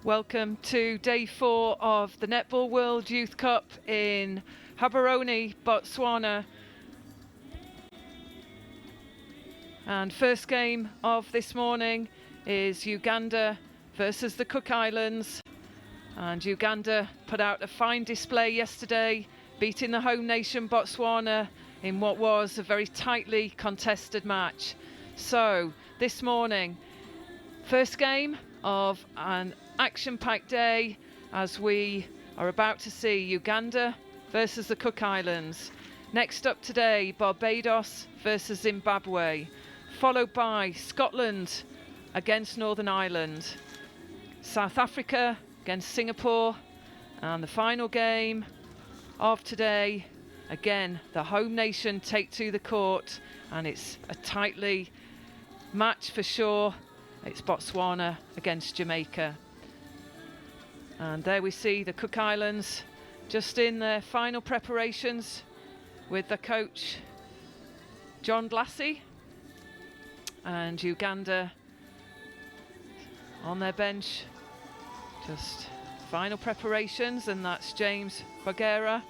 Welcome to day 4 of the Netball World Youth Cup in Gaborone, Botswana. And first game of this morning is Uganda versus the Cook Islands. And Uganda put out a fine display yesterday, beating the home nation Botswana in what was a very tightly contested match. So this morning, first game of an action-packed day as we are about to see Uganda versus the Cook Islands. Next up today, Barbados versus Zimbabwe, followed by Scotland against Northern Ireland, South Africa against Singapore, and the final game of today, again, the home nation take to the court, and it's a tightly match for sure. It's Botswana against Jamaica. And there we see the Cook Islands just in their final preparations with the coach John Glassy, and Uganda on their bench, just final preparations, and that's James Bogera,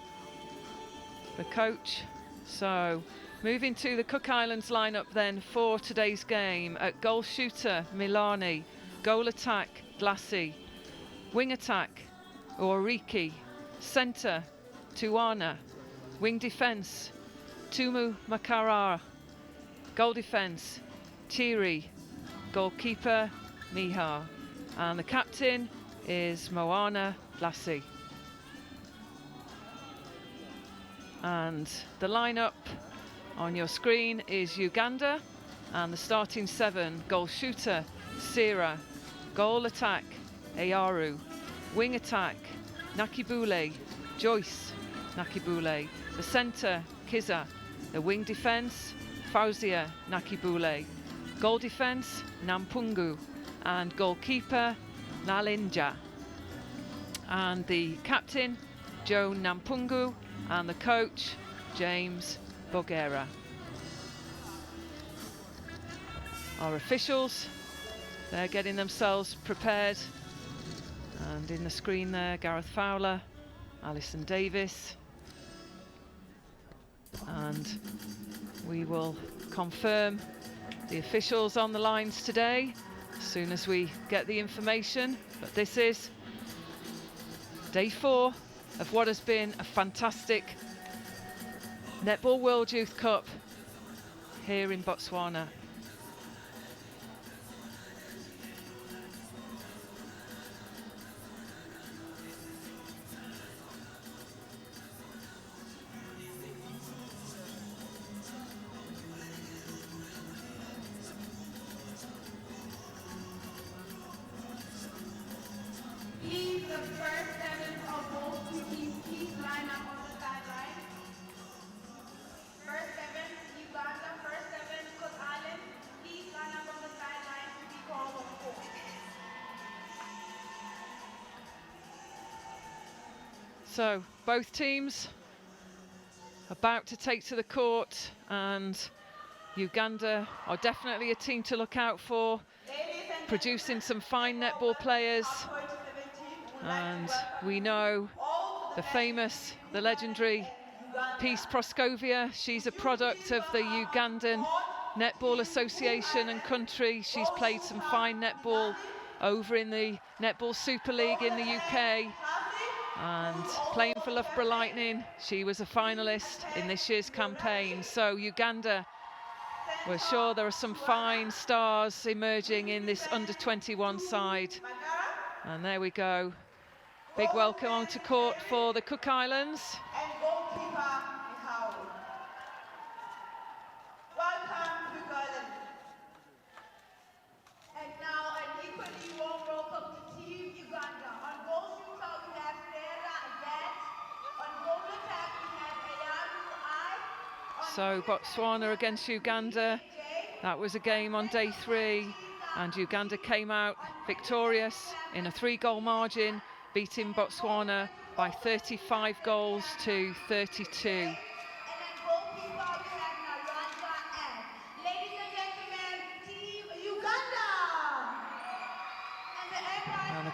the coach. So moving to the Cook Islands lineup then for today's game. At goal shooter, Milani. Goal attack, Glassy. Wing attack, Oriki. Centre, Tuana. Wing defence, Tumu Makara. Goal defence, Tiri. Goalkeeper, Miha. And the captain is Moana Glassy. And the lineup on your screen is Uganda, and the starting 7: goal shooter, Sira. Goal attack, Ayaru. Wing attack, Nakibule. Joyce, Nakibule. The centre, Kiza. The wing defence, Fauzia, Nakibule. Goal defence, Nampungu. And goalkeeper, Nalinja. And the captain, Joe Nampungu, and the coach, James Bogera. Our officials, they're getting themselves prepared. And in the screen there, Gareth Fowler, Alison Davis. And we will confirm the officials on the lines today as soon as we get the information. But this is day 4 of what has been a fantastic Netball World Youth Cup here in Botswana. So both teams about to take to the court, and Uganda are definitely a team to look out for, producing some fine netball players. And we know the famous, the legendary Peace Proscovia. She's a product of the Ugandan Netball Association and country. She's played some fine netball over in the Netball Super League in the UK. And playing for Loughborough Lightning, she was a finalist in this year's campaign. So Uganda, we're sure there are some fine stars emerging in this under-21 side. And there we go. Big welcome onto court for the Cook Islands. So Botswana against Uganda, that was a game on day 3, and Uganda came out victorious in a 3-goal margin, beating Botswana by 35 goals to 32.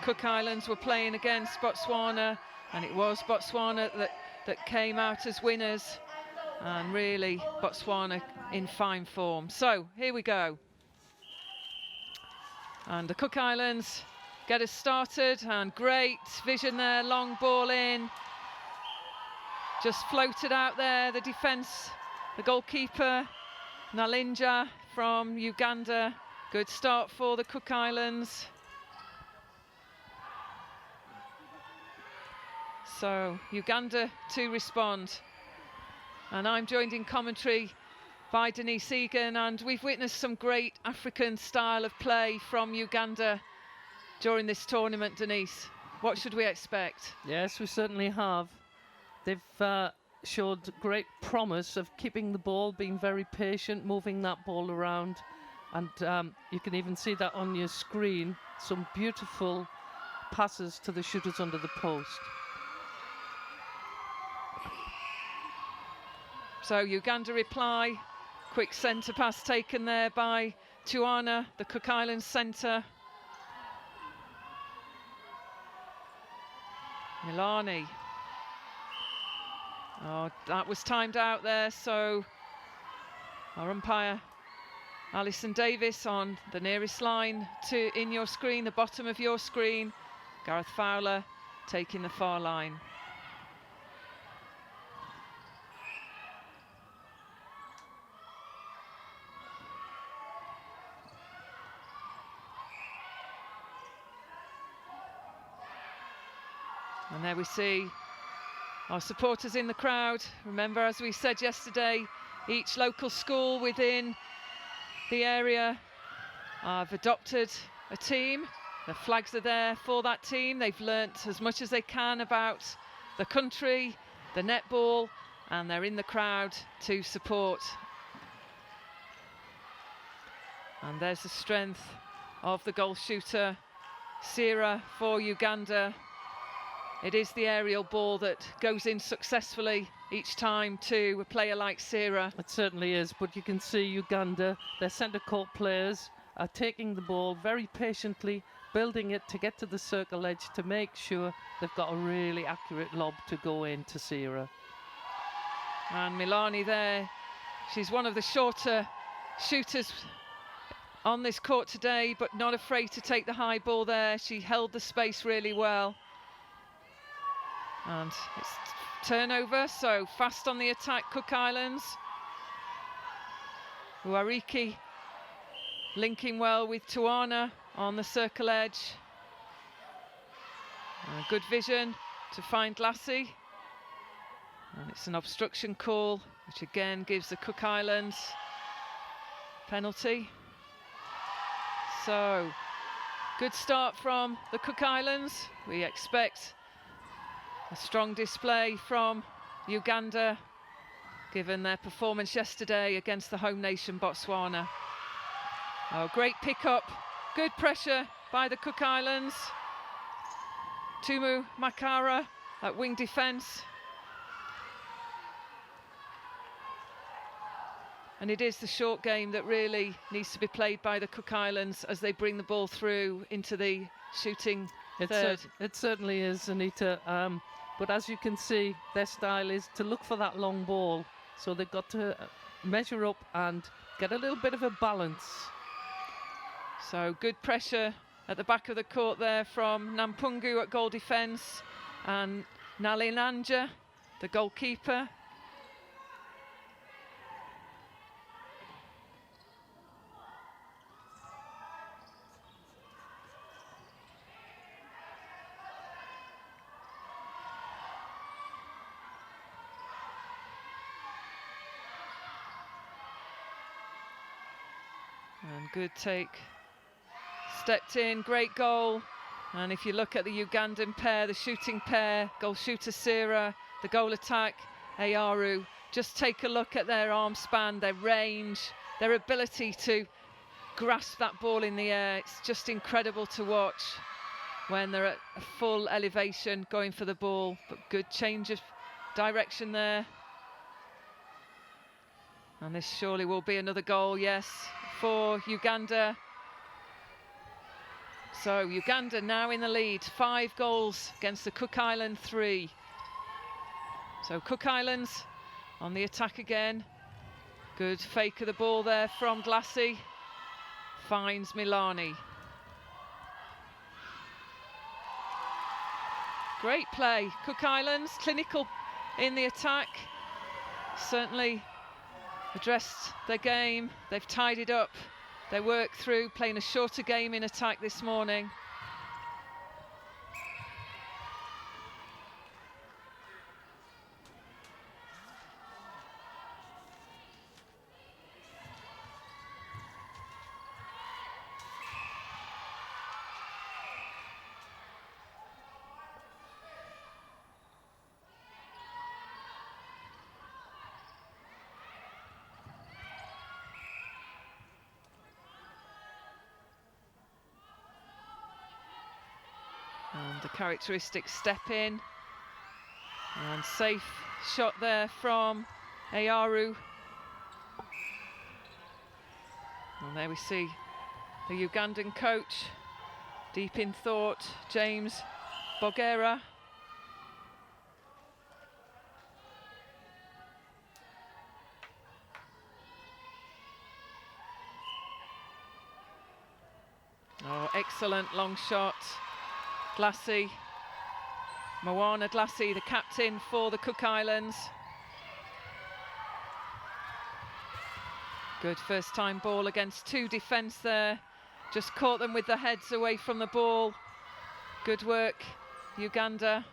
Cook Islands were playing against Botswana, and it was Botswana that came out as winners, and really Botswana in fine form. So here we go. And the Cook Islands get us started, and great vision there, long ball in. Just floated out there, the defence, the goalkeeper, Nalinja from Uganda. Good start for the Cook Islands. So Uganda to respond. And I'm joined in commentary by Denise Egan, and we've witnessed some great African style of play from Uganda during this tournament. Denise, what should we expect? Yes, we certainly have. They've showed great promise of keeping the ball, being very patient, moving that ball around, and you can even see that on your screen, some beautiful passes to the shooters under the post. So Uganda reply, quick centre pass taken there by Tuana, the Cook Islands centre. Milani. Oh, that was timed out there, so our umpire Alison Davis on the nearest line to in your screen, the bottom of your screen. Gareth Fowler taking the far line. And there we see our supporters in the crowd. Remember, as we said yesterday, each local school within the area have adopted a team. The flags are there for that team. They've learnt as much as they can about the country, the netball, and they're in the crowd to support. And there's the strength of the goal shooter, Sira for Uganda. It is the aerial ball that goes in successfully each time to a player like Sira. It certainly is, but you can see Uganda, their centre court players are taking the ball very patiently, building it to get to the circle edge to make sure they've got a really accurate lob to go in to Sira. And Milani there, she's one of the shorter shooters on this court today, but not afraid to take the high ball there. She held the space really well. And it's turnover, so fast on the attack, Cook Islands. Uariki linking well with Tuana on the circle edge. Good vision to find Lassie. And it's an obstruction call, which again gives the Cook Islands penalty. So, good start from the Cook Islands. We expect a strong display from Uganda, given their performance yesterday against the home nation Botswana. Oh, great pick-up, good pressure by the Cook Islands. Tumu Makara at wing defence. And it is the short game that really needs to be played by the Cook Islands as they bring the ball through into the shooting third. It certainly is, Anita. But as you can see, their style is to look for that long ball. So they've got to measure up and get a little bit of a balance. So good pressure at the back of the court there from Nampungu at goal defence, and Nalinanja, the goalkeeper. And good take, stepped in, great goal. And if you look at the Ugandan pair, the shooting pair, goal shooter Sira, the goal attack, Ayaru, just take a look at their arm span, their range, their ability to grasp that ball in the air. It's just incredible to watch when they're at a full elevation going for the ball, but good change of direction there. And this surely will be another goal, yes, for Uganda. So Uganda now in the lead, 5 goals against the Cook Island 3. So Cook Islands on the attack again. Good fake of the ball there from Glassy. Finds Milani. Great play. Cook Islands, clinical in the attack. Certainly addressed their game. They've tidied up their work through, playing a shorter game in attack this morning. And the characteristic step in. And safe shot there from Ayaru. And there we see the Ugandan coach, deep in thought, James Bogera. Oh, excellent long shot. Glassy, Moana Glassy, the captain for the Cook Islands. Good first time ball against 2 defence there. Just caught them with the heads away from the ball. Good work, Uganda.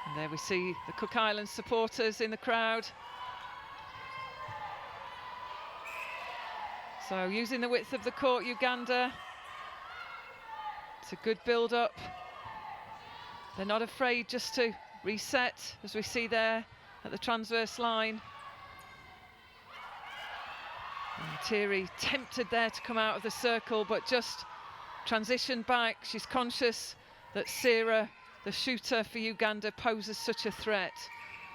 And there we see the Cook Islands supporters in the crowd. So using the width of the court, Uganda. It's a good build-up. They're not afraid just to reset, as we see there at the transverse line. And Thierry tempted there to come out of the circle, but just transitioned back. She's conscious that Sarah, the shooter for Uganda, poses such a threat,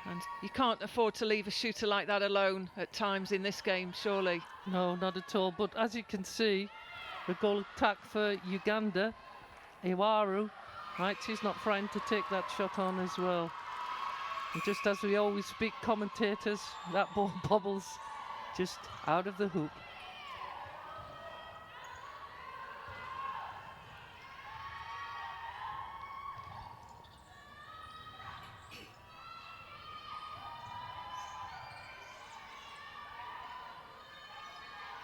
and you can't afford to leave a shooter like that alone at times in this game, surely. No, not at all. But as you can see, the goal attack for Uganda, Iwaru, right, she's not frightened to take that shot on as well. And just as we always speak, commentators, that ball bobbles just out of the hoop.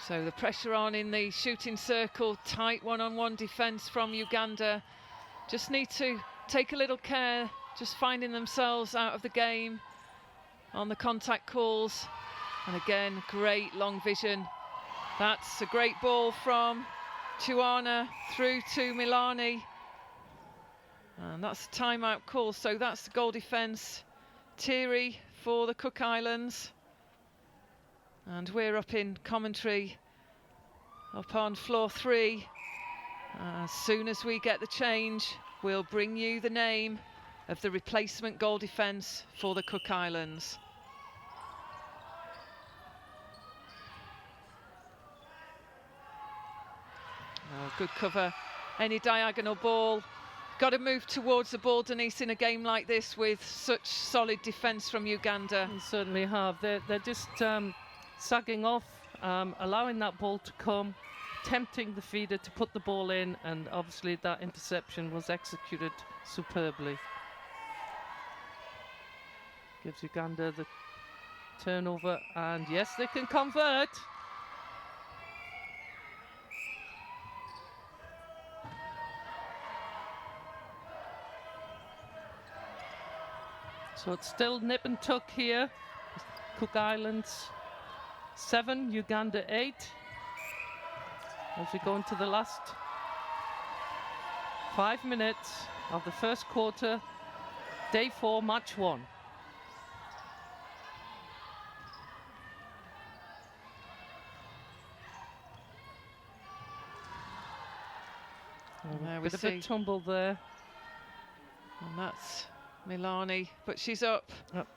So the pressure on in the shooting circle, tight one-on-one defence from Uganda. Just need to take a little care, just finding themselves out of the game on the contact calls. And again, great long vision. That's a great ball from Tuana through to Milani. And that's a timeout call, so that's the goal defence. Thierry for the Cook Islands. And we're up in commentary, up on floor 3. As soon as we get the change, we'll bring you the name of the replacement goal defence for the Cook Islands. Oh, good cover, any diagonal ball. Got to move towards the ball, Denise, in a game like this with such solid defence from Uganda. They certainly have. They're just sagging off, allowing that ball to come, tempting the feeder to put the ball in, and obviously that interception was executed superbly. Gives Uganda the turnover, and yes, they can convert. So it's still nip and tuck here. Cook Islands 7, Uganda 8. As we go into the last 5 minutes of the first quarter, Day 4, match 1. There we Bit of see. a tumble there. And that's Milani, but she's up. Yep.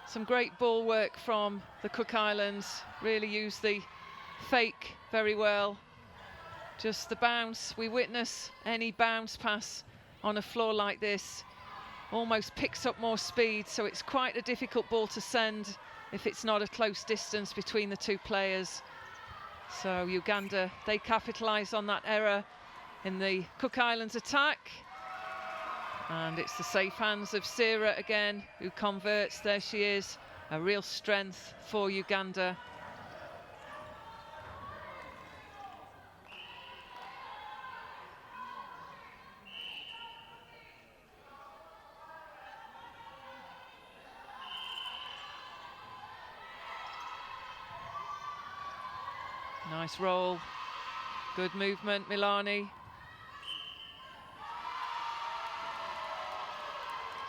Some great ball work from the Cook Islands. Really used the fake very well. Just the bounce. We witness any bounce pass on a floor like this almost picks up more speed, so it's quite a difficult ball to send if it's not a close distance between the two players. So Uganda, they capitalise on that error in the Cook Islands attack. And it's the safe hands of Sira again, who converts. There she is, a real strength for Uganda. Nice roll, good movement, Milani.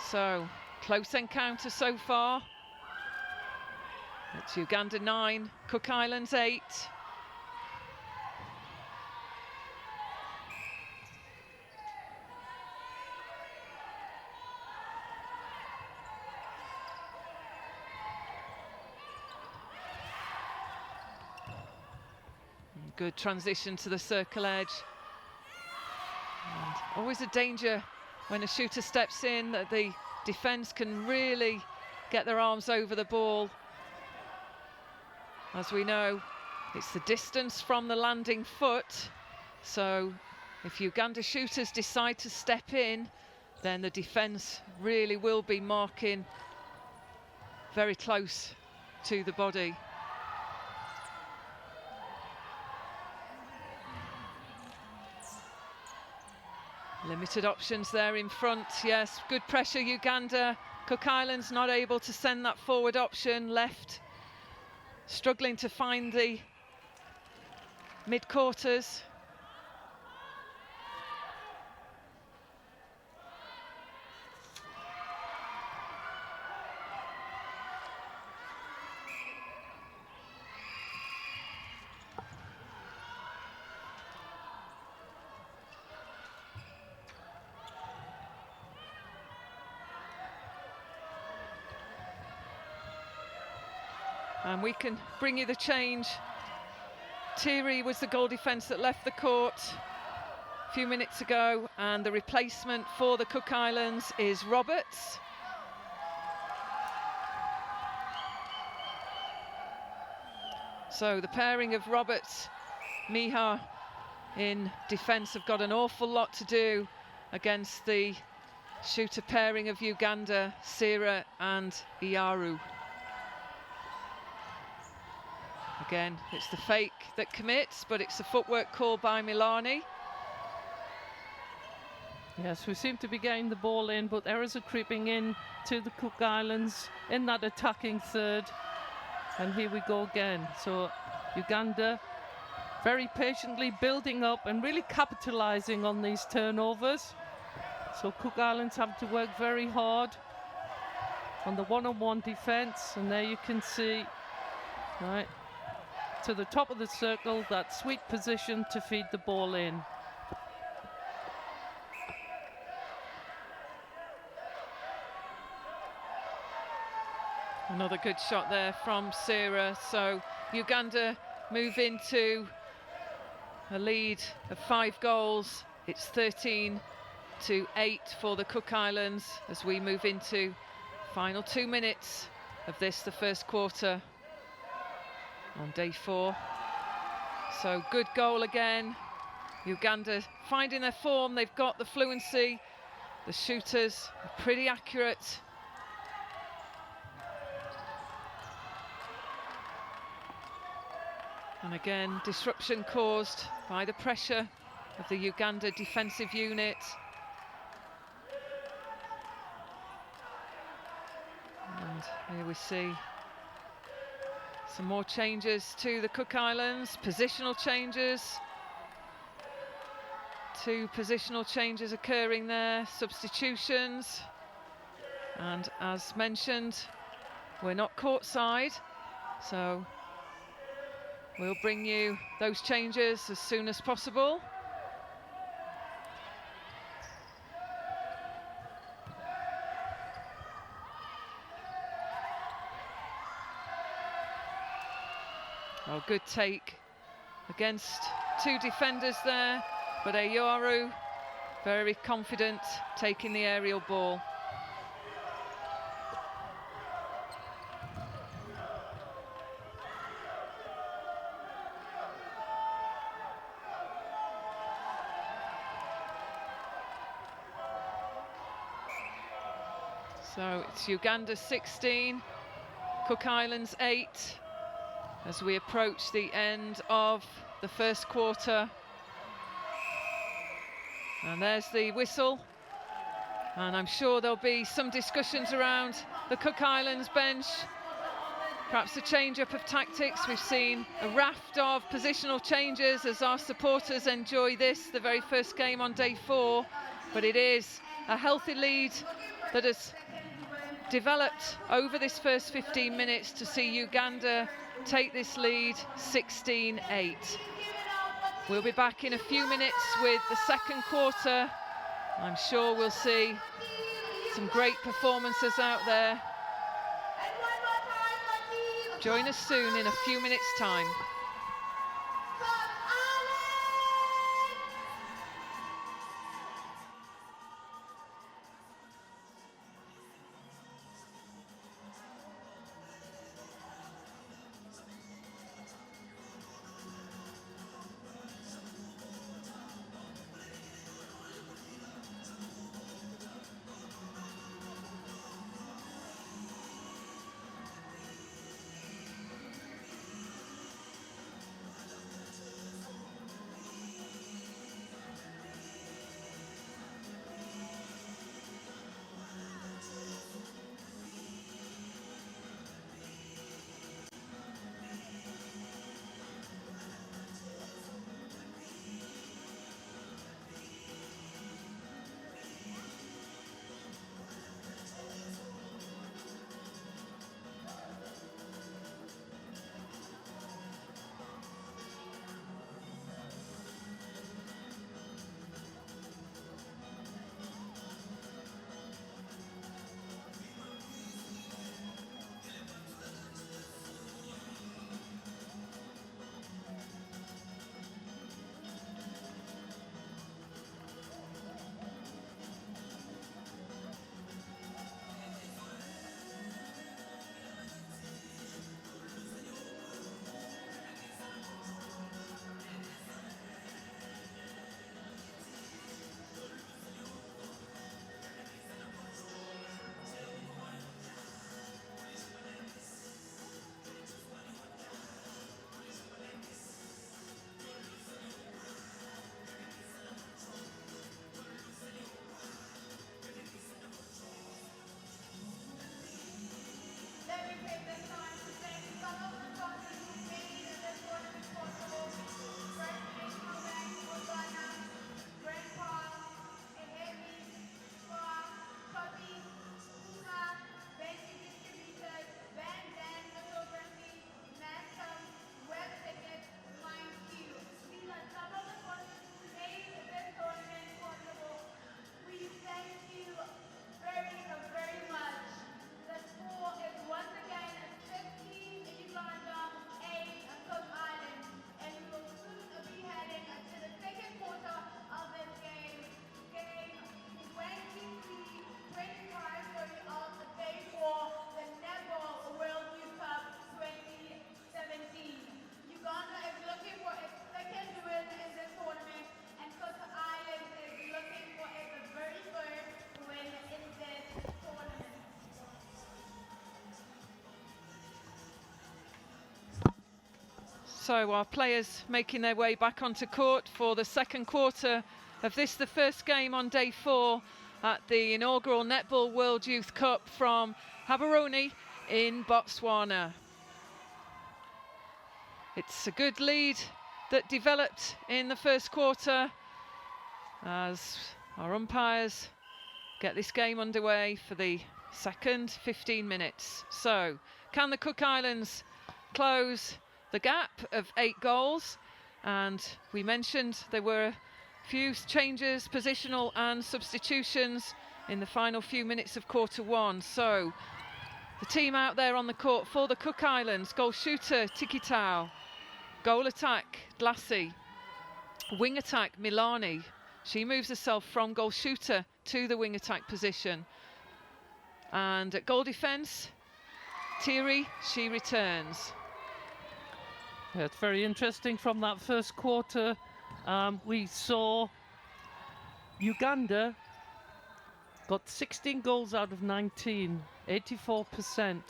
So, close encounter so far. It's Uganda 9, Cook Islands 8. Good transition to the circle edge. And always a danger when a shooter steps in, that the defence can really get their arms over the ball. As we know, it's the distance from the landing foot. So if Uganda shooters decide to step in, then the defence really will be marking very close to the body. Limited options there in front. Yes, good pressure, Uganda. Cook Islands not able to send that forward option. Left struggling to find the mid-quarters. And we can bring you the change. Thierry was the goal defence that left the court a few minutes ago, and the replacement for the Cook Islands is Roberts. So the pairing of Roberts, Miha in defence have got an awful lot to do against the shooter pairing of Uganda, Sira and Iaru. Again, it's the fake that commits, but it's a footwork call by Milani. Yes, we seem to be getting the ball in, but errors are creeping in to the Cook Islands in that attacking third. And here we go again. So Uganda very patiently building up and really capitalising on these turnovers. So Cook Islands have to work very hard on the one-on-one defence. And there you can see, right, to the top of the circle, that sweet position to feed the ball in. Another good shot there from Sira. So Uganda move into a lead of 5 goals. It's 13-8 for the Cook Islands as we move into final 2 minutes of this, the first quarter on day 4. So good goal again. Uganda finding their form. They've got the fluency. The shooters are pretty accurate. And again, disruption caused by the pressure of the Uganda defensive unit. And here we see some more changes to the Cook Islands, positional changes. 2 positional changes occurring there, substitutions. And as mentioned, we're not courtside, so we'll bring you those changes as soon as possible. Oh, good take against two defenders there, but Ayoru very confident taking the aerial ball. So it's Uganda 16, Cook Islands 8, as we approach the end of the first quarter. And there's the whistle. And I'm sure there'll be some discussions around the Cook Islands bench. Perhaps a change-up of tactics. We've seen a raft of positional changes as our supporters enjoy this, the very first game on day 4. But it is a healthy lead that has developed over this first 15 minutes to see Uganda take this lead 16-8. We'll be back in a few minutes with the second quarter. I'm sure we'll see some great performances out there. Join us soon in a few minutes' time. So our players making their way back onto court for the second quarter of this, the first game on day 4 at the inaugural Netball World Youth Cup from Gaborone in Botswana. It's a good lead that developed in the first quarter as our umpires get this game underway for the second 15 minutes. So, can the Cook Islands close the gap of 8 goals? And we mentioned there were a few changes, positional and substitutions in the final few minutes of quarter 1. So, the team out there on the court for the Cook Islands: goal shooter Tikitau, goal attack Dlassie, wing attack Milani. She moves herself from goal shooter to the wing attack position. And at goal defence, Thierry, she returns. Yeah, it's very interesting from that first quarter. We saw Uganda got 16 goals out of 19, 84%.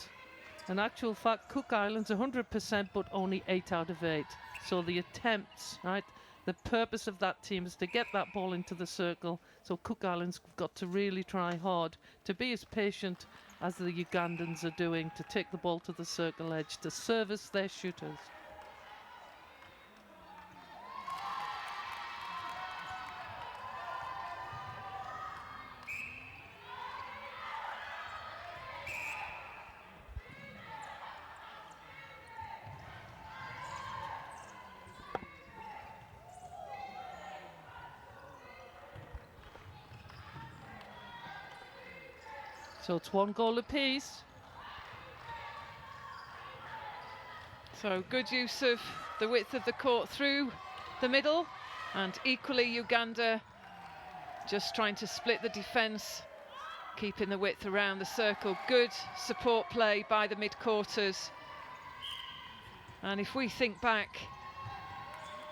In actual fact, Cook Islands 100%, but only 8 out of 8. So the attempts, right? The purpose of that team is to get that ball into the circle. So Cook Islands have got to really try hard to be as patient as the Ugandans are doing, to take the ball to the circle edge, to service their shooters. So it's 1 goal apiece. So good use of the width of the court through the middle, and equally Uganda just trying to split the defence, keeping the width around the circle. Good support play by the mid-quarters. And if we think back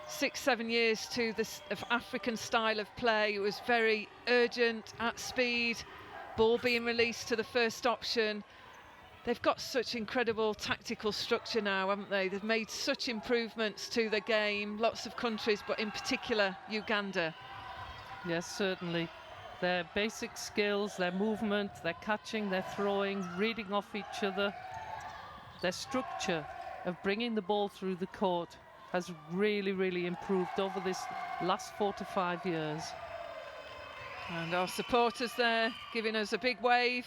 6-7 years to this African style of play, it was very urgent, at speed, ball being released to the first option. They've got such incredible tactical structure now, haven't they? They've made such improvements to the game, lots of countries, but in particular Uganda. Yes, certainly. Their basic skills, their movement, their catching, their throwing, reading off each other, their structure of bringing the ball through the court has really, really improved over this last 4 to 5 years. And our supporters there giving us a big wave.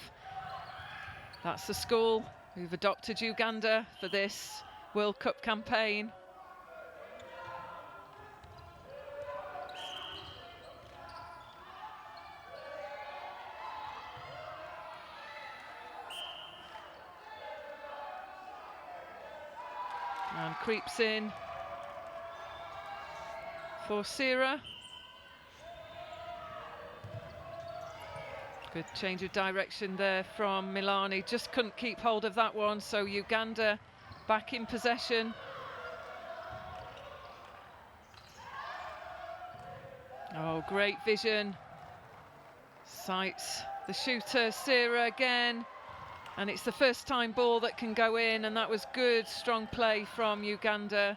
That's the school who've adopted Uganda for this World Cup campaign. And creeps in for Sierra. Good change of direction there from Milani. Just couldn't keep hold of that one, so Uganda back in possession. Oh, great vision. Sights the shooter, Sierra again. And it's the first time ball that can go in, and that was good, strong play from Uganda.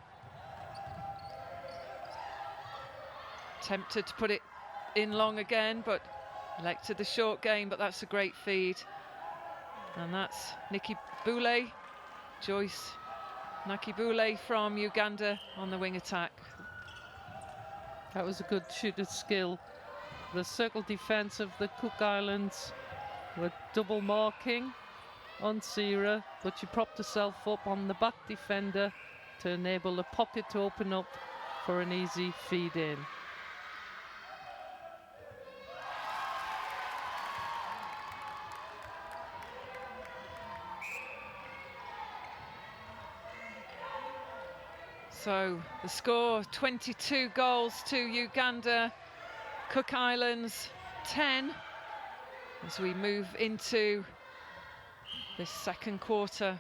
Tempted to put it in long again, but elected the short game, but that's a great feed. And that's Nikki Boule, Joyce Nakibule from Uganda on the wing attack. That was a good shooter's skill. The circle defence of the Cook Islands were double marking on Sierra, but she propped herself up on the back defender to enable the pocket to open up for an easy feed in. So the score, 22 goals to Uganda, Cook Islands 10, as we move into this second quarter.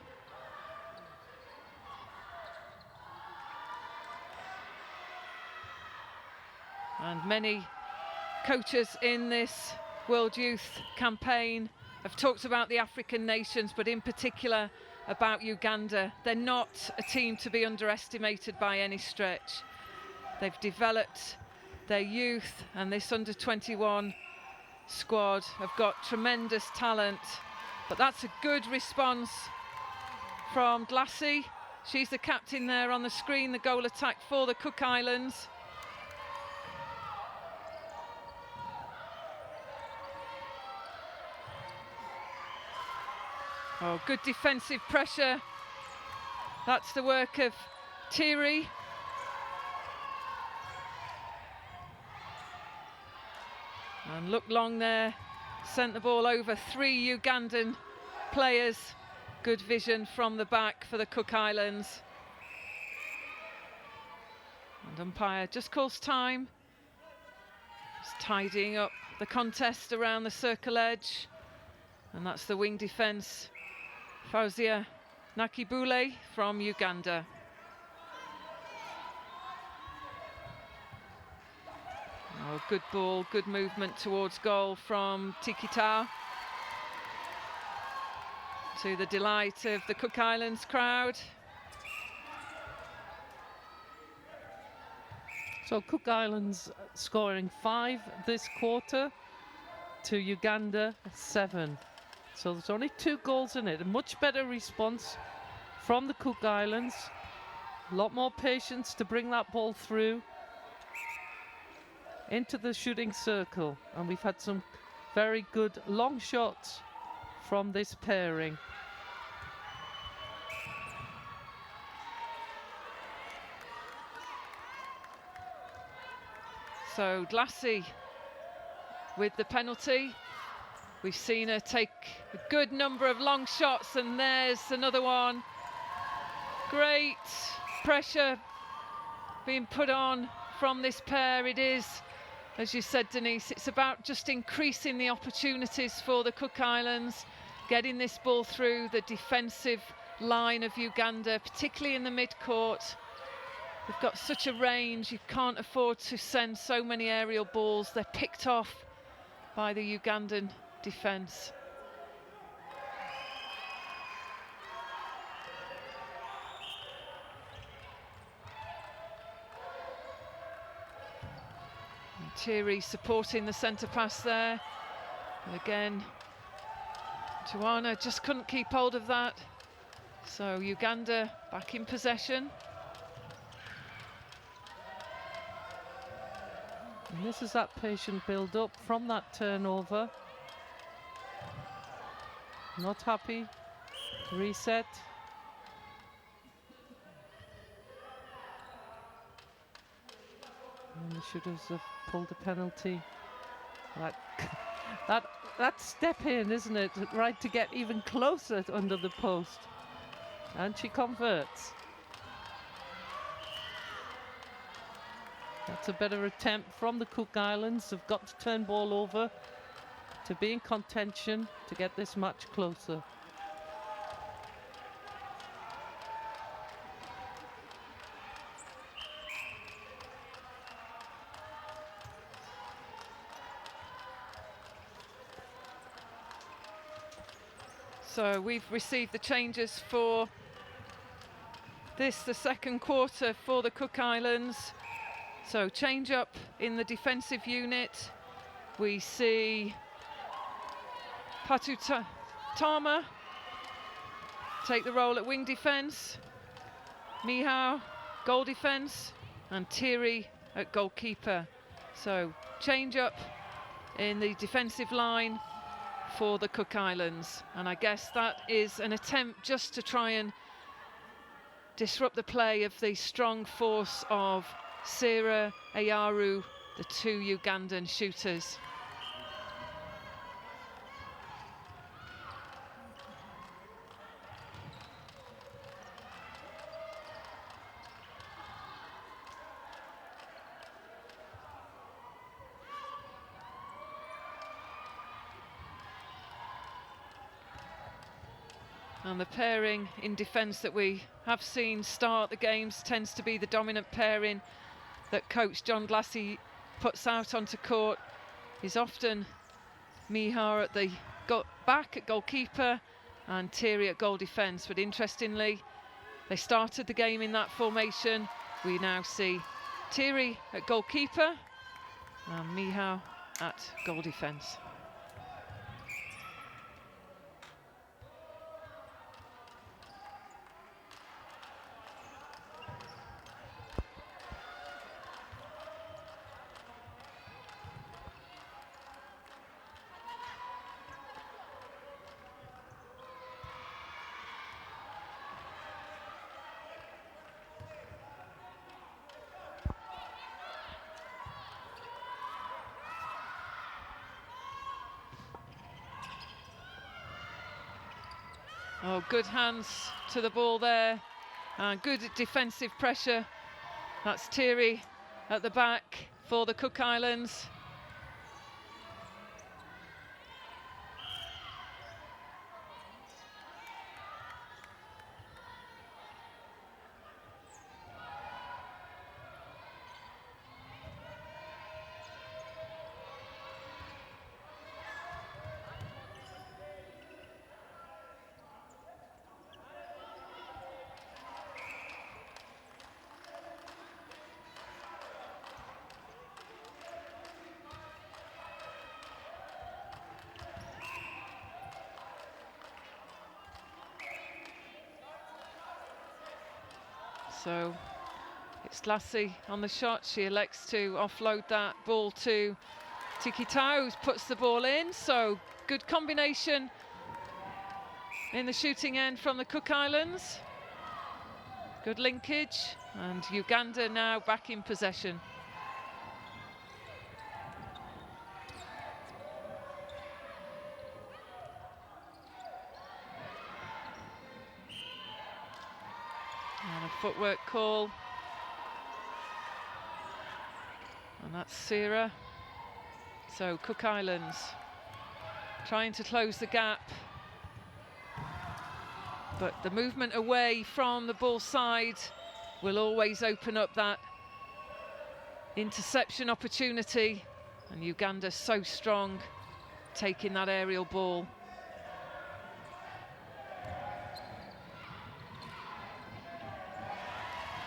And many coaches in this World Youth campaign have talked about the African nations, but in particular about Uganda. They're not a team to be underestimated by any stretch. They've developed their youth, and this under-21 squad have got tremendous talent. But that's a good response from Dlassie. She's the captain there on the screen, the goal attack for the Cook Islands. Oh, good defensive pressure. That's the work of Thierry. And look long there, sent the ball over 3 Ugandan players. Good vision from the back for the Cook Islands. And umpire just calls time. Just tidying up the contest around the circle edge. And that's the wing defence. Fauzia Nakibule from Uganda. Oh, good ball, good movement towards goal from Tikita. To the delight of the Cook Islands crowd. So Cook Islands scoring 5 this quarter to Uganda 7. So there's only 2 goals in it. A much better response from the Cook Islands. A lot more patience to bring that ball through into the shooting circle. And we've had some very good long shots from this pairing. So Glassy with the penalty. We've seen her take a good number of long shots, and there's another one. Great pressure being put on from this pair. It is, as you said, Denise, it's about just increasing the opportunities for the Cook Islands, getting this ball through the defensive line of Uganda, particularly in the mid-court. They've got such a range, you can't afford to send so many aerial balls. They're picked off by the Ugandan defence. Thierry supporting the centre pass there. Again, Tawana just couldn't keep hold of that. So Uganda back in possession. And this is that patient build-up from that turnover. Not happy. Reset. And the should have pulled a penalty. That step in, isn't it? Right, to get even closer under the post. And she converts. That's a better attempt from the Cook Islands. They've got to turn ball over to be in contention to get this match closer. So we've received the changes for this, the second quarter for the Cook Islands. So change up in the defensive unit. We see Tama take the role at wing defence, Mihao goal defence, and Thierry at goalkeeper. So change up in the defensive line for the Cook Islands, and I guess that is an attempt just to try and disrupt the play of the strong force of Sarah Ayaru, the 2 Ugandan shooters. And the pairing in defence that we have seen start the games tends to be the dominant pairing that coach John Glassy puts out onto court. Is often Mihar at the back at goalkeeper and Thierry at goal defence. But interestingly, they started the game in that formation. We now see Thierry at goalkeeper and Mihar at goal defence. Oh, good hands to the ball there, and good defensive pressure. That's Thierry at the back for the Cook Islands. So it's Lassie on the shot. She elects to offload that ball to Tiki Tau, who puts the ball in. So good combination in the shooting end from the Cook Islands. Good linkage, and Uganda now back in possession. And a footwork call. And that's Sierra. So Cook Islands trying to close the gap. But the movement away from the ball side will always open up that interception opportunity. And Uganda so strong taking that aerial ball.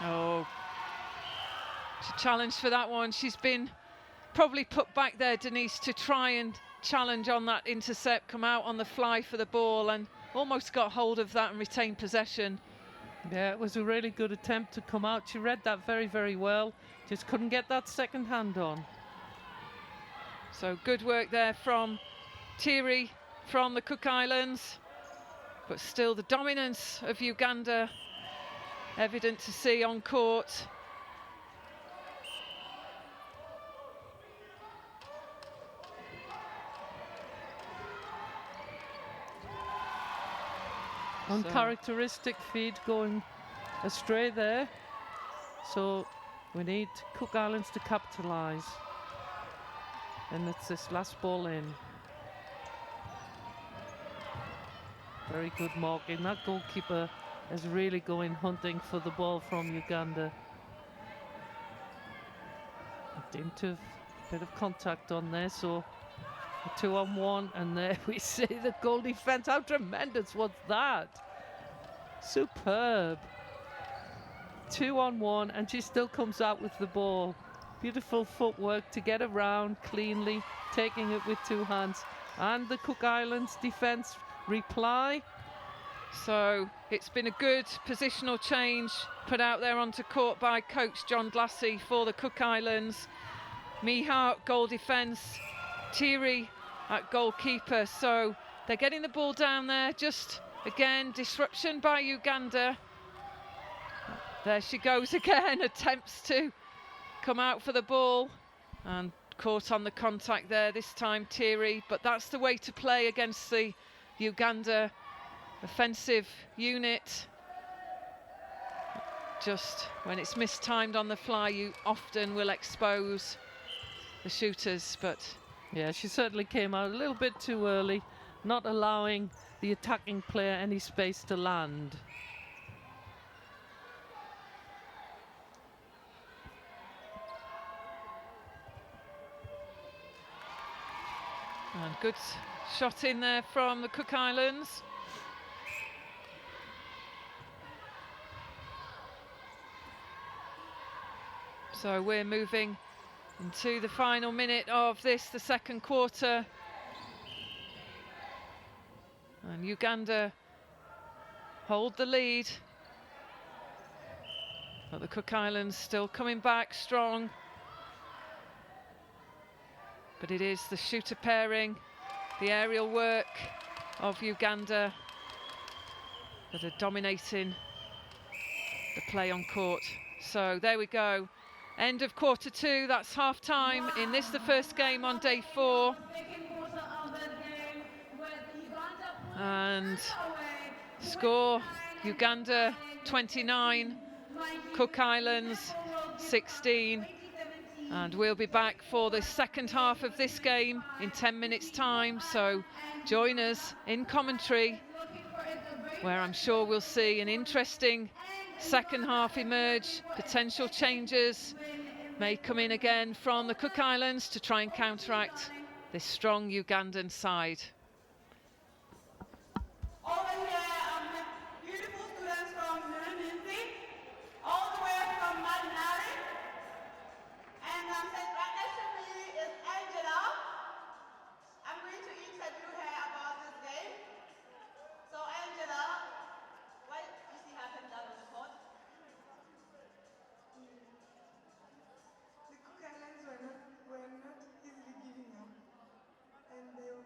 Oh, she challenged for that one. She's been probably put back there, Denise, to try and challenge on that intercept, come out on the fly for the ball, and almost got hold of that and retained possession. Yeah, it was a really good attempt to come out. She read that very, very well. Just couldn't get that second hand on. So good work there from Thierry from the Cook Islands, but still the dominance of Uganda evident to see on court. Uncharacteristic feed going astray there. So we need Cook Islands to capitalise. And it's this last ball in. Very good marking. That goalkeeper is really going hunting for the ball from Uganda. Didn't have a bit of contact on there, so a 2-on-1, and there we see the goal defence. How tremendous was that? Superb. 2-on-1, and she still comes out with the ball. Beautiful footwork to get around cleanly, taking it with two hands. And the Cook Islands defence reply. So it's been a good positional change put out there onto court by coach John Glassy for the Cook Islands. Miha goal defence, Thierry at goalkeeper. So they're getting the ball down there. Just again, disruption by Uganda. There she goes again, attempts to come out for the ball and caught on the contact there, this time Thierry. But that's the way to play against the Uganda offensive unit. Just when it's mistimed on the fly, you often will expose the shooters. But yeah, she certainly came out a little bit too early, not allowing the attacking player any space to land. And good shot in there from the Cook Islands. So we're moving into the final minute of this, the second quarter. And Uganda hold the lead. But the Cook Islands still coming back strong. But it is the shooter pairing, the aerial work of Uganda that are dominating the play on court. So there we go. End of quarter two, that's half time in this, the first game on day 4. And Score, Uganda 29, Cook Islands 16. And we'll be back for the second half of this game in 10 minutes time, so join us in commentary, where I'm sure we'll see an interesting second half emerge. Potential changes may come in again from the Cook Islands to try and counteract this strong Ugandan side. Were not easily giving up, and they are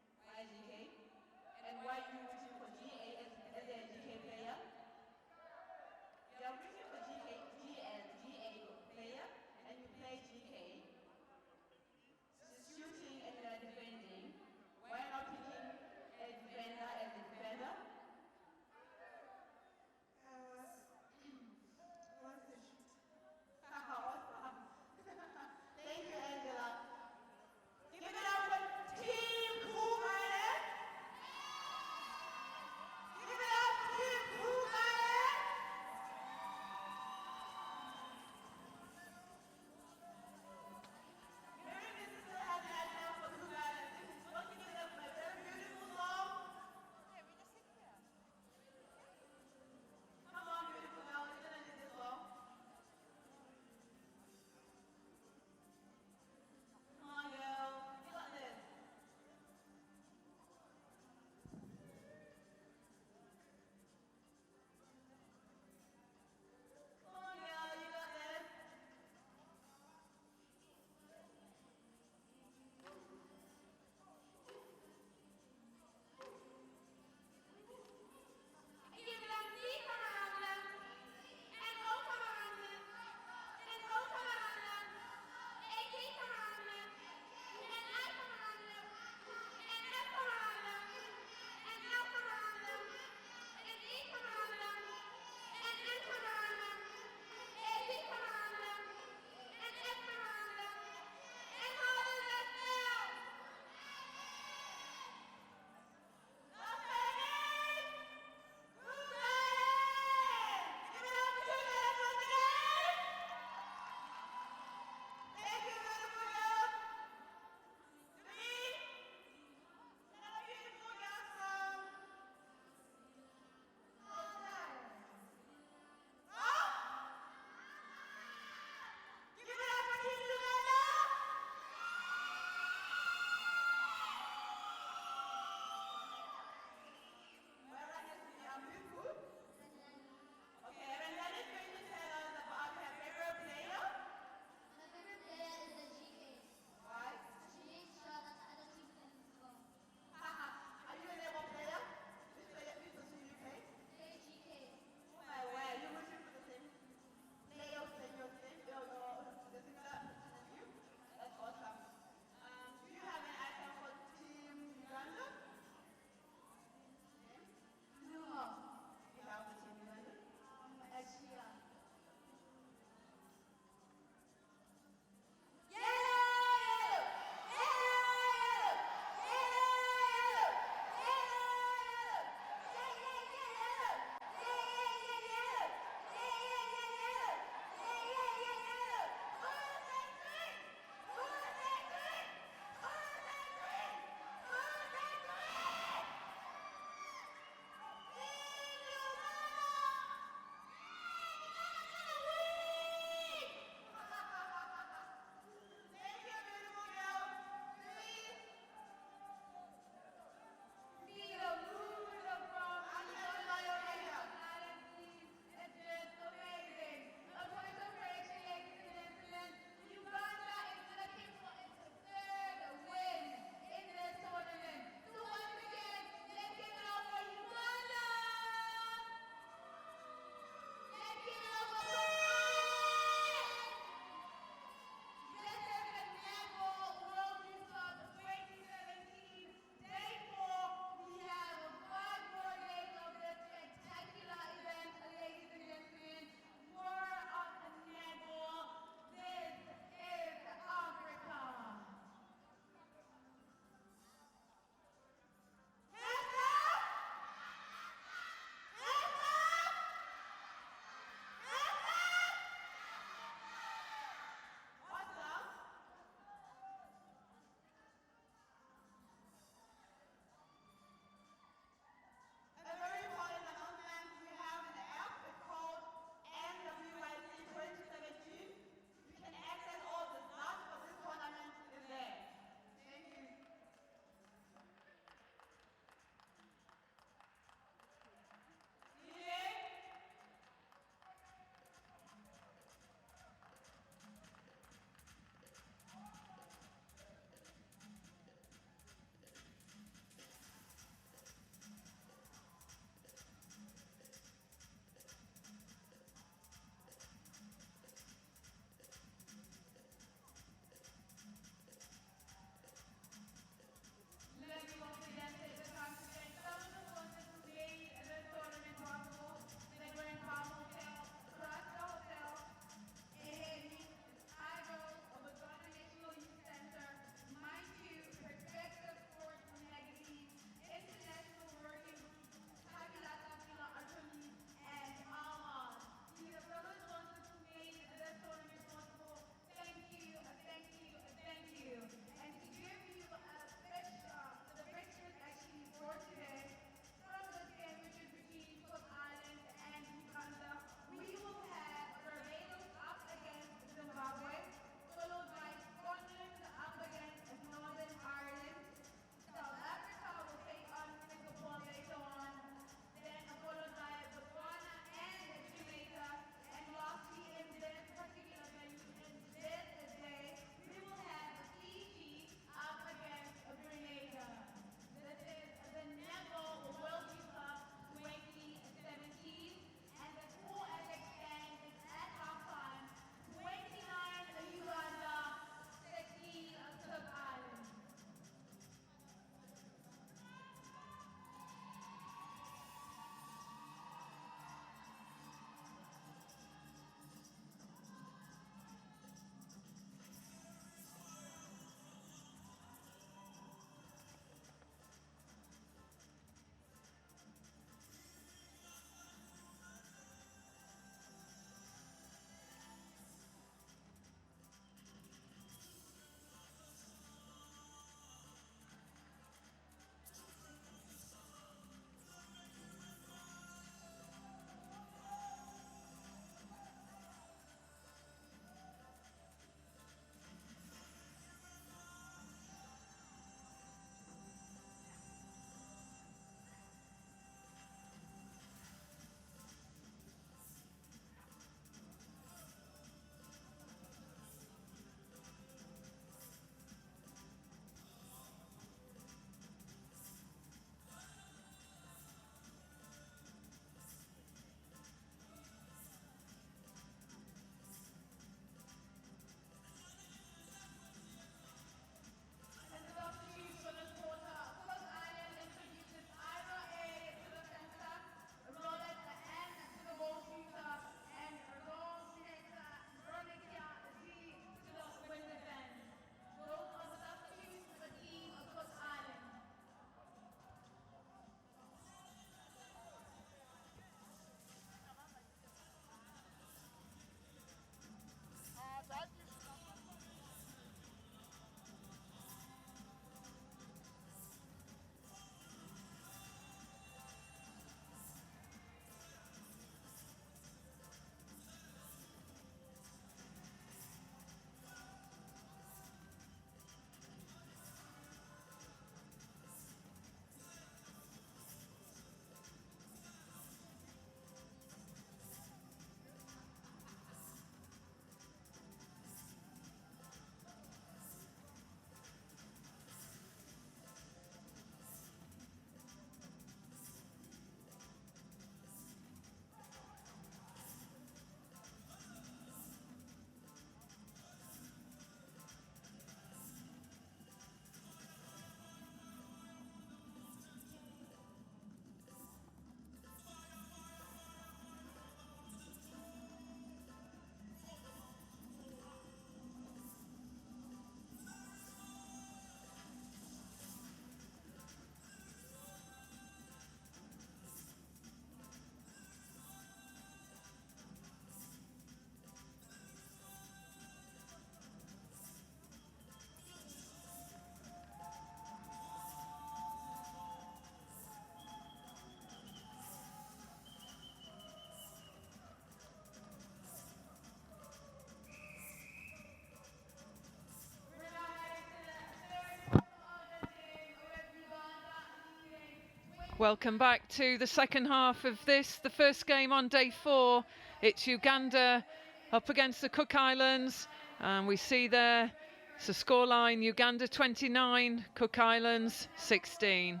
Welcome back to the second half of this, the first game on day 4. It's Uganda up against the Cook Islands, and we see there it's a scoreline: Uganda 29, Cook Islands 16.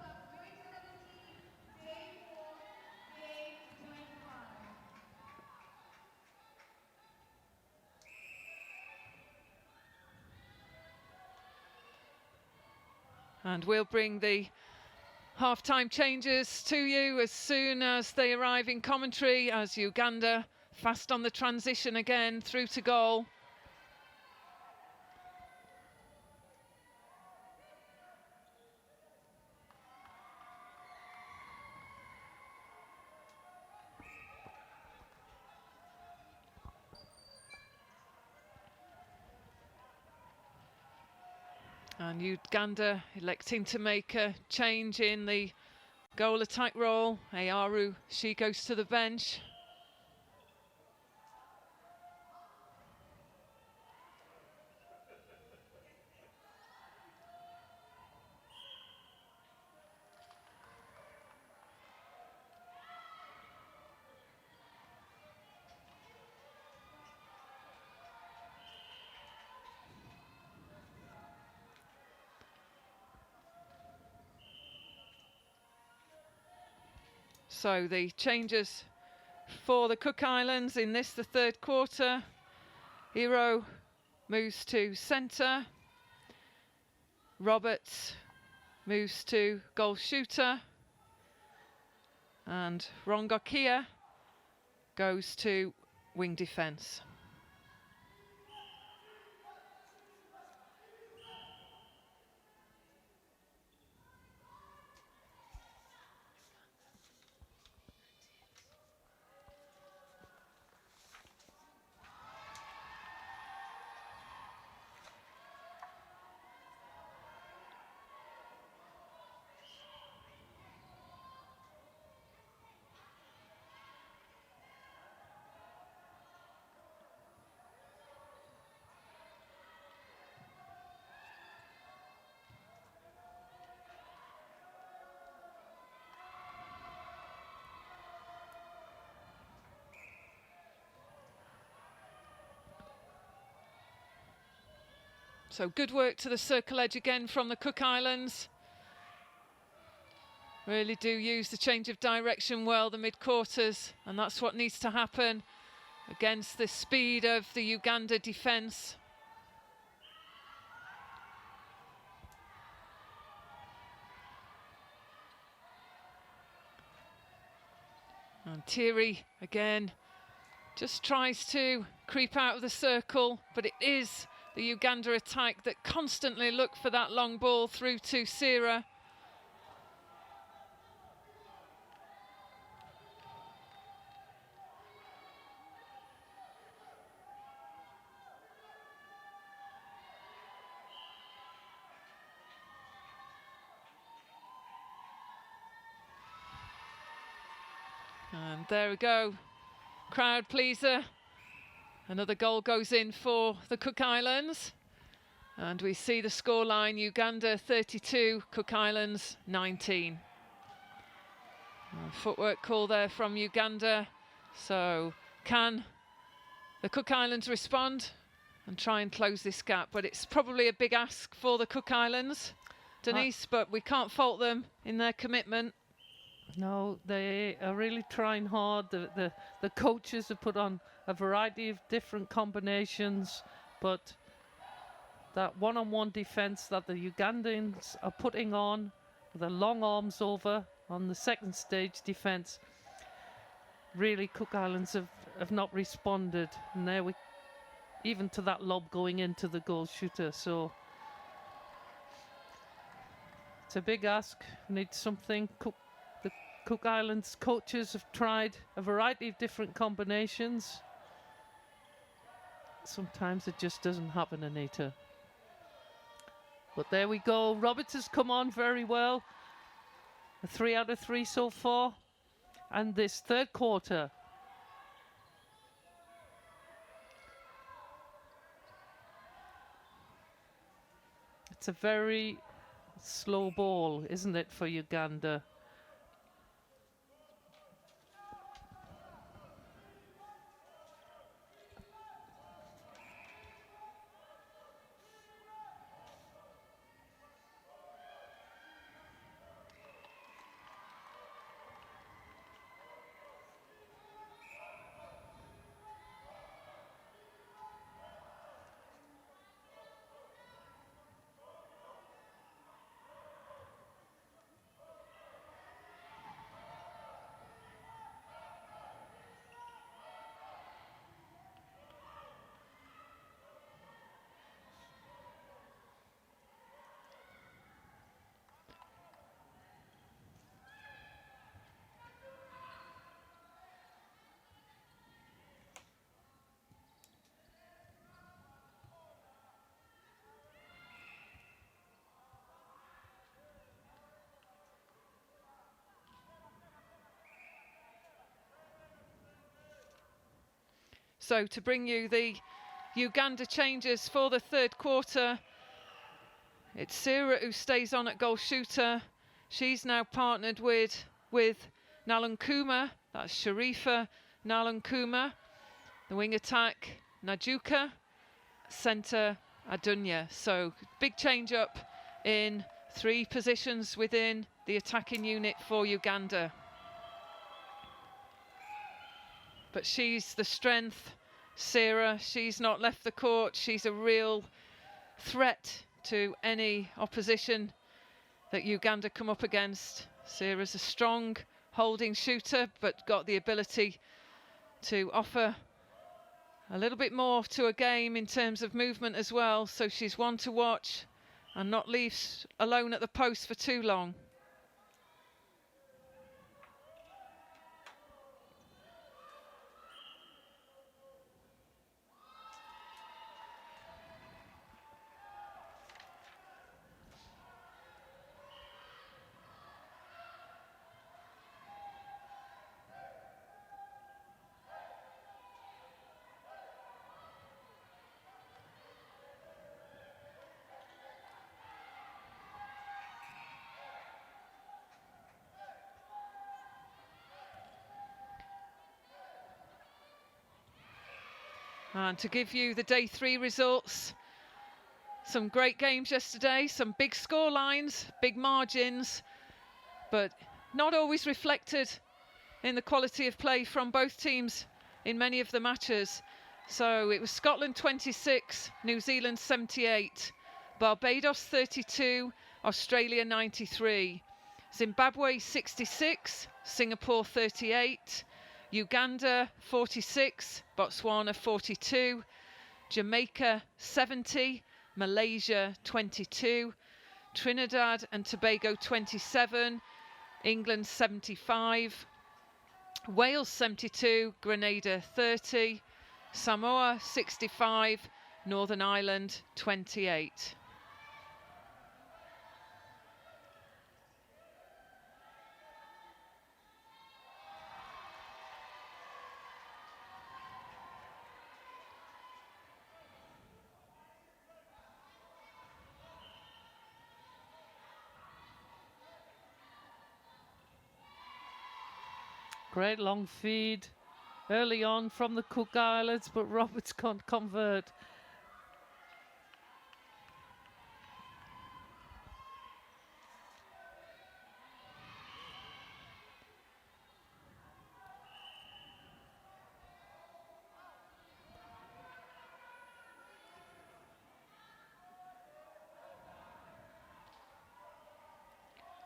And we'll bring the half-time changes to you as soon as they arrive in commentary, as Uganda fast on the transition again through to goal. And Uganda electing to make a change in the goal attack role. Ayaru, she goes to the bench. So the changes for the Cook Islands in this, the third quarter. Hero moves to centre. Roberts moves to goal shooter. And Rongokia goes to wing defence. So good work to the circle edge again from the Cook Islands. Really do use the change of direction well, the mid-quarters, and that's what needs to happen against the speed of the Uganda defence. And Thierry again just tries to creep out of the circle, but it is the Uganda attack that constantly look for that long ball through to Sira. And there we go, crowd pleaser. Another goal goes in for the Cook Islands. And we see the scoreline: Uganda 32, Cook Islands 19. Footwork call there from Uganda. So can the Cook Islands respond and try and close this gap? But it's probably a big ask for the Cook Islands, Denise, but we can't fault them in their commitment. No, they are really trying hard. The coaches have put on a variety of different combinations, but that one-on-one defence that the Ugandans are putting on, the long arms over on the second stage defence, really Cook Islands have not responded. And there we, even to that lob going into the goal shooter. So it's a big ask. Need something. The Cook Islands coaches have tried a variety of different combinations. Sometimes it just doesn't happen, Anita. But there we go. Roberts has come on very well. A 3 out of 3 so far. And this third quarter, it's a very slow ball, isn't it, for Uganda? So to bring you the Uganda changes for the third quarter, it's Sarah who stays on at goal shooter. She's now partnered with Nalankuma, that's Sharifa Nalankuma. The wing attack, Najuka, centre Adunya. So big change up in 3 positions within the attacking unit for Uganda. But she's the strength, Sarah. She's not left the court. She's a real threat to any opposition that Uganda come up against. Sarah's a strong holding shooter, but got the ability to offer a little bit more to a game in terms of movement as well. So she's one to watch and not leave alone at the post for too long. And to give you the day 3 results, some great games yesterday, some big score lines, big margins, but not always reflected in the quality of play from both teams in many of the matches. So it was Scotland 26, New Zealand 78, Barbados 32, Australia 93, Zimbabwe 66, Singapore 38, Uganda 46, Botswana 42, Jamaica 70, Malaysia 22, Trinidad and Tobago 27, England 75, Wales 72, Grenada 30, Samoa 65, Northern Ireland 28. Great long feed early on from the Cook Islands, but Roberts can't convert.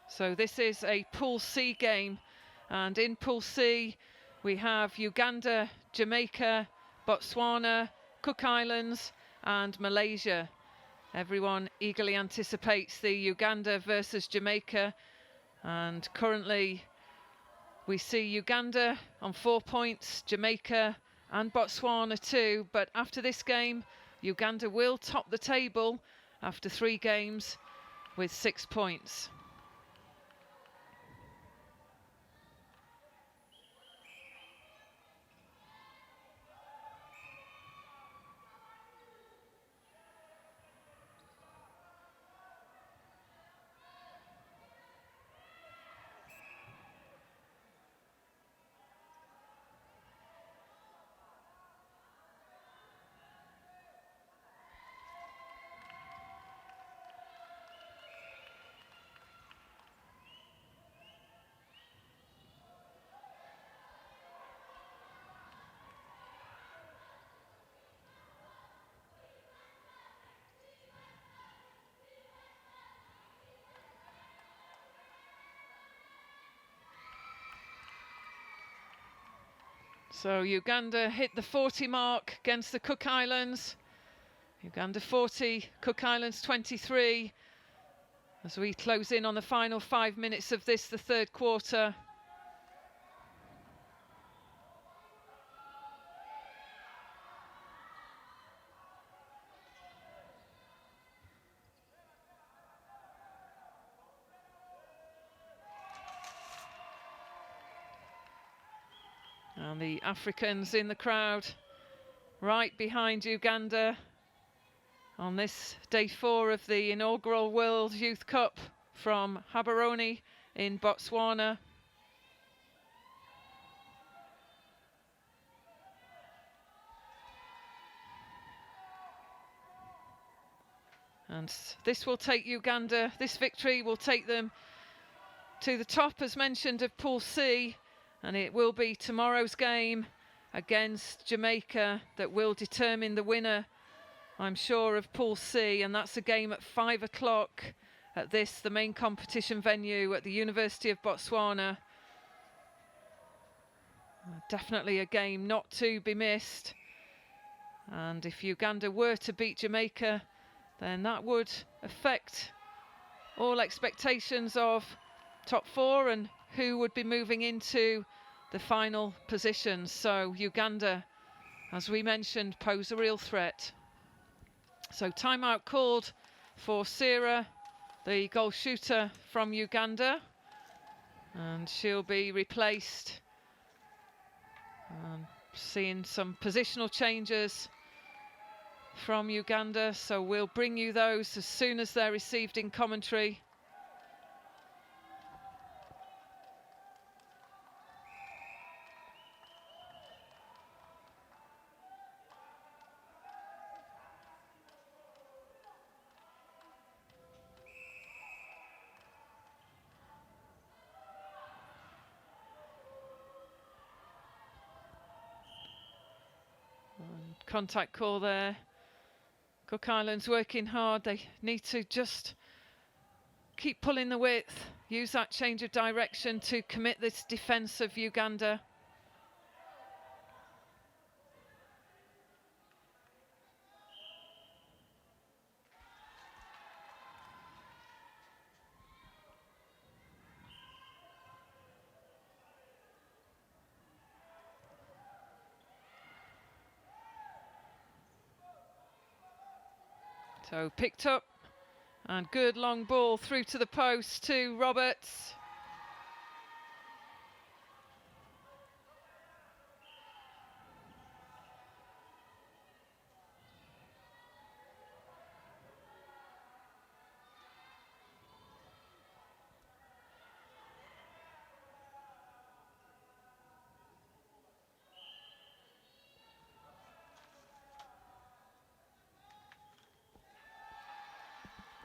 So this is a Pool C game, and in Pool C we have Uganda, Jamaica, Botswana, Cook Islands and Malaysia. Everyone eagerly anticipates the Uganda versus Jamaica, and currently we see Uganda on 4 points, Jamaica and Botswana too, but after this game Uganda will top the table after 3 games with 6 points. So Uganda hit the 40 mark against the Cook Islands. Uganda 40, Cook Islands 23. As we close in on the final 5 minutes of this, the third quarter. And the Africans in the crowd right behind Uganda on this day 4 of the inaugural World Youth Cup from Gaborone in Botswana. And this will take Uganda, this victory will take them to the top, as mentioned, of Pool C, and it will be tomorrow's game against Jamaica that will determine the winner, I'm sure, of Pool C, and that's a game at 5 o'clock at the main competition venue at the University of Botswana. Definitely a game not to be missed, and if Uganda were to beat Jamaica, then that would affect all expectations of top 4 and who would be moving into the final positions. So Uganda, as we mentioned, pose a real threat. So timeout called for Sarah, the goal shooter from Uganda, and she'll be replaced. Seeing some positional changes from Uganda, so we'll bring you those as soon as they're received in commentary. And contact call there. Cook Islands working hard. They need to just keep pulling the width, use that change of direction to commit this defence of Uganda. So picked up, and good long ball through to the post to Roberts.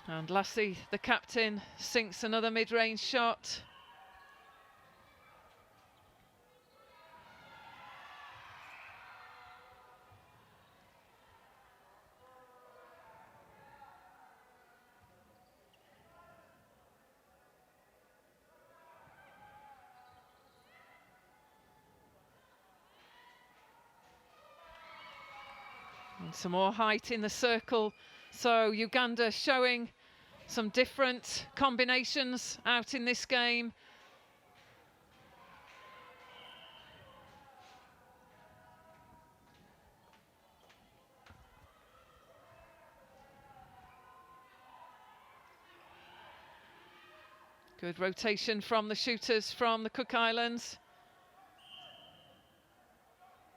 And Lassie, the captain, sinks another mid-range shot. And some more height in the circle. So Uganda showing some different combinations out in this game. Good rotation from the shooters from the Cook Islands.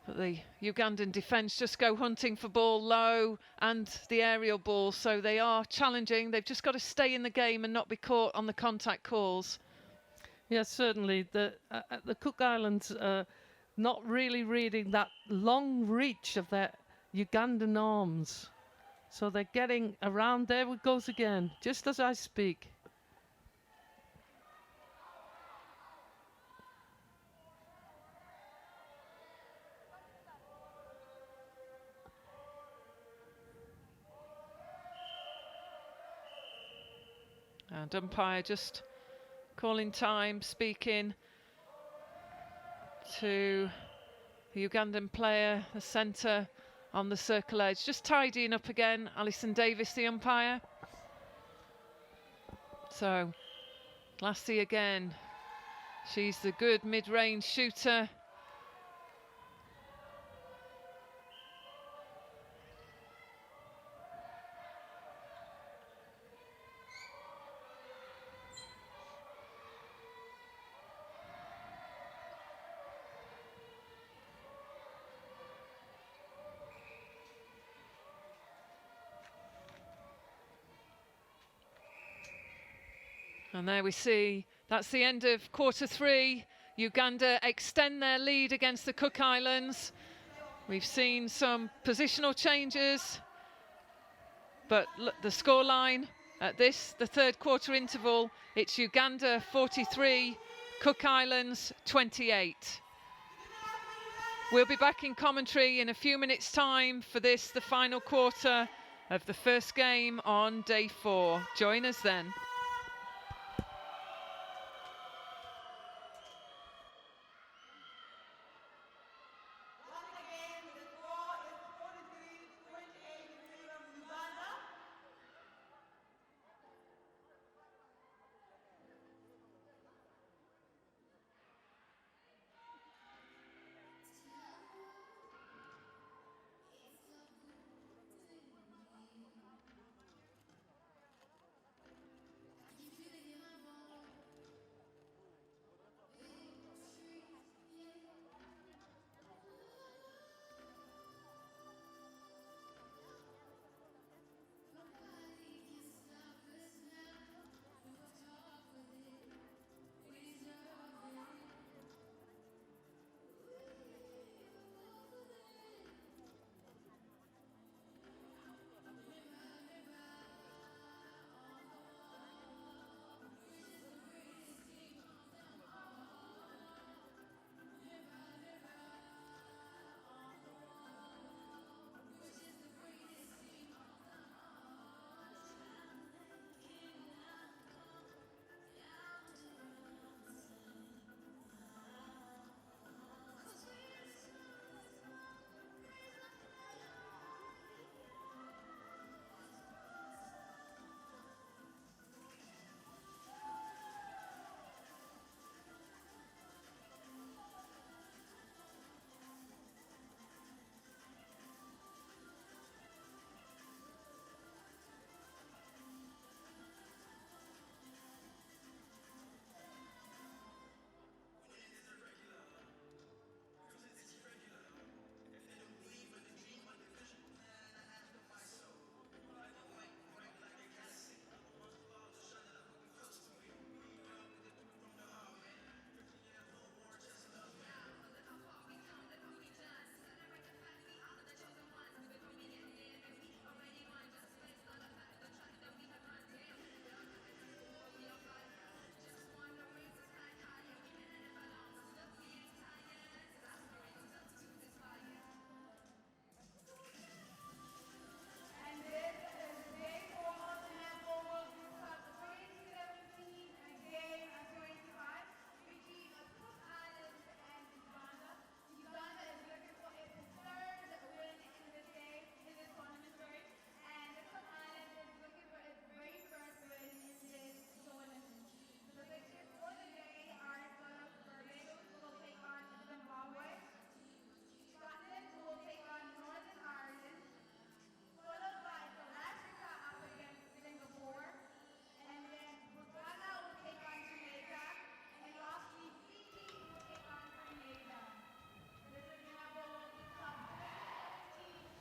But the Ugandan defence just go hunting for ball low and the aerial ball, so they are challenging. They've just got to stay in the game and not be caught on the contact calls. Yes, certainly. The Cook Islands not really reading that long reach of their Ugandan arms. So they're getting around. There it goes again, just as I speak. And umpire just calling time, speaking to the Ugandan player, the centre on the circle edge. Just tidying up again, Alison Davis, the umpire. So, Lassie again. She's the good mid-range shooter. And there we see, that's the end of quarter 3. Uganda extend their lead against the Cook Islands. We've seen some positional changes, but look, the scoreline at this, the third quarter interval, it's Uganda 43, Cook Islands 28. We'll be back in commentary in a few minutes' time for this, the final quarter of the first game on day 4. Join us then.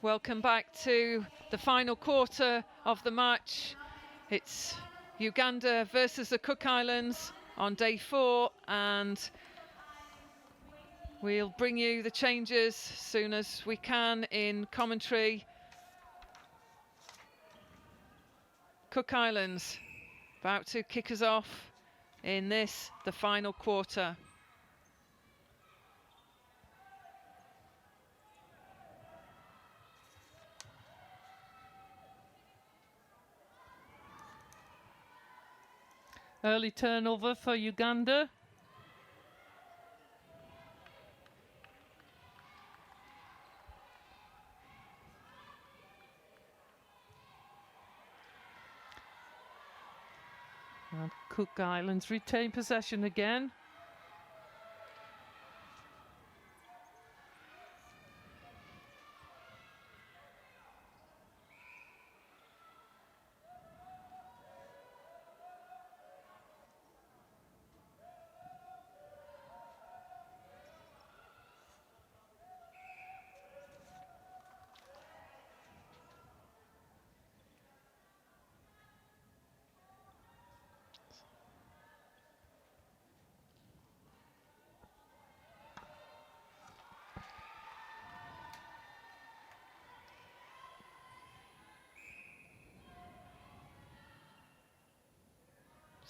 Welcome back to the final quarter of the match. It's Uganda versus the Cook Islands on day 4, and we'll bring you the changes as soon as we can in commentary. Cook Islands about to kick us off in this, the final quarter. Early turnover for Uganda. And Cook Islands retain possession again.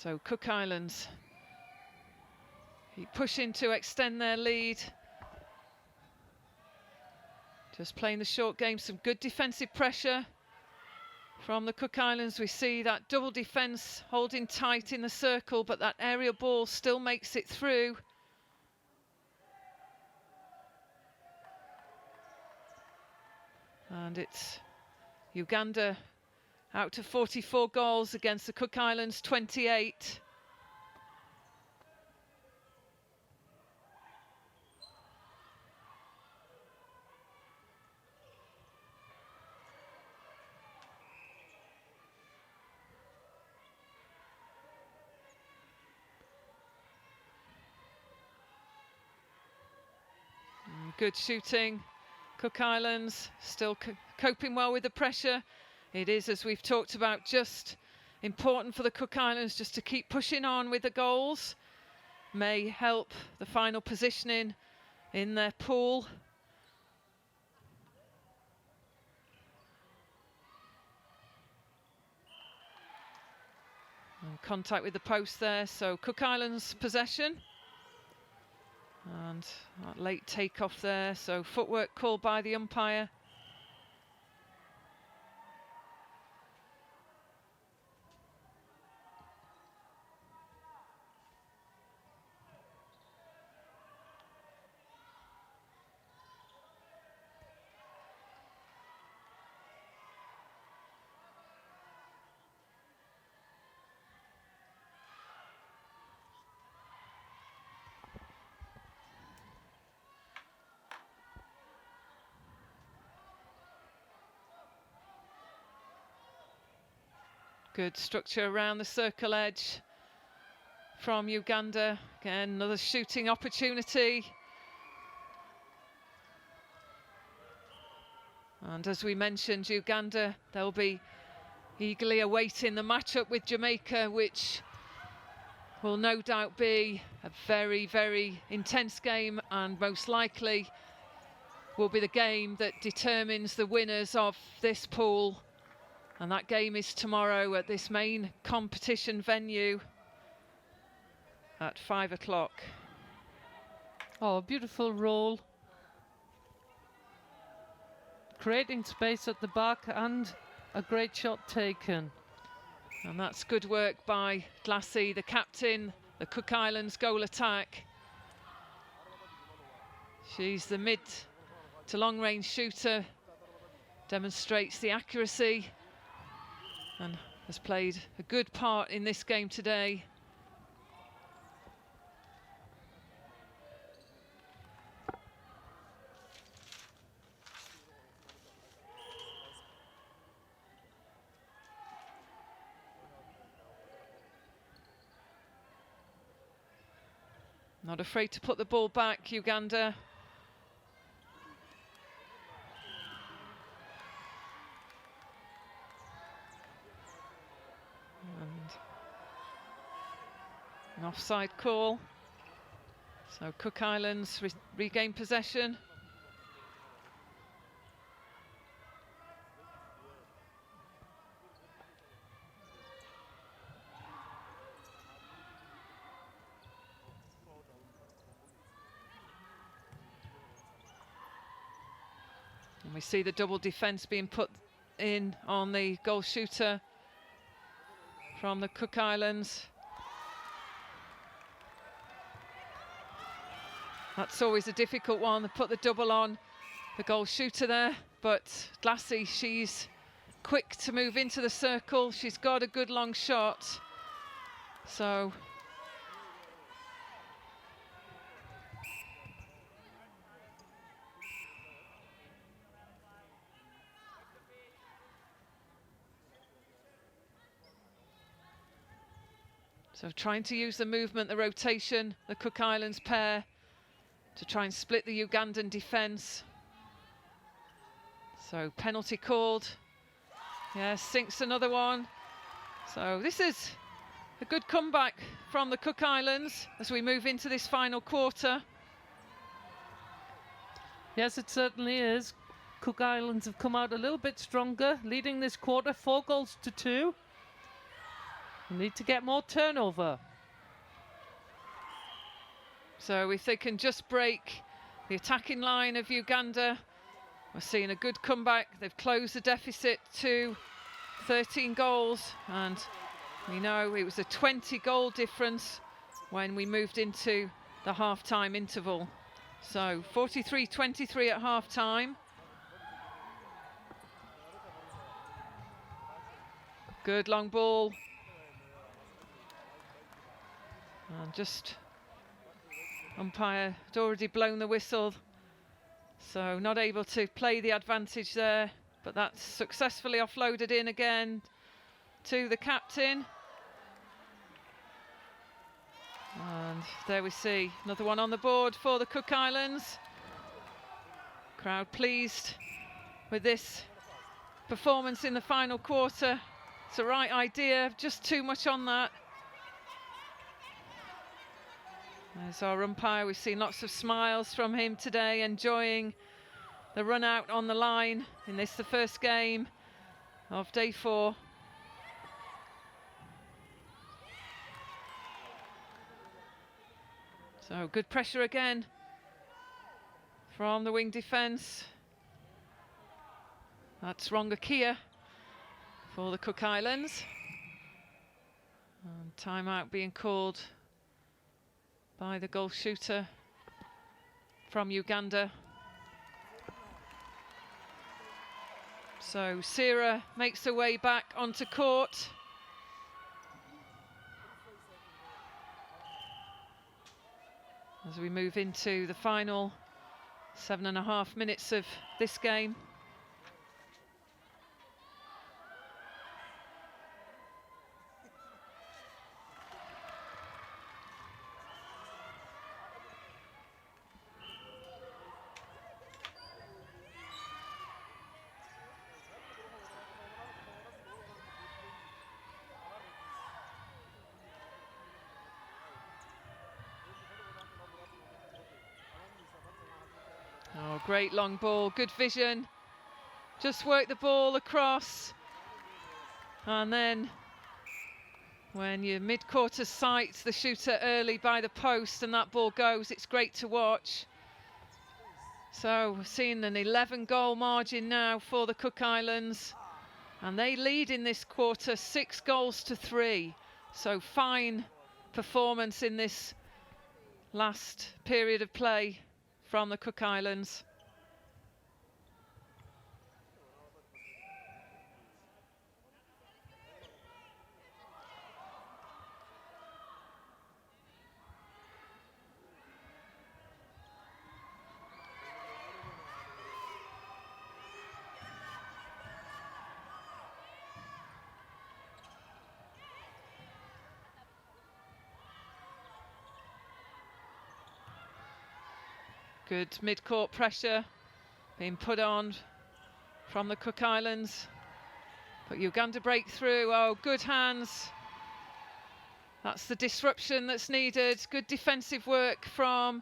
So Cook Islands keep pushing to extend their lead. Just playing the short game, some good defensive pressure from the Cook Islands. We see that double defence holding tight in the circle, but that aerial ball still makes it through. And it's Uganda out to 44 goals against the Cook Islands 28. Good shooting. Cook Islands still coping well with the pressure. It is, as we've talked about, just important for the Cook Islands just to keep pushing on with the goals. May help the final positioning in their pool. And contact with the post there, so Cook Islands possession. And that late takeoff there, so footwork called by the umpire. Good structure around the circle edge from Uganda. Again, another shooting opportunity. And as we mentioned, Uganda, they'll be eagerly awaiting the matchup with Jamaica, which will no doubt be a very, very intense game, and most likely will be the game that determines the winners of this pool. And that game is tomorrow at this main competition venue at 5 o'clock. Oh, a beautiful roll. Creating space at the back and a great shot taken. And that's good work by Glassy, the captain, the Cook Islands goal attack. She's the mid to long range shooter, demonstrates the accuracy and has played a good part in this game today. Not afraid to put the ball back, Uganda. An offside call. So Cook Islands regain possession. And we see the double defence being put in on the goal shooter from the Cook Islands. That's always a difficult one, to put the double on the goal shooter there, but Glassy, she's quick to move into the circle. She's got a good long shot. So trying to use the movement, the rotation, the Cook Islands pair, to try and split the Ugandan defence. So penalty called. Yeah, sinks another one. So this is a good comeback from the Cook Islands as we move into this final quarter. Yes, it certainly is. Cook Islands have come out a little bit stronger, leading this quarter 4-2. We need to get more turnover. So if they can just break the attacking line of Uganda, we're seeing a good comeback. They've closed the deficit to 13 goals, and we know it was a 20-goal difference when we moved into the half-time interval. So 43-23 at half-time. Good long ball. And just umpire had already blown the whistle, so not able to play the advantage there, but that's successfully offloaded in again to the captain. And there we see another one on the board for the Cook Islands. Crowd pleased with this performance in the final quarter. It's the right idea, just too much on that. There's our umpire. We've seen lots of smiles from him today, enjoying the run out on the line in this, the first game of day 4. So good pressure again from the wing defence. That's Rongakia for the Cook Islands. And timeout being called by the goal shooter from Uganda. So Sira makes her way back onto court. As we move into the final 7.5 minutes of this game. Oh, great long ball, good vision. Just work the ball across. And then when your mid-quarter sights the shooter early by the post and that ball goes, it's great to watch. So we're seeing an 11-goal margin now for the Cook Islands. And they lead in this quarter 6-3. So fine performance in this last period of play from the Cook Islands. Good mid-court pressure being put on from the Cook Islands. But Uganda break through. Oh, good hands. That's the disruption that's needed. Good defensive work from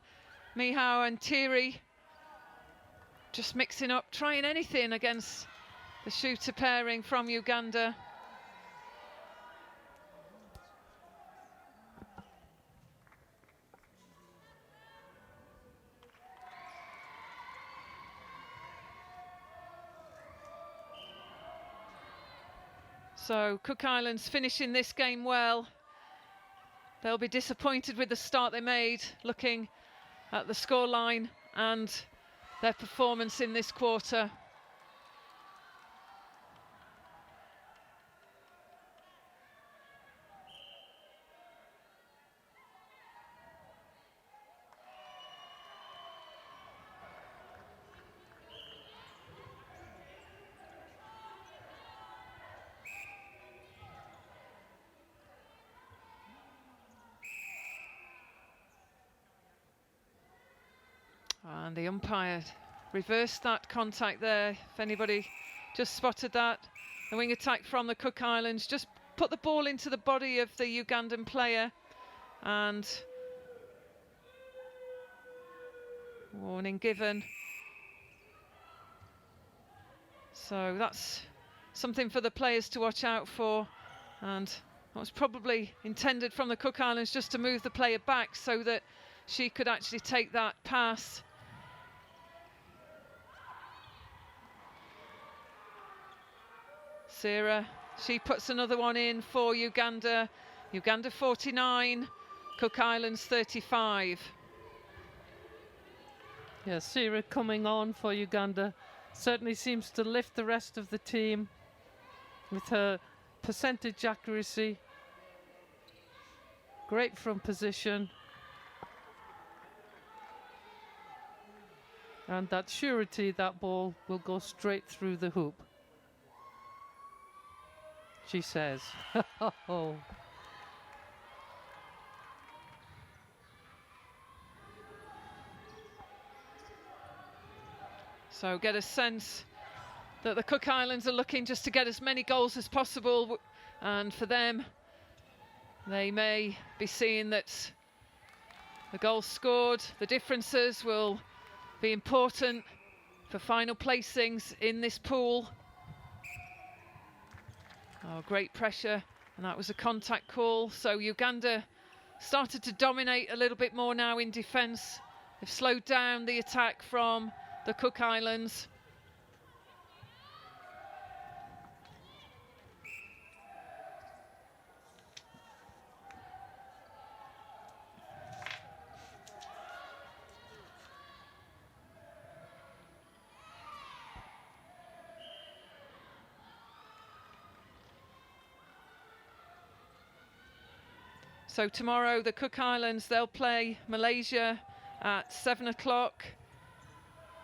Mihau and Thierry. Just mixing up, trying anything against the shooter pairing from Uganda. So Cook Islands finishing this game well. They'll be disappointed with the start they made, looking at the scoreline and their performance in this quarter. And the umpire reversed that contact there. If anybody just spotted that, the wing attack from the Cook Islands just put the ball into the body of the Ugandan player, and warning given. So that's something for the players to watch out for, and That was probably intended from the Cook Islands just to move the player back so that she could actually take that pass. Sarah, she puts another one in for Uganda. Uganda 49, Cook Islands 35. Yeah, Sarah coming on for Uganda certainly seems to lift the rest of the team with her percentage accuracy. Great from position. And that surety that ball will go straight through the hoop, she says. Oh. So get a sense that the Cook Islands are looking just to get as many goals as possible, and for them, they may be seeing that the goals scored, the differences will be important for final placings in this pool. Oh, great pressure, and that was a contact call. So Uganda started to dominate a little bit more now in defence. They've slowed down the attack from the Cook Islands. So tomorrow the Cook Islands, they'll play Malaysia at 7 o'clock,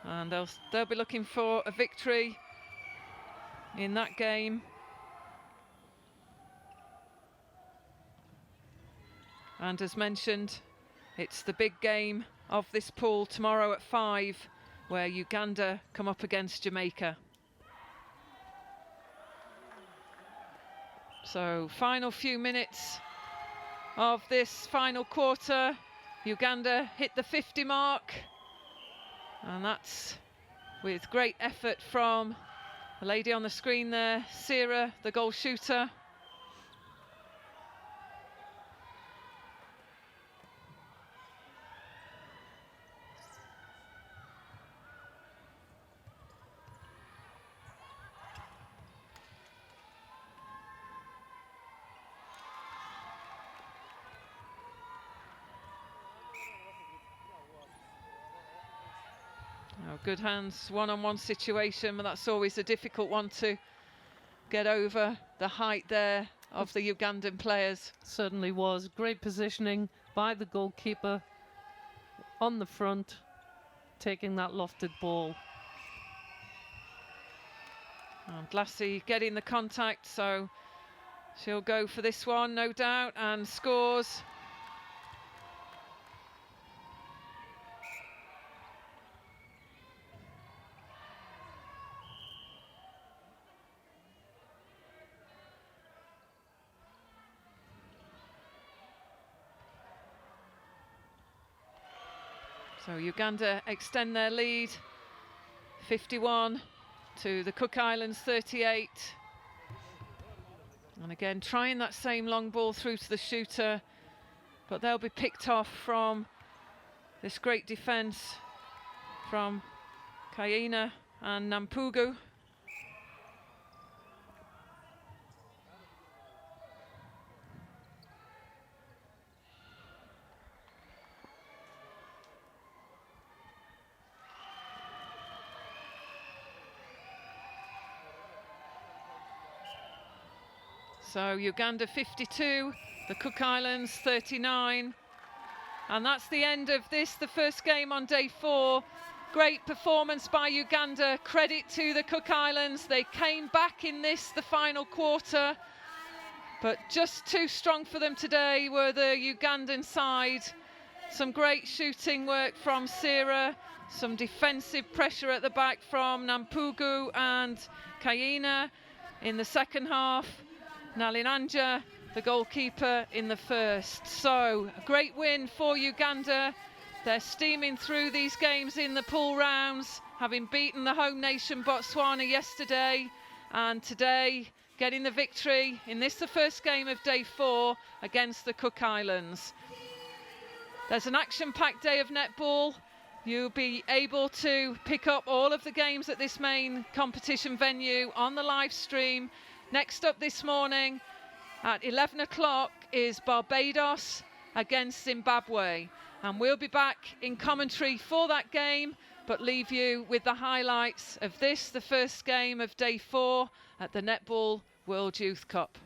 and they'll be looking for a victory in that game. And as mentioned, it's the big game of this pool tomorrow at 5, where Uganda come up against Jamaica. So final few minutes of this final quarter. Uganda hit the 50 mark, and that's with great effort from the lady on the screen there, Sarah, the goal shooter. Oh, good hands, one-on-one situation, but that's always a difficult one to get over the height there of the Ugandan players. Certainly was. Great positioning by the goalkeeper on the front, taking that lofted ball. And Lassie getting the contact, so she'll go for this one, no doubt, and scores. So Uganda extend their lead, 51 to the Cook Islands 38. And again, trying that same long ball through to the shooter, but they'll be picked off from this great defence from Kaina and Nampugu. So Uganda 52, the Cook Islands 39. And that's the end of this, the first game on day 4. Great performance by Uganda. Credit to the Cook Islands. They came back in this, the final quarter. But just too strong for them today were the Ugandan side. Some great shooting work from Sarah. Some defensive pressure at the back from Nampugu and Kaina in the second half. Nalinanja, the goalkeeper, in the first. So a great win for Uganda. They're steaming through these games in the pool rounds, having beaten the home nation Botswana yesterday, and today getting the victory in this, the first game of day 4 against the Cook Islands. There's an action-packed day of netball. You'll be able to pick up all of the games at this main competition venue on the live stream. Next up this morning at 11 o'clock is Barbados against Zimbabwe. And we'll be back in commentary for that game, but leave you with the highlights of this, the first game of day 4 at the Netball World Youth Cup.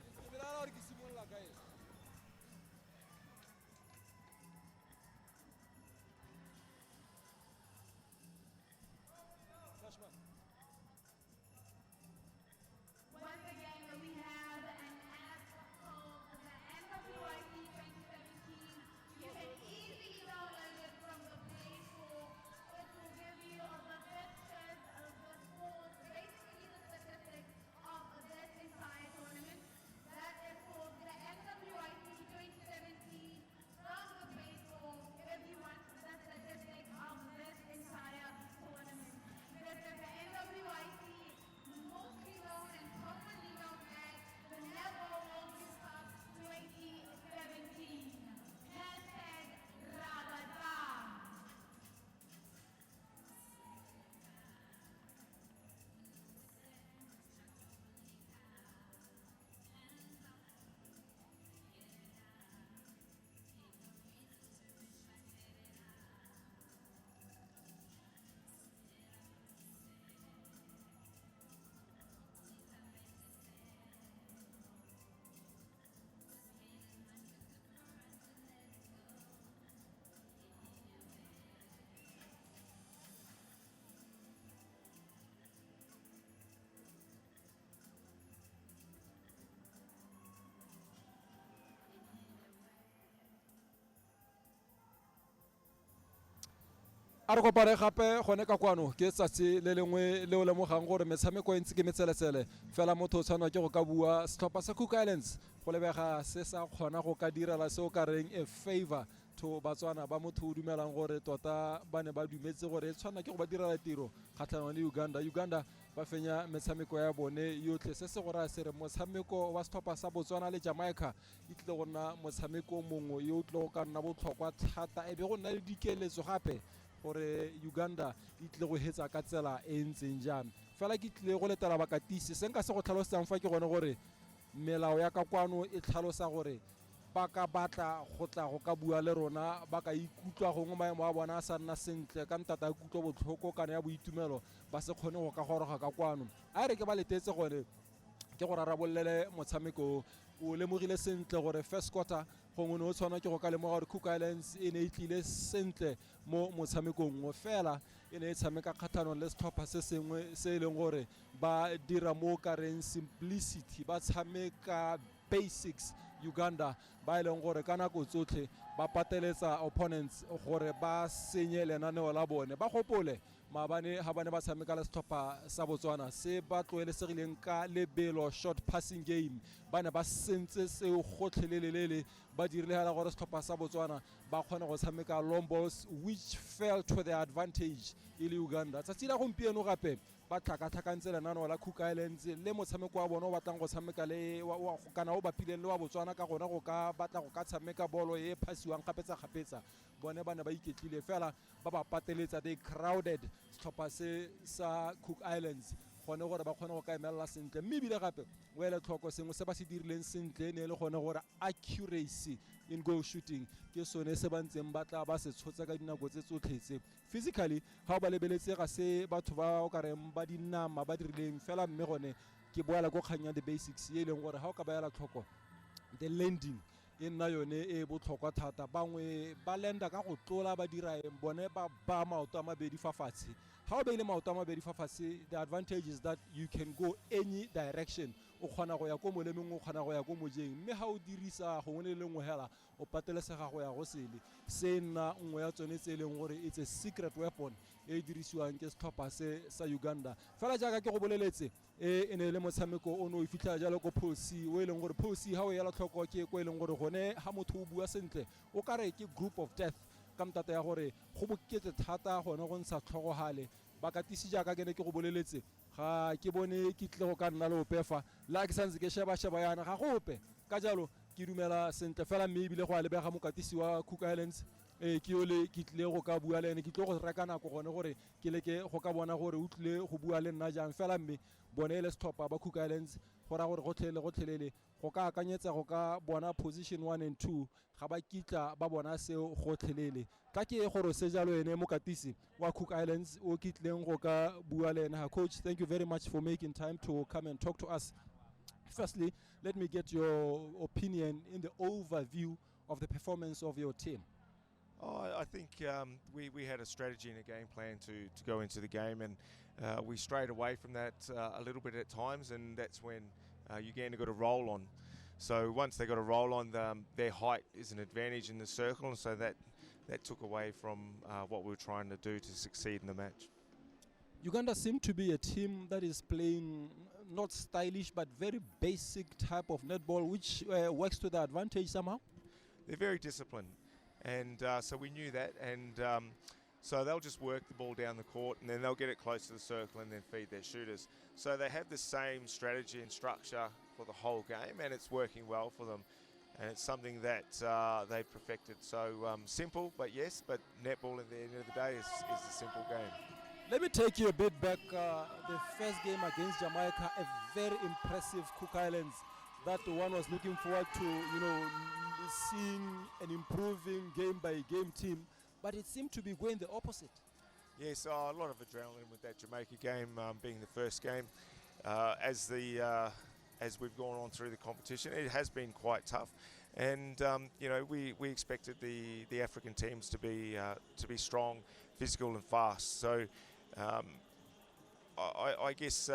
a re kopane gape gone ka kwano ke tsatsi le lengwe le o lemogang gore metshameko e ntse ke metseletsele fela motho o tshwanwa ke go ka bua setlhopha sa Cook Islands go lebega se sa kgona go ka direla se o ka reng a favor to Botswana ba motho o dumelang gore tota ba ne ba dumetse gore e tshwana ke go ba direla tiro kgatlhanong le Uganda ba fenya metshameko ya bone yotlhe se se gore a se re motshameko wa setlhopha sa Botswana le Jamaica e tle go nna motshameko mongwe yo o tle go ka nna botlhokwa thata e be go nna le dikeletso gape gore Uganda e tle go hetsa ka tsela e ntseng jang fela ke tle go letela bakatisi se nka se go tlhalosang fa ke gone gore melao ya ka kwano e tlhalosa gore ba ka batla go tla go ka bua le rona ba ka ikutlwa gongwe maemo a bona a sa nna sentle ka ntata ikutlwa botlhoko kana ya boitumelo ba se kgone go ka goroga ka kwano a re ke ba letetse gore ke go rarabollele motshameko o lemogile sentle gore first quarter gongwe o tshwana ke go ka lemoga gore Cook Islands e ne e tlile sentle mo motshamekong o fela e ne e tshameka kgathanong le setlhopha se sengwe se e leng gore ba dira mo kareng simplicity ba tshameka basics Uganda ba e leng gore ka nako tsotlhe ba pateletsa opponents gore ba senye lenaneo la bone ba gopole maabane ha bane ba tshameka le setlhopha sa Botswana se ba tloelesegileng ka lebelo short passing game ba ne ba sentse seo gotlhelelele ba dirile hala gore setlhopha sa Botswana ba kgona go tshameka long balls which fell to their advantage ile Uganda tsatsi la gompieno gape ba tlhakatlhakantse lenaneo la Cook Islands le motshameko wa bona o batlang go tshameka le kana o bapileng le wa Botswana ka gona go ka batla go ka tshameka bolo e phasiwang gapetsa bone ba ne ba iketlile fela ba ba pateletsa they crowded setlhopha se sa Cook Islands gone gore ba kgone go ka emelela sentle mme ebile gape o ele tlhoko sengwe se ba se dirileng sentle ne le gone gore accuracy in goal shooting ke sone se ba ntseng ba tla ba se tshotse ka dinako tse tsotlhetse physically ha o ba lebeletse ga se batho ba o ka reng ba dinama ba dirileng fela mme gone ke boela go kganya the basics e leng gore ha o ka ba ela tlhoko the landing e nna yone e botlhokwa thata bangwe ba lenda ka go tlola ba dira bone ba maoto a mabedi fa fatshe ha o beile maoto a mabedi fa fatshe the advantage is that you can go any direction o kgona go ya ko molemeng o kgona go ya ko mojeng mme ha o dirisa gongwe le lengwe hela o patelesega go ya go sele se nna nngwe ya tsone tse e leng gore it's a secret weapon e dirisiwang ke setlhopha se sa Uganda fela jaaka ke go boleletse e ne le motshameko o no o fitlha jalo ko Pool C o e leng gore Pool C ha o ela tlhoko ke ko e leng gore gone ha motho o bua sentle o ka re ke group of death ka mtata ya gore go bokete thata gone go ntsha tlhogogale bakatisi jaaka ke ne ke go boleletse ga ke bone ke tle go ka nna le opefa la ke santse ke sheba yana ga gope ka jalo ke dumela sentle fela mme ebile go a lebega mokatisi wa Cook Islands ke yole ke tle go ka bua le ene ke tlo go reka nako gone gore ke leke go ka bona gore o tle go bua le nna jang fela mme bone le stopper ba Cook Islands go ra gore go tlhelele go ka akanyetsa go ka bona position 1 and 2 ga ba kitla ba bona seo go tlhelele ka ke gore se jalo ene mokatisi wa Cook Islands o kitleng go ka bua le ene. Coach, thank you very much for making time to come and talk to us. Firstly, let me get your opinion in the overview of the performance of your team. I think we had a strategy and a game plan to go into the game, and we strayed away from that a little bit at times, and that's when Uganda got a roll on. So once they got a roll on, their height is an advantage in the circle, and so that took away from what we were trying to do to succeed in the match. Uganda seemed to be a team that is playing not stylish but very basic type of netball, which works to their advantage somehow. They're very disciplined, and so we knew that, and so they'll just work the ball down the court, and then they'll get it close to the circle and then feed their shooters. So they have the same strategy and structure for the whole game, and it's working well for them, and it's something that they've perfected. So simple, but netball at the end of the day is a simple game. Let me take you a bit back. The first game against Jamaica, a very impressive Cook Islands that one was looking forward to, seeing an improving game-by-game team, but it seemed to be going the opposite. Yes, a lot of adrenaline with that Jamaica game being the first game. As we've gone on through the competition, it has been quite tough, and we expected the African teams to be strong, physical, and fast. So I guess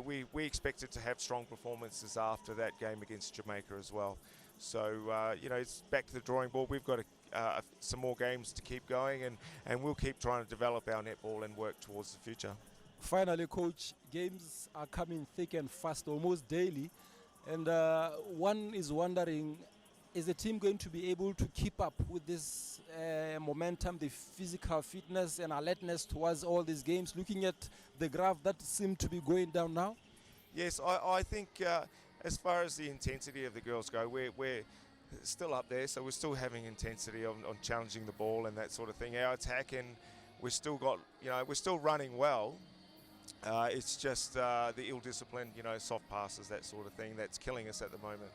we expected to have strong performances after that game against Jamaica as well. So it's back to the drawing board. We've got some more games to keep going, and we'll keep trying to develop our netball and work towards the future. Finally, Coach, games are coming thick and fast, almost daily, and one is wondering, is the team going to be able to keep up with this momentum, the physical fitness and alertness towards all these games, looking at the graph that seems to be going down now? Yes, I think as far as the intensity of the girls go, we're still up there, so we're still having intensity on challenging the ball and that sort of thing. Our attack, and we're still running well. It's just the ill-disciplined, soft passes, that sort of thing, that's killing us at the moment.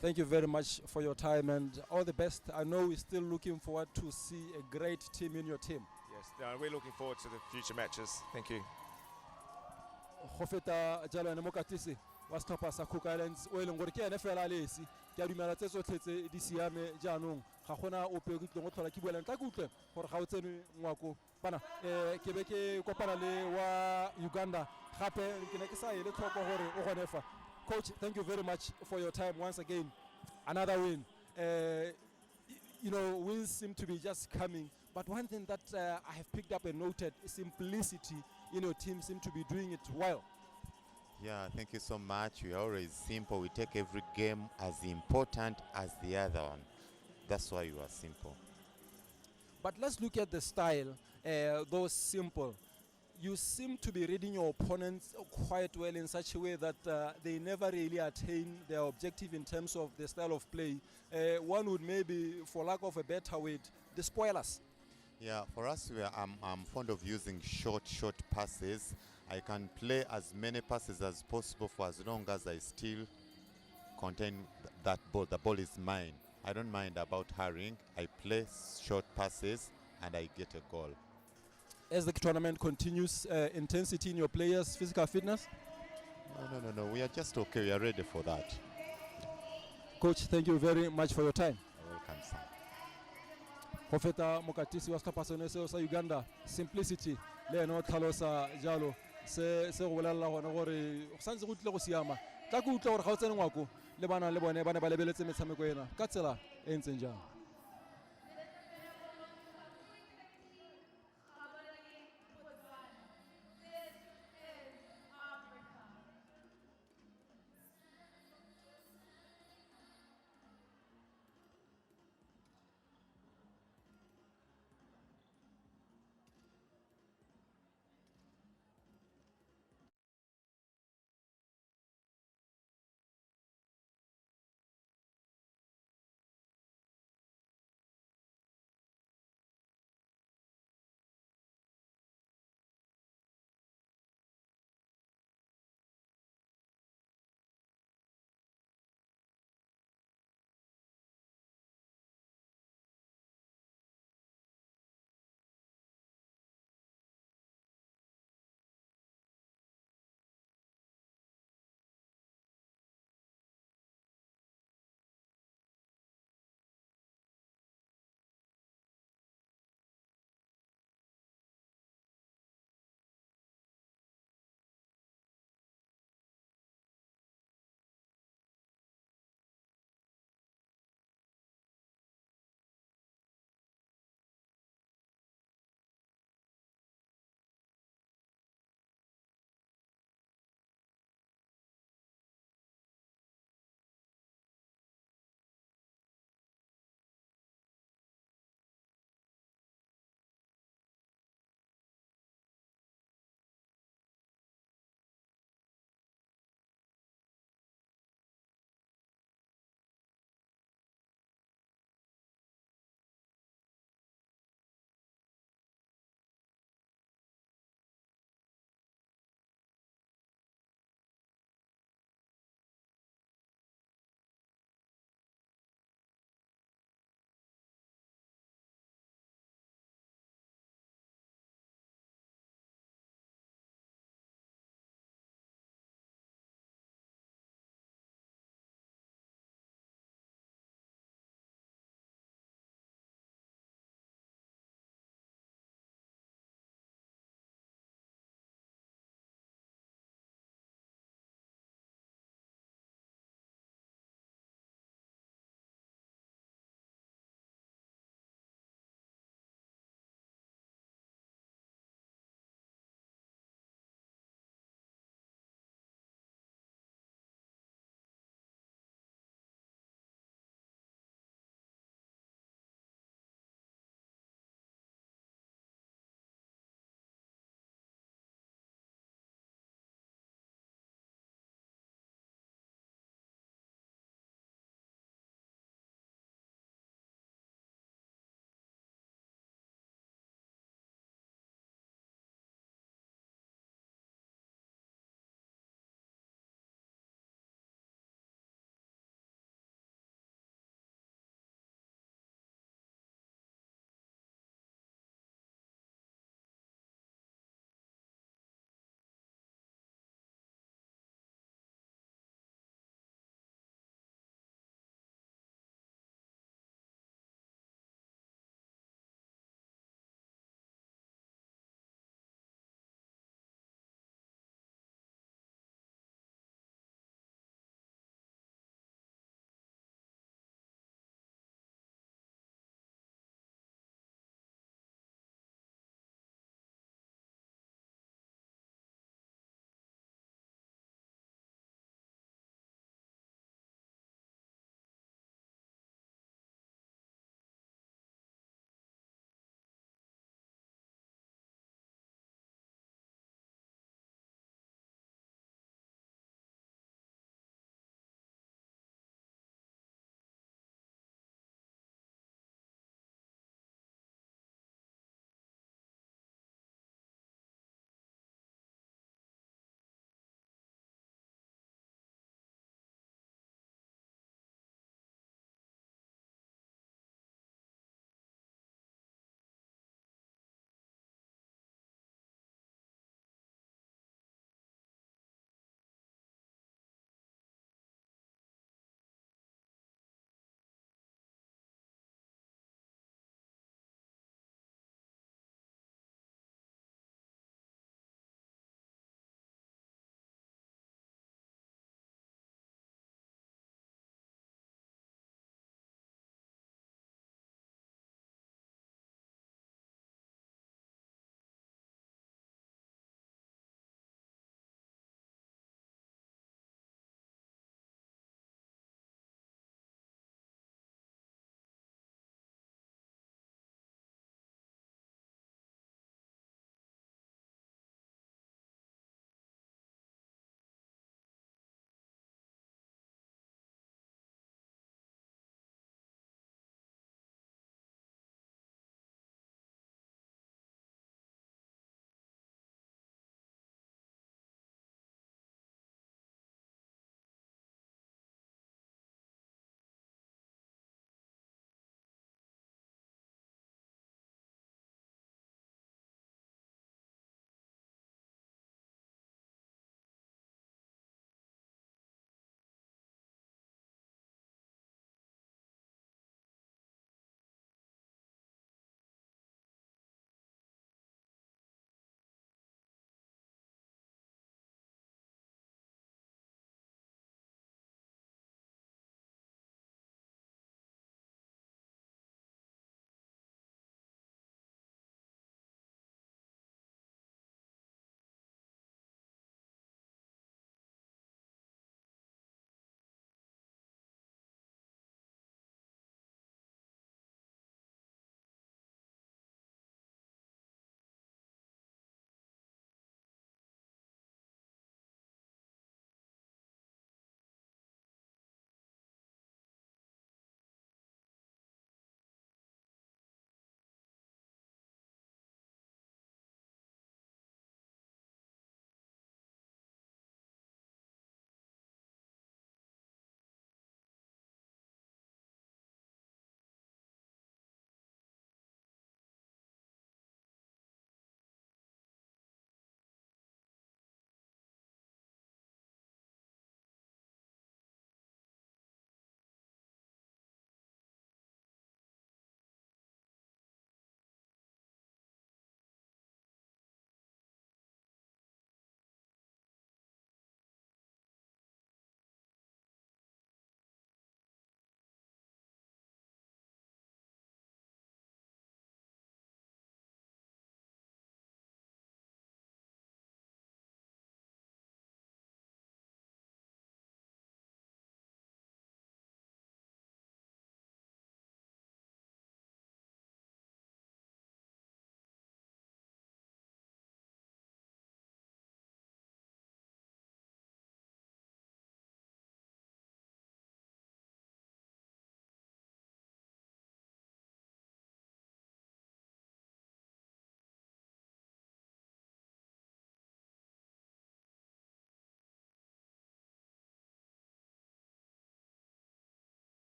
Thank you very much for your time and all the best. I know we're still looking forward to see a great team in your team. Yes, we're looking forward to the future matches. Thank you. Wa setlhopha sa Cook Islands o eleng gore ke ene fela le esi ke a dumela tse tsotlhe tse di siame jaanong ga gona ope go tlong go tlhola ke buela ntla ke utlwe gore ga o tsene ngwako bana ke be ke kopana le wa Uganda gape ke ne ke sa ile tlhoko gore o gone fa. Coach, thank you very much for your time once again. Another win. Wins seem to be just coming, but one thing that I have picked up and noted is simplicity in your team seem to be doing it well. Yeah, thank you so much. We're always simple. We take every game as important as the other one. That's why you are simple. But let's look at the style, though simple. You seem to be reading your opponents quite well in such a way that they never really attain their objective in terms of the style of play. One would maybe, for lack of a better word, the spoilers. Yeah, for us, I'm fond of using short passes. I can play as many passes as possible for as long as I still contain that ball. The ball is mine. I don't mind about hurrying. I play short passes and I get a goal. As the tournament continues, intensity in your players, physical fitness? No. We are just okay. We are ready for that. Coach, thank you very much for your time. You're welcome, sir. Go feta mokatisi wa setlhopha sone seo sa Uganda, simplicity le eno tlhalosa jalo se go bolelela gone gore go santse go tle go siama tla ke utlwa gore ga o tsene ngwako le bana le bone ba ne ba lebeletse metshameko ena ka tsela e ntseng jang.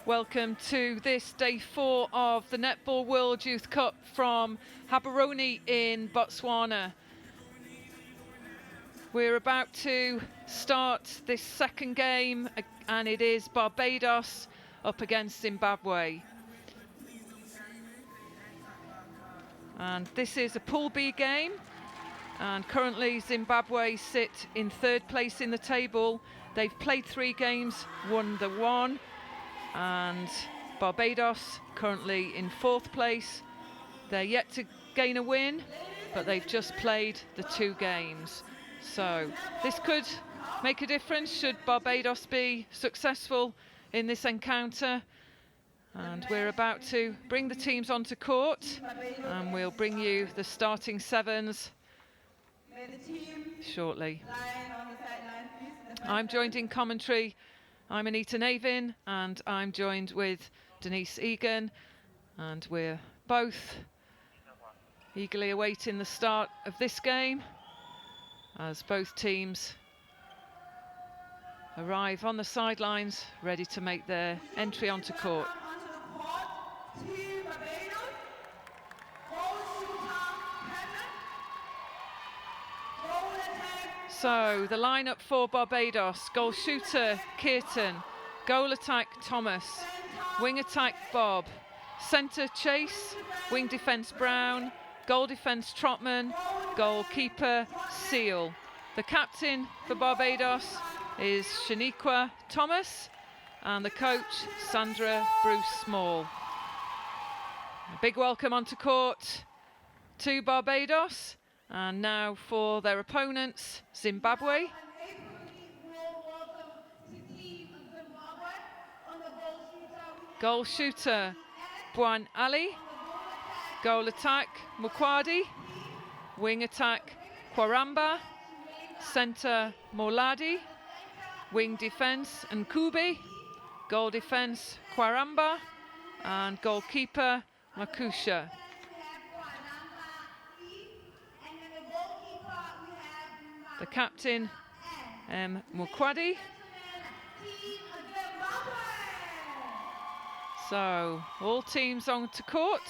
welcome to this day 4 of the Netball World Youth Cup from Gaborone in Botswana. We're about to start this second game, and it is Barbados up against Zimbabwe. And this is a Pool B game, and currently Zimbabwe sit in 3rd place in the table. They've played 3 games, won the 1, and Barbados currently in 4th place. They're yet to gain a win, but they've just played the 2 games. So this could make a difference should Barbados be successful in this encounter. And we're about to bring the teams onto court, and we'll bring you the starting 7s shortly. I'm joined in commentary. I'm Anita Navin, and I'm joined with Denise Egan, and we're both eagerly awaiting the start of this game as both teams arrive on the sidelines ready to make their entry onto court. So the lineup for Barbados: goal shooter Kearton, goal attack Thomas, wing attack Bob, centre Chase, wing defence Brown, goal defence Trotman, goalkeeper Seal. The captain for Barbados is Shaniqua Thomas, and the coach Sandra Bruce Small. A big welcome onto court to Barbados. And now for their opponents, Zimbabwe. Goal shooter Bwan Ali, goal attack Mukwadi, wing attack Kwaramba, centre Moladi, wing defence Nkubi, goal defence Kwaramba, and goalkeeper Makusha. The captain, Mukwadi. So, all teams on to court.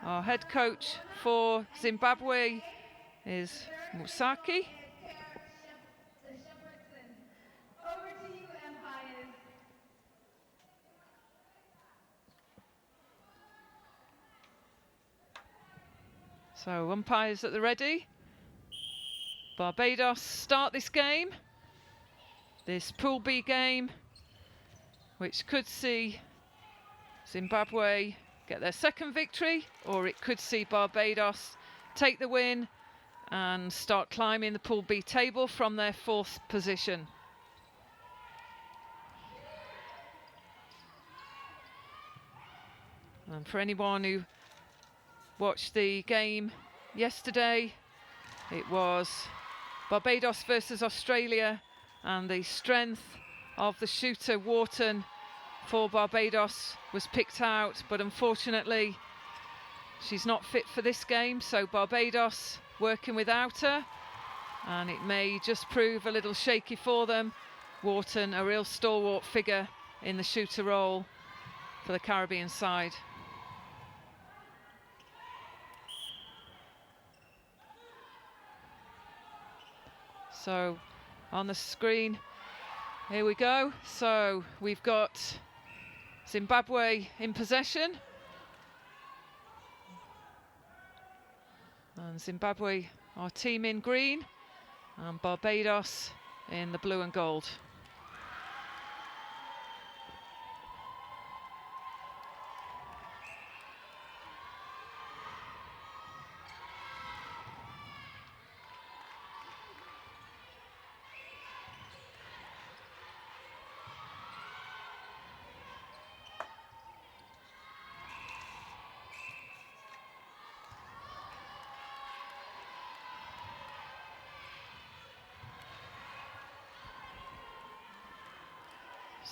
Our head coach for Zimbabwe is Musaki. So umpires at the ready. Barbados start this game, this Pool B game, which could see Zimbabwe get their 2nd victory, or it could see Barbados take the win and start climbing the Pool B table from their 4th position. And for anyone who watched the game yesterday, it was Barbados versus Australia, and the strength of the shooter Wharton for Barbados was picked out, but unfortunately she's not fit for this game, so Barbados working without her, and it may just prove a little shaky for them. Wharton, a real stalwart figure in the shooter role for the Caribbean side. So on the screen, here we go. So we've got Zimbabwe in possession. And Zimbabwe, our team in green, and Barbados in the blue and gold.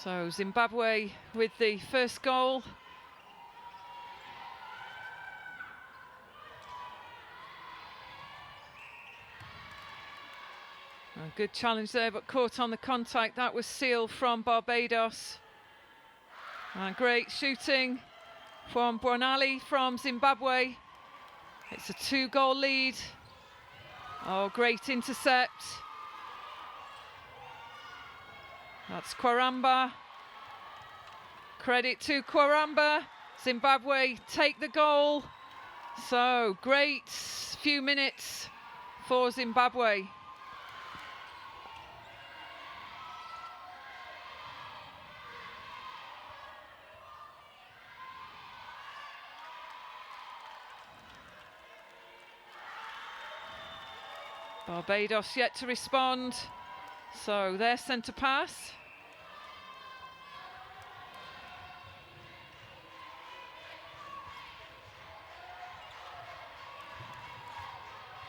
So Zimbabwe with the first goal. A good challenge there, but caught on the contact. That was Seal from Barbados. And great shooting from Bonali from Zimbabwe. It's a 2-goal lead. Oh, great intercept. That's Kwaramba. Credit to Kwaramba. Zimbabwe take the goal. So great few minutes for Zimbabwe. Barbados yet to respond, so their centre pass.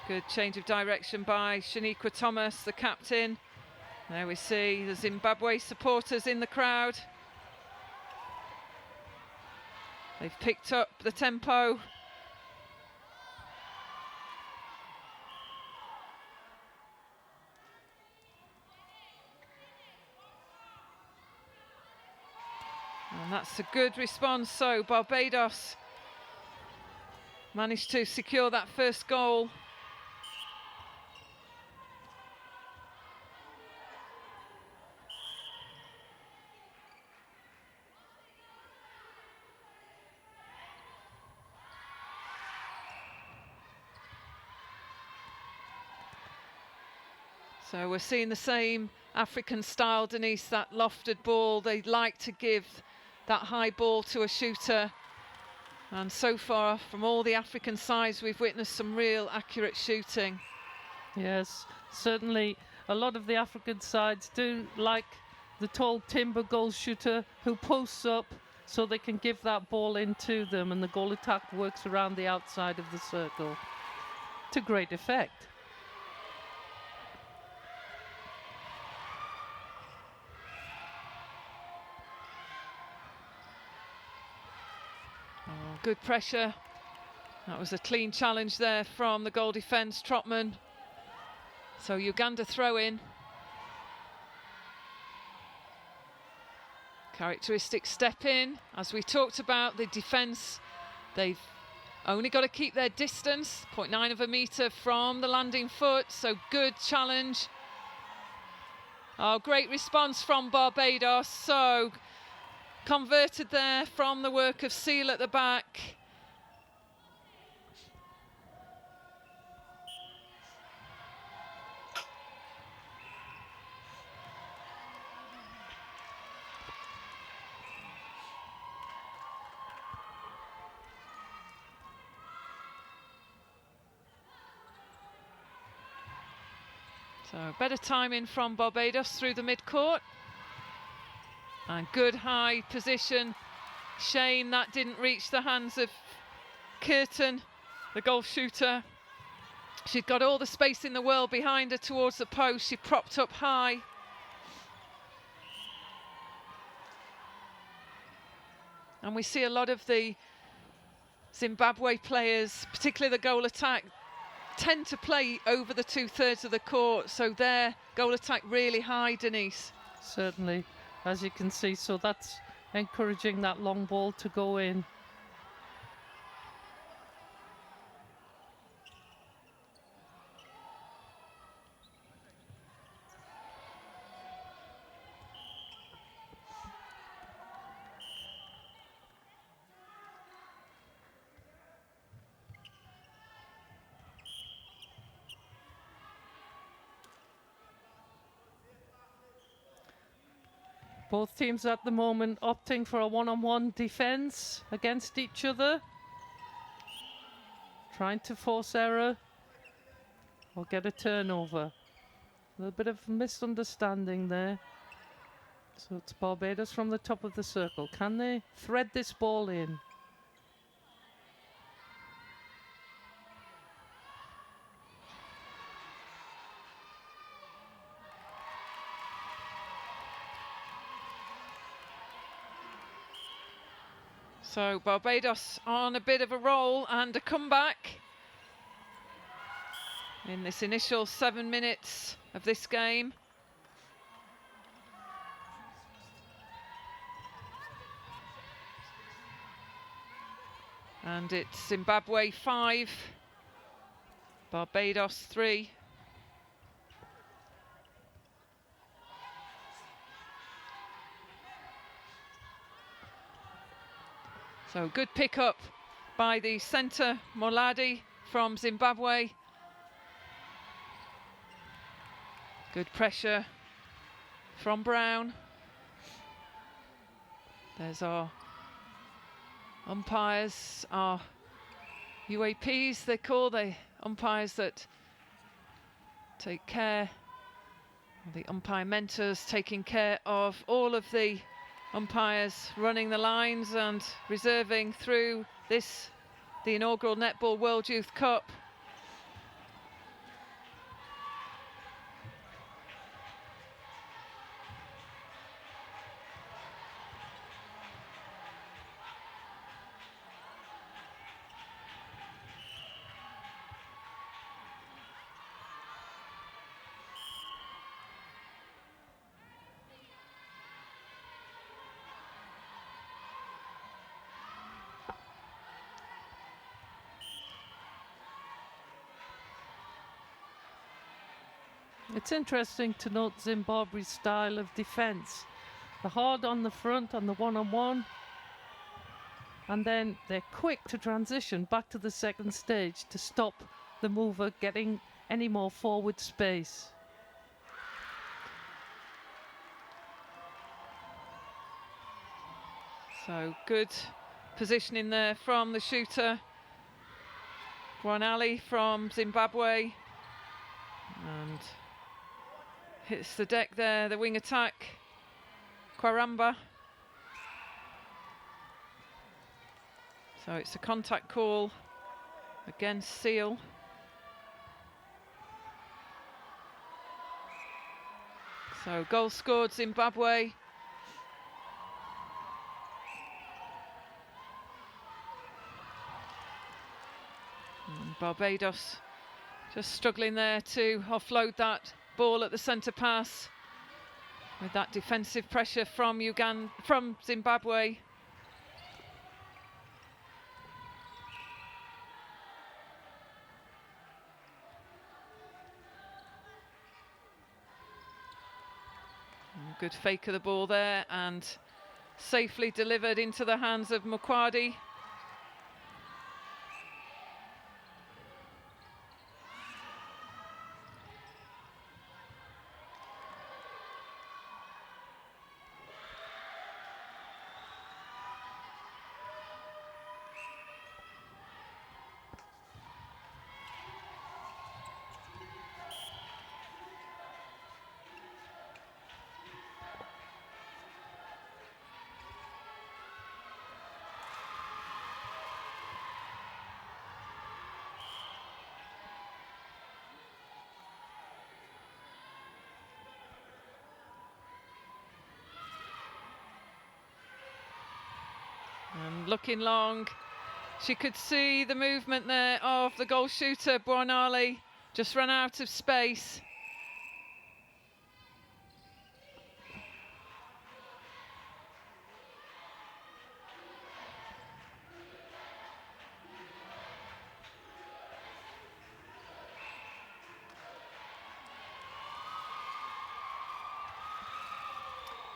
Good change of direction by Shaniqua Thomas, the captain. There we see the Zimbabwe supporters in the crowd. They've picked up the tempo. And that's a good response. So Barbados managed to secure that first goal. So we're seeing the same African style, Denise, that lofted ball. They like to give that high ball to a shooter. And so far, from all the African sides, we've witnessed some real accurate shooting. Yes, certainly a lot of the African sides do like the tall timber goal shooter who posts up so they can give that ball into them, and the goal attack works around the outside of the circle to great effect. Oh, good pressure. That was a clean challenge there from the goal defence, Trotman. So Uganda throw in. Characteristic step in. As we talked about, the defence, they've only got to keep their distance, 0.9 of a metre from the landing foot, so good challenge. Oh, great response from Barbados. So converted there from the work of Seal at the back. So better timing from Barbados through the mid-court. And good high position. Shame that didn't reach the hands of Curtin, the goal shooter. She'd got all the space in the world behind her towards the post. She propped up high. And we see a lot of the Zimbabwe players, particularly the goal attack, tend to play over the 2/3 of the court, so their goal attack really high, Denise. Certainly, as you can see, so that's encouraging that long ball to go in. Both teams at the moment opting for a one-on-one defence against each other. Trying to force error or get a turnover. A little bit of misunderstanding there. So it's Barbados from the top of the circle. Can they thread this ball in? So Barbados on a bit of a roll and a comeback. in this initial 7 minutes of this game. And it's Zimbabwe 5, Barbados 3. So good pick-up by the centre, Moladi from Zimbabwe. Good pressure from Brown. There's our umpires, our UAPs they call, the umpires that take care, the umpire mentors taking care of all of the umpires running the lines and reserving through this, the inaugural Netball World Youth Cup. It's interesting to note Zimbabwe's style of defence. They're hard on the front on the one-on-one, and then they're quick to transition back to the second stage to stop the mover getting any more forward space. So good positioning there from the shooter, Guanali from Zimbabwe, and hits the deck there, the wing attack, Kwaramba. So it's a contact call against Seal. So goal scored Zimbabwe. And Barbados just struggling there to offload that ball at the centre pass with that defensive pressure from Zimbabwe. And good fake of the ball there and safely delivered into the hands of Mukwadi. And looking long, she could see the movement there of the goal shooter, Buonali, just ran out of space.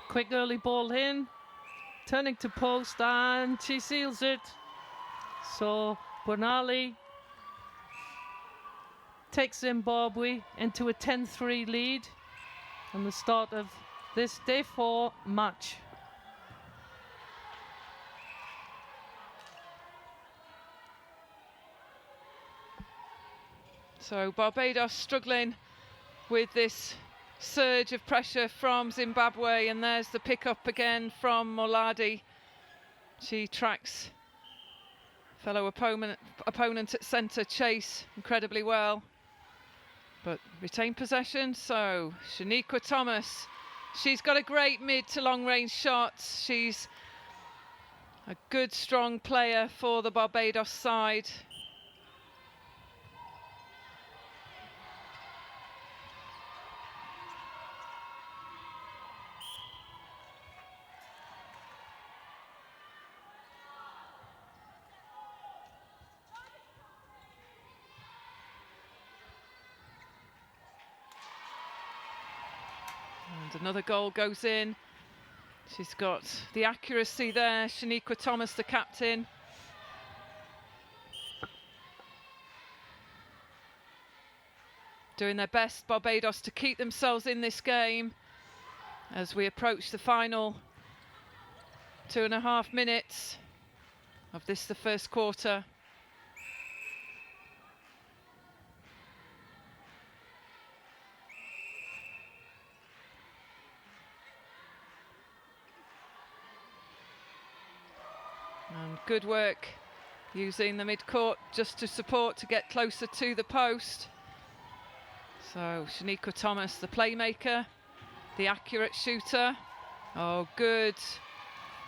Quick early ball in, turning to post, and she seals it. So Buonali takes Zimbabwe into a 10-3 lead on the start of this day 4 match. So Barbados struggling with this surge of pressure from Zimbabwe, and there's the pick-up again from Moladi. She tracks fellow opponent at centre, Chase, incredibly well, but retain possession. So Shaniqua Thomas, she's got a great mid to long range shot. She's a good strong player for the Barbados side. And another goal goes in. She's got the accuracy there, Shaniqua Thomas, the captain. Doing their best, Barbados, to keep themselves in this game as we approach the final 2.5 minutes of this, the first quarter. And good work using the mid-court just to support, to get closer to the post. So Shaniqua Thomas, the playmaker, the accurate shooter. Oh, good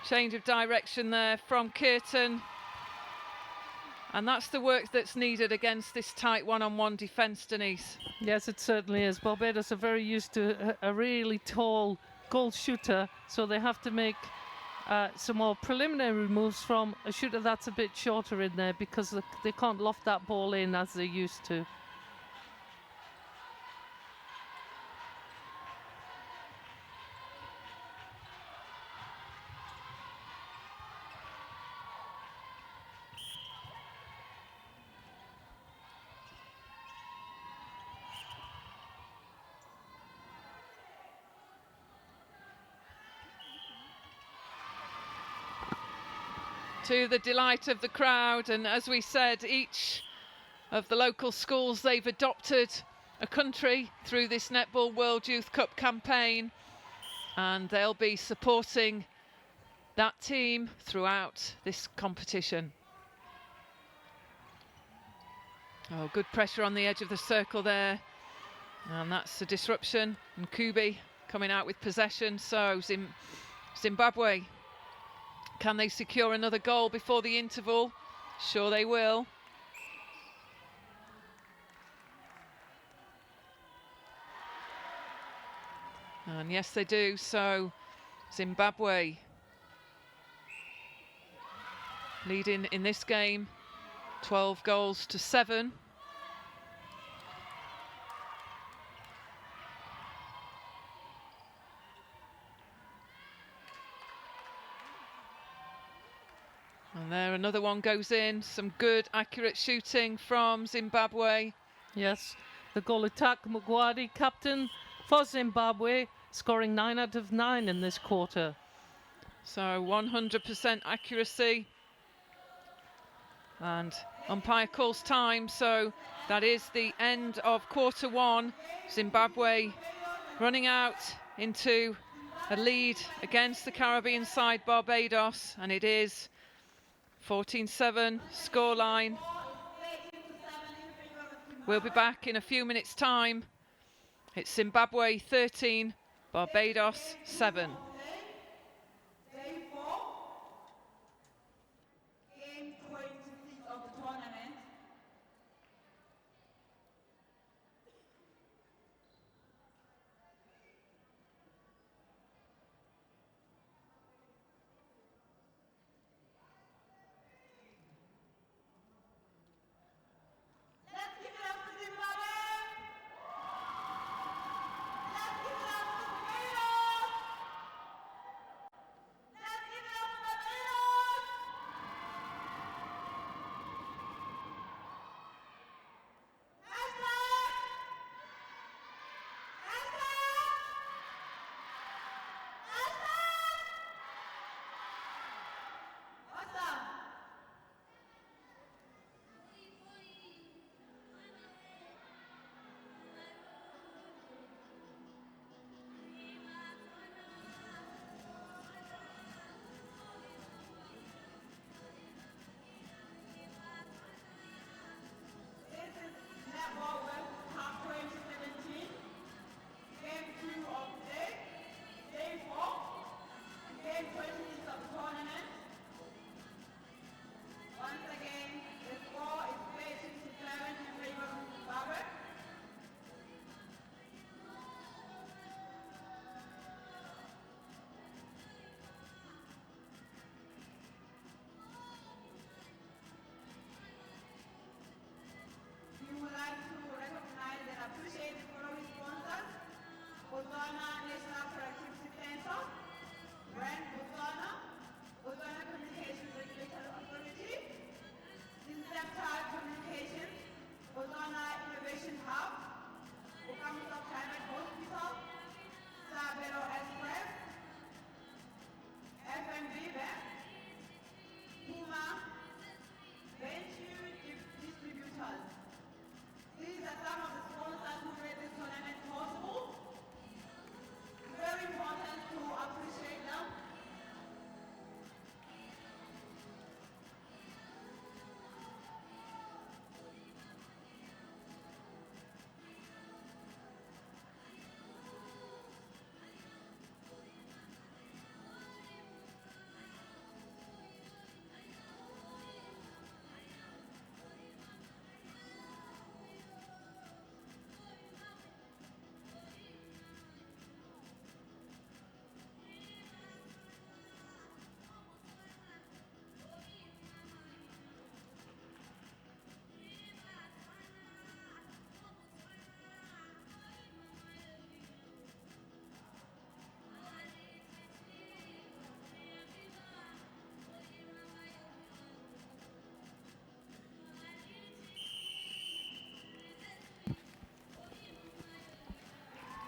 change of direction there from Curtin. And that's the work that's needed against this tight one-on-one defence, Denise. Yes, it certainly is. Barbados are very used to a really tall goal shooter, so they have to make some more preliminary moves from a shooter that's a bit shorter in there, because they can't loft that ball in as they used to. To the delight of the crowd, and as we said, each of the local schools, they've adopted a country through this Netball World Youth Cup campaign, and they'll be supporting that team throughout this competition. Oh, good pressure on the edge of the circle there, and that's a disruption. And Kubi coming out with possession. So Zimbabwe, can they secure another goal before the interval? Sure they will. And yes, they do. So Zimbabwe leading in this game 12 goals to 7. And there another one goes in. Some good accurate shooting from Zimbabwe. Yes, the goal attack, Mugwadi, captain for Zimbabwe, scoring 9 out of 9 in this quarter. So 100% accuracy. And umpire calls time, so that is the end of quarter one. Zimbabwe running out into a lead against the Caribbean side Barbados, and it is 14-7 scoreline. We'll be back in a few minutes' time. It's Zimbabwe 13, Barbados 7.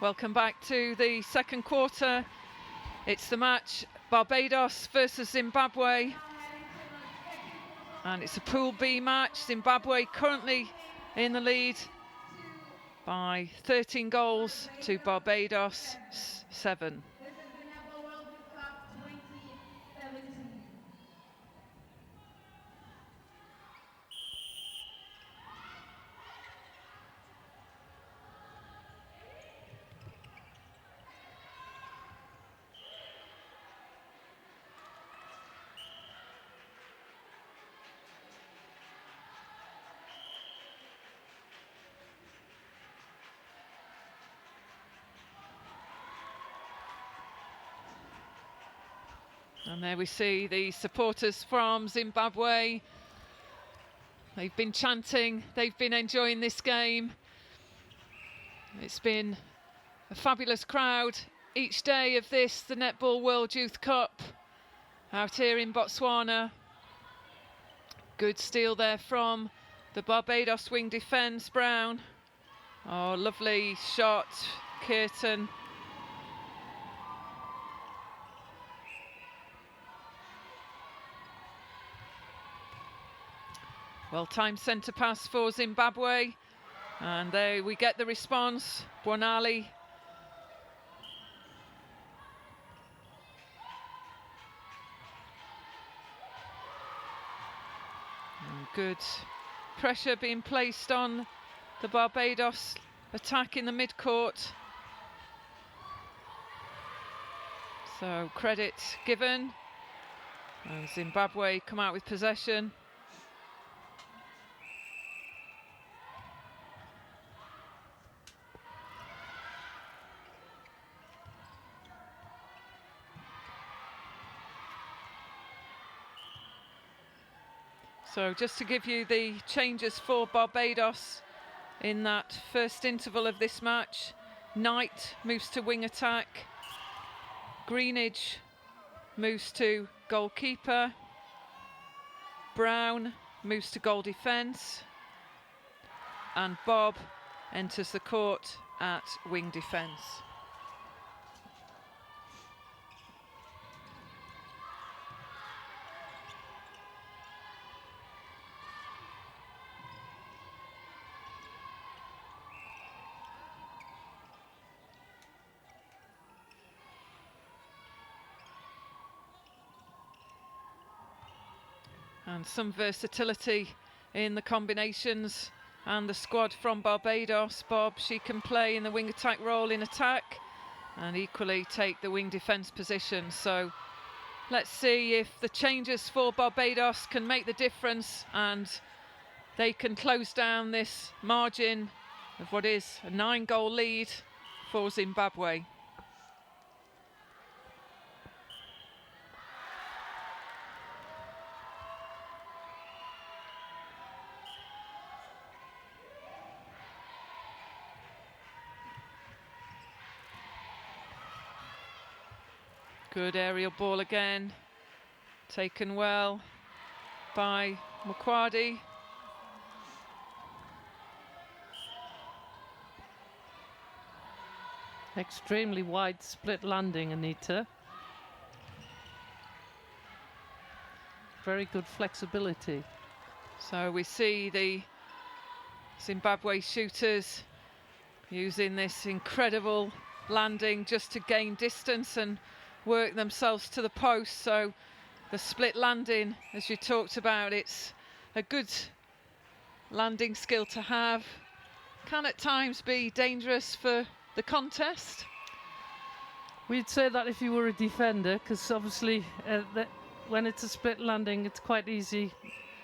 Welcome back to the second quarter. It's the match Barbados versus Zimbabwe. And it's a Pool B match. Zimbabwe currently in the lead by 13 goals to Barbados 7. And there we see the supporters from Zimbabwe. They've been chanting, they've been enjoying this game. It's been a fabulous crowd each day of this, the Netball World Youth Cup, out here in Botswana. Good steal there from the Barbados wing defence, Brown. Oh, lovely shot, Curtin. Well-timed centre pass for Zimbabwe, and there we get the response. Bwanali. And good pressure being placed on the Barbados attack in the mid-court. So credit given, and Zimbabwe come out with possession. So just to give you the changes for Barbados in that first interval of this match. Knight moves to wing attack. Greenidge moves to goalkeeper. Brown moves to goal defence. And Bob enters the court at wing defence. And some versatility in the combinations and the squad from Barbados. Bob, she can play in the wing attack role in attack and equally take the wing defence position. So let's see if the changes for Barbados can make the difference and they can close down this margin of what is a 9-goal lead for Zimbabwe. Good aerial ball again, taken well by Mukwadi. Extremely wide split landing, Anita. Very good flexibility. So we see the Zimbabwe shooters using this incredible landing just to gain distance and work themselves to the post. So the split landing, as you talked about, it's a good landing skill to have. Can at times be dangerous for the contest. We'd say that if you were a defender, because obviously when it's a split landing, it's quite easy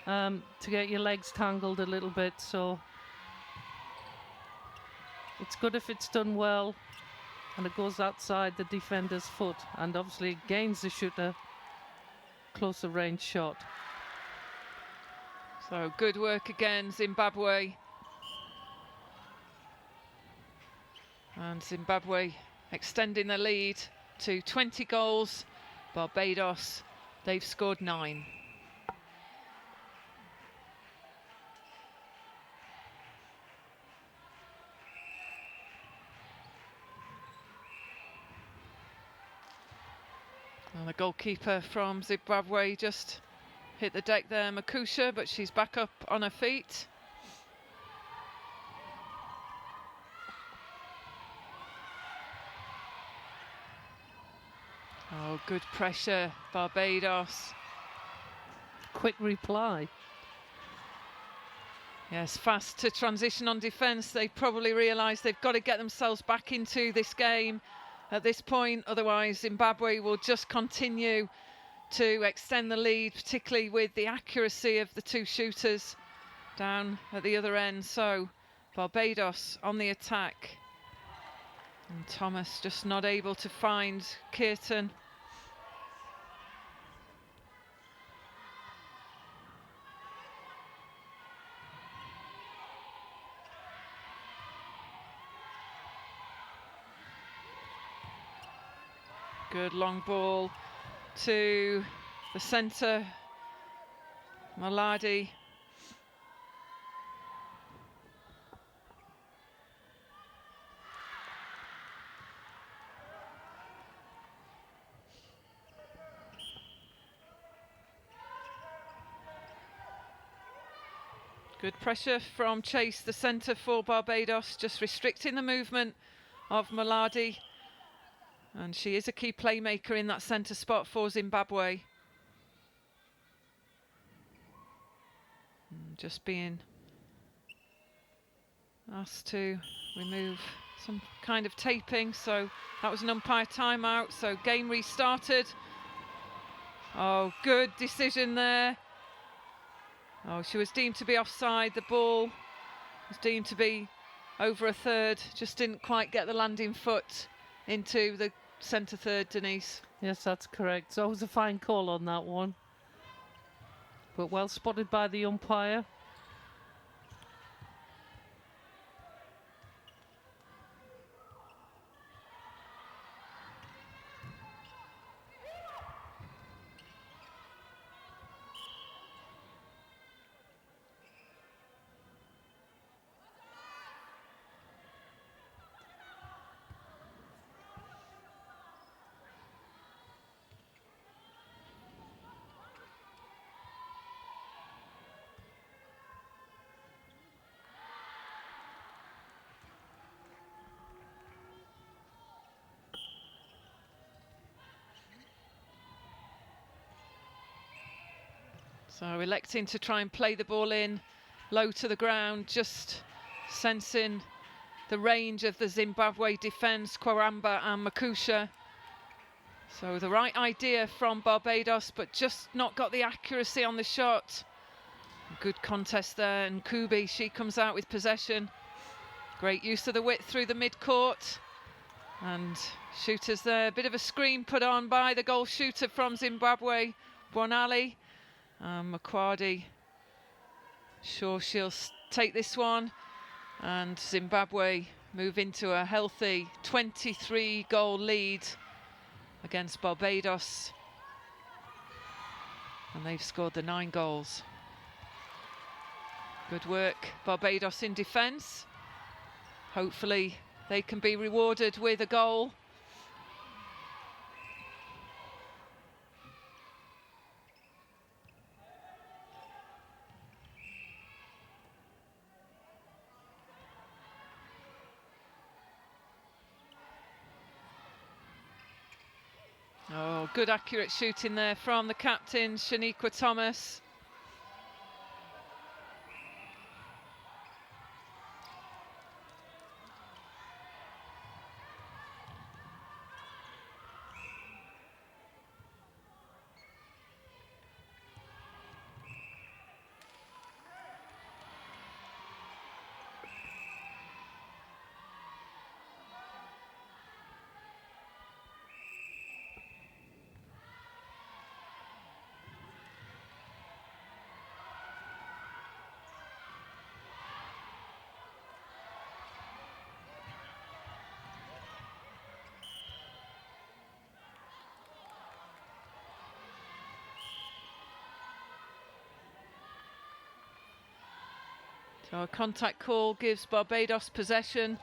to get your legs tangled a little bit. So it's good if it's done well and it goes outside the defender's foot, and obviously it gains the shooter closer range shot. So good work again, Zimbabwe. And Zimbabwe extending the lead to 20 goals. Barbados, they've scored 9. Well, the goalkeeper from Zimbabwe just hit the deck there, Makusha, but she's back up on her feet. Oh, good pressure, Barbados. Quick reply. Yes, fast to transition on defence. They probably realise they've got to get themselves back into this game at this point, otherwise Zimbabwe will just continue to extend the lead, particularly with the accuracy of the two shooters down at the other end. So Barbados on the attack, and Thomas just not able to find Kirtan. Good long ball to the centre, Maladi. Good pressure from Chase, the centre for Barbados, just restricting the movement of Maladi. And she is a key playmaker in that centre spot for Zimbabwe. Just being asked to remove some kind of taping, so that was an umpire timeout, so game restarted. Oh, good decision there. Oh, she was deemed to be offside. The ball was deemed to be over a third, just didn't quite get the landing foot into the centre third, Denise. Yes, that's correct. So it was a fine call on that one, but well spotted by the umpire. So electing to try and play the ball in low to the ground, just sensing the range of the Zimbabwe defence, Kwaramba and Makusha. So the right idea from Barbados, but just not got the accuracy on the shot. Good contest there, and Kubi, she comes out with possession. Great use of the width through the mid-court. And shooters there, a bit of a screen put on by the goal shooter from Zimbabwe, Bonali. Makwadi, sure she'll take this one, and Zimbabwe move into a healthy 23-goal lead against Barbados, and they've scored the 9 goals. Good work, Barbados in defence. Hopefully they can be rewarded with a goal. Oh, good accurate shooting there from the captain, Shaniqua Thomas. So a contact call gives Barbados possession.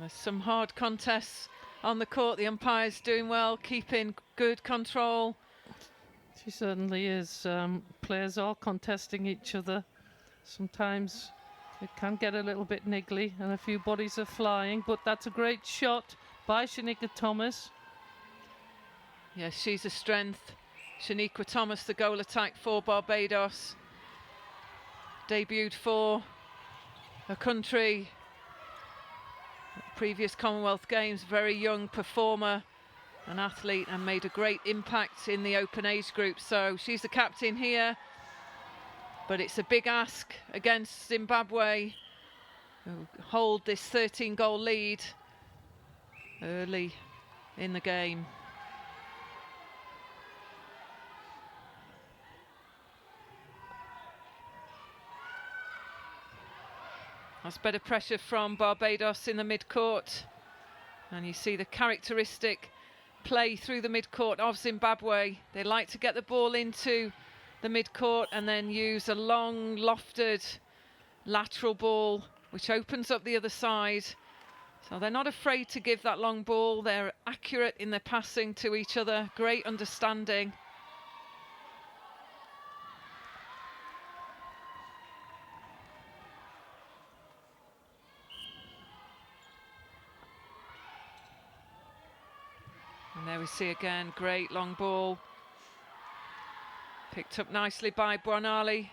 There's some hard contests on the court. The umpire's doing well, keeping good control. She certainly is. Players are contesting each other. Sometimes it can get a little bit niggly and a few bodies are flying, but that's a great shot by Shaniqua Thomas. Yes, she's a strength. Shaniqua Thomas, the goal attack for Barbados. Debuted for her country. Previous Commonwealth Games, very young performer, an athlete, and made a great impact in the open age group. So she's the captain here, but it's a big ask against Zimbabwe, who hold this 13-goal lead early in the game. That's better pressure from Barbados in the mid-court. And you see the characteristic play through the mid-court of Zimbabwe. They like to get the ball into the mid-court and then use a long, lofted lateral ball, which opens up the other side. So they're not afraid to give that long ball. They're accurate in their passing to each other. Great understanding. And there we see again, great long ball. Picked up nicely by Buonali.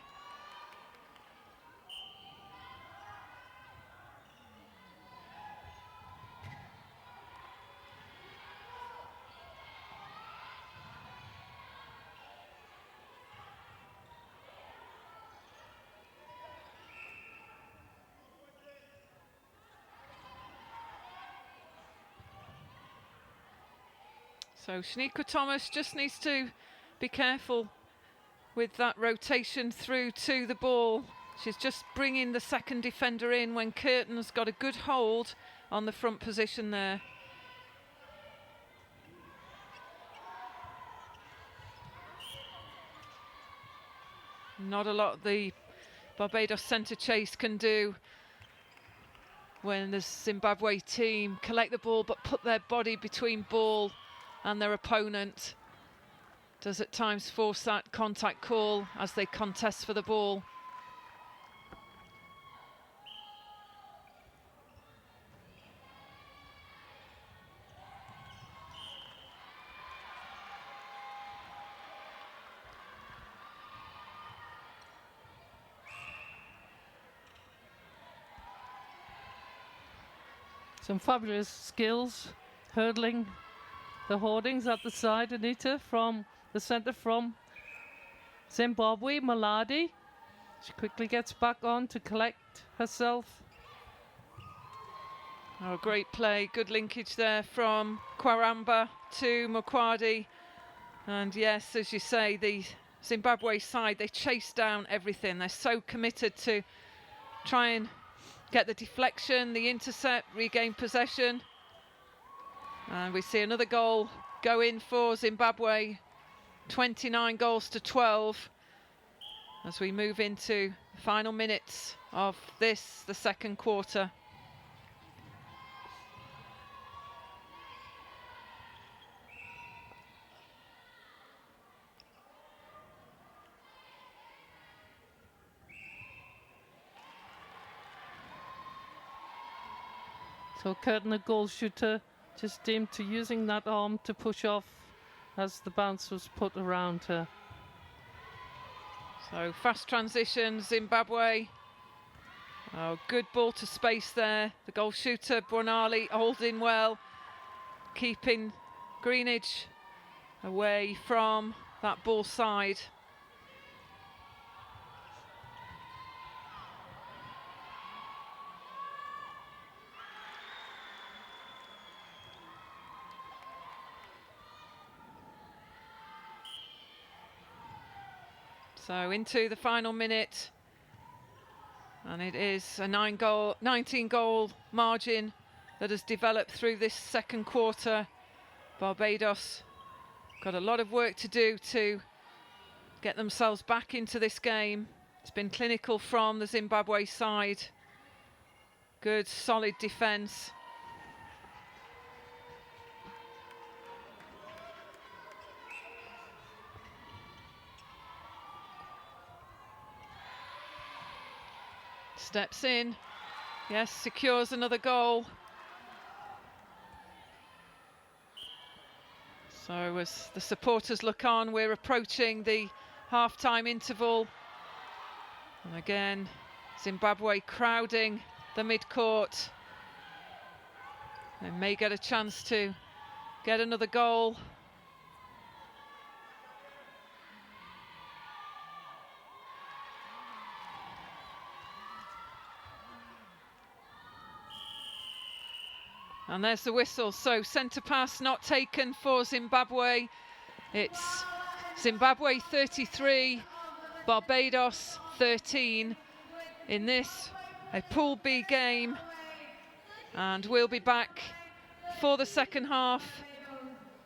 So Shaniqua Thomas just needs to be careful with that rotation through to the ball. She's just bringing the second defender in when Curtin's got a good hold on the front position there. Not a lot the Barbados centre chase can do when the Zimbabwe team collect the ball but put their body between ball and their opponent. Does at times force that contact call as they contest for the ball. Some fabulous skills, hurdling the hoardings at the side. Anita from the centre from Zimbabwe, Maladi. She quickly gets back on to collect herself. Oh, great play, good linkage there from Kwaramba to Mukwadi. And yes, as you say, the Zimbabwe side, they chase down everything. They're so committed to try and get the deflection, the intercept, regain possession. And we see another goal go in for Zimbabwe, 29 goals to 12, as we move into the final minutes of this, the second quarter. So Curtin, a goal shooter, just deemed to using that arm to push off as the bounce was put around her. So fast transition, Zimbabwe. Oh, good ball to space there. The goal shooter, Buonali, holding well, keeping Greenwich away from that ball side. So into the final minute, and it is a 19-goal margin that has developed through this second quarter. Barbados got a lot of work to do to get themselves back into this game. It's been clinical from the Zimbabwe side. Good, solid defence. Steps in. Yes, secures another goal. So as the supporters look on, we're approaching the half-time interval. And again, Zimbabwe crowding the mid-court. They may get a chance to get another goal. And there's the whistle, so centre pass not taken for Zimbabwe. It's Zimbabwe 33, Barbados 13 in this, a Pool B game. And we'll be back for the second half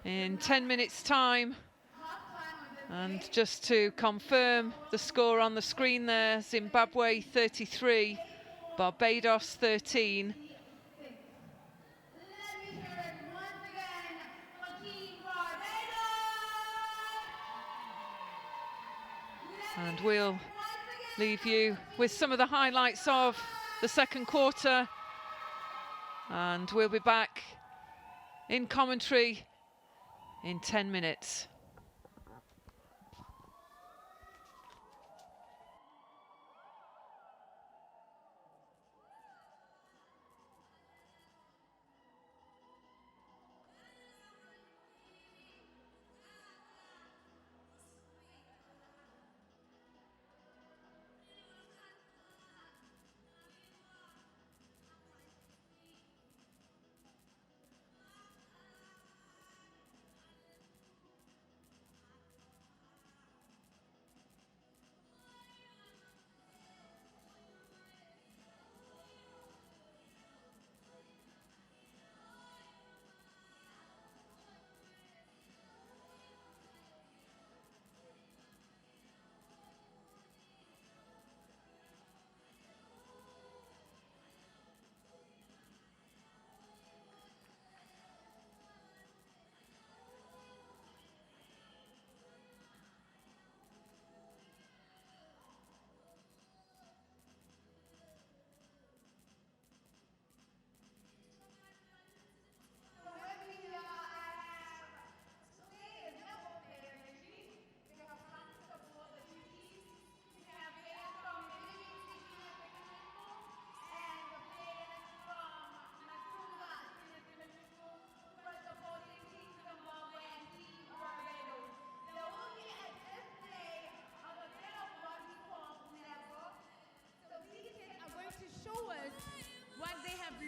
in 10 minutes time. And just to confirm the score on the screen there, Zimbabwe 33, Barbados 13. And we'll leave you with some of the highlights of the second quarter. And we'll be back in commentary in 10 minutes.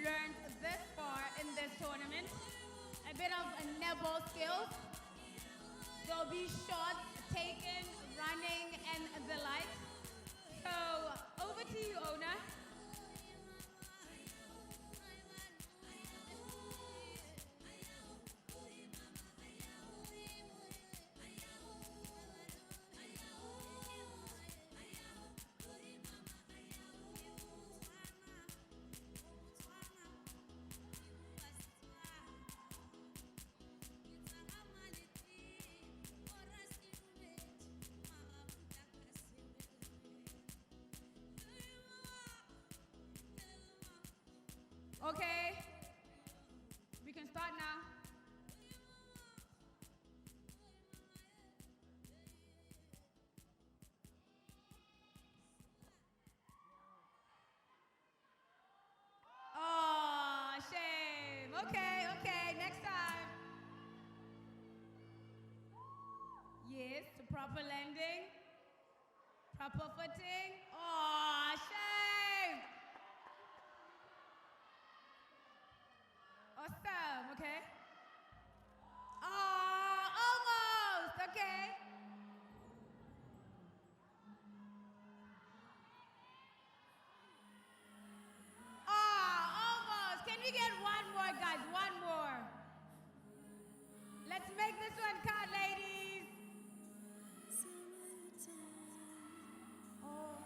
learned this far in this tournament. A bit of netball skills. There'll be shots taken, running, and the like. So, over to you, Ona. Okay, we can start now. Oh, shame. Okay, next time. Yes, to proper landing, proper footing. Oh, shame. Awesome, okay. Oh, almost, okay. Oh, almost. Can we get one more, guys? One more. Let's make this one count, ladies. Oh.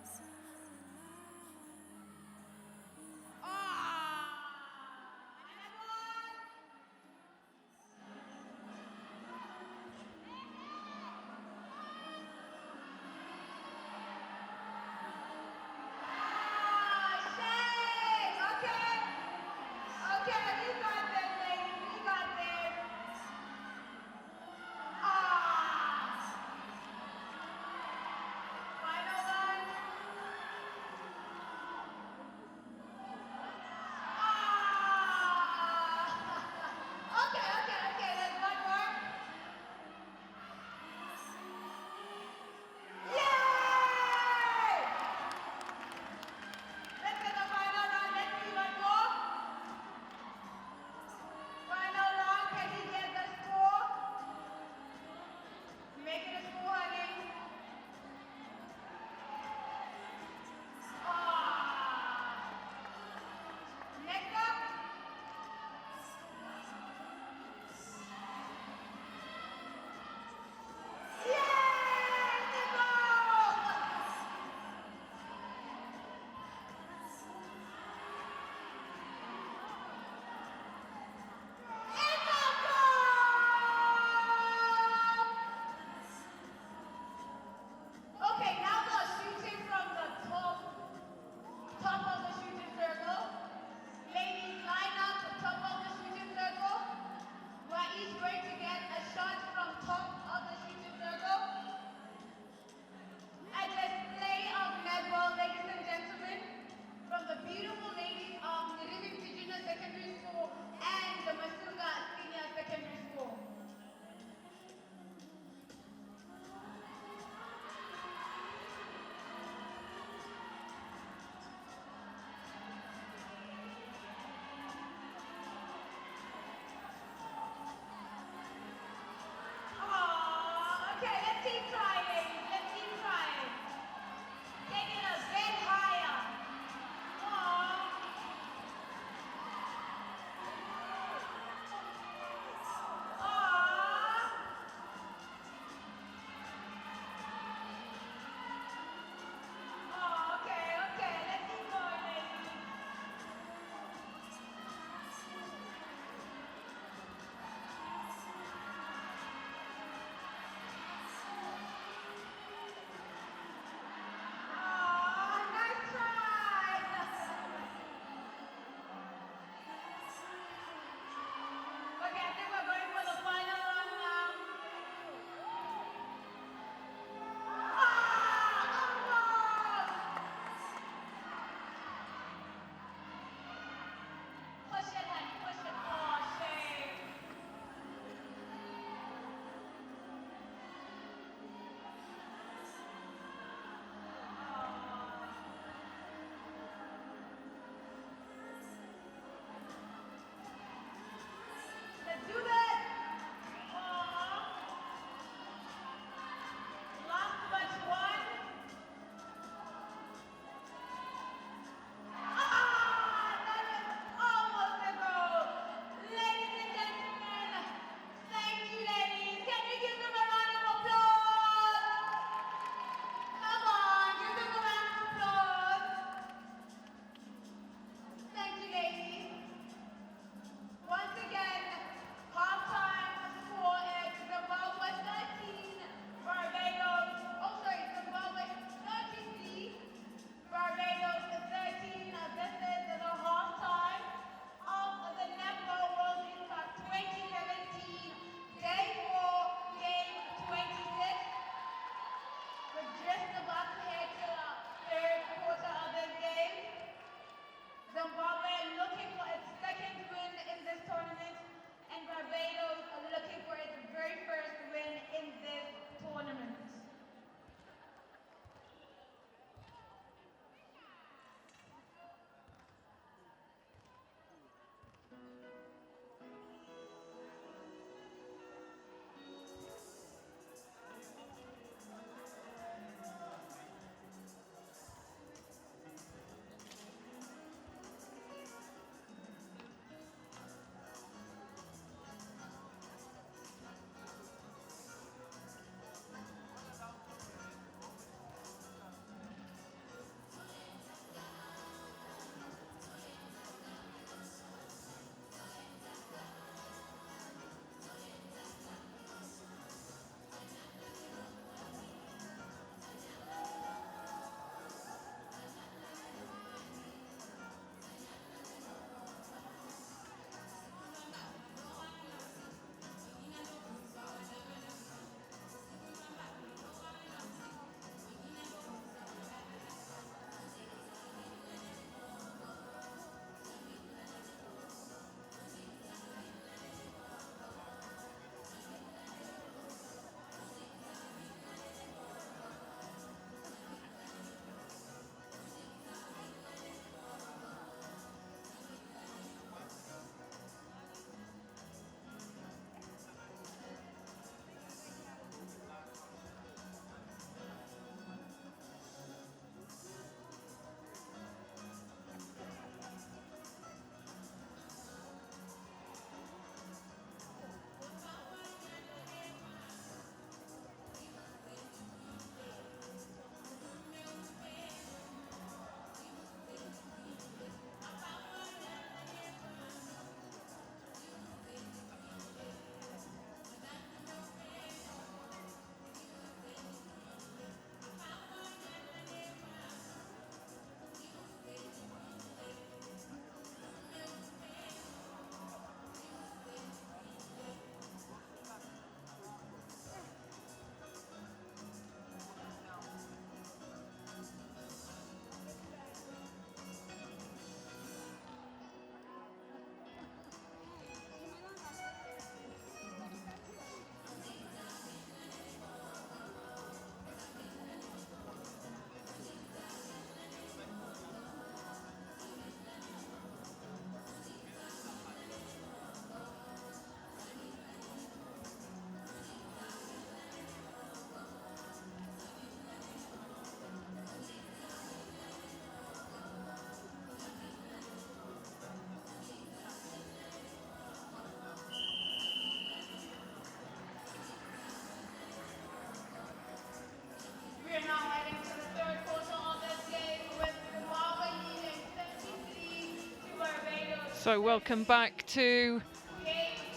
So welcome back to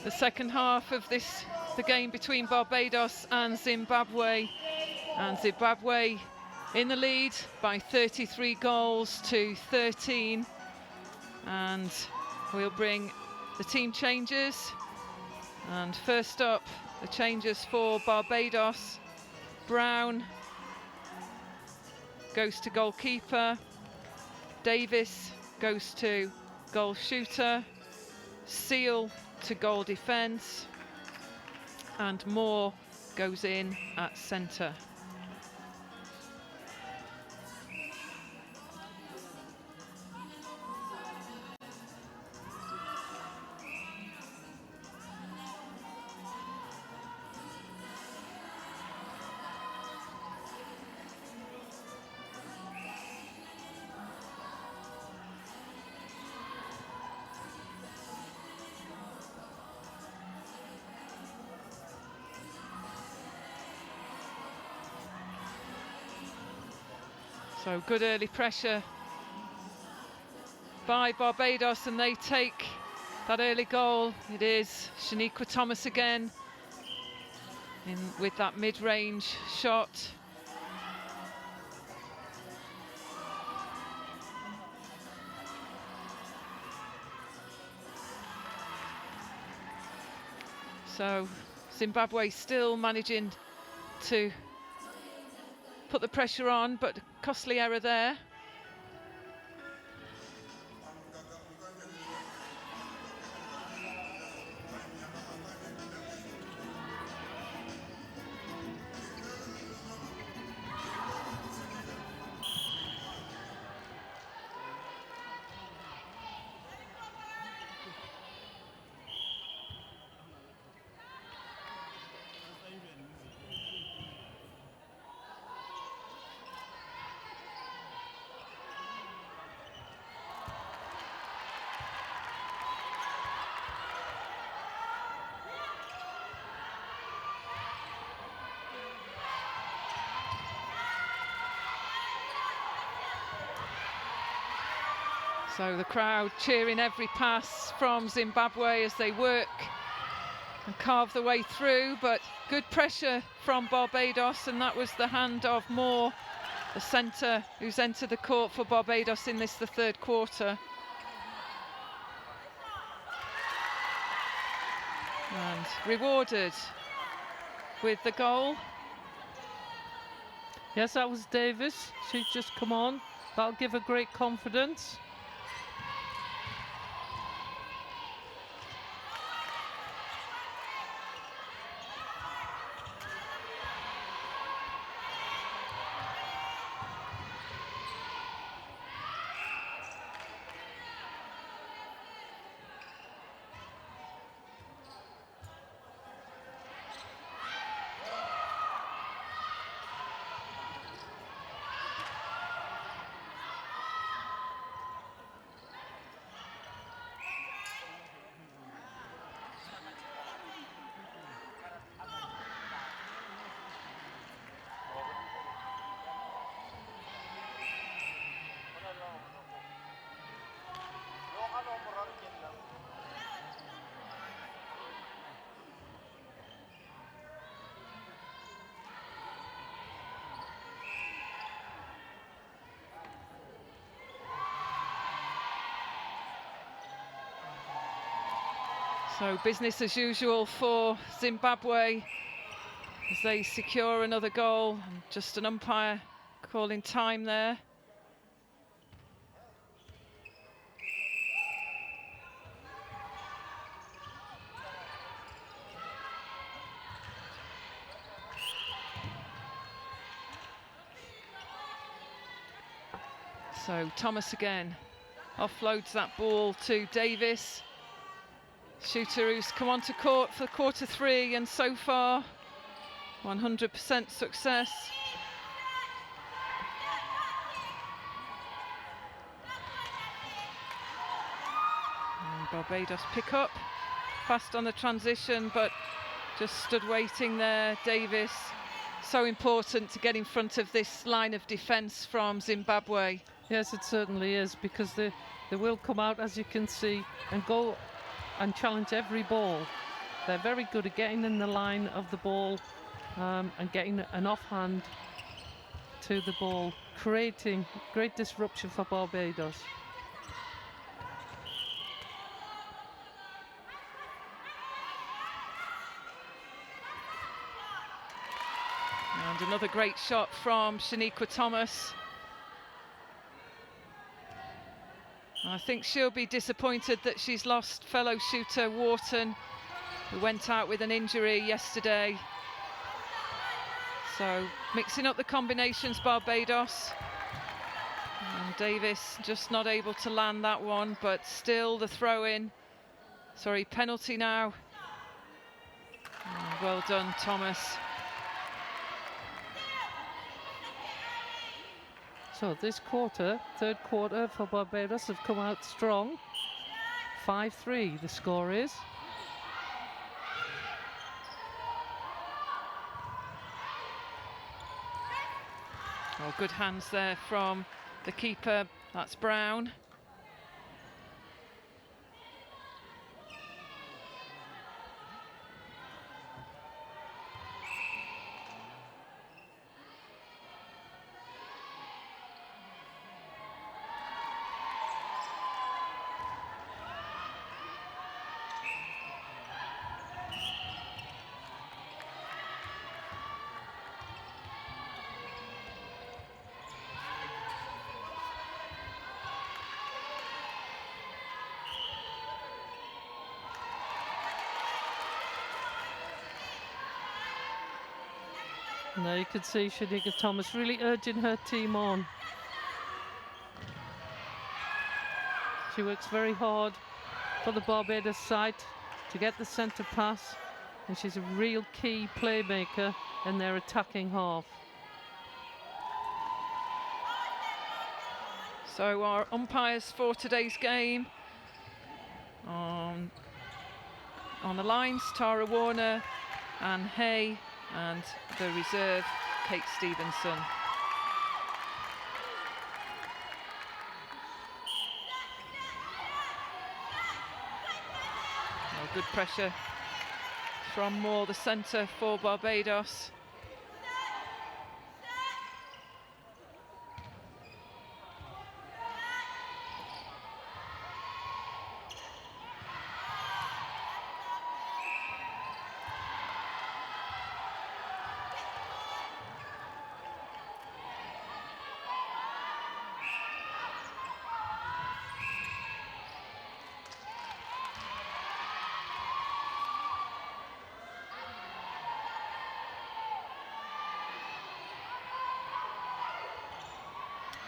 the second half of the game between Barbados and Zimbabwe. And Zimbabwe in the lead by 33 goals to 13. And we'll bring the team changes. And first up, the changes for Barbados. Brown goes to goalkeeper. Davis goes to goal shooter. Seal to goal defence. And Moore goes in at centre. So good early pressure by Barbados, and they take that early goal. It is Shaniqua Thomas again with that mid-range shot. So Zimbabwe still managing to put the pressure on, but costly error there. So the crowd cheering every pass from Zimbabwe as they work and carve the way through, but good pressure from Barbados, and that was the hand of Moore, the centre who's entered the court for Barbados in the third quarter. And rewarded with the goal. Yes, that was Davis. She's just come on. That'll give her great confidence. So business as usual for Zimbabwe as they secure another goal, and just an umpire calling time there. So Thomas again offloads that ball to Davis. Shooter who's come onto court for quarter three, and so far 100% success. And Barbados pick up, fast on the transition, but just stood waiting there. Davis, so important to get in front of this line of defence from Zimbabwe. Yes, it certainly is, because they will come out, as you can see, and go and challenge every ball. They're very good at getting in the line of the ball and getting an offhand to the ball, creating great disruption for Barbados. And another great shot from Shaniqua Thomas. I think she'll be disappointed that she's lost fellow shooter Wharton, who went out with an injury yesterday. So mixing up the combinations, Barbados. And Davis just not able to land that one, but still the throw-in. Sorry, penalty now. Well done, Thomas. So this quarter, third quarter for Barbados, have come out strong. 5-3 the score is. Oh, good hands there from the keeper, that's Brown. Now you can see Shaniqua Thomas really urging her team on. She works very hard for the Barbados side to get the centre pass, and she's a real key playmaker in their attacking half. So our umpires for today's game on the lines, Tara Warner, Anne Hay, and the reserve, Kate Stevenson. Oh, good pressure from Moore, the centre for Barbados.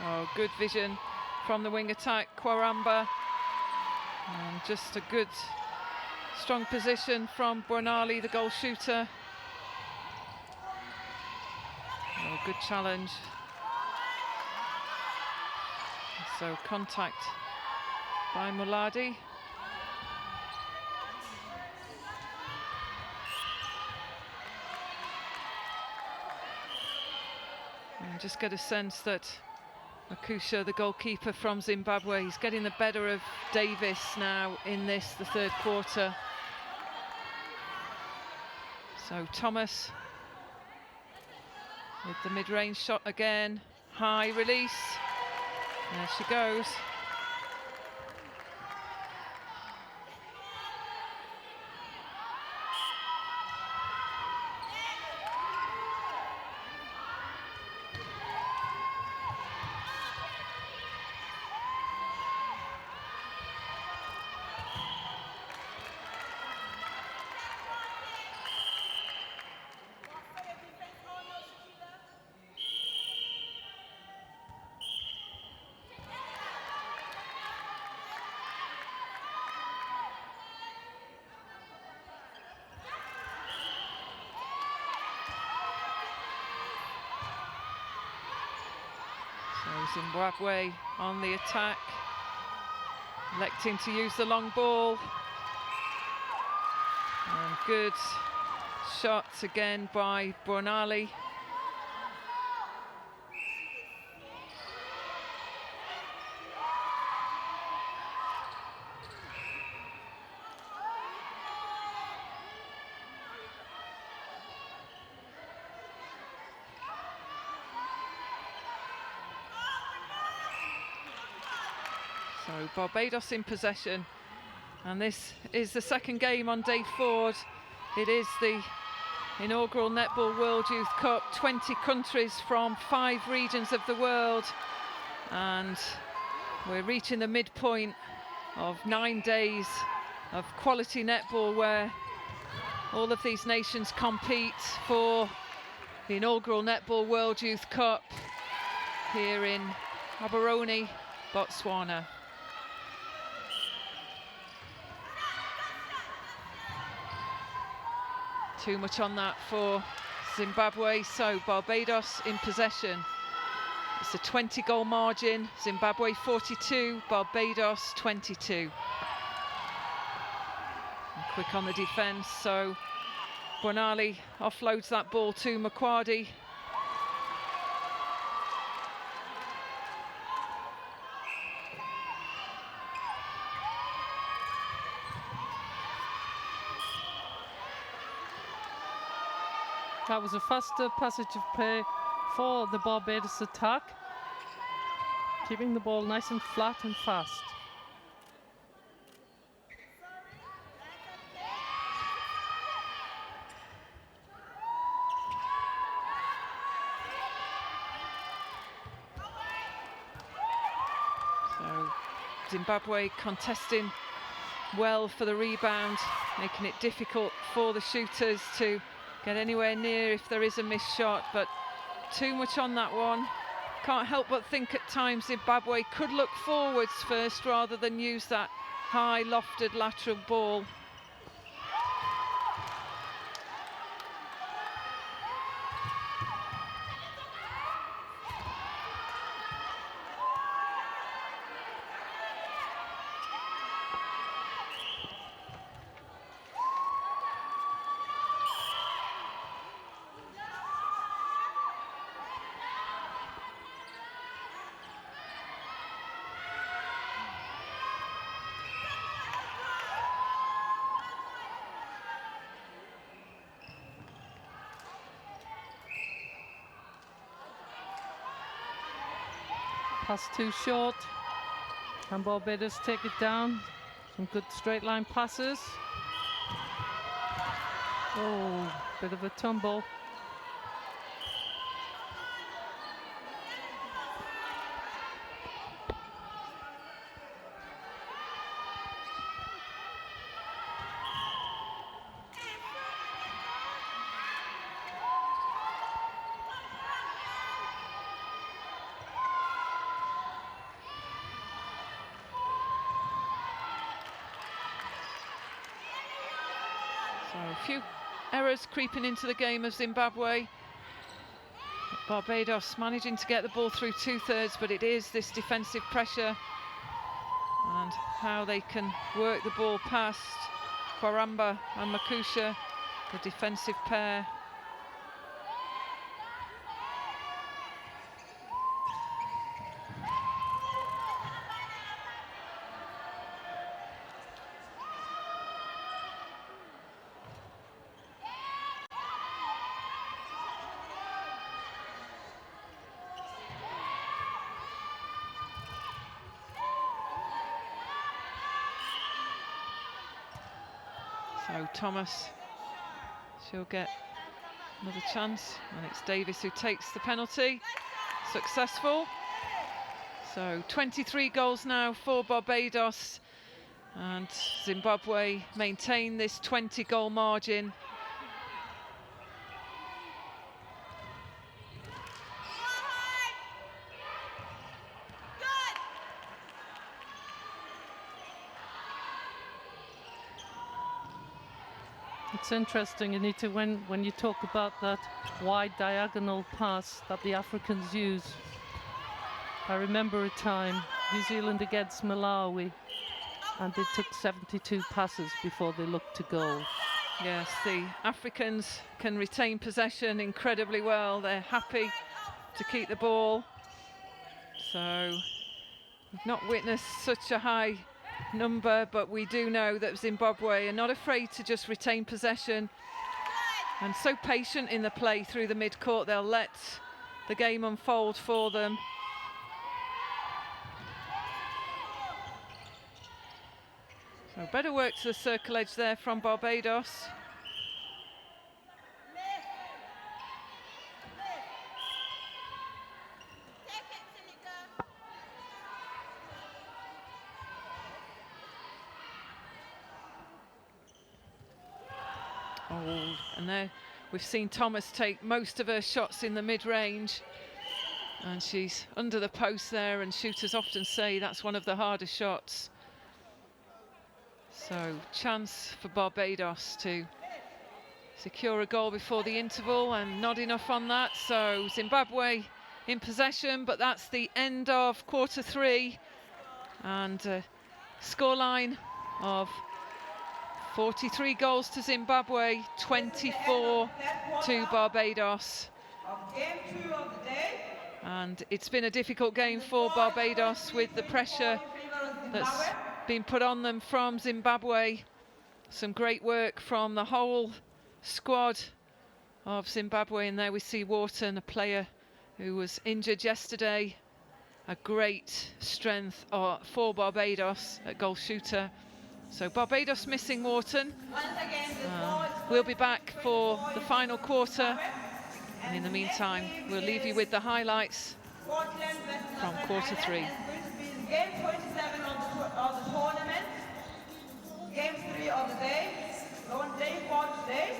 Oh, good vision from the wing attack, Kwaramba. And just a good, strong position from Bornali, the goal shooter. Oh, good challenge. So contact by Muladi. And just get a sense that Akusha, the goalkeeper from Zimbabwe, he's getting the better of Davis now in this, the third quarter. So Thomas with the mid-range shot again, high release, there she goes. So Zimbabwe on the attack, electing to use the long ball. And good shots again by Bornali. So Barbados in possession, and this is the second game on day 4. It is the inaugural Netball World Youth Cup, 20 countries from 5 regions of the world, and we're reaching the midpoint of 9 days of quality netball where all of these nations compete for the inaugural Netball World Youth Cup here in Gaborone, Botswana. Too much on that for Zimbabwe, so Barbados in possession. It's a 20-goal margin, Zimbabwe 42, Barbados 22. And quick on the defence, so Bonali offloads that ball to Makwadi. That was a faster passage of play for the Barbados attack, keeping the ball nice and flat and fast. So Zimbabwe contesting well for the rebound, making it difficult for the shooters to get anywhere near if there is a missed shot, but too much on that one. Can't help but think at times Zimbabwe could look forwards first rather than use that high lofted lateral ball. Pass too short. Can Barbados take it down? Some good straight line passes. Oh, bit of a tumble. So a few errors creeping into the game of Zimbabwe. Barbados managing to get the ball through 2/3, but it is this defensive pressure and how they can work the ball past Kwaramba and Makusha, the defensive pair. So Thomas, she'll get another chance, and it's Davis who takes the penalty. Successful. So 23 goals now for Barbados, and Zimbabwe maintain this 20-goal margin. It's interesting, Anita, when you talk about that wide diagonal pass that the Africans use. I remember a time, New Zealand against Malawi, and they took 72 passes before they looked to goal. Yes, the Africans can retain possession incredibly well. They're happy to keep the ball. So we've not witnessed such a high number, but we do know that Zimbabwe are not afraid to just retain possession and so patient in the play through the mid-court. They'll let the game unfold for them. So better work to the circle edge there from Barbados. Oh, and there we've seen Thomas take most of her shots in the mid-range, and she's under the post there, and shooters often say that's one of the hardest shots. So chance for Barbados to secure a goal before the interval, and not enough on that. So Zimbabwe in possession, but that's the end of quarter 3, and scoreline of 43 goals to Zimbabwe, 24 to Barbados. And it's been a difficult game for Barbados with the pressure that's been put on them from Zimbabwe. Some great work from the whole squad of Zimbabwe, and there we see Wharton, a player who was injured yesterday. A great strength for Barbados at goal shooter. So Barbados missing Wharton. We'll be back for the final quarter, and in the meantime we'll leave you with the highlights from quarter 3. Game 27 of the tournament, game 3 of the day, on day 4 today.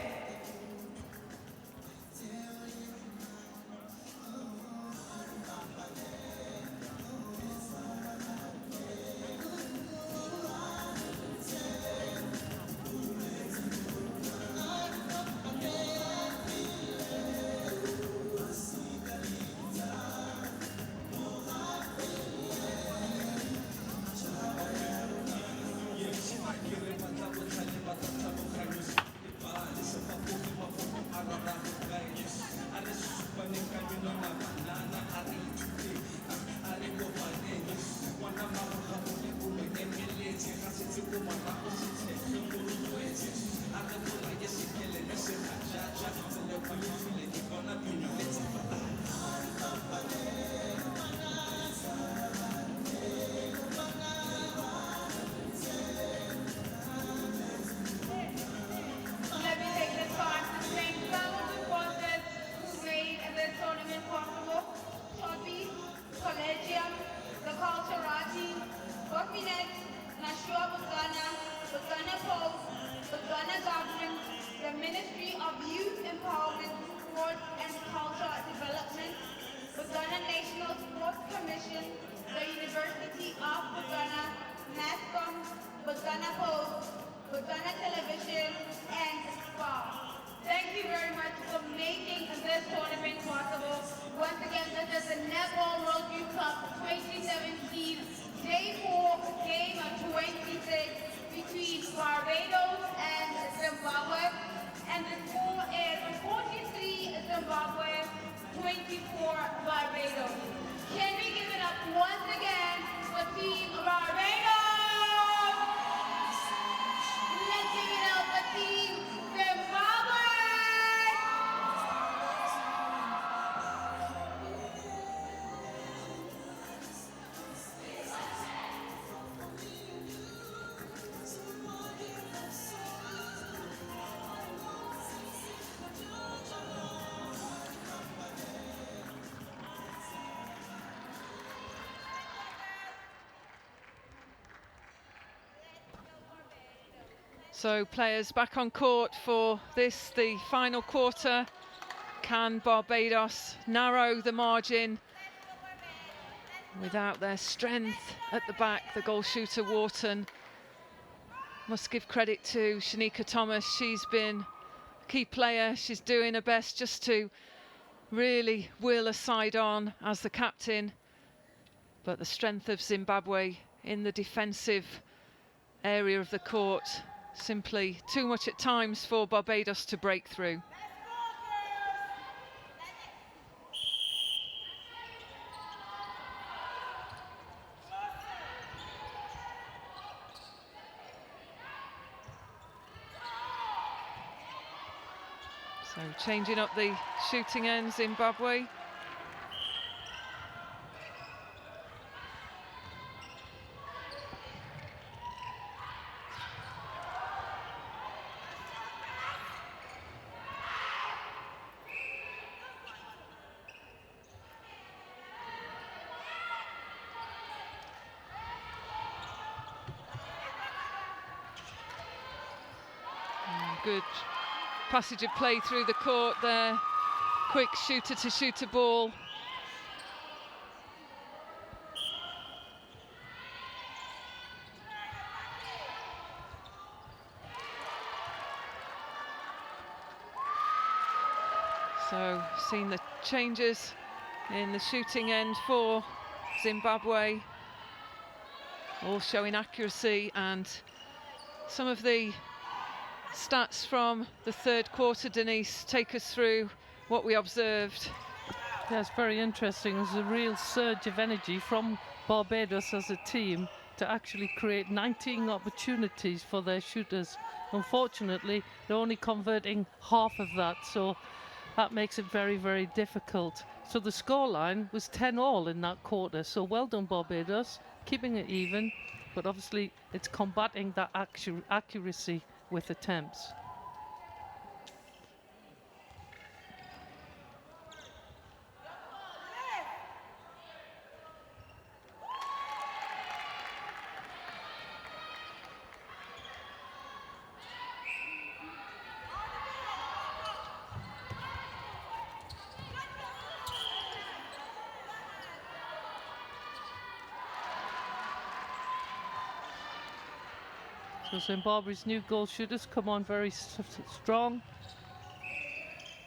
Thank you very much for making this tournament possible. Once again, this is the Netball World Youth Cup 2017, Day 4, Game 26 between Barbados and Zimbabwe. And the score is 43 Zimbabwe, 24 Barbados. Can we give it up once again for Team Barbados? Let's give it up for Team Zimbabwe! So players back on court for this, the final quarter. Can Barbados narrow the margin without their strength at the back? The goal shooter Wharton. Must give credit to Shanika Thomas. She's been a key player. She's doing her best just to really will a side on as the captain. But the strength of Zimbabwe in the defensive area of the court, simply too much at times for Barbados to break through. So changing up the shooting end, Zimbabwe. Good passage of play through the court there. Quick shooter to shooter ball. So, seen the changes in the shooting end for Zimbabwe, all showing accuracy, and some of the stats from the third quarter. Denise, take us through what we observed. Yeah, it's very interesting. There's a real surge of energy from Barbados as a team to actually create 19 opportunities for their shooters. Unfortunately, they're only converting half of that, so that makes it very, very difficult. So the scoreline was 10-all in that quarter. So well done, Barbados, keeping it even, but obviously it's combating that accuracy with attempts. So Zimbabwe's new goal shooters come on very strong,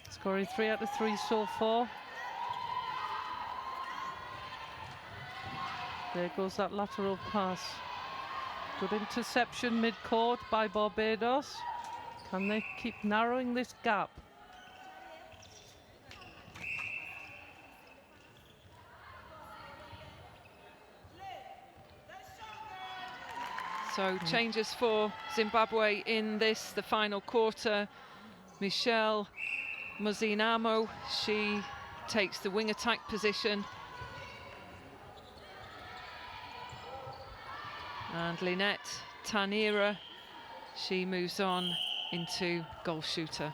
scoring 3 out of 3 so far. There goes that lateral pass. Good interception mid-court by Barbados. Can they keep narrowing this gap? So changes for Zimbabwe in this, the final quarter. Michelle Muzinamo, she takes the wing attack position. And Lynette Tanira, she moves on into goal shooter.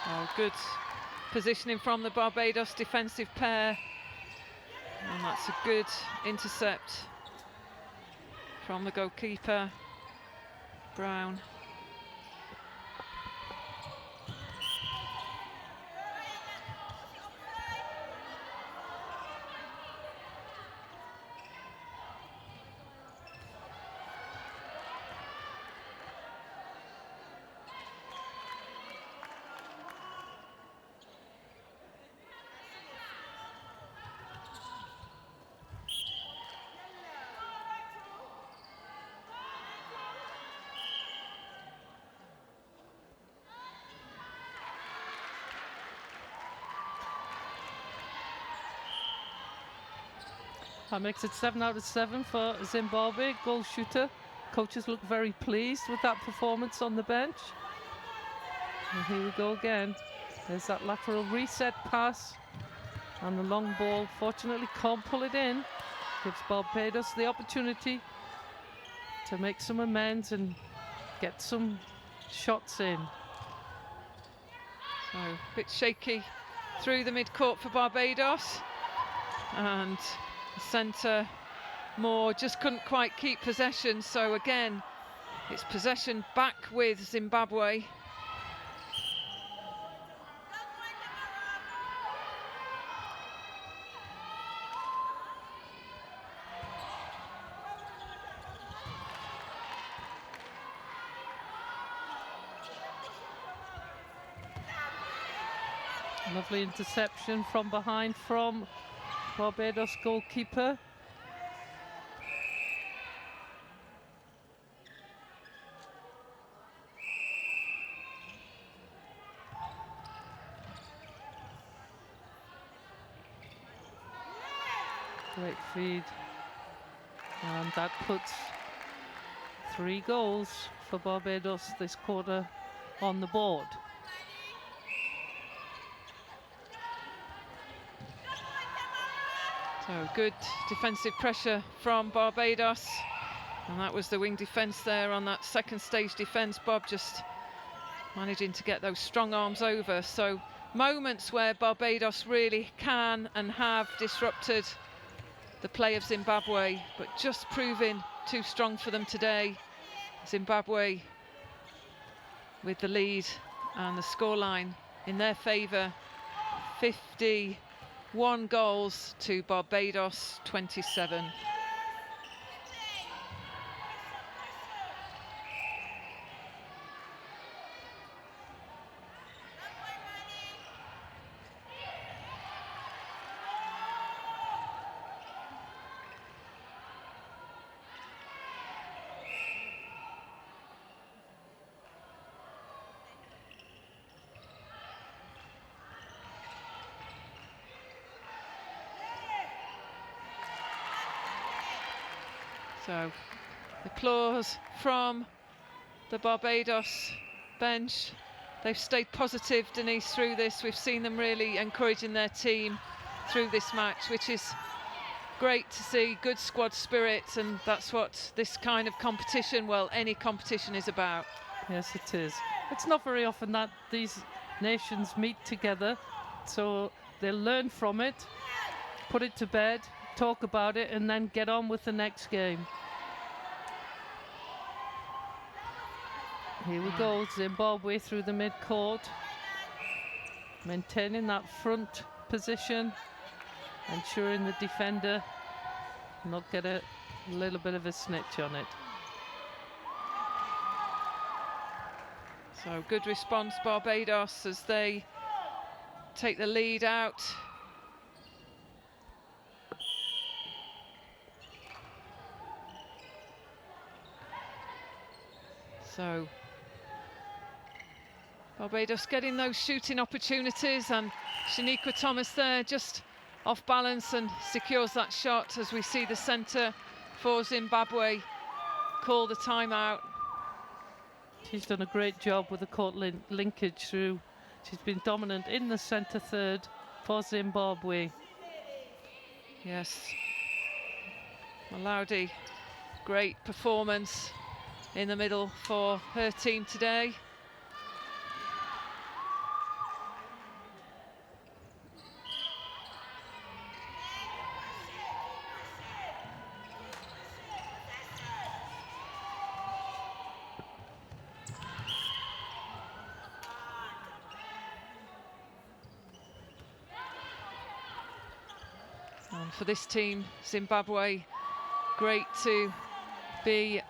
Oh, good positioning from the Barbados defensive pair. And that's a good intercept from the goalkeeper, Brown. That makes it 7 out of 7 for Zimbabwe, goal shooter. Coaches look very pleased with that performance on the bench. And here we go again. There's that lateral reset pass. And the long ball, fortunately, can't pull it in. Gives Barbados the opportunity to make some amends and get some shots in. So a bit shaky through the mid-court for Barbados. And the centre Moore just couldn't quite keep possession. So again, it's possession back with Zimbabwe. Lovely interception from behind from Barbados goalkeeper. Great feed. And that puts 3 goals for Barbados this quarter on the board. So good defensive pressure from Barbados, and that was the wing defence there on that second stage defence. Bob just managing to get those strong arms over. So moments where Barbados really can and have disrupted the play of Zimbabwe, but just proving too strong for them today. Zimbabwe with the lead and the scoreline in their favour, 51 goals to Barbados 27. So the clause from the Barbados bench. They've stayed positive, Denise, through this. We've seen them really encouraging their team through this match, which is great to see. Good squad spirit, and that's what this kind of competition, well, any competition is about. Yes, it is. It's not very often that these nations meet together, so they'll learn from it, put it to bed, talk about it, and then get on with the next game. Here we go, Zimbabwe through the mid-court, maintaining that front position, ensuring the defender not get a little bit of a snitch on it. So good response, Barbados, as they take the lead out. So Barbados getting those shooting opportunities, and Shaniqua Thomas there just off balance and secures that shot, as we see the centre for Zimbabwe call the timeout. She's done a great job with the court linkage through. She's been dominant in the centre third for Zimbabwe. Yes, Malaudi, great performance in the middle for her team today. And for this team, Zimbabwe, great to be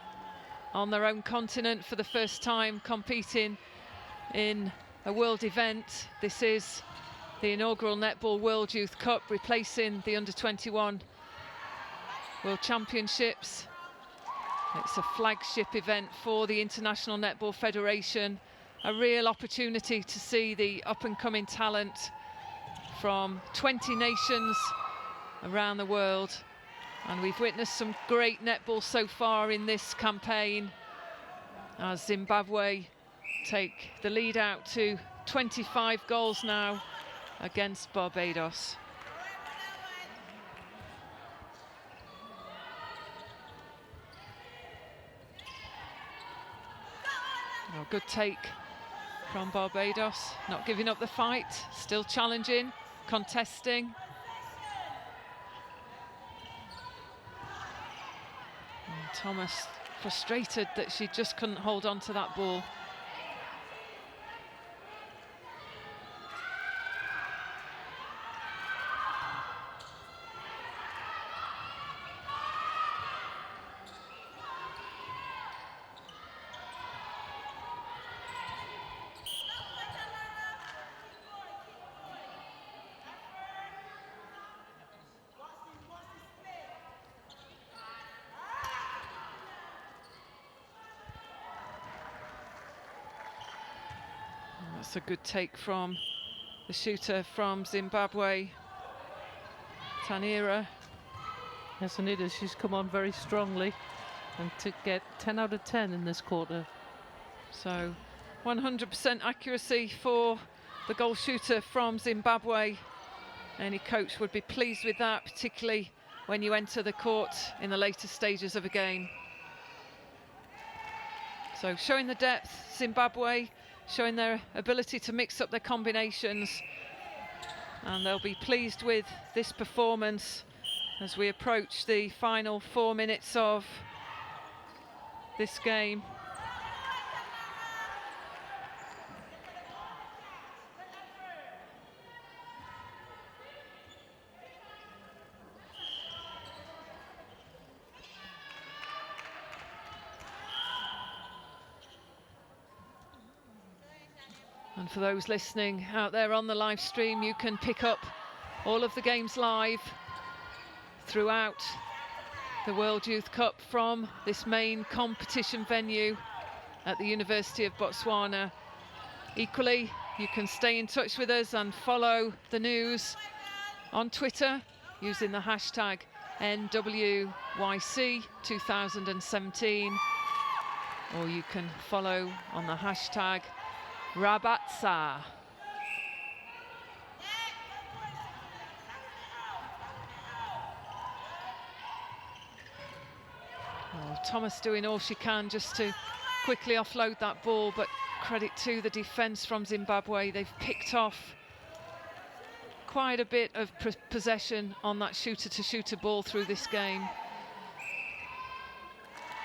on their own continent for the first time, competing in a world event. This is the inaugural Netball World Youth Cup, replacing the Under-21 World Championships. It's a flagship event for the International Netball Federation, a real opportunity to see the up-and-coming talent from 20 nations around the world. And we've witnessed some great netball so far in this campaign, as Zimbabwe take the lead out to 25 goals now against Barbados. Oh, good take from Barbados, not giving up the fight, still challenging, contesting. Thomas frustrated that she just couldn't hold on to that ball. That's a good take from the shooter from Zimbabwe, Tanira. Yes, Anita, she's come on very strongly and to get 10 out of 10 in this quarter. So 100% accuracy for the goal shooter from Zimbabwe. Any coach would be pleased with that, particularly when you enter the court in the later stages of a game. So showing the depth, Zimbabwe, showing their ability to mix up their combinations, and they'll be pleased with this performance as we approach the final 4 minutes of this game. And for those listening out there on the live stream, you can pick up all of the games live throughout the World Youth Cup from this main competition venue at the University of Botswana. Equally, you can stay in touch with us and follow the news on Twitter using the hashtag NWYC2017, or you can follow on the hashtag A Ba Tsaa. Oh, Thomas doing all she can just to quickly offload that ball, but credit to the defence from Zimbabwe. They've picked off quite a bit of possession on that shooter-to-shooter ball through this game.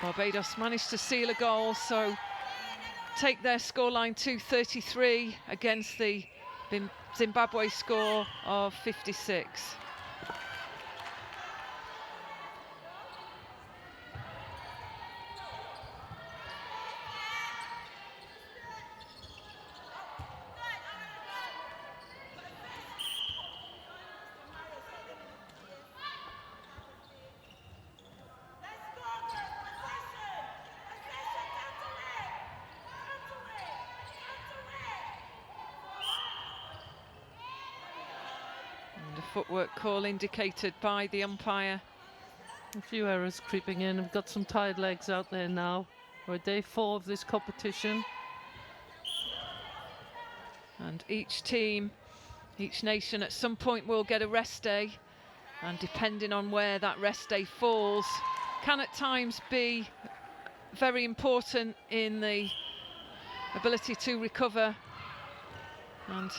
Barbados managed to seal a goal, so take their scoreline to 33 against the Zimbabwe score of 56. Footwork call indicated by the umpire. A few errors creeping in. We've got some tired legs out there now. We're at day 4 of this competition. And each team, each nation at some point will get a rest day. And depending on where that rest day falls, can at times be very important in the ability to recover. And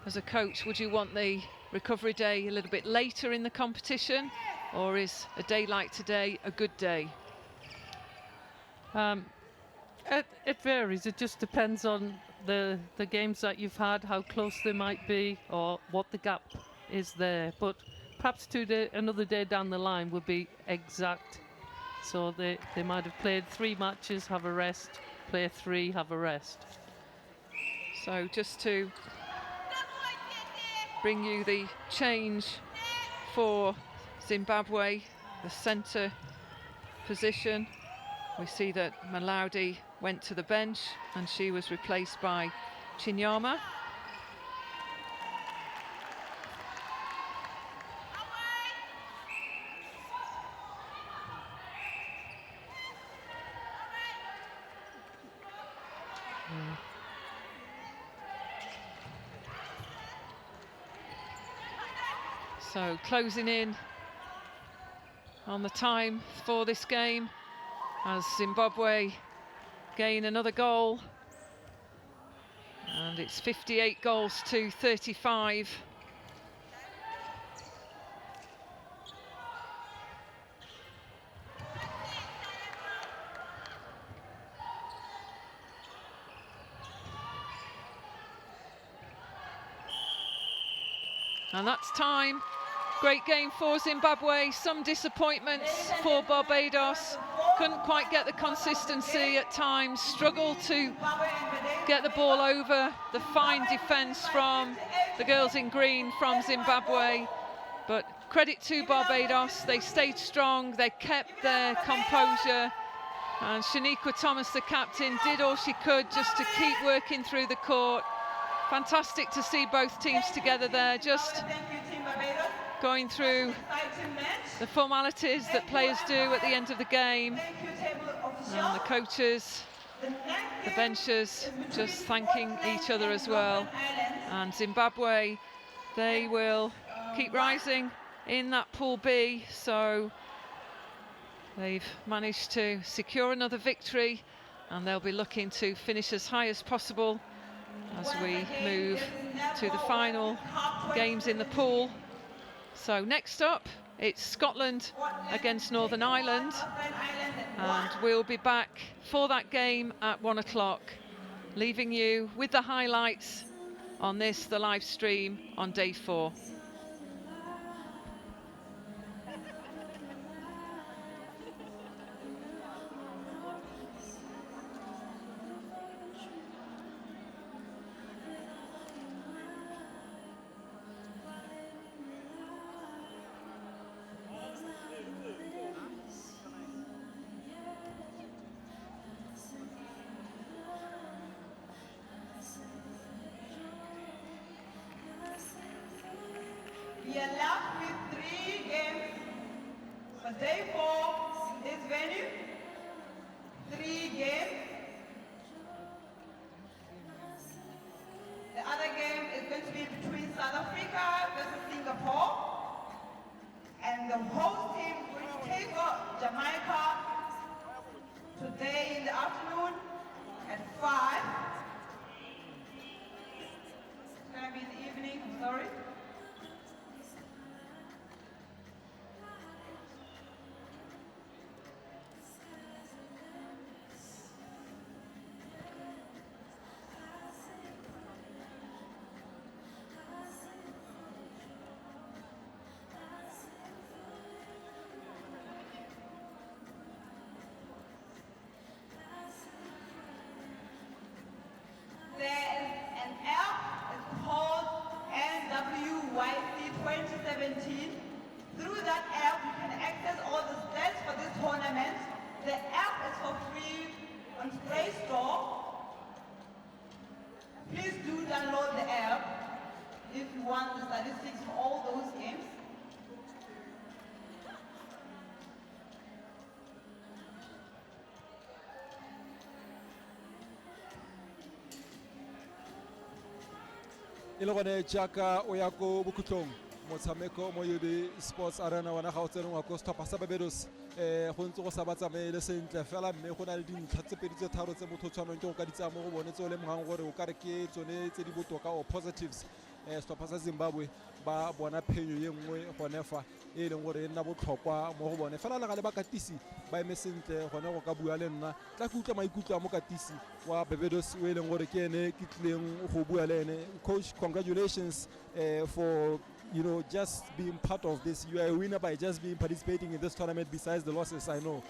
as a coach, would you want the recovery day a little bit later in the competition, or is a day like today a good day? It varies. It just depends on the games that you've had, how close they might be, or what the gap is there. But perhaps another day down the line would be exact. So they might have played 3 matches, have a rest, play 3, have a rest. So just to bring you the change for Zimbabwe, the centre position. We see that Malaudi went to the bench and she was replaced by Chinyama. So closing in on the time for this game as Zimbabwe gain another goal, and it's 58 goals to 35. And that's time. Great game for Zimbabwe, some disappointments for Barbados. Couldn't quite get the consistency at times, struggled to get the ball over. The fine defence from the girls in green from Zimbabwe. But credit to Barbados, they stayed strong, they kept their composure. And Shaniqua Thomas, the captain, did all she could just to keep working through the court. Fantastic to see both teams together there, just going through the formalities that players do at the end of the game. And the coaches, the benchers, just thanking each other as well. And Zimbabwe, they will keep rising in that Pool B, so they've managed to secure another victory, and they'll be looking to finish as high as possible as we move to the final games in the pool. So next up, it's Scotland against Northern Ireland, and we'll be back for that game at 1 o'clock, leaving you with the highlights on this, the live stream on day 4. We are left with 3 games for day 4 in this venue. 3 games. The other game is going to be between South Africa versus Singapore. And the host team will take on Jamaica today in the afternoon at 5. It's going to be in the evening, I'm sorry. Through that app, you can access all the stats for this tournament. The app is for free on Play Store. Please do download the app if you want the statistics for all those games. ile gone jaaka o ya ko bokhutlong motshameko mo UB Sports Arena wana ga o tsene wa ko stop sa Barbados go ntse go sa ba tsamaele sentle fela mme go na le dintlha tse pedi tse tharo tse motho tshwanong ke go ka ditsa mo go bone tse o le mgang gore o ka re ke tsone tse di botoka o positives stop sa Zimbabwe ba bona phenyo ye nngwe gone fa e leng gore e nna botlhokwa mo go bone fela le gale ba katisi ba eme sentle gone go ka bua le nna tla ke utla maikutlo a mo katisi wa Barbados o e leng gore ke ene ke tlileng go bua le ene. Coach, congratulations for just being part of this. You are a winner by just being participating in this tournament besides the losses, I know.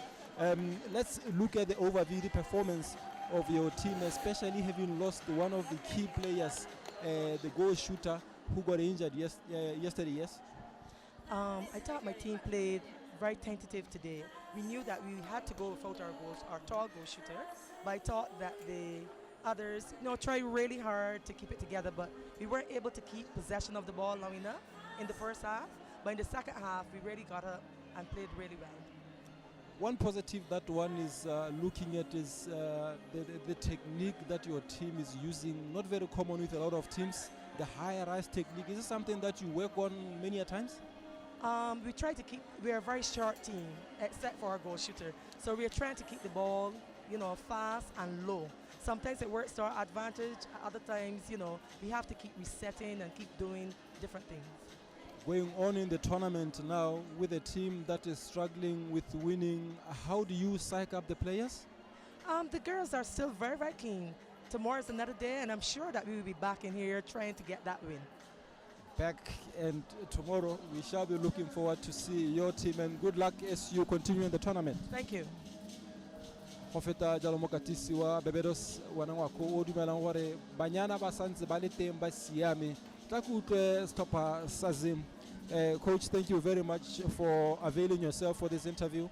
Let's look at the overview, the performance of your team, especially having lost one of the key players, the goal shooter who got injured yesterday, yes? I thought my team played very tentative today. We knew that we had to go without our tall goal shooter, but I thought that the others, tried really hard to keep it together, but we weren't able to keep possession of the ball long enough in the first half. But in the second half, we really got up and played really well. One positive that one is looking at is the technique that your team is using, not very common with a lot of teams, the high rise technique. Is this something that you work on many a times? We try to keep, we're a very short team, except for our goal shooter. So we're trying to keep the ball, fast and low. Sometimes it works to our advantage, other times, we have to keep resetting and keep doing different things. Going on in the tournament now with a team that is struggling with winning, how do you psych up the players? The girls are still very, very keen. Tomorrow is another day, and I'm sure that we will be back in here trying to get that win. Back, and tomorrow we shall be looking forward to see your team, and good luck as you continue in the tournament. Thank you. Go feta jalo mo katisi wa Barbados wana wa ko o dumelang gore banyana ba santse ba le teng ba siame tla go utlwe stopper sa Zim. Coach, thank you very much for availing yourself for this interview.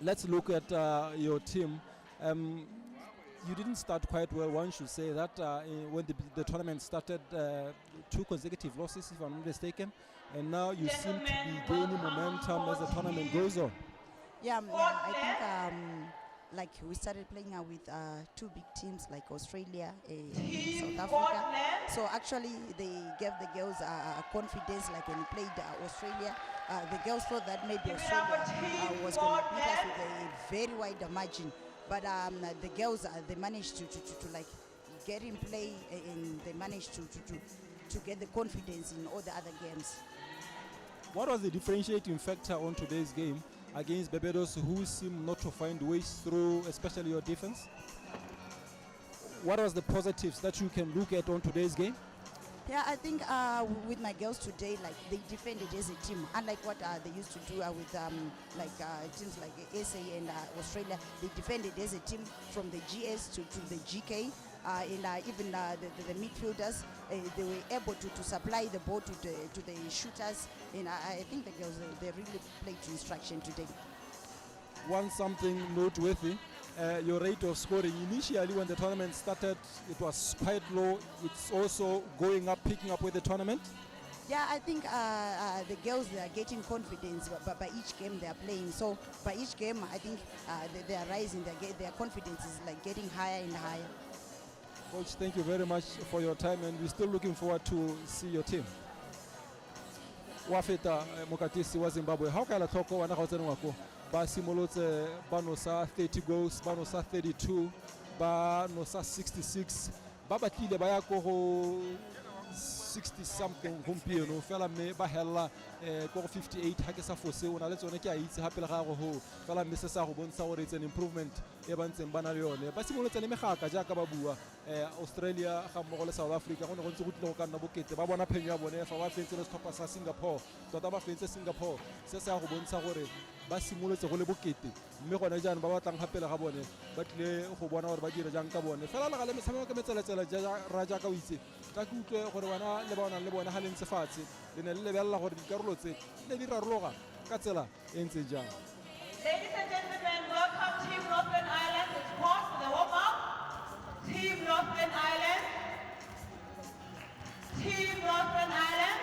Let's look at your team. you didn't start quite well. One should say that when the tournament started, 2 consecutive losses, if I'm not mistaken, and now you seem to be gaining momentum as the tournament goes on. Yeah, I think like we started playing with 2 big teams like Australia and South Africa. So actually they gave the girls confidence. Like when we played Australia, the girls thought that maybe Australia was going to beat us with a very wide margin. But the girls, they managed to like get in play, and they managed to get the confidence in all the other games. What was the differentiating factor on today's game against Barbados, who seem not to find ways through, especially your defense? What was the positives that you can look at on today's game? Yeah, I think with my girls today, like they defended as a team, unlike what they used to do with teams like SA and Australia. They defended as a team from the GS to the GK, and even the midfielders. They were able to supply the ball to the shooters, and I think the girls they really played to instruction today. Something noteworthy. Your rate of scoring initially when the tournament started, it was quite low. It's also going up, picking up with the tournament. Yeah, I think the girls, they are getting confidence by each game they are playing. So by each game, I think they are rising. Their confidence is like getting higher and higher. Coach, thank you very much for your time, and we're still looking forward to see your team. Wafeta Mokatisi wa Zimbabwe. How can I talk wana ga tsena ngwako? Ba simolotse ba no sa 30 goals, ba no sa 32, ba no sa 66. Ba batlile ba ya go 60 something gompieno fela me ba hella go 58 ha ke sa fose o na le tsone ke a itse hape le ga go ho fela me se sa go bontsha gore it's an improvement e ba ntseng ba na le yone ba simolotse le megaka jaaka ba bua Australia ga mmogo le South Africa go ne go ntse go tlile go ka nna bokete ba bona phenyo ya bone fa ba fentse le setlhopha sa Singapore tota ba fentse Singapore se sa go bontsha gore ba simolotse go le bokete mme gone jaanong ba batlang gapela ga bone ba tlile go bona gore ba dire jang ka bone fela le ga le metshameko ke metseletsela ra jaaka o itse ka ke utlwe gore bana le bona le bona ga le ntse fatshe le ne le lebella gore dikarolo tse le di rarologa ka tsela e ntse jang. Ladies and gentlemen, welcome Team Northern Ireland. It's pause for the warm-up. Team Northern Ireland. Team Northern Ireland.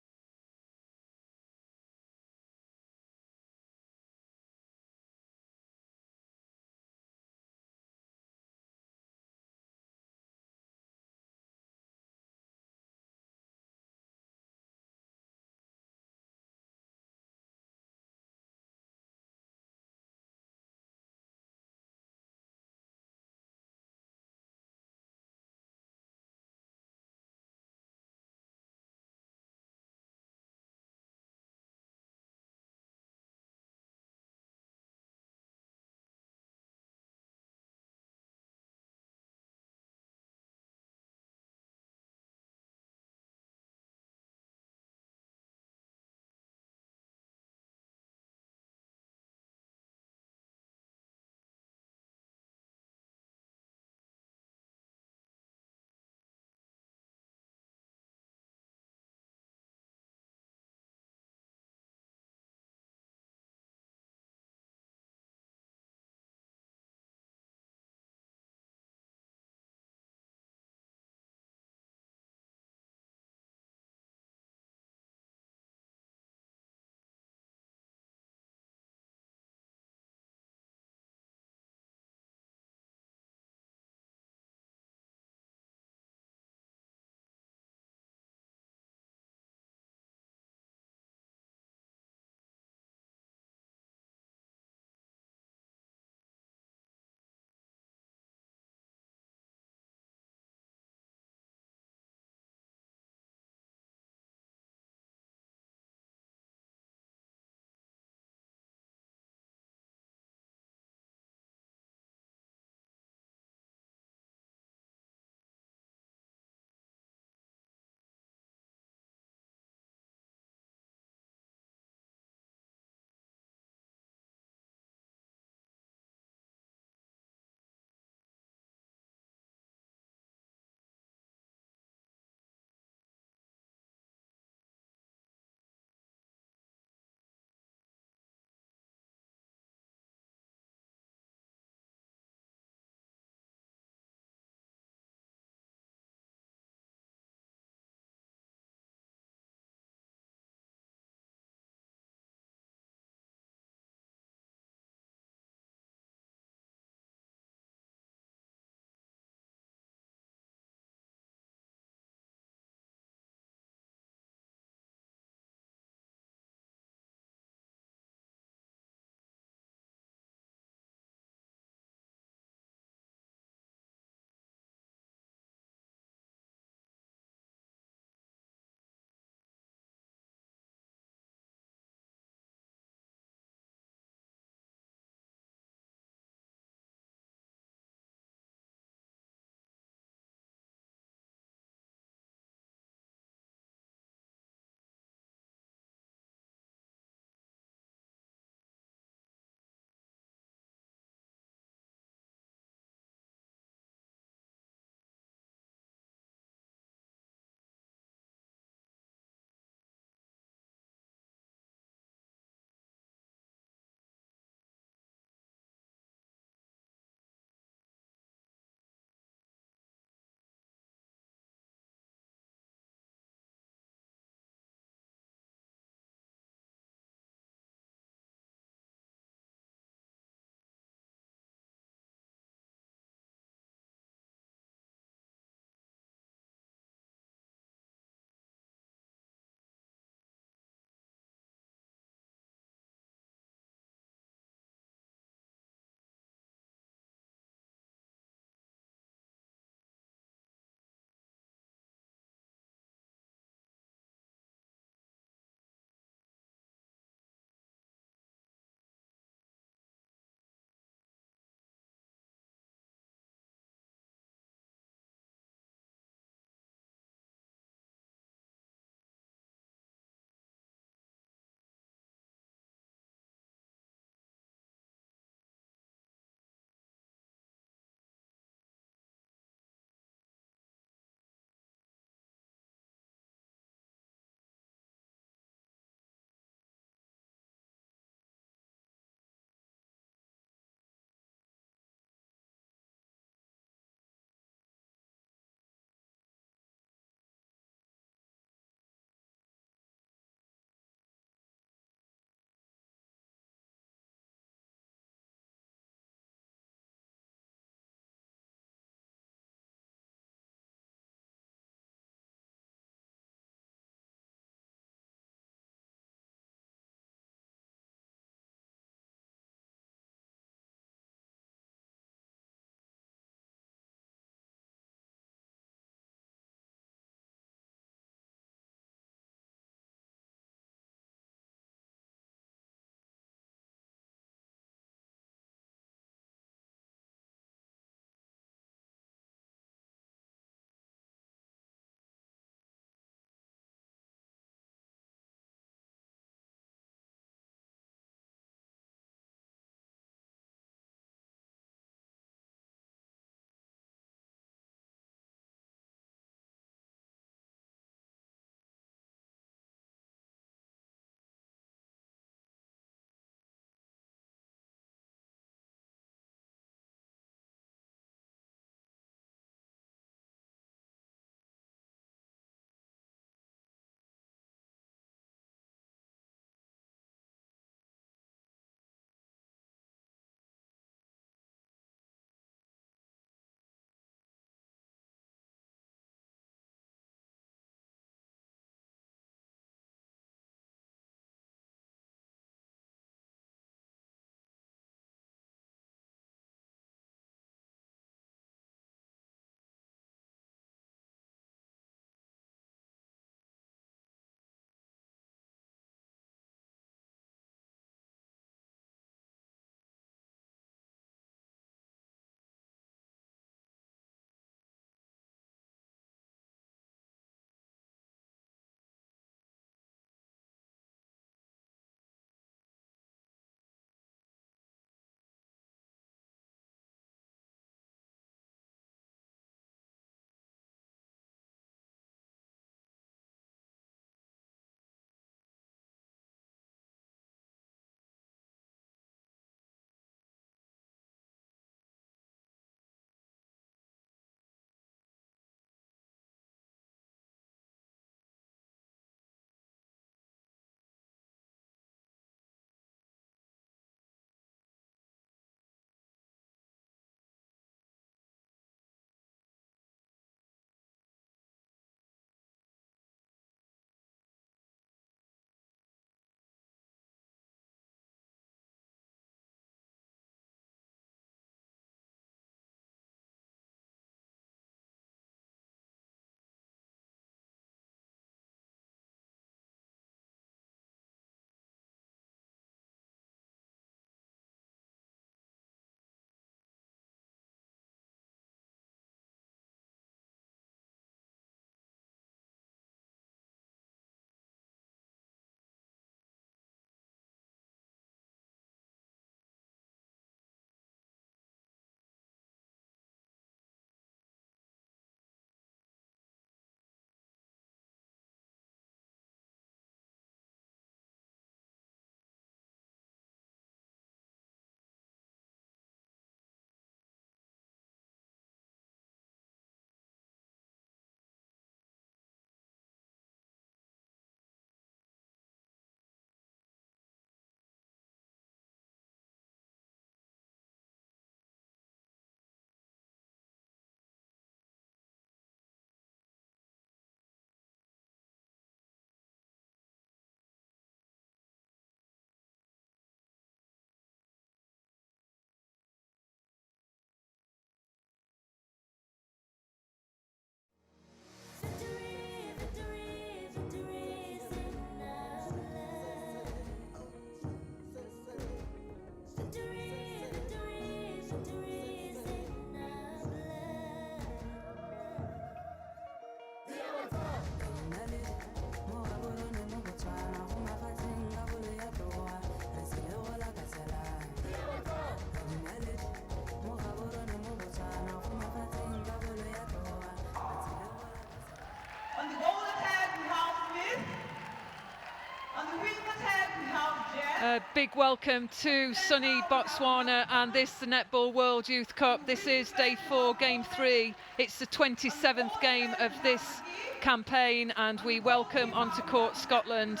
big welcome to sunny Botswana and this, the Netball World Youth Cup. This is day 4, game 3. It's the 27th game of this campaign, and we welcome onto court Scotland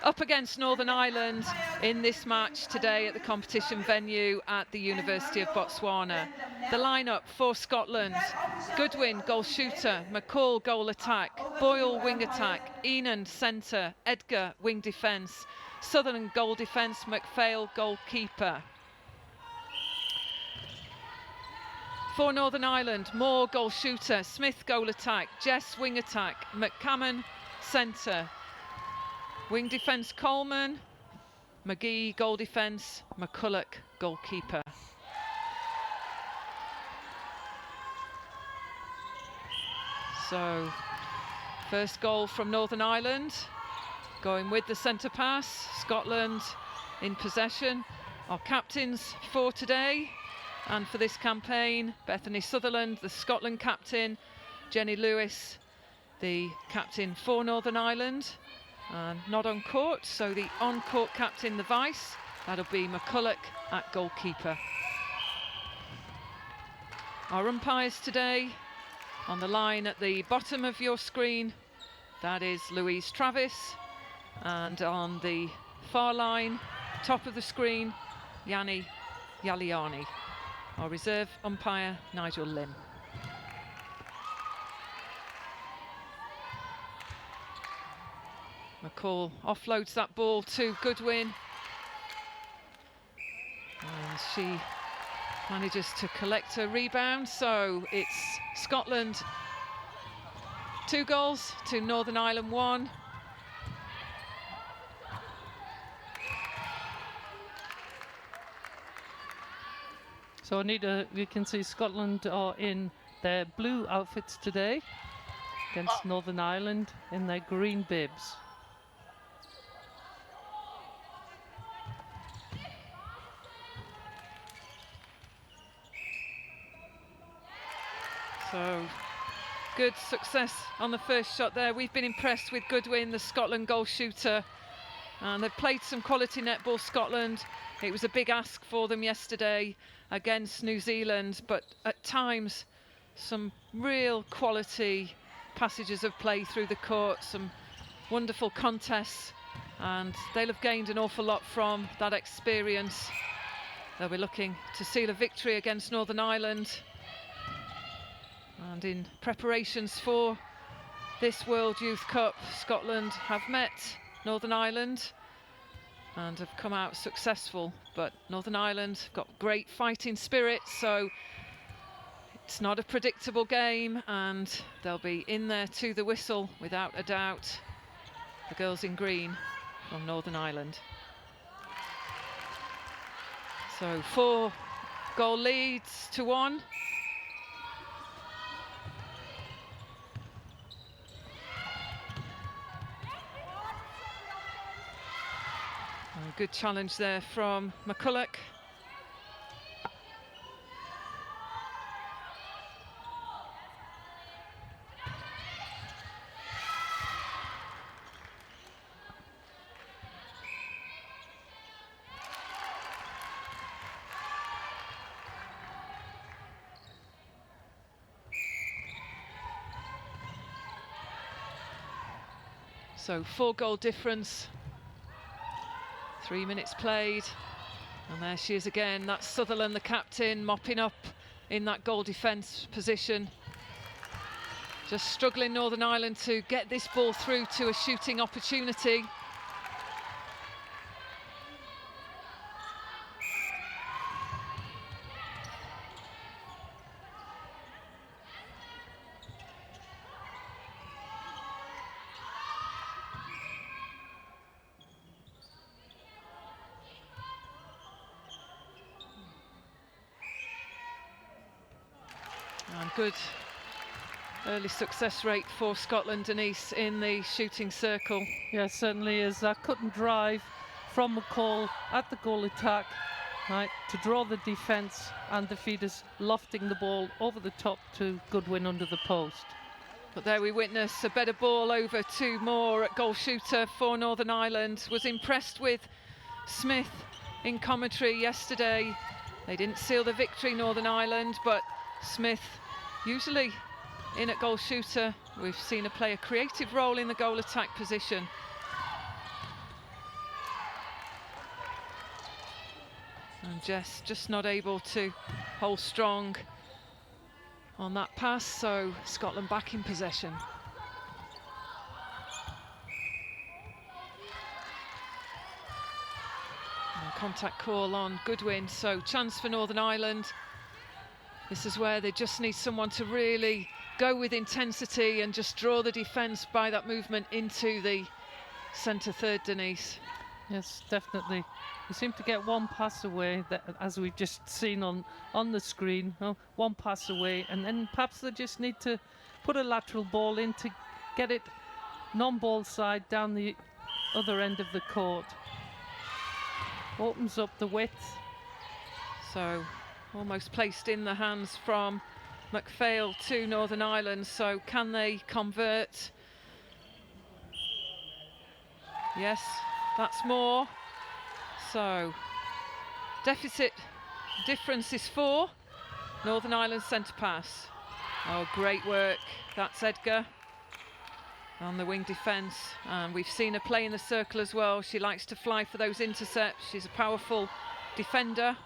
up against Northern Ireland in this match today at the competition venue at the University of Botswana. The lineup for Scotland: Goodwin, goal shooter; McCall, goal attack; Boyle, wing attack; Enan, centre; Edgar, wing defence; Sutherland, goal defence; McPhail, goalkeeper. For Northern Ireland, Moore, goal shooter; Smith, goal attack; Jess, wing attack; McCammon, centre; wing defence Coleman; McGee, goal defence; McCulloch, goalkeeper. So, first goal from Northern Ireland, going with the centre pass. Scotland in possession. Our captains for today and for this campaign: Bethany Sutherland, the Scotland captain; Jenny Lewis, the captain for Northern Ireland. And not on court, so the on-court captain, the vice, that'll be McCulloch at goalkeeper. Our umpires today, on the line at the bottom of your screen, that is Louise Travis, and on the far line, top of the screen, Yanni Yaliani. Our reserve umpire, Nigel Lim. McCall offloads that ball to Goodwin, and she manages to collect her rebound. So it's Scotland 2 goals to Northern Ireland 1. So Anita, you can see Scotland are in their blue outfits today against Northern Ireland in their green bibs. So, good success on the first shot there. We've been impressed with Goodwin, the Scotland goal shooter. And they've played some quality netball, Scotland. It was a big ask for them yesterday against New Zealand, but at times some real quality passages of play through the court, some wonderful contests, and they'll have gained an awful lot from that experience. They'll be looking to seal a victory against Northern Ireland. And in preparations for this World Youth Cup, Scotland have met Northern Ireland and have come out successful, but Northern Ireland have got great fighting spirit, so it's not a predictable game, and they'll be in there to the whistle without a doubt. The girls in green from Northern Ireland. So 4 goal leads to 1. Good challenge there from McCulloch. So 4 goal difference. 3 minutes played, and there she is again. That's Sutherland, the captain, mopping up in that goal defence position. Just struggling, Northern Ireland, to get this ball through to a shooting opportunity. And good early success rate for Scotland, Denise, in the shooting circle. Yes, certainly is. That cut and drive from McCall at the goal attack, right, to draw the defence, and the feeders lofting the ball over the top to Goodwin under the post. But there we witness a better ball over to Moore at goal shooter for Northern Ireland. Was impressed with Smith in commentary yesterday. They didn't seal the victory, Northern Ireland, but Smith, usually in at goal shooter, we've seen her play a creative role in the goal attack position. And Jess just not able to hold strong on that pass, so Scotland back in possession. And contact call on Goodwin, so chance for Northern Ireland. This is where they just need someone to really go with intensity and just draw the defence by that movement into the centre third, Denise. Yes, definitely. We seem to get one pass away, that, as we've just seen on the screen, one pass away, and then perhaps they just need to put a lateral ball in to get it non-ball side down the other end of the court. Opens up the width. So almost placed in the hands from McPhail to Northern Ireland, so can they convert? Yes, that's more. So deficit difference is 4. Northern Ireland centre pass. Oh, great work. That's Edgar on the wing defence, and we've seen her play in the circle as well. She likes to fly for those intercepts. She's a powerful defender.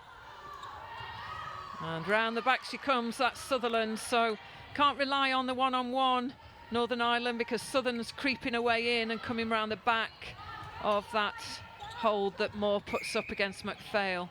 And round the back she comes, that's Sutherland, so can't rely on the one-on-one Northern Ireland, because Sutherland's creeping away in and coming round the back of that hold that Moore puts up against McPhail.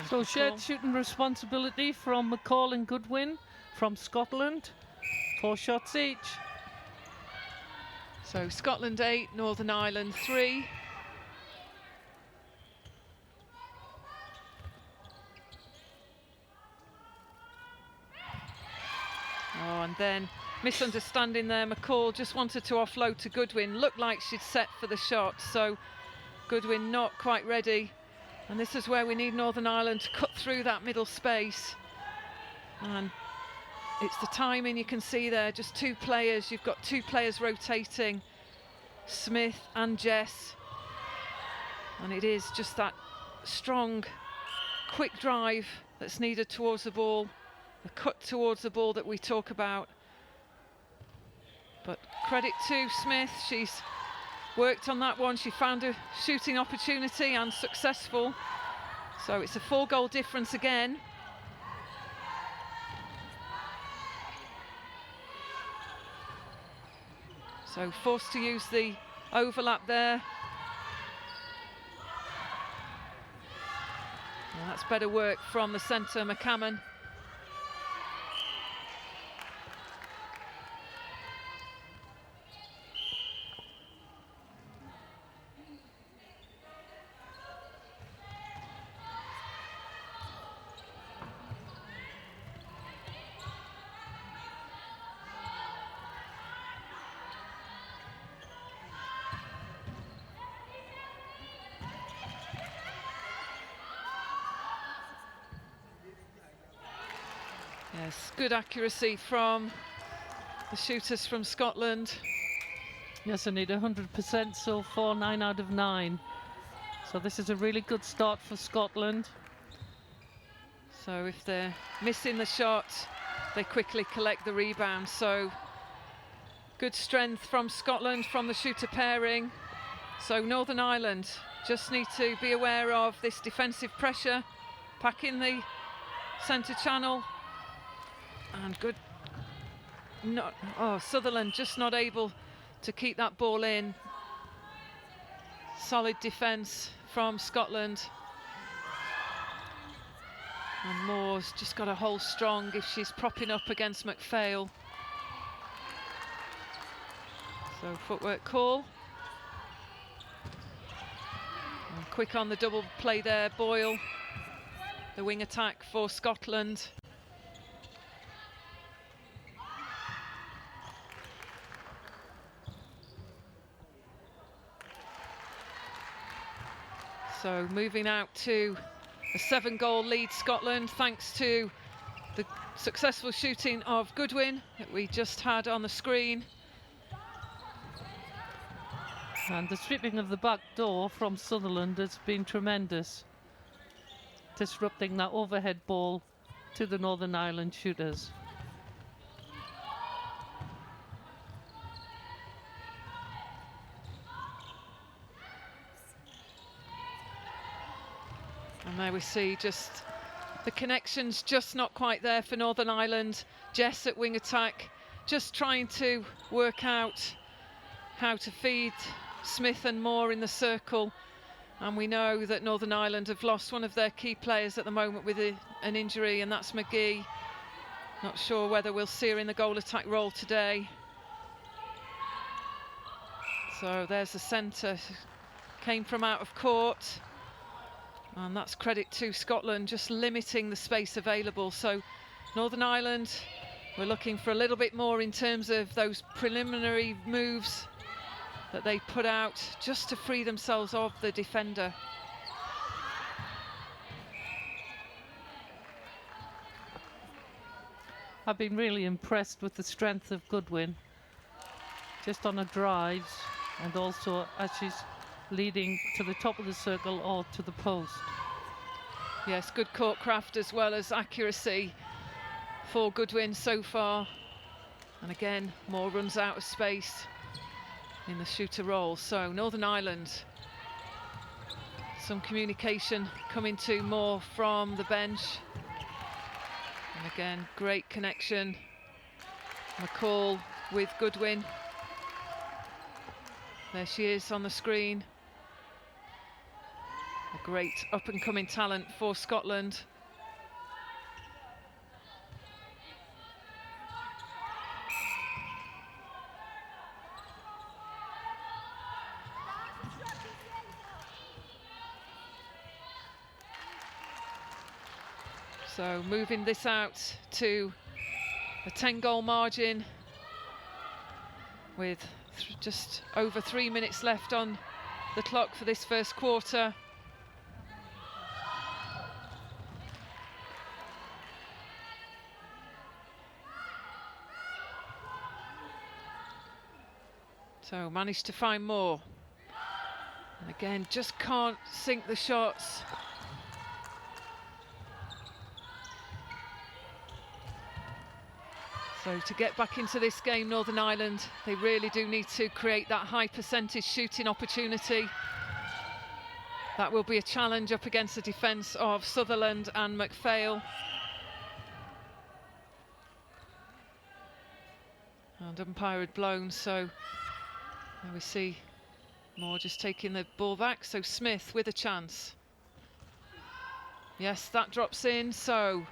So shared shooting responsibility from McCall and Goodwin from Scotland. 4 shots each. So Scotland 8, Northern Ireland 3. Oh, and then misunderstanding there. McCall just wanted to offload to Goodwin. Looked like she'd set for the shot, so Goodwin not quite ready. And this is where we need Northern Ireland to cut through that middle space. And it's the timing you can see there, just 2 players. You've got 2 players rotating, Smith and Jess. And it is just that strong, quick drive that's needed towards the ball, the cut towards the ball that we talk about. But credit to Smith, she's worked on that one. She found a shooting opportunity and successful. So it's a 4-goal difference again. So forced to use the overlap there. Well, that's better work from the centre, McCammon. Yes, good accuracy from the shooters from Scotland. Yes, I need 100% so far, 9 out of 9. So this is a really good start for Scotland. So if they're missing the shot, they quickly collect the rebound. So good strength from Scotland from the shooter pairing. So Northern Ireland just need to be aware of this defensive pressure, pack in the centre channel. And good, Sutherland just not able to keep that ball in. Solid defence from Scotland. And Moore's just got to hold strong if she's propping up against McPhail. So footwork call. And quick on the double play there, Boyle. The wing attack for Scotland. So moving out to a 7-goal lead, Scotland, thanks to the successful shooting of Goodwin that we just had on the screen. And the sweeping of the back door from Sutherland has been tremendous, disrupting that overhead ball to the Northern Ireland shooters. And there we see just the connections just not quite there for Northern Ireland. Jess at wing attack, just trying to work out how to feed Smith and Moore in the circle. And we know that Northern Ireland have lost one of their key players at the moment with an injury, and that's McGee. Not sure whether we'll see her in the goal attack role today. So there's the centre, came from out of court. And that's credit to Scotland, just limiting the space available. So Northern Ireland, we're looking for a little bit more in terms of those preliminary moves that they put out just to free themselves of the defender. I've been really impressed with the strength of Goodwin, just on her drives, and also as she's leading to the top of the circle or to the post. Yes, good court craft as well as accuracy for Goodwin so far. And again, Moore runs out of space in the shooter role. So Northern Ireland, some communication coming to Moore from the bench. And again, great connection. McCall with Goodwin. There she is on the screen. A great up-and-coming talent for Scotland. So moving this out to a 10-goal margin with just over 3 minutes left on the clock for this first quarter. So managed to find more. And again, just can't sink the shots. So to get back into this game, Northern Ireland, they really do need to create that high percentage shooting opportunity. That will be a challenge up against the defence of Sutherland and McPhail. And umpire had blown, so there we see Moore just taking the ball back. So Smith with a chance. Yes, that drops in, so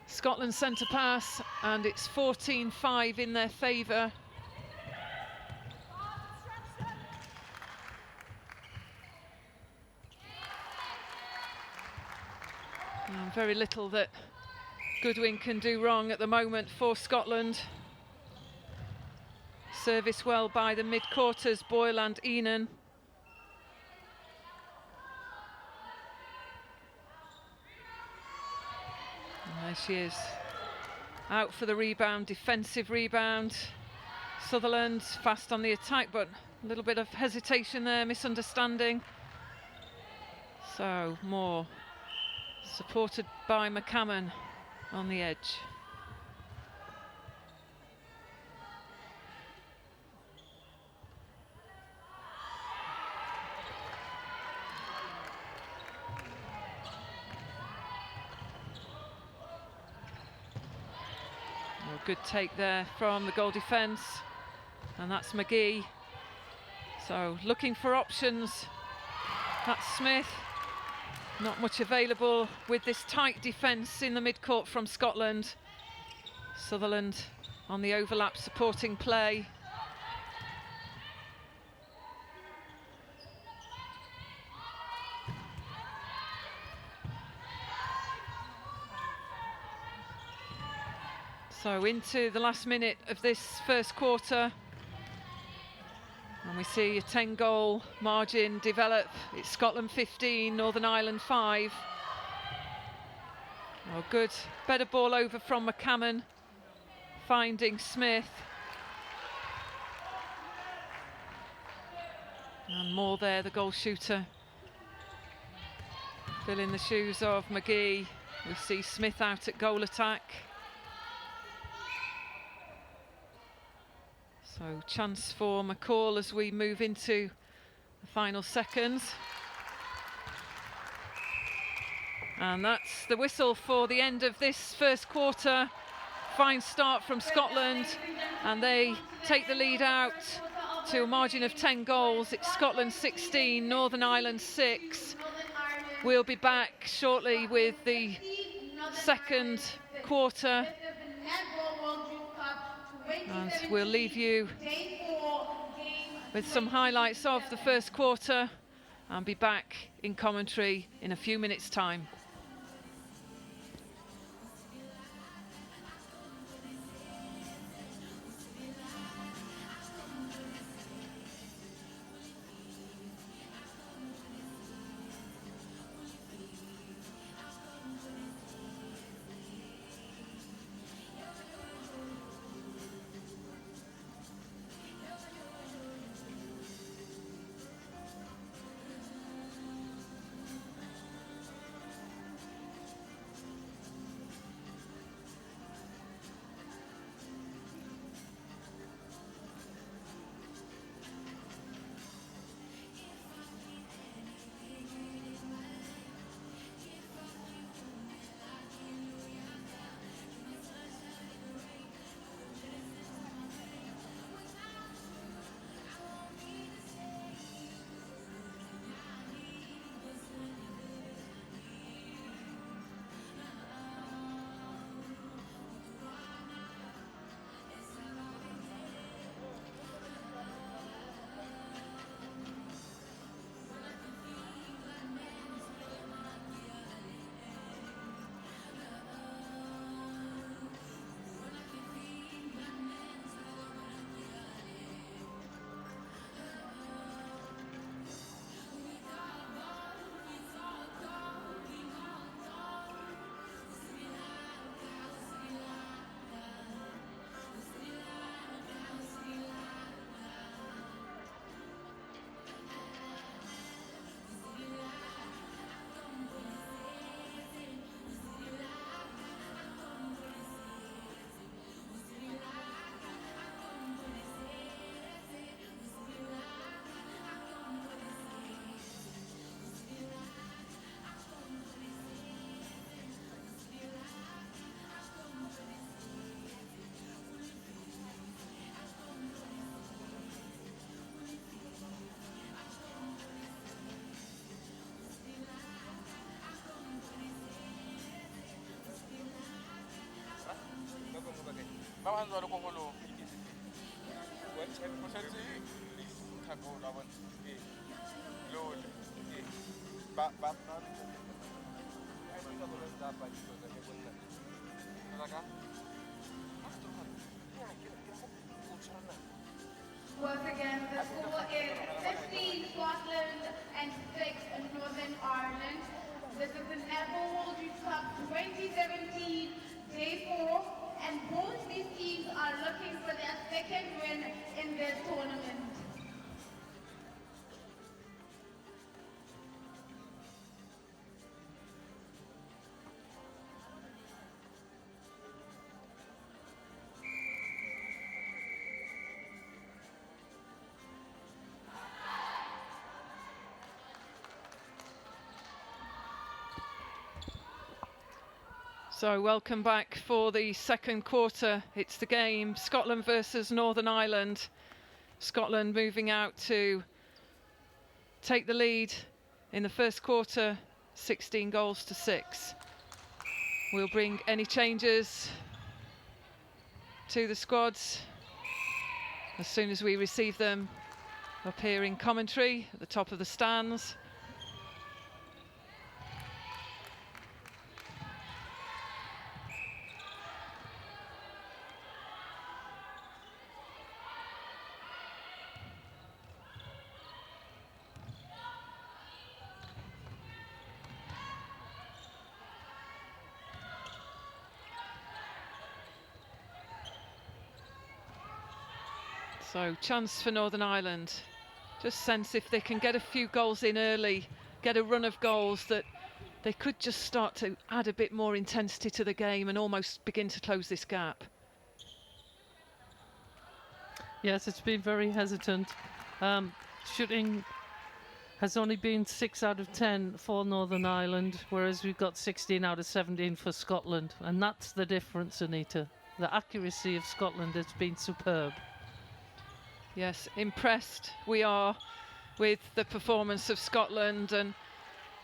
Scotland centre pass, and it's 14-5 in their favour. And very little that Goodwin can do wrong at the moment for Scotland. Service well by the mid-quarters, Boyle and Enan. And there she is, out for the rebound, defensive rebound. Sutherland fast on the attack, but a little bit of hesitation there, misunderstanding. So Moore, supported by McCammon on the edge. Good take there from the goal defence, and that's McGee. So looking for options. That's Smith. Not much available with this tight defence in the mid-court from Scotland. Sutherland on the overlap supporting play. So into the last minute of this first quarter. And we see a 10-goal margin develop. It's Scotland 15, Northern Ireland 5. Oh, good. Better ball over from McCammon, finding Smith. And more there, the goal shooter. Filling the shoes of McGee. We see Smith out at goal attack. So chance for McCall as we move into the final seconds. And that's the whistle for the end of this first quarter. Fine start from Scotland, and they take the lead out to a margin of 10 goals. It's Scotland 16, Northern Ireland 6. We'll be back shortly with the second quarter, and we'll leave you with some highlights of the first quarter and be back in commentary in a few minutes' time. Once again, the score is 15 Scotland and 6 Northern Ireland. This is the Netball World Youth Cup 2017, Day 4, and both these teams are looking for their second win in this tournament. So welcome back for the second quarter. It's the game, Scotland versus Northern Ireland. Scotland moving out to take the lead in the first quarter, 16 goals to 6. We'll bring any changes to the squads as soon as we receive them up here in commentary at the top of the stands. So chance for Northern Ireland. Just sense if they can get a few goals in early, get a run of goals, that they could just start to add a bit more intensity to the game and almost begin to close this gap. Yes, it's been very hesitant. Shooting has only been 6 out of 10 for Northern Ireland, whereas we've got 16 out of 17 for Scotland. And that's the difference, Anita. The accuracy of Scotland has been superb. Yes, impressed we are with the performance of Scotland, and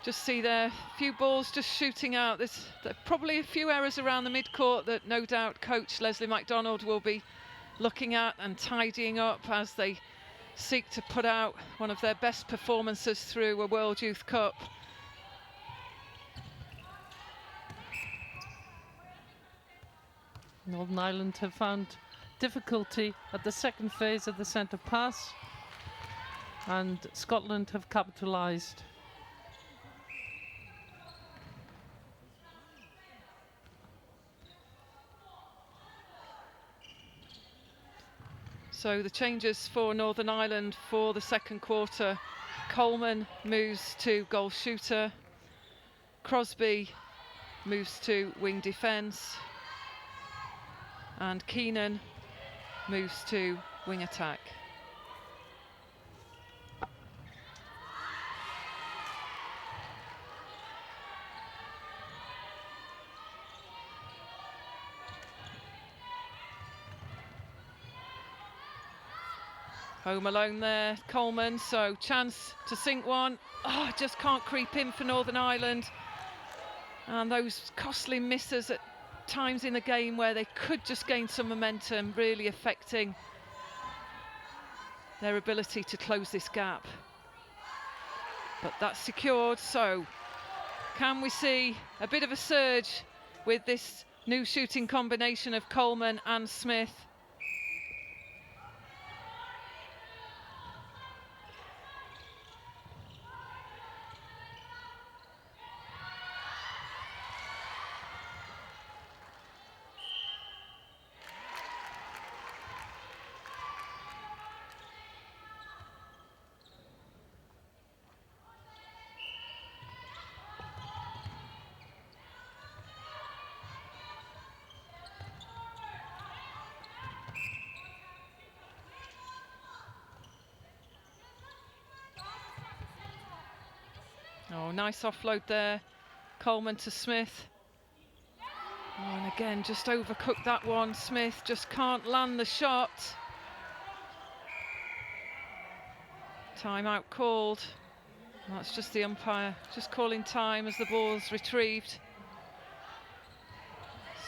just see there a few balls just shooting out. There probably a few errors around the mid-court that no doubt coach Leslie MacDonald will be looking at and tidying up as they seek to put out one of their best performances through a World Youth Cup. Northern Ireland have found difficulty at the second phase of the centre pass, and Scotland have capitalised. So the changes for Northern Ireland for the second quarter: Coleman moves to goal shooter, Crosby moves to wing defence, and Keenan moves to wing attack. Home alone there, Coleman, so chance to sink one. Oh, just can't creep in for Northern Ireland. And those costly misses at times in the game where they could just gain some momentum, really affecting their ability to close this gap. But that's secured, so can we see a bit of a surge with this new shooting combination of Coleman and Smith? Oh, nice offload there. Coleman to Smith. Oh, and again, just overcooked that one. Smith just can't land the shot. Timeout called. That's just the umpire just calling time as the ball's retrieved.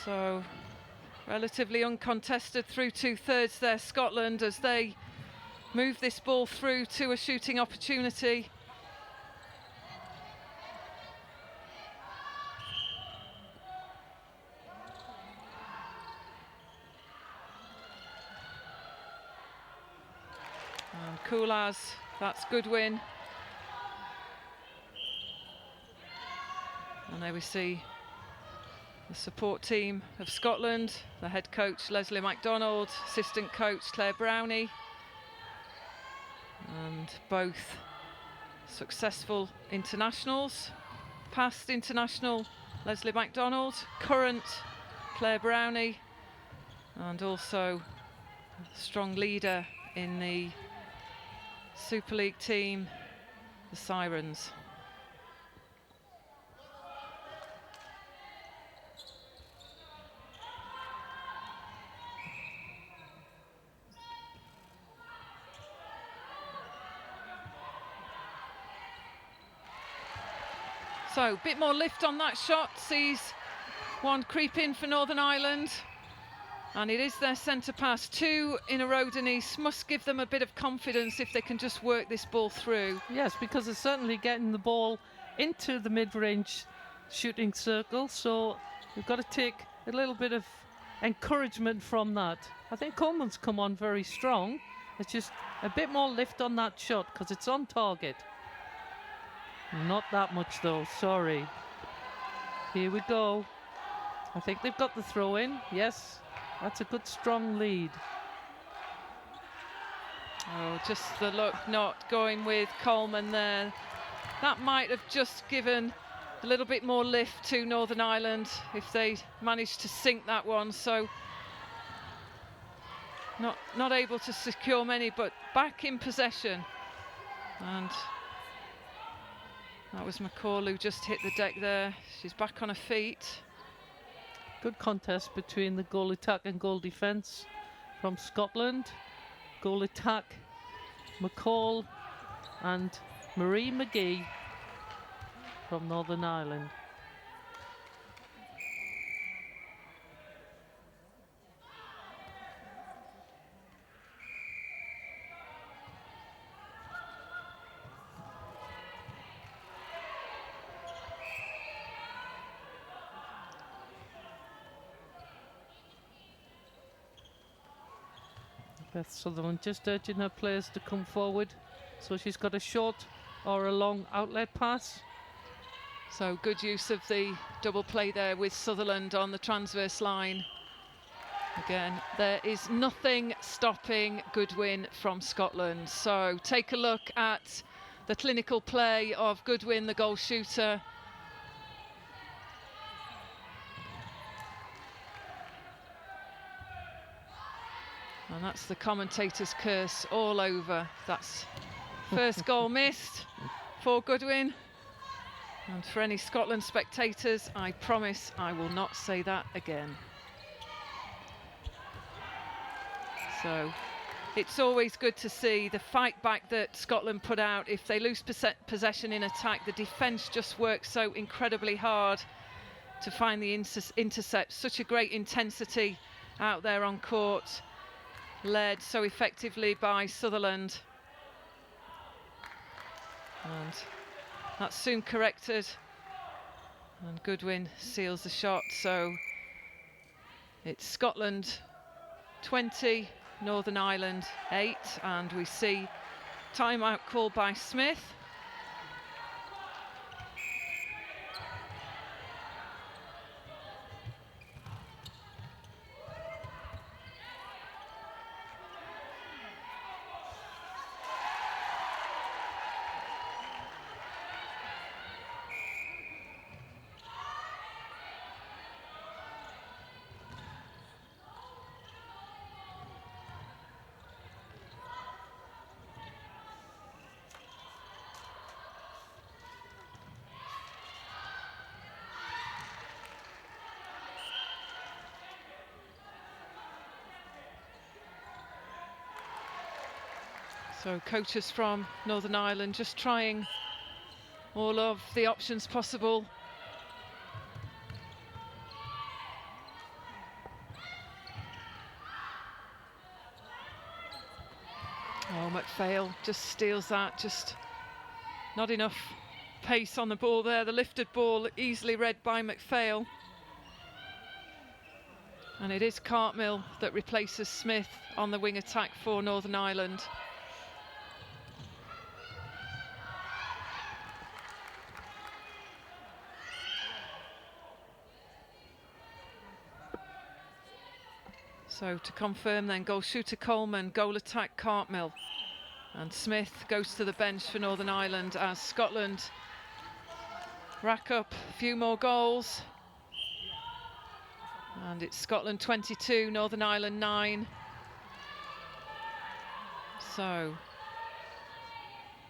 So relatively uncontested through 2/3 there, Scotland, as they move this ball through to a shooting opportunity. Coolaz, that's Goodwin. And there we see the support team of Scotland, the head coach Leslie MacDonald, assistant coach Claire Brownie, and both successful internationals. Past international Leslie MacDonald, current Claire Brownie, and also a strong leader in the Super League team, the Sirens. So, a bit more lift on that shot, sees one creep in for Northern Ireland. And it is their centre pass. 2 in a row, Denise. Must give them a bit of confidence if they can just work this ball through. Yes, because it's certainly getting the ball into the mid-range shooting circle. So we've got to take a little bit of encouragement from that. I think Coleman's come on very strong. It's just a bit more lift on that shot because it's on target. Not that much though, sorry. Here we go. I think they've got the throw in, yes. That's a good strong lead. Oh, just the luck not going with Coleman there. That might have just given a little bit more lift to Northern Ireland if they managed to sink that one. So not able to secure many, but back in possession. And that was McCall who just hit the deck there. She's back on her feet. Good contest between the goal attack and goal defence from Scotland. Goal attack, McCall and Marie McGee from Northern Ireland. Beth Sutherland just urging her players to come forward. So she's got a short or a long outlet pass. So good use of the double play there with Sutherland on the transverse line. Again, there is nothing stopping Goodwin from Scotland. So take a look at the clinical play of Goodwin, the goal shooter. And that's the commentator's curse all over. That's first goal missed for Goodwin. And for any Scotland spectators, I promise I will not say that again. So it's always good to see the fight back that Scotland put out. If they lose possession in attack, the defence just works so incredibly hard to find the intercept. Such a great intensity out there on court, led so effectively by Sutherland. And that's soon corrected. And Goodwin seals the shot. So it's Scotland 20, Northern Ireland 8. And we see timeout called by Smith. So coaches from Northern Ireland just trying all of the options possible. Oh, McPhail just steals that, just not enough pace on the ball there. The lifted ball easily read by McPhail. And it is Cartmill that replaces Smith on the wing attack for Northern Ireland. So to confirm then, goal shooter Coleman, goal attack Cartmill. And Smith goes to the bench for Northern Ireland as Scotland rack up a few more goals. And it's Scotland 22, Northern Ireland 9. So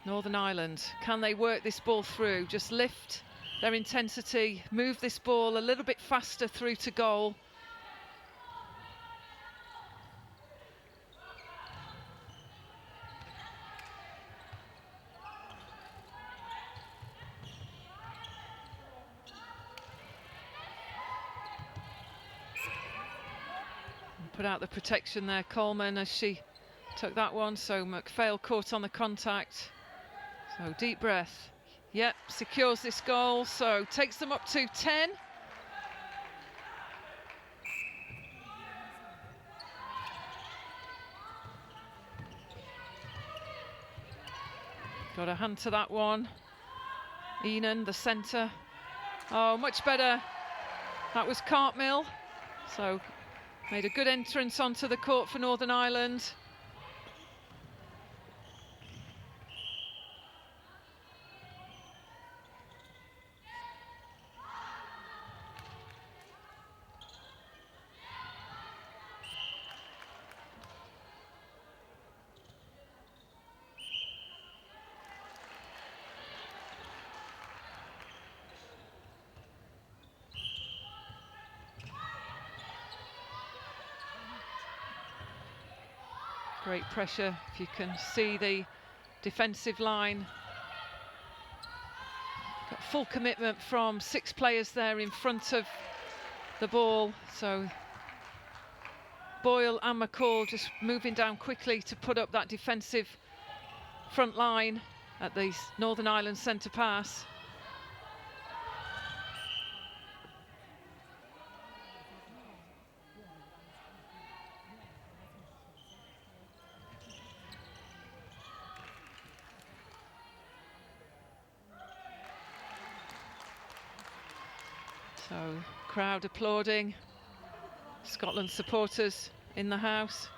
Northern Ireland, can they work this ball through? Just lift their intensity, move this ball a little bit faster through to goal. Put out the protection there, Coleman, as she took that one. So McPhail caught on the contact. So deep breath. Yep, secures this goal. So takes them up to 10. Got a hand to that one. Enan, the centre. Oh, much better. That was Cartmill. So made a good entrance onto the court for Northern Ireland. Great pressure, if you can see the defensive line. Got full commitment from 6 players there in front of the ball. So Boyle and McCall just moving down quickly to put up that defensive front line at the Northern Ireland centre pass. So crowd applauding, Scotland supporters in the house.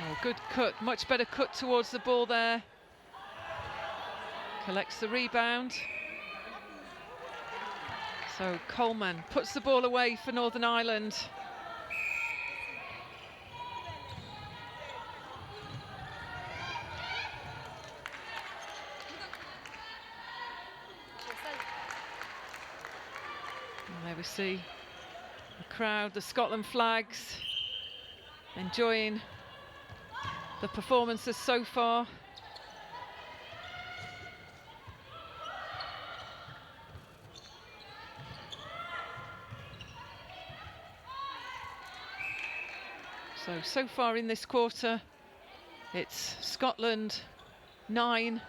Oh, good cut, much better cut towards the ball there. Collects the rebound. So Coleman puts the ball away for Northern Ireland. And there we see the crowd, the Scotland flags, enjoying the performances so far. So far in this quarter, it's Scotland 9,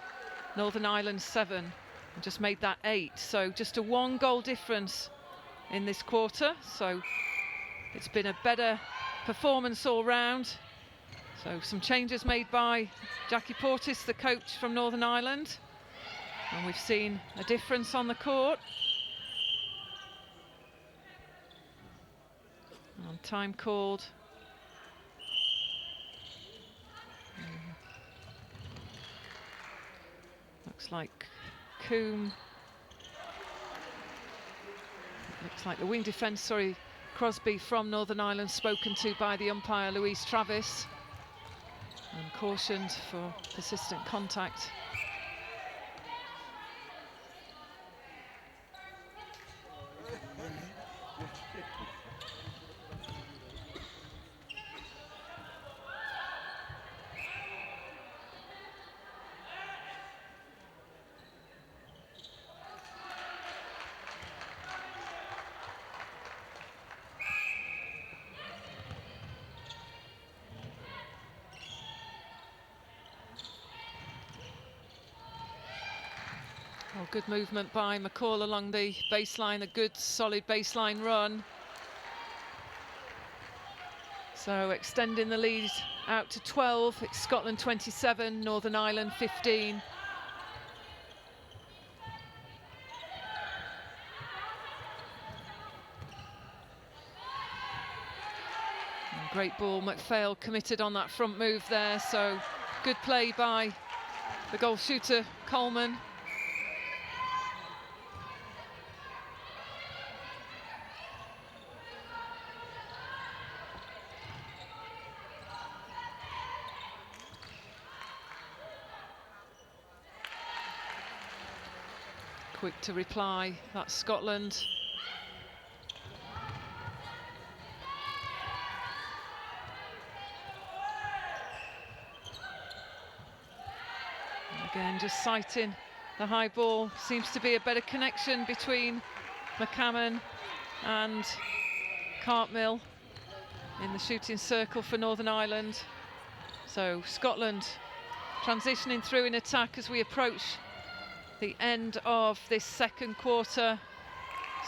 Northern Ireland 7, and just made that 8. So just a 1-goal difference in this quarter. So it's been a better performance all round. So some changes made by Jackie Portis, the coach from Northern Ireland. And we've seen a difference on the court. And time called. Looks like Coombe. Looks like the wing defence, sorry, Crosby from Northern Ireland, spoken to by the umpire Louise Travis and cautioned for persistent contact. Oh, good movement by McCall along the baseline, a good solid baseline run. So extending the lead out to 12, it's Scotland 27, Northern Ireland 15. And great ball, McPhail committed on that front move there, so good play by the goal shooter Coleman. Quick to reply, that's Scotland. And again, just sighting the high ball. Seems to be a better connection between McCammon and Cartmill in the shooting circle for Northern Ireland. So Scotland transitioning through in attack as we approach the end of this second quarter.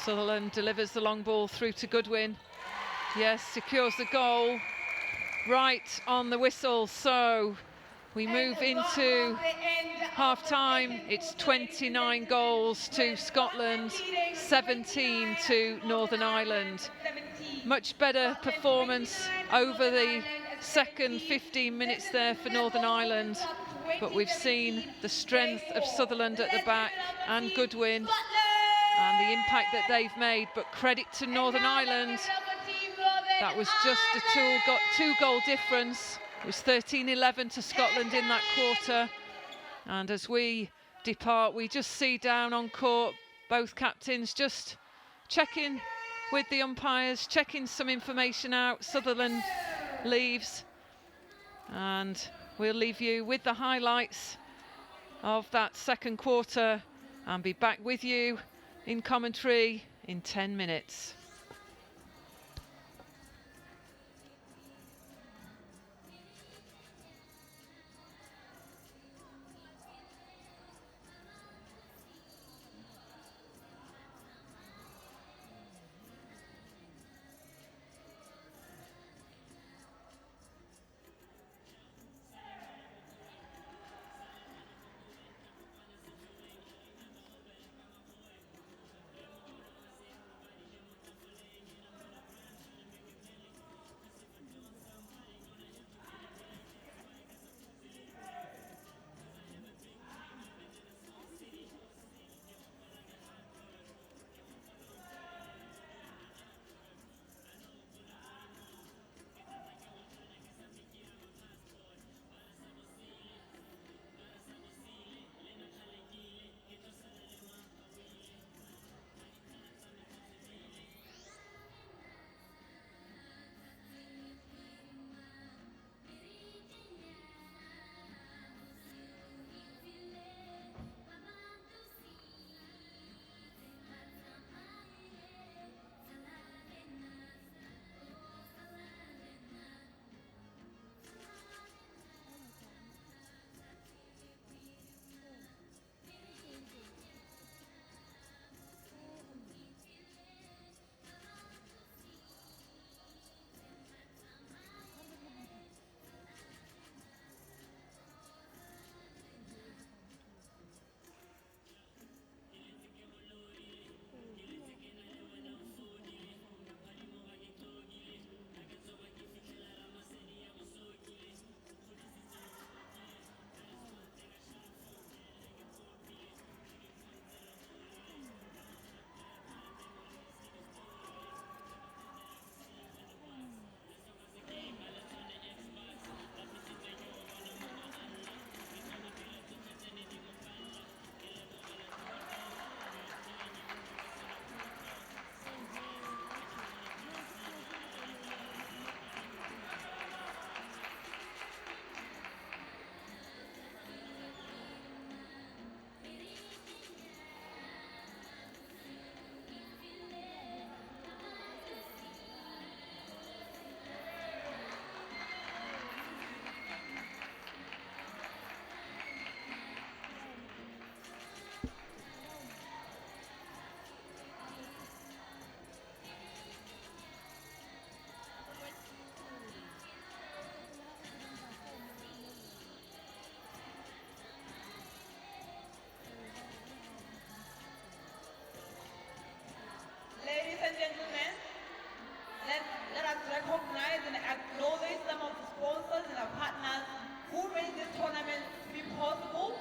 Sutherland delivers the long ball through to Goodwin. Yes, secures the goal right on the whistle. So we move into half-time. It's 29 goals to Scotland, 17 to Northern Ireland. Much better performance over the second 15 minutes there for Northern Ireland. But we've seen the strength of Sutherland at the back and Goodwin and the impact that they've made. But credit to Northern Ireland, that was just a two-goal difference. It was 13-11 to Scotland in that quarter. And as we depart, we just see down on court both captains just checking with the umpires, checking some information out. Sutherland leaves, and we'll leave you with the highlights of that second quarter and be back with you in commentary in 10 minutes. Ladies and gentlemen, let us recognize and acknowledge some of the sponsors and our partners who made this tournament to be possible.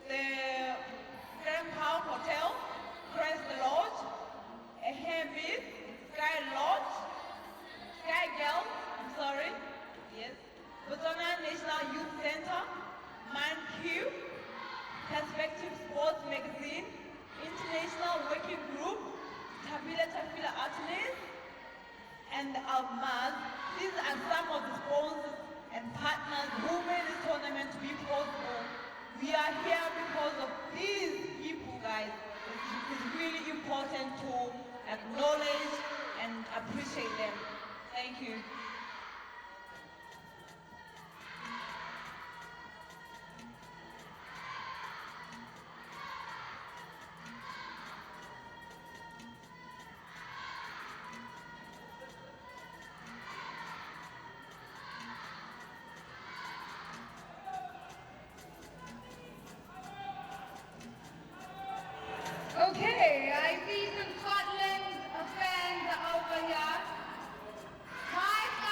The Grand Park Hotel, Crest Lodge, Ehembi, Sky Lodge, Sky Girl, yes, Botswana National Youth Center, Man Q, Perspective Sports Magazine, International Working Group, Tafila Athlete, and Almaz. These are some of the sponsors and partners who made this tournament to be possible. We are here because of these people, guys. It's really important to acknowledge and appreciate them. Thank you. Okay, I see some Scotland fans over here. 5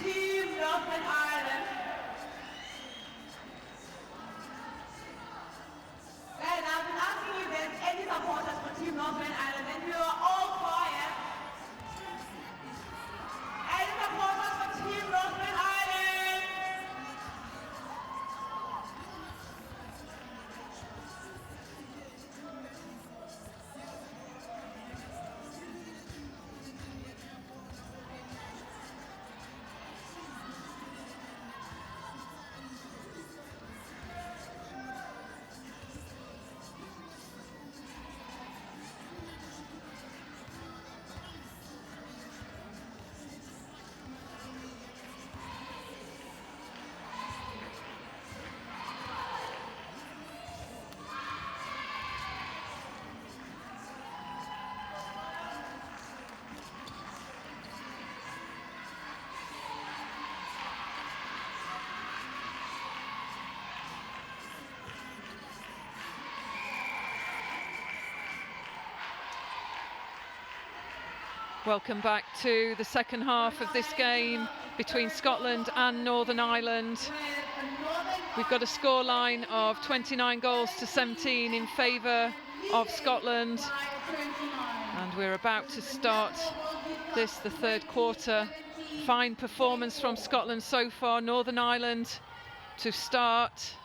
Team Northern Ireland. Guys, I've been asking if there's any supporters for Team Northern Ireland, and you are all quiet. Any supporters for Team Northern Ireland? Welcome back to the second half of this game between Scotland and Northern Ireland. We've got a scoreline of 29 goals to 17 in favour of Scotland, and we're about to start the third quarter. Fine performance from Scotland so far. Northern Ireland to start.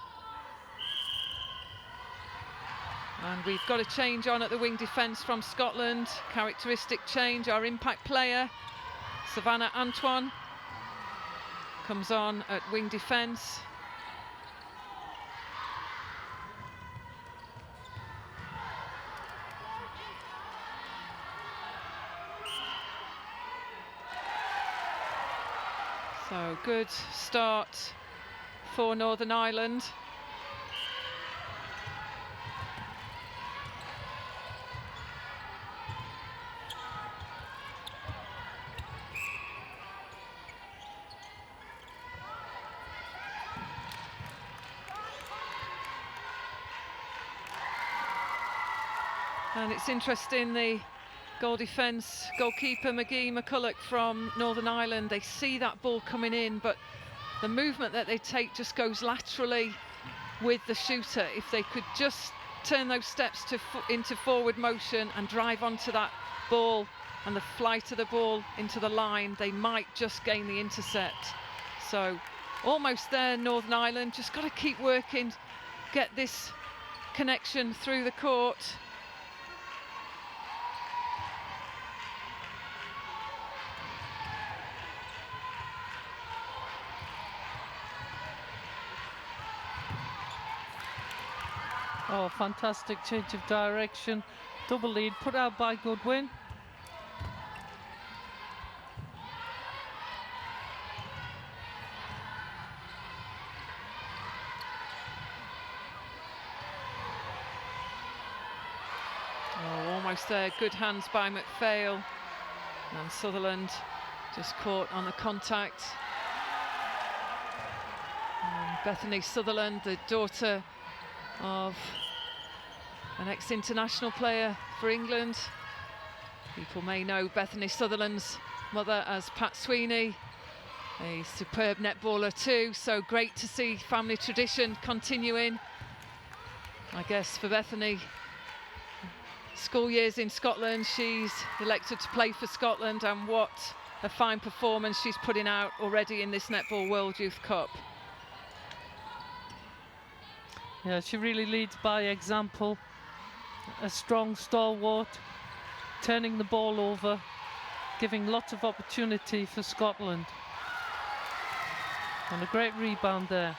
And we've got a change on at the wing defence from Scotland. Characteristic change. Our impact player, Savannah Antoine, comes on at wing defence. So good start for Northern Ireland. And it's interesting, the goal defence goalkeeper McGee McCulloch from Northern Ireland, they see that ball coming in, but the movement that they take just goes laterally with the shooter. If they could just turn those steps into forward motion and drive onto that ball and the flight of the ball into the line, they might just gain the intercept. So almost there, Northern Ireland, just got to keep working, get this connection through the court. Oh, fantastic change of direction. Double lead put out by Goodwin. Oh, almost there. Good hands by McPhail. And Sutherland just caught on the contact. And Bethany Sutherland, the daughter of an ex-international player for England. People may know Bethany Sutherland's mother as Pat Sweeney, a superb netballer too, so great to see family tradition continuing. I guess for Bethany, school years in Scotland, she's elected to play for Scotland, and what a fine performance she's putting out already in this Netball World Youth Cup. Yeah, she really leads by example. A strong stalwart, turning the ball over, giving lots of opportunity for Scotland. And a great rebound there.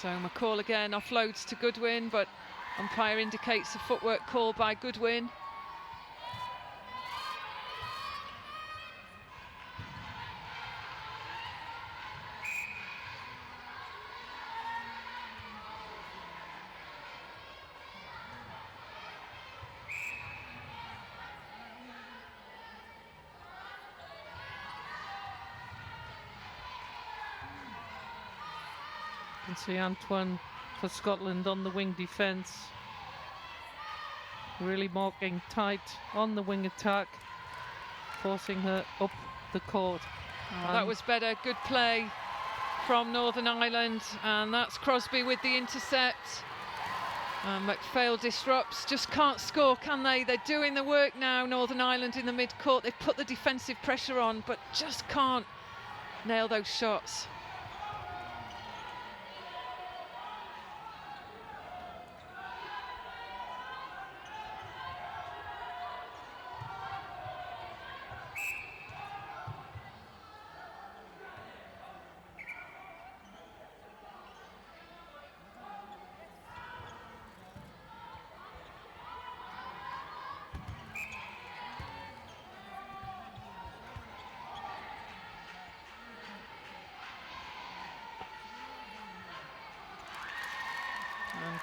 So McCall again offloads to Goodwin, but umpire indicates a footwork call by Goodwin. can see Antoine for Scotland on the wing defence, really marking tight on the wing attack, forcing her up the court. Oh, that was better. Good play from Northern Ireland, and that's Crosby with the intercept. McPhail disrupts, just can't score, can they? They're doing the work now, Northern Ireland in the mid-court. They've put the defensive pressure on, but just can't nail those shots.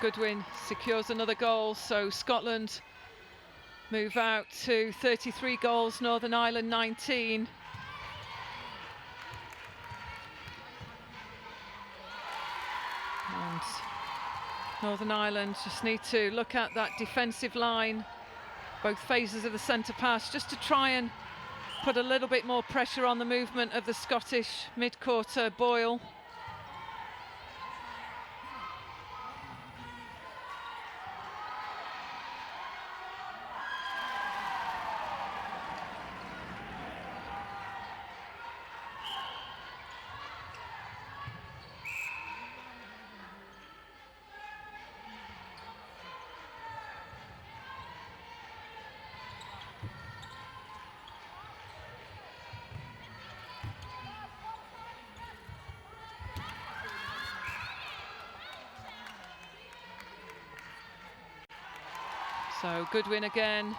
Goodwin secures another goal, so Scotland move out to 33 goals, Northern Ireland 19. And Northern Ireland just need to look at that defensive line, both phases of the centre pass, just to try and put a little bit more pressure on the movement of the Scottish mid-quarter Boyle. So Goodwin again.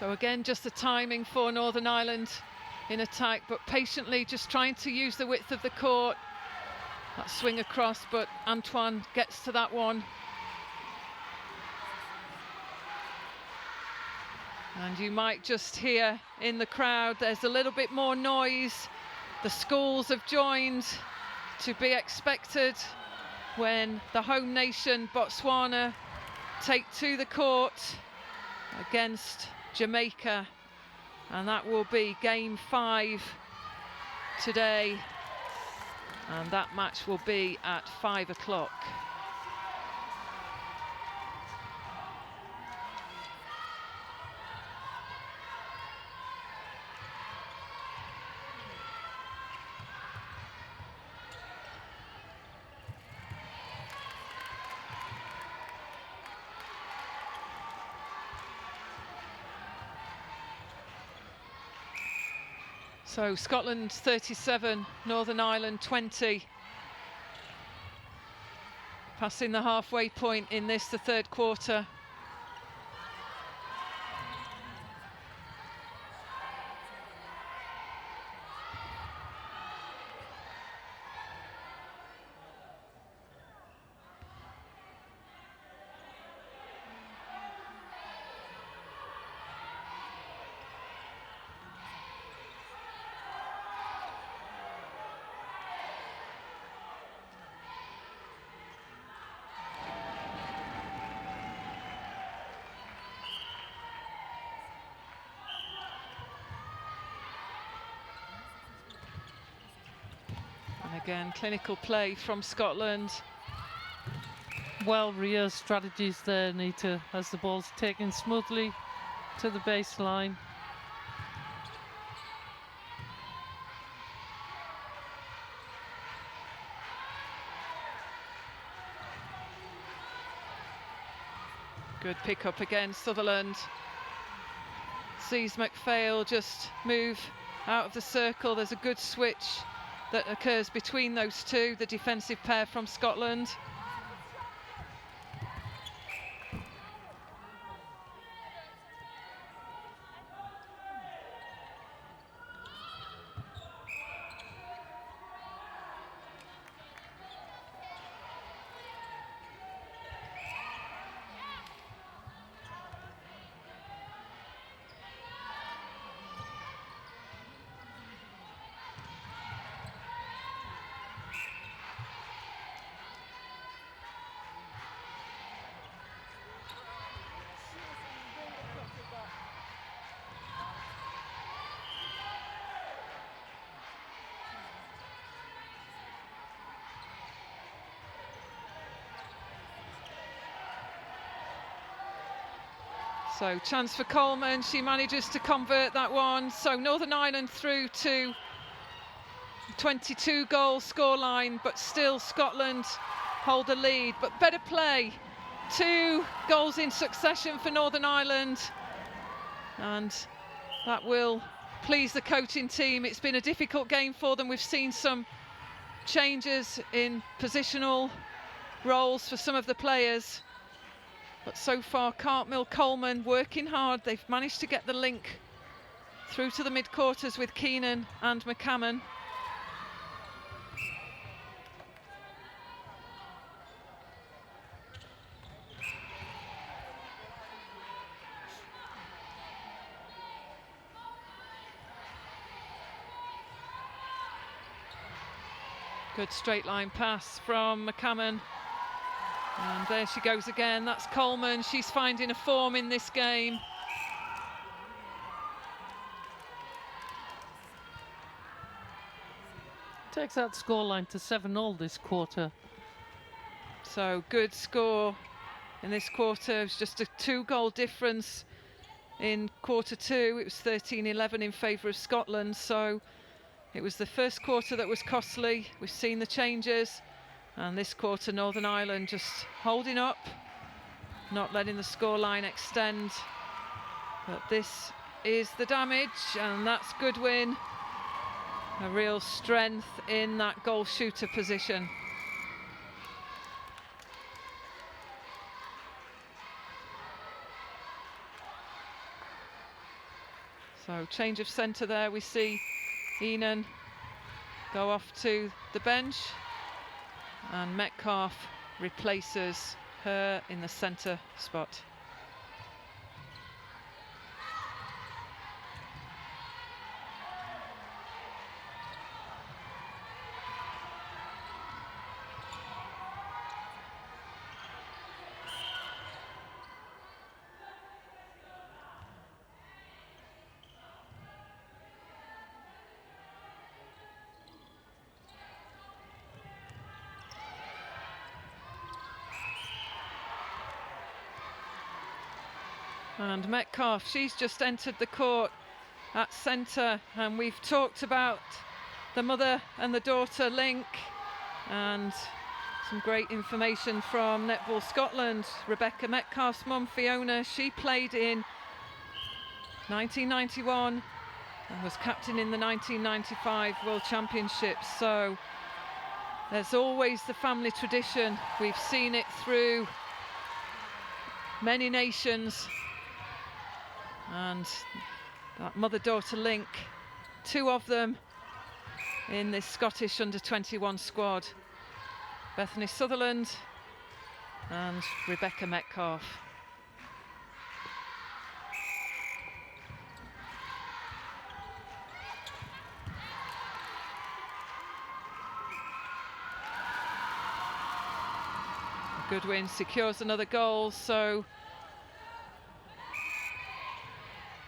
So again, just the timing for Northern Ireland in attack, but patiently just trying to use the width of the court. That swing across, but Antoine gets to that one. And you might just hear in the crowd, there's a little bit more noise. The schools have joined, to be expected when the home nation, Botswana, take to the court against Jamaica, and that will be game 5 today, and that match will be at 5 o'clock. So Scotland 37, Northern Ireland 20. Passing the halfway point in this, the third quarter. Again, clinical play from Scotland. Well, Ria's strategies there, Nita, as the ball's taken smoothly to the baseline. Good pick up again, Sutherland. Sees McPhail just move out of the circle. There's a good switch that occurs between those two, the defensive pair from Scotland. So chance for Coleman, she manages to convert that one. So Northern Ireland through to 22 goal scoreline, but still Scotland hold the lead. But better play, 2 goals in succession for Northern Ireland. And that will please the coaching team. It's been a difficult game for them. We've seen some changes in positional roles for some of the players. But so far, Cartmill, Coleman working hard. They've managed to get the link through to the mid-quarters with Keenan and McCammon. Good straight line pass from McCammon. And there she goes again. That's Coleman. She's finding a form in this game. Takes that scoreline to 7-all this quarter. So good score in this quarter. It was just a 2-goal difference in quarter 2. It was 13-11 in favour of Scotland. So it was the first quarter that was costly. We've seen the changes. And this quarter, Northern Ireland just holding up, not letting the scoreline extend. But this is the damage, and that's Goodwin. A real strength in that goal shooter position. So change of centre there. We see Enan go off to the bench. And Metcalf replaces her in the centre spot. And Metcalf, she's just entered the court at centre, and we've talked about the mother and the daughter link, and some great information from Netball Scotland. Rebecca Metcalf's mum, Fiona, she played in 1991 and was captain in the 1995 World Championships. So there's always the family tradition. We've seen it through many nations. And that mother-daughter link, 2 of them in this Scottish under-21 squad. Bethany Sutherland and Rebecca Metcalf. Goodwin secures another goal, so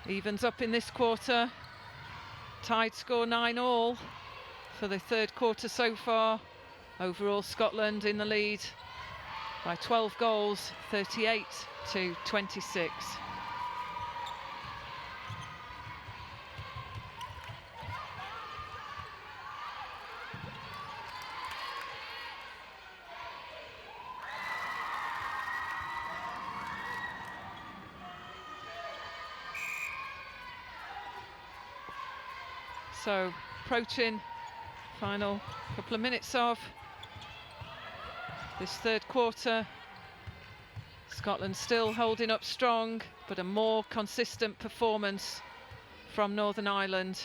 evens up in this quarter. Tied score 9-all for the third quarter so far. Overall, Scotland in the lead by 12 goals, 38-26. So approaching final couple of minutes of this third quarter. Scotland still holding up strong, but a more consistent performance from Northern Ireland.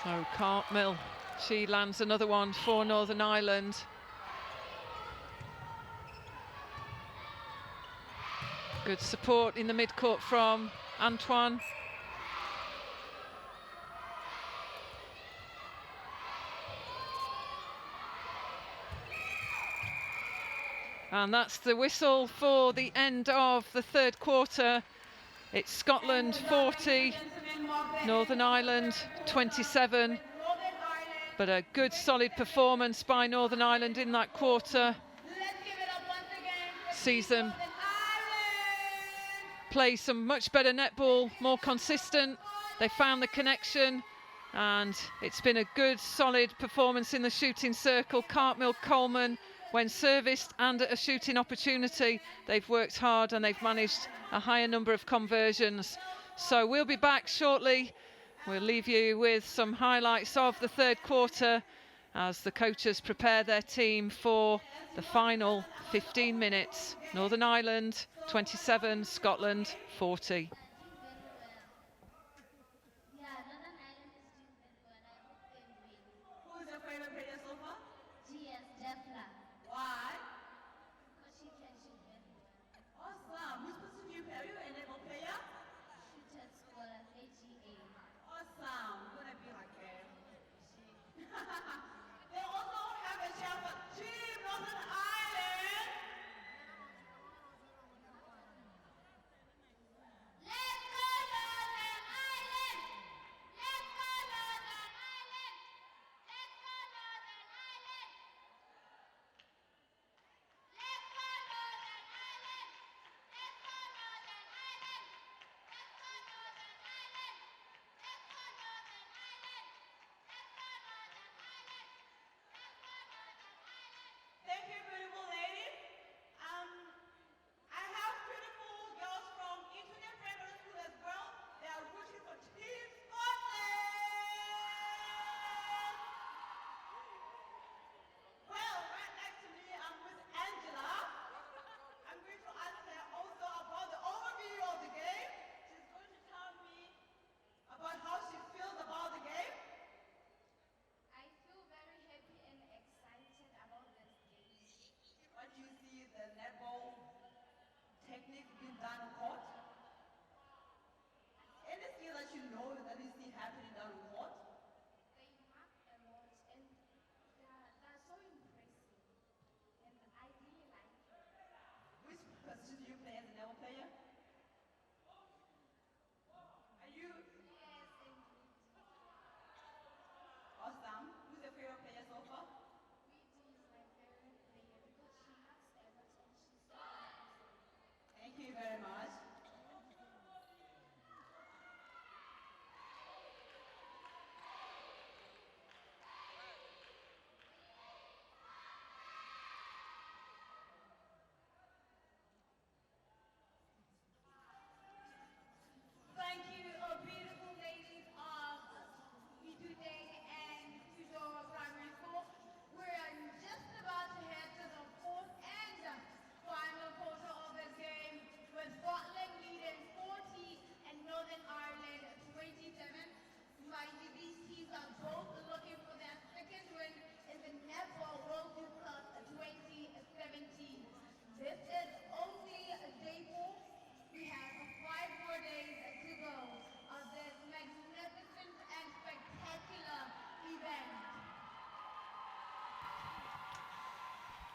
So Cartmill, she lands another one for Northern Ireland. Good support in the mid-court from Antoine. And that's the whistle for the end of the third quarter. It's Scotland 40, Northern Ireland 27. But a good solid performance by Northern Ireland in that quarter. Sees them play some much better netball, more consistent. They found the connection, and it's been a good solid performance in the shooting circle. Cartmill, Coleman, when serviced and at a shooting opportunity, they've worked hard and they've managed a higher number of conversions. So we'll be back shortly. We'll leave you with some highlights of the third quarter as the coaches prepare their team for the final 15 minutes. Northern Ireland 27, Scotland 40. Let's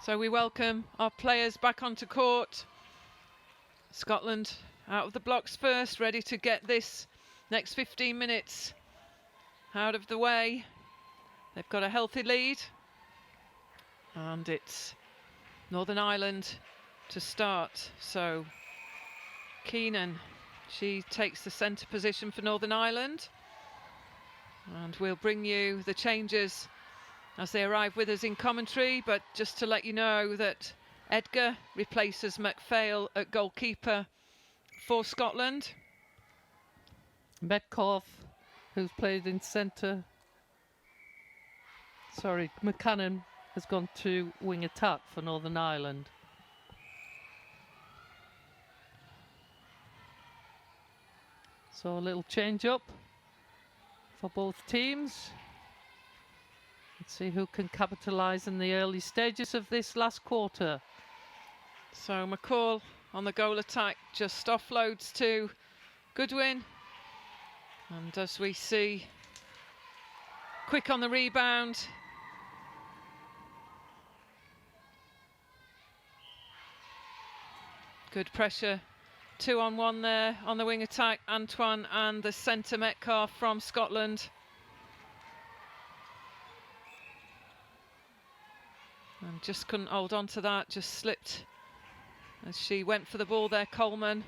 So we welcome our players back onto court. Scotland out of the blocks first, ready to get this next 15 minutes out of the way. They've got a healthy lead. And it's Northern Ireland to start. So Keenan, she takes the centre position for Northern Ireland. And we'll bring you the changes as they arrive with us in commentary. But just to let you know that Edgar replaces McPhail at goalkeeper for Scotland. Metcalf, who's played in centre. Sorry, McCannon has gone to wing attack for Northern Ireland. So a little change up for both teams. Let's see who can capitalise in the early stages of this last quarter. So McCall on the goal attack just offloads to Goodwin. And as we see, quick on the rebound. Good pressure, 2-on-1 there on the wing attack, Antoine and the centre Metcalf from Scotland. And just couldn't hold on to that, just slipped as she went for the ball there, Coleman.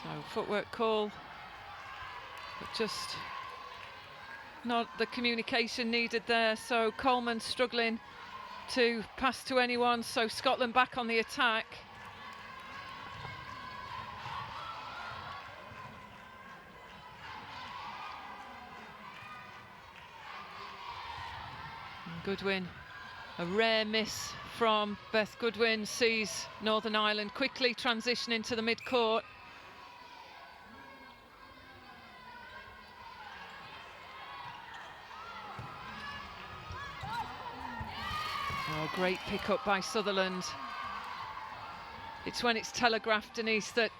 So footwork call, but just not the communication needed there. So Coleman struggling to pass to anyone, so Scotland back on the attack. And Goodwin, a rare miss from Beth Goodwin, sees Northern Ireland quickly transition into the mid-court. Oh, great pick-up by Sutherland. It's when it's telegraphed, Denise, that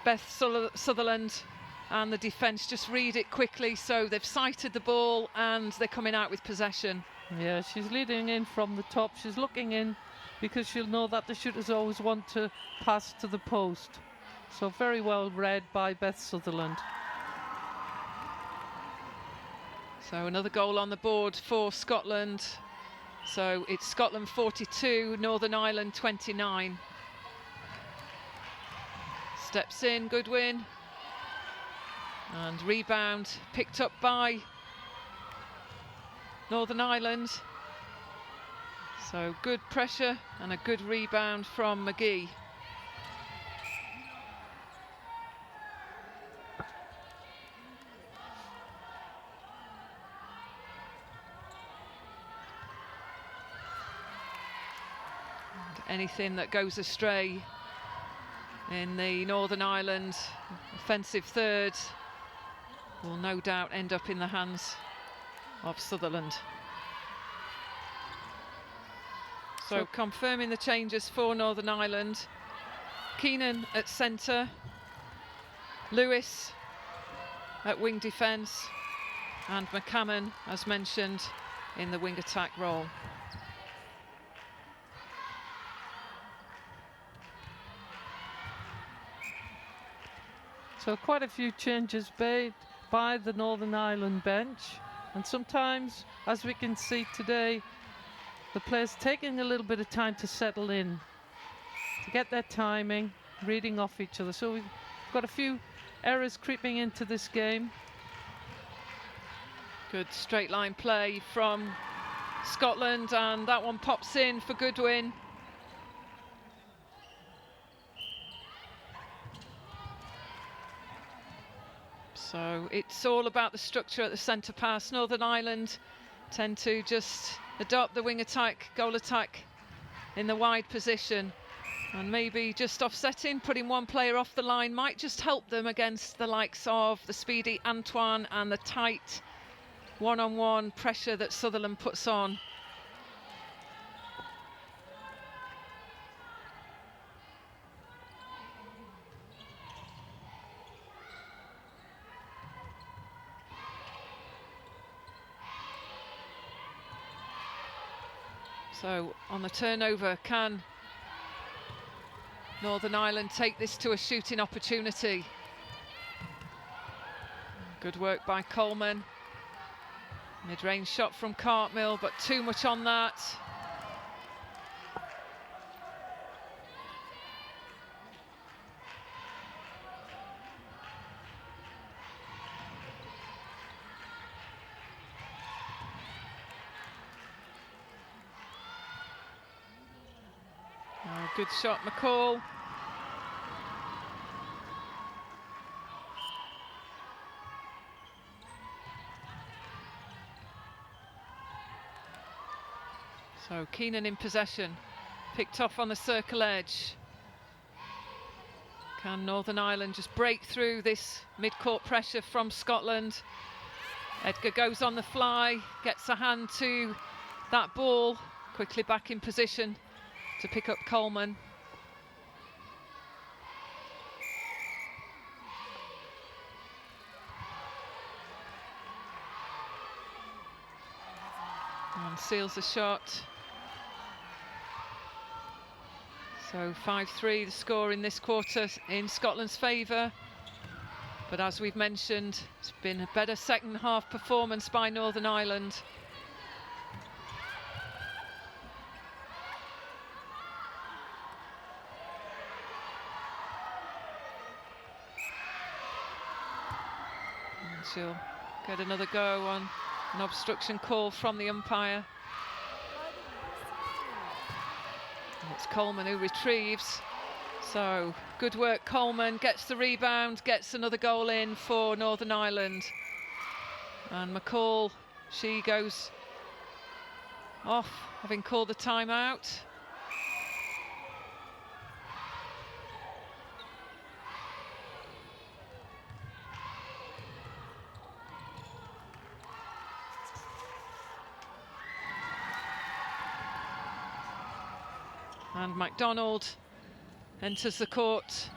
Beth Sutherland and the defence just read it quickly, so they've sighted the ball and they're coming out with possession. Yeah, she's leading in from the top. She's looking in because she'll know that the shooters always want to pass to the post. So very well read by Beth Sutherland. So another goal on the board for Scotland. So it's Scotland 42, Northern Ireland 29. Steps in, Goodwin. And rebound picked up by Northern Ireland. So good pressure and a good rebound from McGee. Anything that goes astray in the Northern Ireland offensive third will no doubt end up in the hands of Sutherland. So confirming the changes for Northern Ireland. Keenan at centre, Lewis at wing defence, and McCammon, as mentioned, in the wing attack role. So quite a few changes made by the Northern Ireland bench, and sometimes, as we can see today, the players taking a little bit of time to settle in, to get their timing, reading off each other. So we've got a few errors creeping into this game. Good straight line play from Scotland, and that one pops in for Goodwin. So it's all about the structure at the centre pass. Northern Ireland tend to just adopt the wing attack, goal attack in the wide position, and maybe just offsetting, putting one player off the line might just help them against the likes of the speedy Antoine and the tight one-on-one pressure that Sutherland puts on. So on the turnover, can Northern Ireland take this to a shooting opportunity? Good work by Coleman. Mid-range shot from Cartmill, but too much on that. Oh, good shot, McCall. So Keenan in possession, picked off on the circle edge. Can Northern Ireland just break through this mid-court pressure from Scotland? Edgar goes on the fly, gets a hand to that ball, quickly back in position to pick up Coleman. And seals the shot. So 5-3 the score in this quarter in Scotland's favour. But as we've mentioned, it's been a better second half performance by Northern Ireland. And she'll get another go on an obstruction call from the umpire. It's Coleman who retrieves. So good work, Coleman gets the rebound, gets another goal in for Northern Ireland. And McCall, she goes off, having called the timeout. And MacDonald enters the court.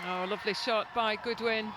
Oh, lovely shot by Goodwin.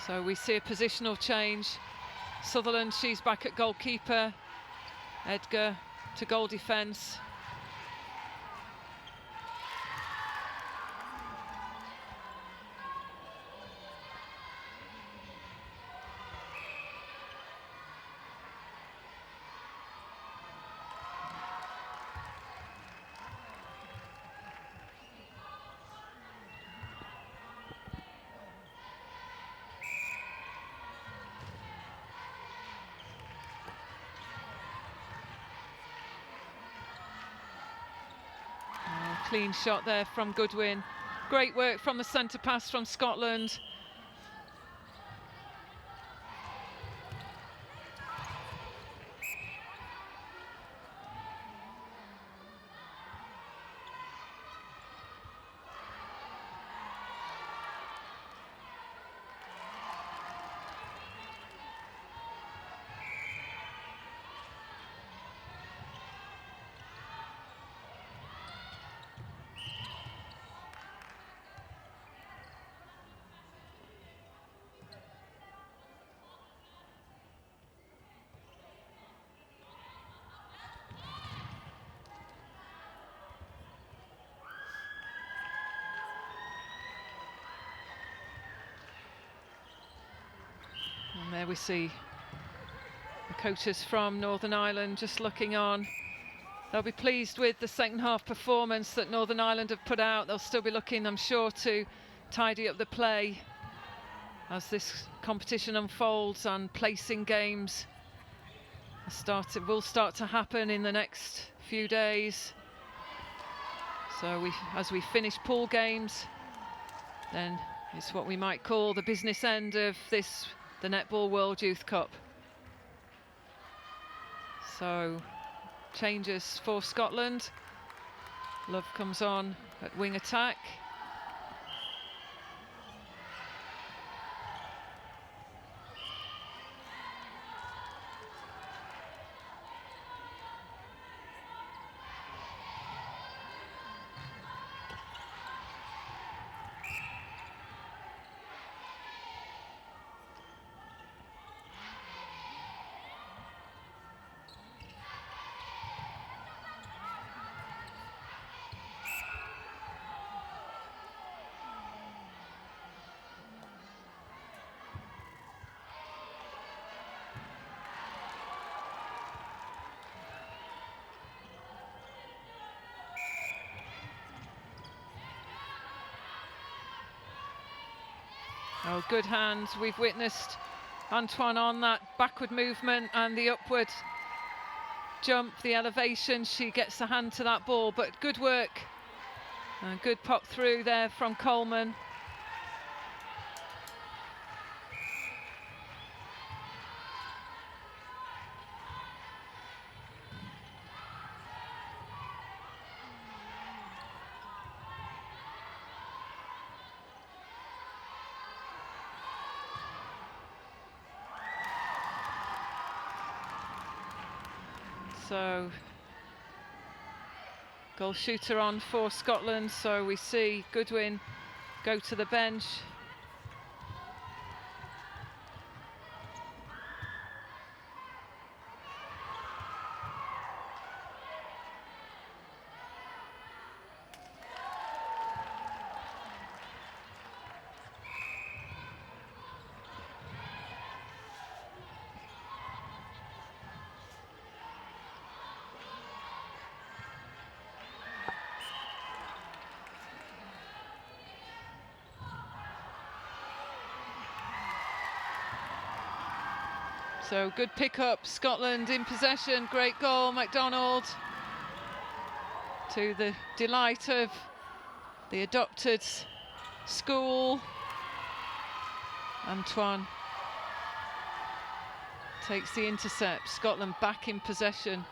So we see a positional change. Sutherland, she's back at goalkeeper. Edgar to goal defence. Clean shot there from Goodwin. Great work from the centre pass from Scotland. there we see the coaches from Northern Ireland just looking on. They'll be pleased with the second half performance that Northern Ireland have put out. They'll still be looking, I'm sure, to tidy up the play as this competition unfolds, and placing games will start to happen in the next few days. So as we finish pool games, then it's what we might call the business end of the Netball World Youth Cup. So changes for Scotland. Love comes on at wing attack. Oh, good hands. We've witnessed Antoine on that backward movement and the upward jump, the elevation. She gets a hand to that ball, but good work. And good pop through there from Coleman. So, goal shooter on for Scotland. So we see Goodwin go to the bench. So good pick-up, Scotland in possession, great goal, MacDonald. To the delight of the adopted school. Antoine takes the intercept, Scotland back in possession.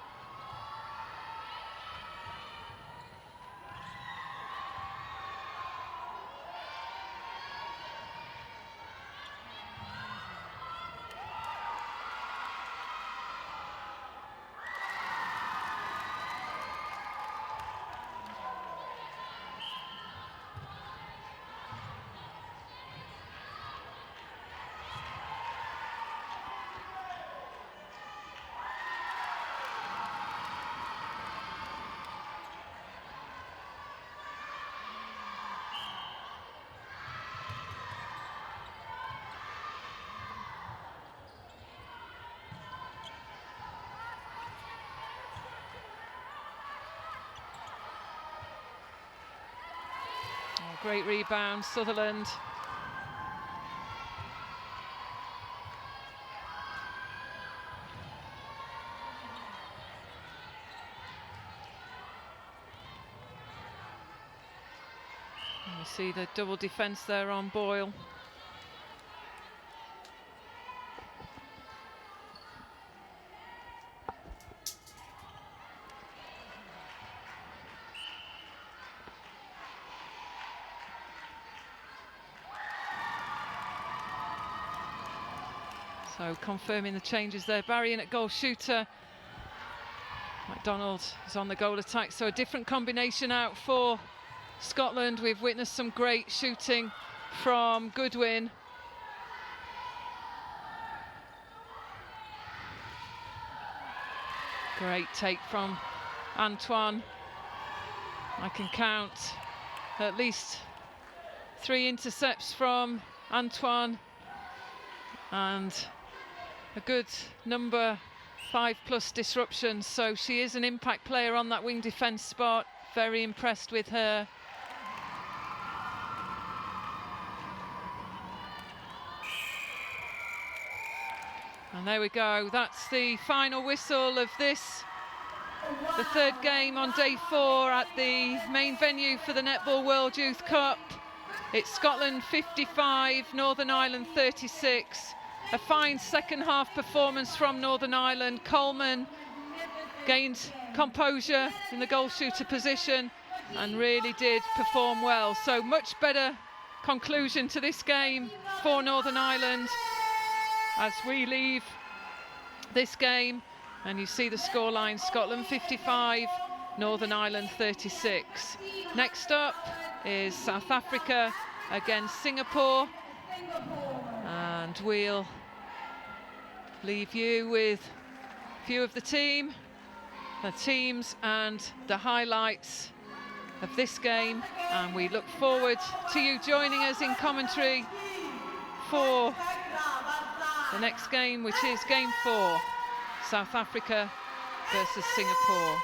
Great rebound, Sutherland. And you see the double defence there on Boyle. So confirming the changes there. Barry in at goal shooter. MacDonald is on the goal attack. So a different combination out for Scotland. We've witnessed some great shooting from Goodwin. Great take from Antoine. I can count at least 3 intercepts from Antoine. And a good number 5+ disruptions, so she is an impact player on that wing defence spot. Very impressed with her. And there we go, that's the final whistle of this, the third game on day 4 at the main venue for the Netball World Youth Cup. It's Scotland 55, Northern Ireland 36. A fine second half performance from Northern Ireland. Coleman gained composure in the goal shooter position and really did perform well. So much better conclusion to this game for Northern Ireland as we leave this game, and you see the scoreline: Scotland 55, Northern Ireland 36. Next up is South Africa against Singapore, and we'll leave you with a view of the teams and the highlights of this game, and we look forward to you joining us in commentary for the next game, which is game 4, South Africa versus Singapore.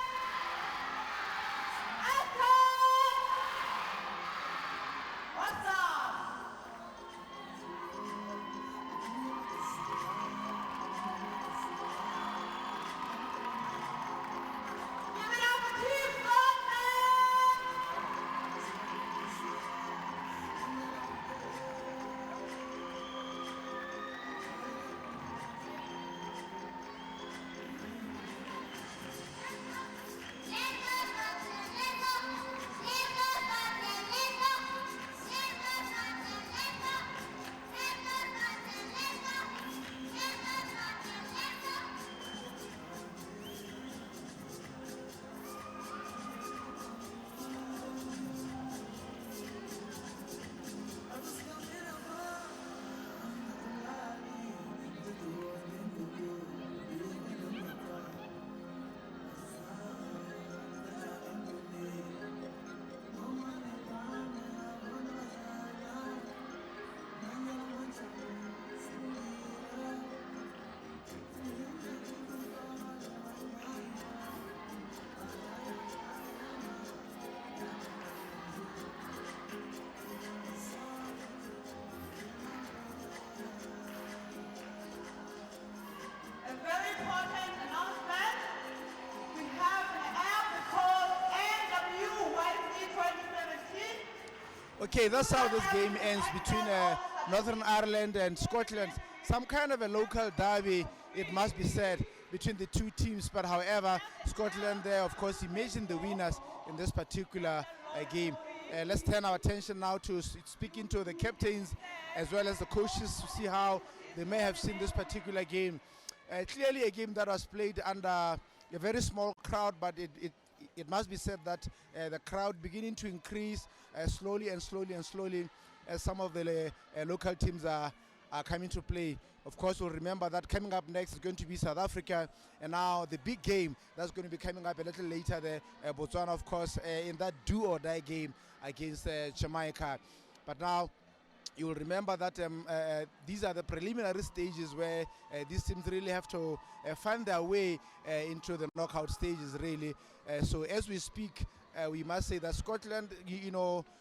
Okay, that's how this game ends between Northern Ireland and Scotland. Some kind of a local derby, it must be said, between the two teams. But however, Scotland there, of course, emerging the winners in this particular game. Let's turn our attention now to speaking to the captains as well as the coaches to see how they may have seen this particular game. Clearly a game that was played under a very small crowd, but it must be said that the crowd beginning to increase slowly and slowly and slowly as some of the local teams are coming to play. Of course, we'll remember that coming up next is going to be South Africa, and now the big game that's going to be coming up a little later, the Botswana, of course, in that do-or-die game against Jamaica. But now you will remember that these are the preliminary stages where these teams really have to find their way into the knockout stages, really. So as we speak, we must say that Scotland,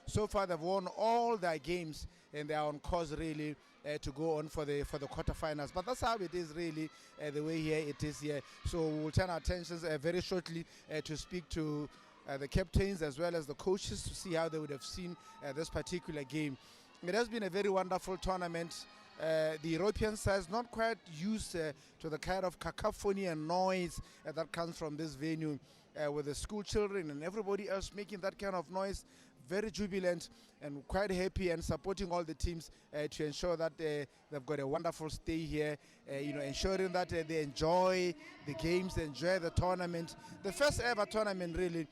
so far they've won all their games and they are on course really to go on for the quarterfinals. But that's how it is really, the way here it is here. So we'll turn our attentions very shortly to speak to the captains as well as the coaches to see how they would have seen this particular game. It has been a very wonderful tournament. The European sides not quite used to the kind of cacophony and noise that comes from this venue, with the school children and everybody else making that kind of noise. Very jubilant and quite happy and supporting all the teams to ensure that they've got a wonderful stay here, ensuring that they enjoy the games, they enjoy the tournament. The first ever tournament really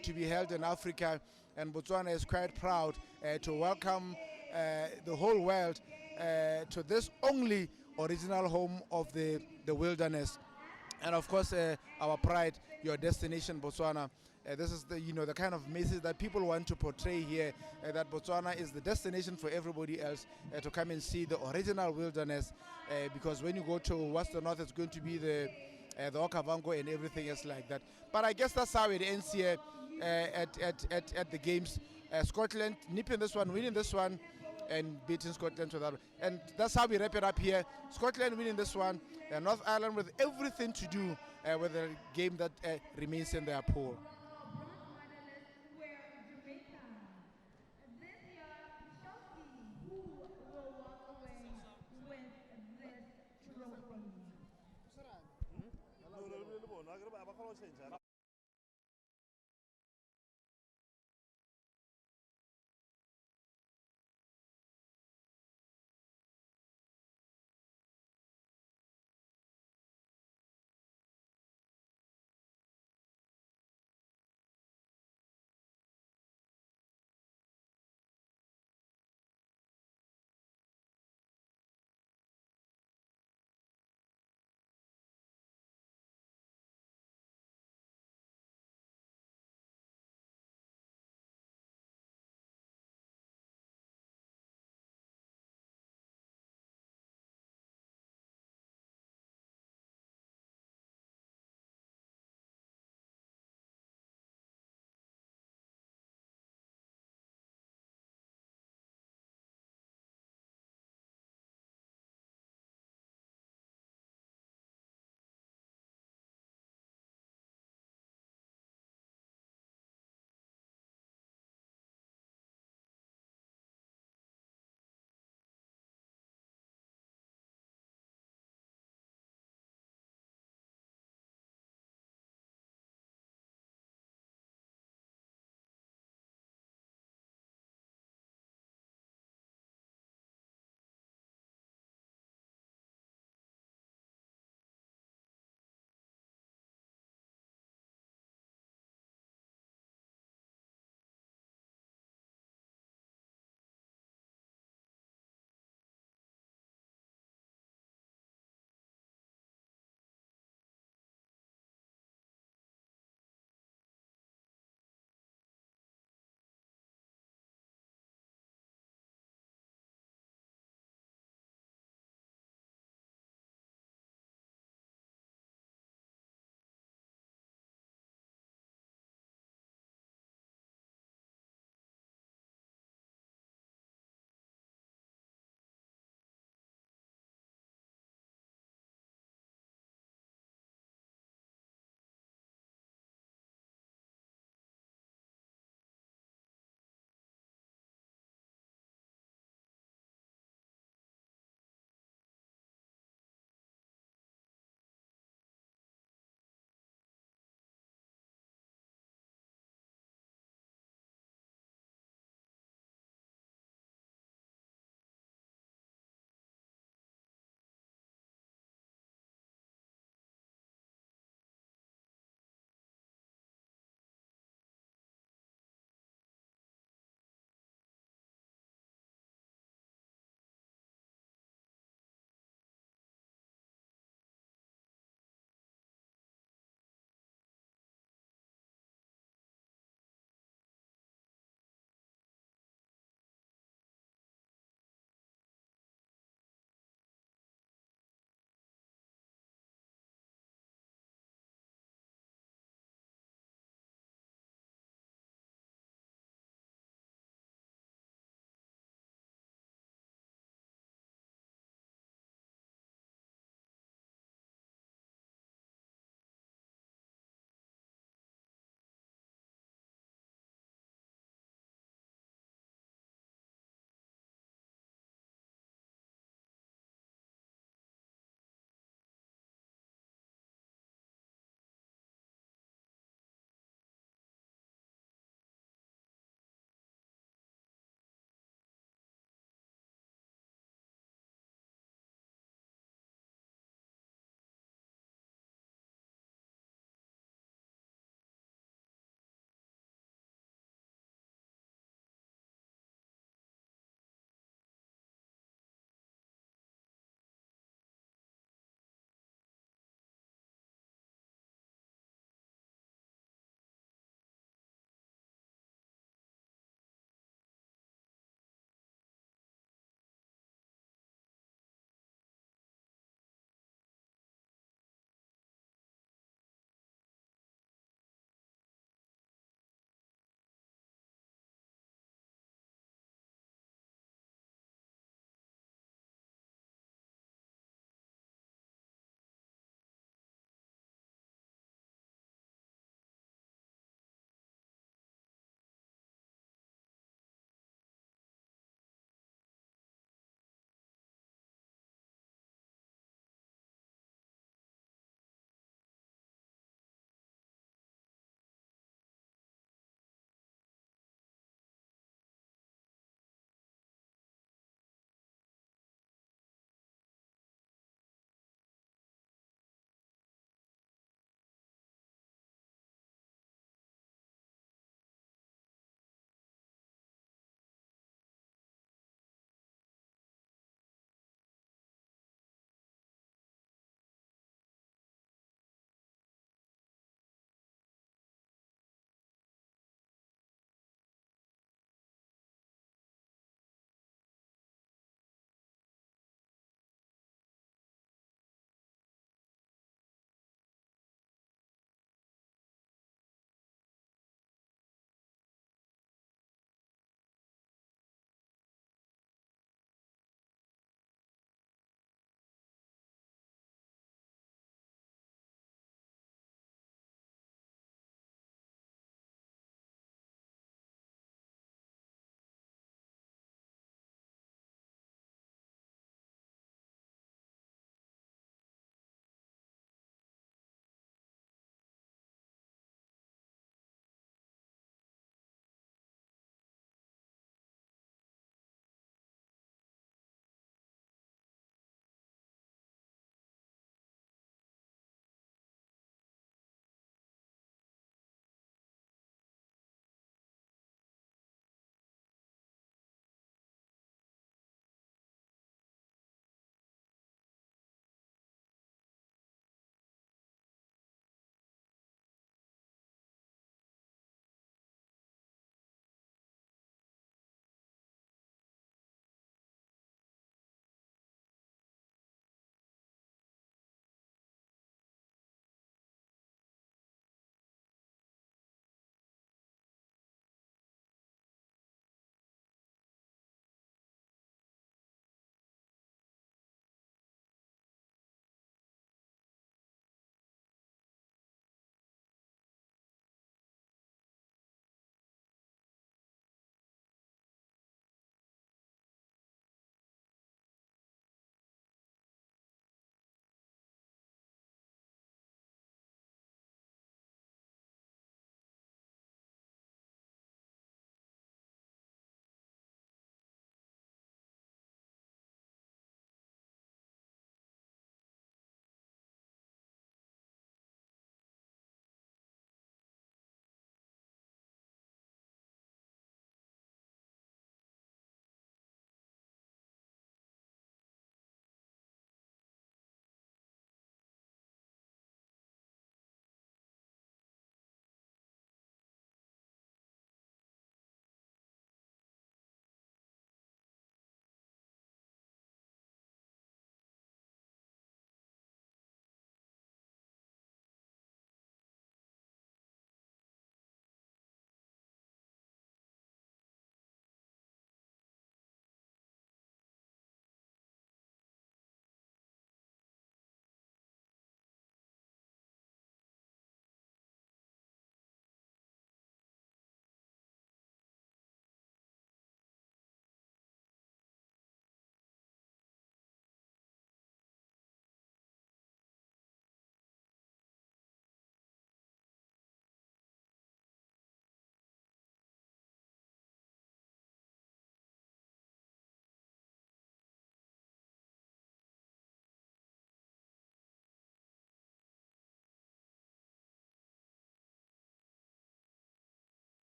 to be held in Africa, and Botswana is quite proud to welcome the whole world to this only original home of the wilderness. And of course, our pride, your destination, Botswana. This is the the kind of message that people want to portray here, that Botswana is the destination for everybody else to come and see the original wilderness, because when you go towards the north, it's going to be the Okavango and everything else like that. But I guess that's how it ends here at the games. Scotland nipping this one, winning this one, and beating Scotland to that. And that's how we wrap it up here. Scotland winning this one, North Ireland with everything to do with the game that remains in their pool.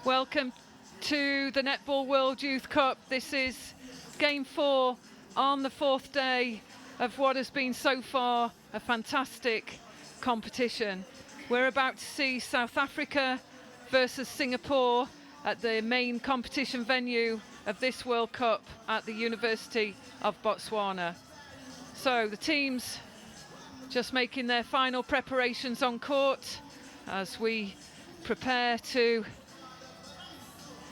Welcome to the Netball World Youth Cup. This is game 4 on the 4th day of what has been so far a fantastic competition. We're about to see South Africa versus Singapore at the main competition venue of this World Cup at the University of Botswana. So the teams just making their final preparations on court as we prepare to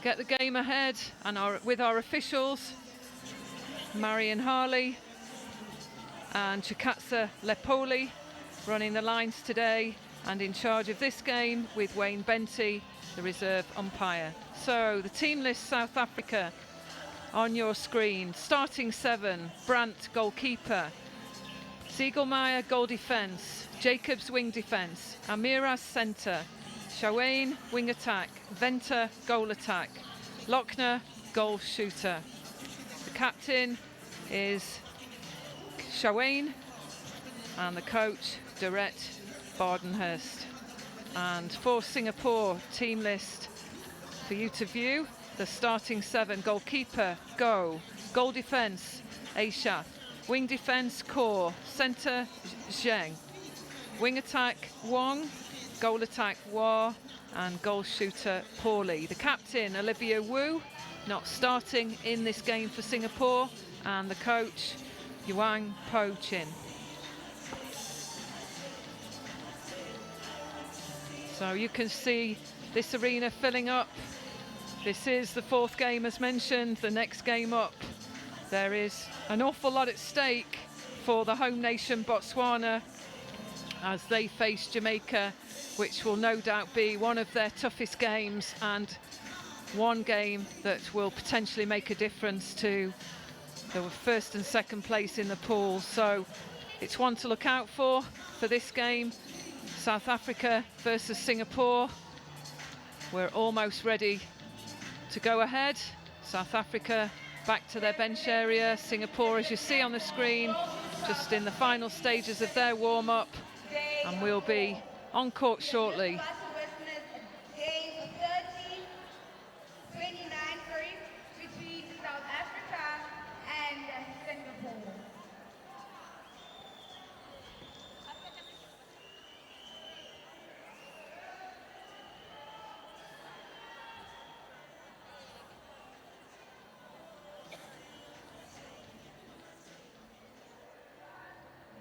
get the game ahead, and with our officials, Marion Harley and Chikatsa Lepoli running the lines today, and in charge of this game with Wayne Benty, the reserve umpire. So the team list: South Africa on your screen. Starting 7, Brandt goalkeeper, Siegelmeier goal defence, Jacobs wing defence, Amiras centre, Shawane wing attack, Venter goal attack, Lochner goal shooter. The captain is Shawane and the coach Dorette Bardenhurst. And for Singapore, team list for you to view: the starting 7, goalkeeper Go, goal defence Aisha, wing defence Kaur, centre Zheng, wing attack Wong, goal attack Wah, and goal shooter Paulie. The captain Olivia Wu, not starting in this game for Singapore, and the coach Yuang Po Chin. So you can see this arena filling up. This is the 4th game, as mentioned. The next game up, there is an awful lot at stake for the home nation Botswana as they face Jamaica, which will no doubt be one of their toughest games, and one game that will potentially make a difference to the 1st and 2nd place in the pool. So it's one to look out for this game. South Africa versus Singapore. We're almost ready to go ahead. South Africa back to their bench area. Singapore, as you see on the screen, just in the final stages of their warm-up, and we'll be on court shortly. Between South Africa and Singapore.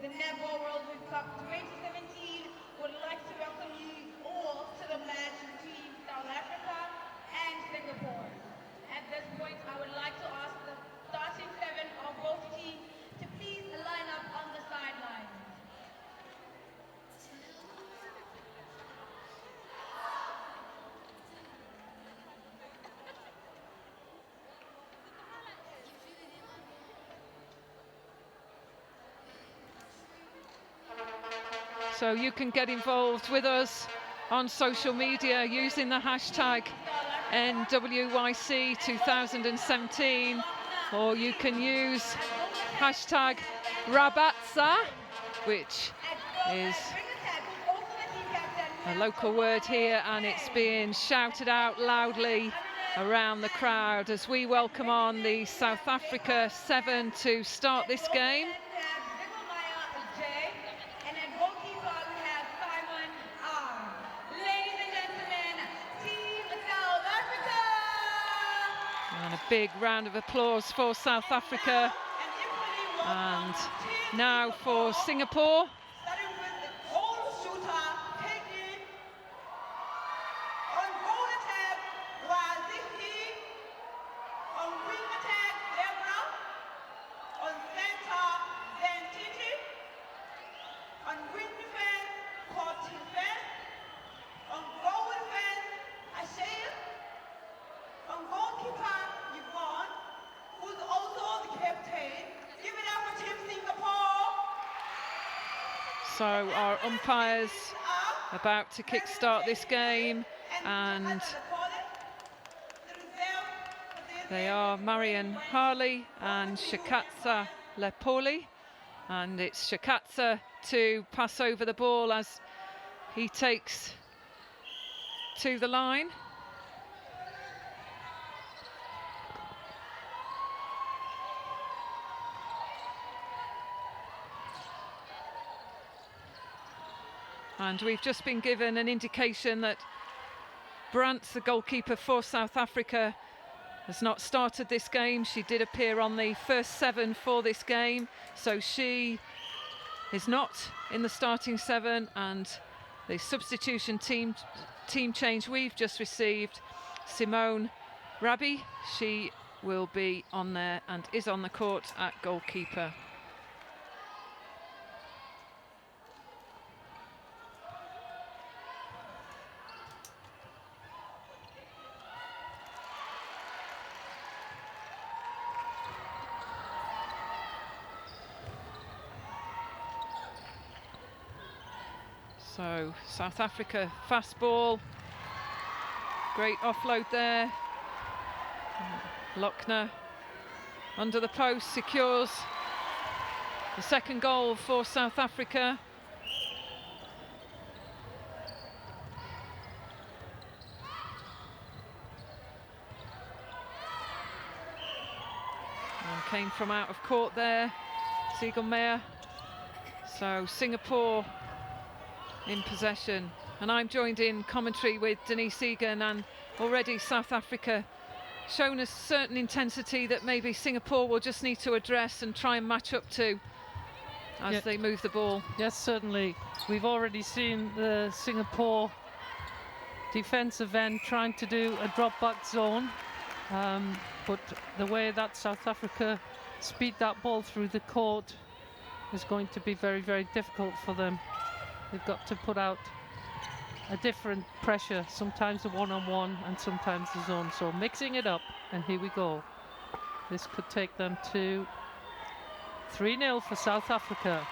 The Netball World Youth Cup 2017 would like to welcome you all to the match between South Africa and Singapore. At this point, I would like to ask the starting 7 of both teams to please line up on the sidelines. So you can get involved with us on social media using the hashtag NWYC 2017, or you can use hashtag A Ba Tsaa, which is a local word here, and it's being shouted out loudly around the crowd as we welcome on the South Africa 7 to start this game. And a big round of applause for South Africa. And now for Singapore. So our umpires about to kick-start this game, and they are Marion Harley and Chikatsa Lepoli, and it's Chikatsa to pass over the ball as he takes to the line. And we've just been given an indication that Brandt, the goalkeeper for South Africa, has not started this game. She did appear on the first 7 for this game, so she is not in the starting 7. And the substitution team change we've just received, Simone Rabi, she will be on there and is on the court at goalkeeper. So South Africa, fast ball, great offload there. Lochner under the post, secures the second goal for South Africa. And came from out of court there, Siegelmeier. So Singapore in possession, and I'm joined in commentary with Denise Egan, and already South Africa shown a certain intensity that maybe Singapore will just need to address and try and match up to as they move the ball. Yes, certainly. We've already seen the Singapore defensive end trying to do a drop back zone, but the way that South Africa speed that ball through the court is going to be very, very difficult for them. They've got to put out a different pressure, sometimes a one-on-one and sometimes the zone. So mixing it up, and here we go. This could take them to 3-0 for South Africa.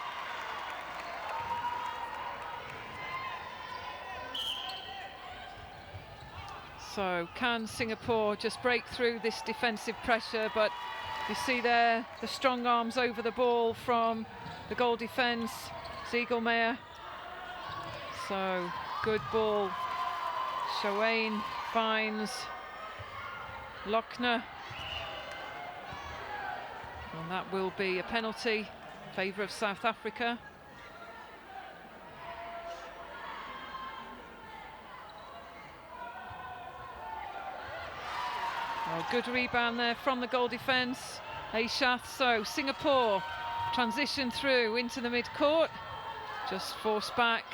So can Singapore just break through this defensive pressure? But you see there the strong arms over the ball from the goal defence, Siegelmeier. So good ball. Shoain finds Lochner. And that will be a penalty in favour of South Africa. Oh, good rebound there from the goal defence, Aishath. So Singapore transition through into the mid-court, just forced back.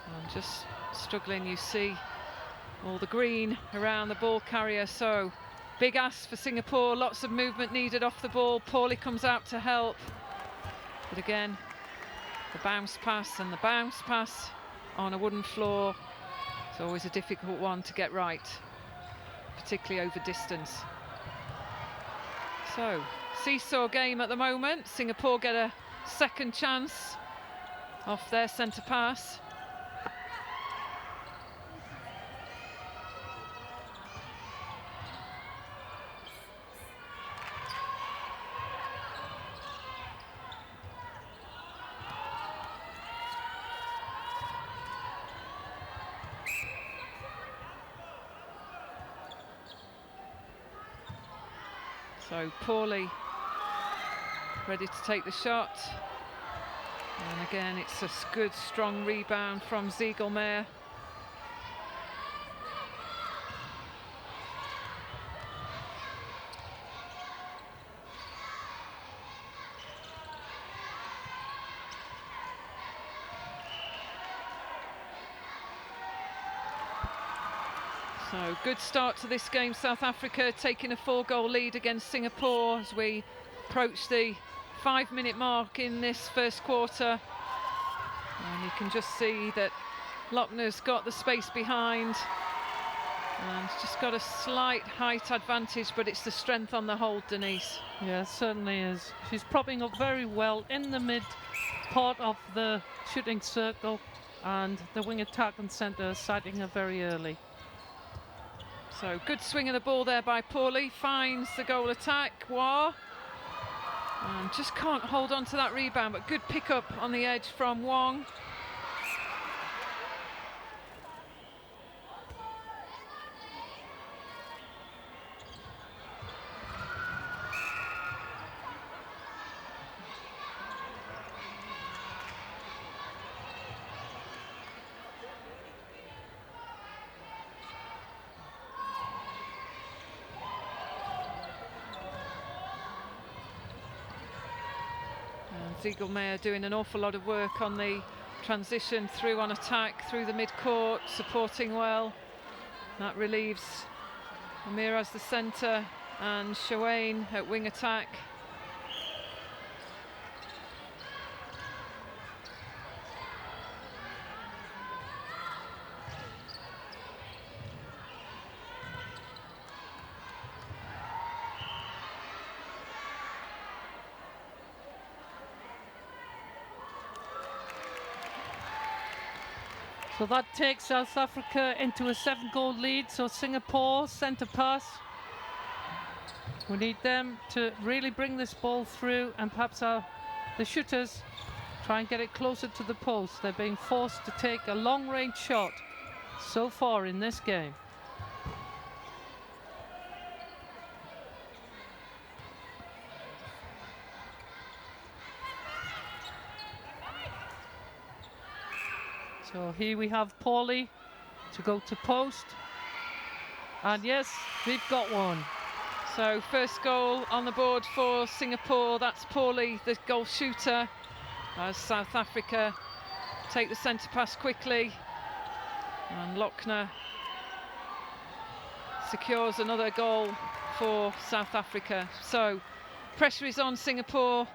And just struggling, you see all the green around the ball carrier. So big ask for Singapore, lots of movement needed off the ball. Pauly comes out to help, but again the bounce pass, and the bounce pass on a wooden floor, it's always a difficult one to get right, particularly over distance. So seesaw game at the moment. Singapore get a second chance off their centre pass. So Pauly ready to take the shot, and again it's a good strong rebound from Siegelmeier. So good start to this game. South Africa taking a 4-goal lead against Singapore as we approach the 5-minute mark in this first quarter. And you can just see that Lochner's got the space behind and just got a slight height advantage, but it's the strength on the hold, Denise. Yeah, it certainly is. She's propping up very well in the mid part of the shooting circle, and the wing attack and centre sighting her very early. So good swing of the ball there by Pauly, finds the goal attack, Wah. And just can't hold on to that rebound, but good pick up on the edge from Wong. Zimbabwe doing an awful lot of work on the transition through on attack, through the mid-court, supporting well. That relieves Amir as the centre and Shawain at wing attack. So that takes South Africa into a 7-goal lead. So Singapore, centre pass. We need them to really bring this ball through, and perhaps the shooters try and get it closer to the post. They're being forced to take a long-range shot so far in this game. So here we have Paulie to go to post. And yes, we've got one. So first goal on the board for Singapore. That's Paulie, the goal shooter, as South Africa take the centre pass quickly. And Lochner secures another goal for South Africa. So pressure is on Singapore.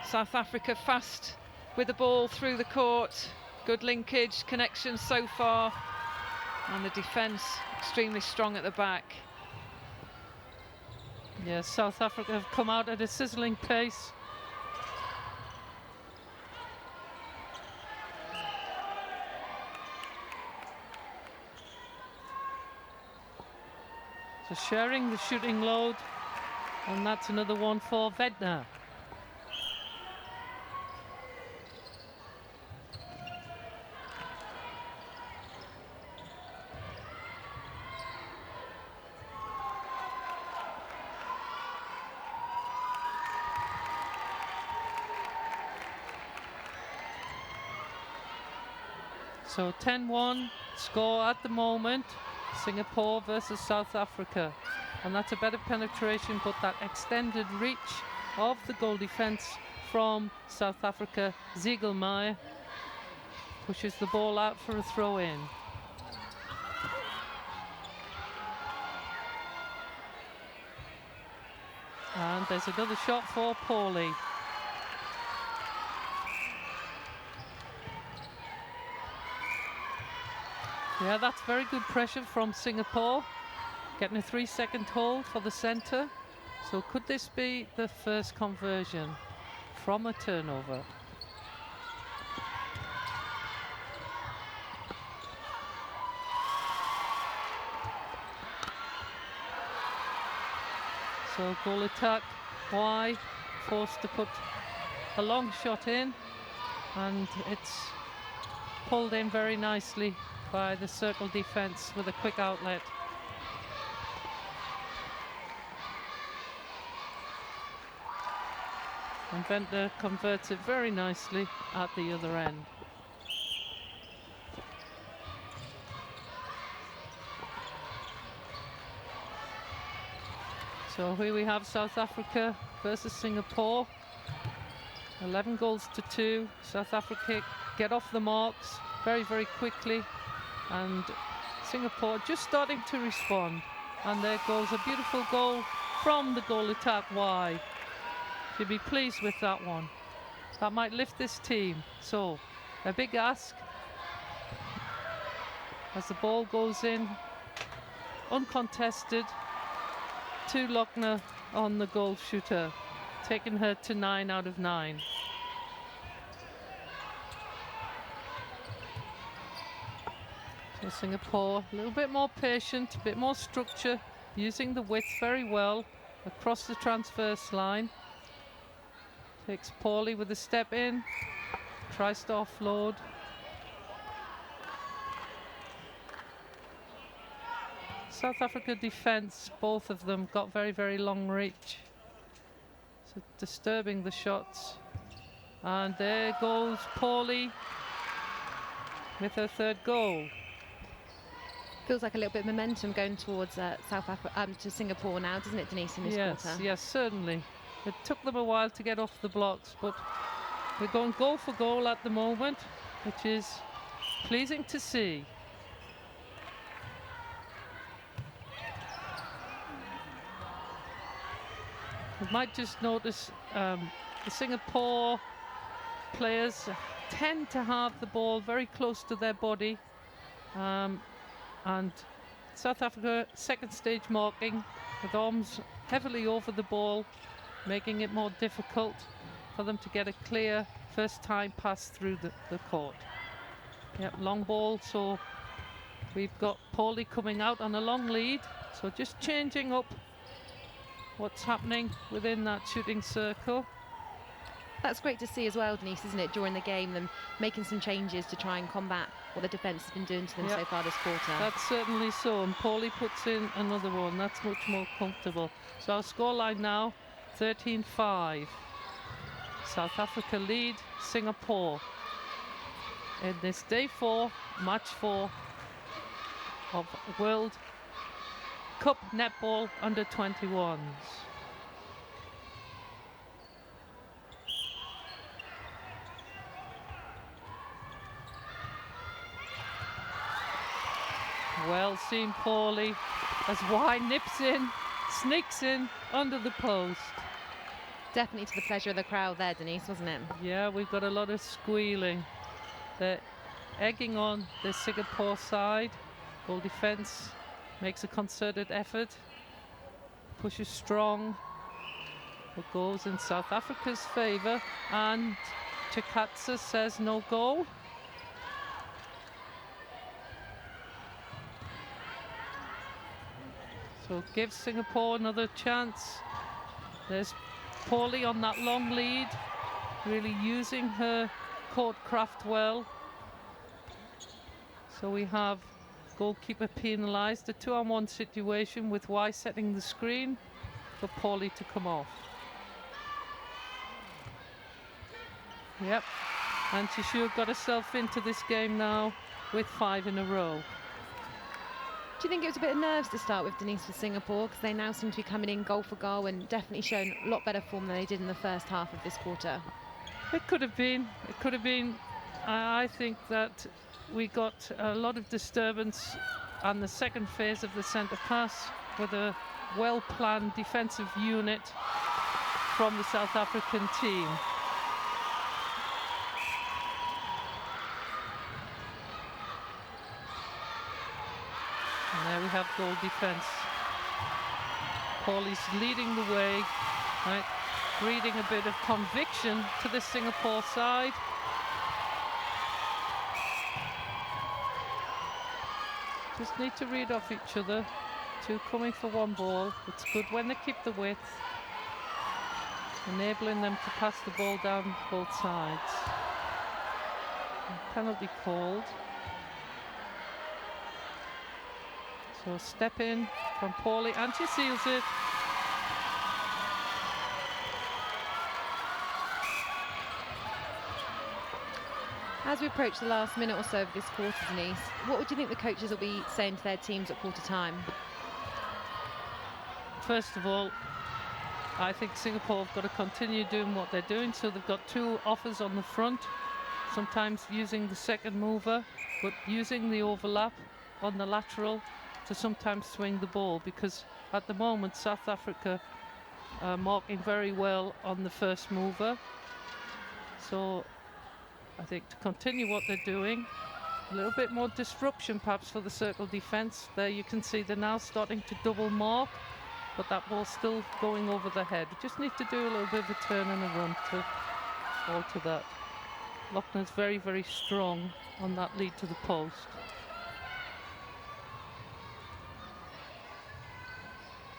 South Africa fast with the ball through the court. Good linkage, connection so far, and the defence extremely strong at the back. Yes, South Africa have come out at a sizzling pace. So sharing the shooting load, and that's another one for Vedna. So 10-1 score at the moment, Singapore versus South Africa. And that's a better penetration, but that extended reach of the goal defence from South Africa. Ziegelmeier pushes the ball out for a throw in. And there's another shot for Paulie. Yeah, that's very good pressure from Singapore. Getting a 3-second hold for the centre. So could this be the first conversion from a turnover? So goal attack, Y forced to put a long shot in, and it's pulled in very nicely by the circle defence with a quick outlet. And Venter converts it very nicely at the other end. So here we have South Africa versus Singapore. 11 goals to 2. South Africa get off the marks very, very quickly. And Singapore just starting to respond. And there goes a beautiful goal from the goal attack wide. You'll be pleased with that one. That might lift this team. So a big ask as the ball goes in uncontested to Lochner on the goal shooter, taking her to 9 out of 9. So Singapore a little bit more patient, a bit more structure, using the width very well across the transverse line. Takes Paulie with a step in, tries to offload. South Africa defence, both of them got very, very long reach. So disturbing the shots. And there goes Paulie with her third goal. Feels like a little bit of momentum going towards South Africa, to Singapore now, doesn't it, Denise, in this quarter? Yes, certainly. It took them a while to get off the blocks, but We're going goal for goal at the moment, which is pleasing to see. You might just notice the Singapore players tend to have the ball very close to their body, and South Africa second stage marking with arms heavily over the ball, making it more difficult for them to get a clear first time pass through the court. Yep, long ball, so we've got Paulie coming out on a long lead, so just changing up what's happening within that shooting circle. That's great to see as well, Denise, isn't it, during the game, them making some changes to try and combat what the defence has been doing to them so far this quarter. That's certainly so, and Paulie puts in another one. That's much more comfortable. So our scoreline now, 13-5. South Africa lead Singapore in this day 4, match 4 of World Cup Netball under 21s. Well seen, Paulie, as Y nips in, sneaks in under the post. Definitely to the pleasure of the crowd there, Denise, wasn't it? Yeah, we've got a lot of squealing. They're egging on the Singapore side. Ball defence makes a concerted effort, pushes strong. It goes in South Africa's favour, and Chikatsa says no goal. So gives Singapore another chance. There's Paulie on that long lead, really using her court craft well. So we have goalkeeper penalised, a 2-on-1 situation with Y setting the screen for Paulie to come off. Yep, and Tishua got herself into this game now with 5 in a row. Do you think it was a bit of nerves to start with, Denise, for Singapore? Because they now seem to be coming in goal for goal and definitely showing a lot better form than they did in the first half of this quarter. It could have been. It could have been. I think that we got a lot of disturbance on the second phase of the centre pass with a well-planned defensive unit from the South African team. And there we have goal defence. Paulie's leading the way, right, breeding a bit of conviction to the Singapore side. Just need to read off each other. 2 coming for 1 ball. It's good when they keep the width, enabling them to pass the ball down both sides. Penalty called. So step in from Paulie, and she seals it. As we approach the last minute or so of this quarter, Denise, what would you think the coaches will be saying to their teams at quarter time? First of all, I think Singapore have got to continue doing what they're doing. So they've got 2 offers on the front, sometimes using the second mover, but using the overlap on the lateral to sometimes swing the ball, because at the moment South Africa are marking very well on the first mover. So I think to continue what they're doing, a little bit more disruption perhaps for the circle defence. There you can see they're now starting to double mark, but that ball's still going over the head. We just need to do a little bit of a turn and a run to alter that. Lochner's very, very strong on that lead to the post.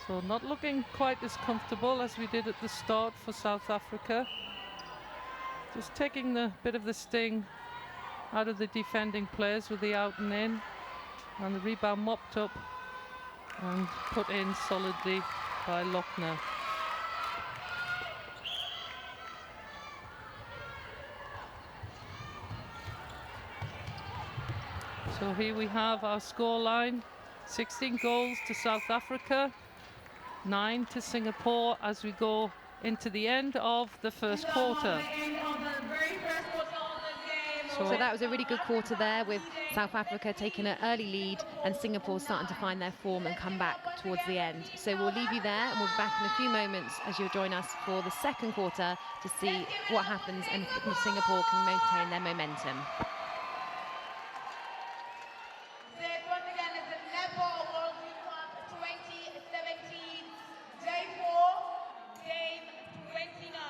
So not looking quite as comfortable as we did at the start for South Africa. Just taking the bit of the sting out of the defending players with the out and in, and the rebound mopped up and put in solidly by Lochner. So here we have our scoreline: 16 goals to South Africa, 9 to Singapore as we go into the end of the first quarter. End of the very So that was a really good quarter there, with South Africa taking an early lead and Singapore starting to find their form and come back towards the end. So we'll leave you there and we'll be back in a few moments as you'll join us for the second quarter to see what happens and if Singapore can maintain their momentum. Once again, it's the Netball World Youth Cup 2017, Day 4, Game 29.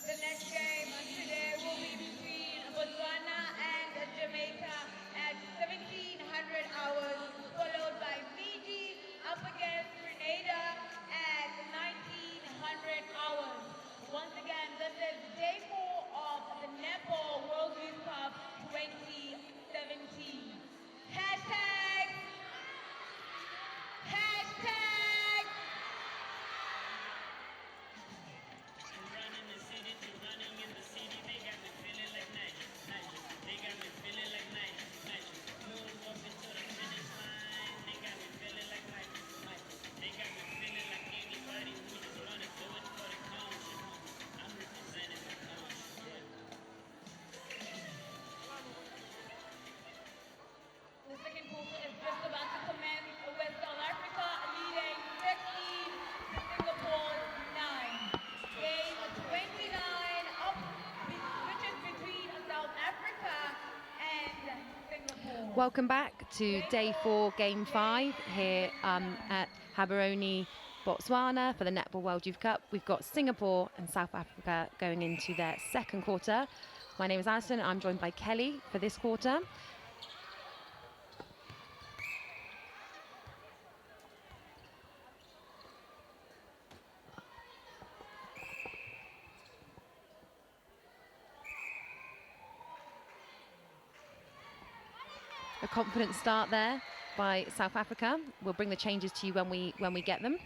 The next game today will be between Botswana and Jamaica at 1700 hours, followed by Fiji up against Grenada at 1900 hours. Once again, this is Day 4 of the Netball World Youth Cup 2017. Hashtag, hashtag. The second quarter is just about to commence with South Africa leading 16 to Singapore 9. Game 29 up, which is between South Africa and Singapore. Welcome back to Day 4, Game 5 here at Gaborone, Botswana for the Netball World Youth Cup. We've got Singapore and South Africa going into their second quarter. My name is Alison. I'm joined by Kelly for this quarter. A confident start there by South Africa. We'll bring the changes to you when we get them.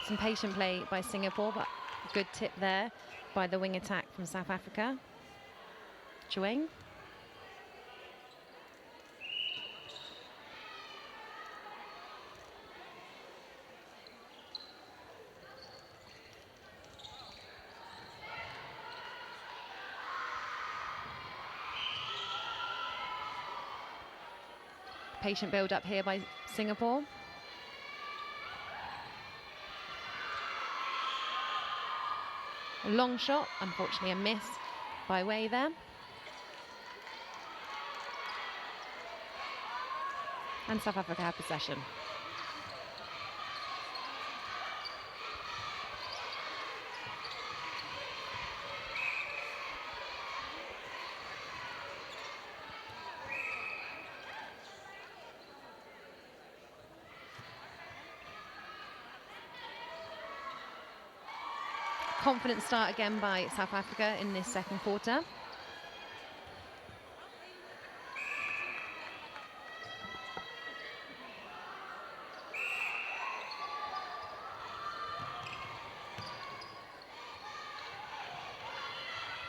Some patient play by Singapore, but good tip there by the wing attack from South Africa. Chuang. patient build-up here by Singapore. A long shot, unfortunately a miss by Wei there. And South Africa have possession. Confident start again by South Africa in this second quarter.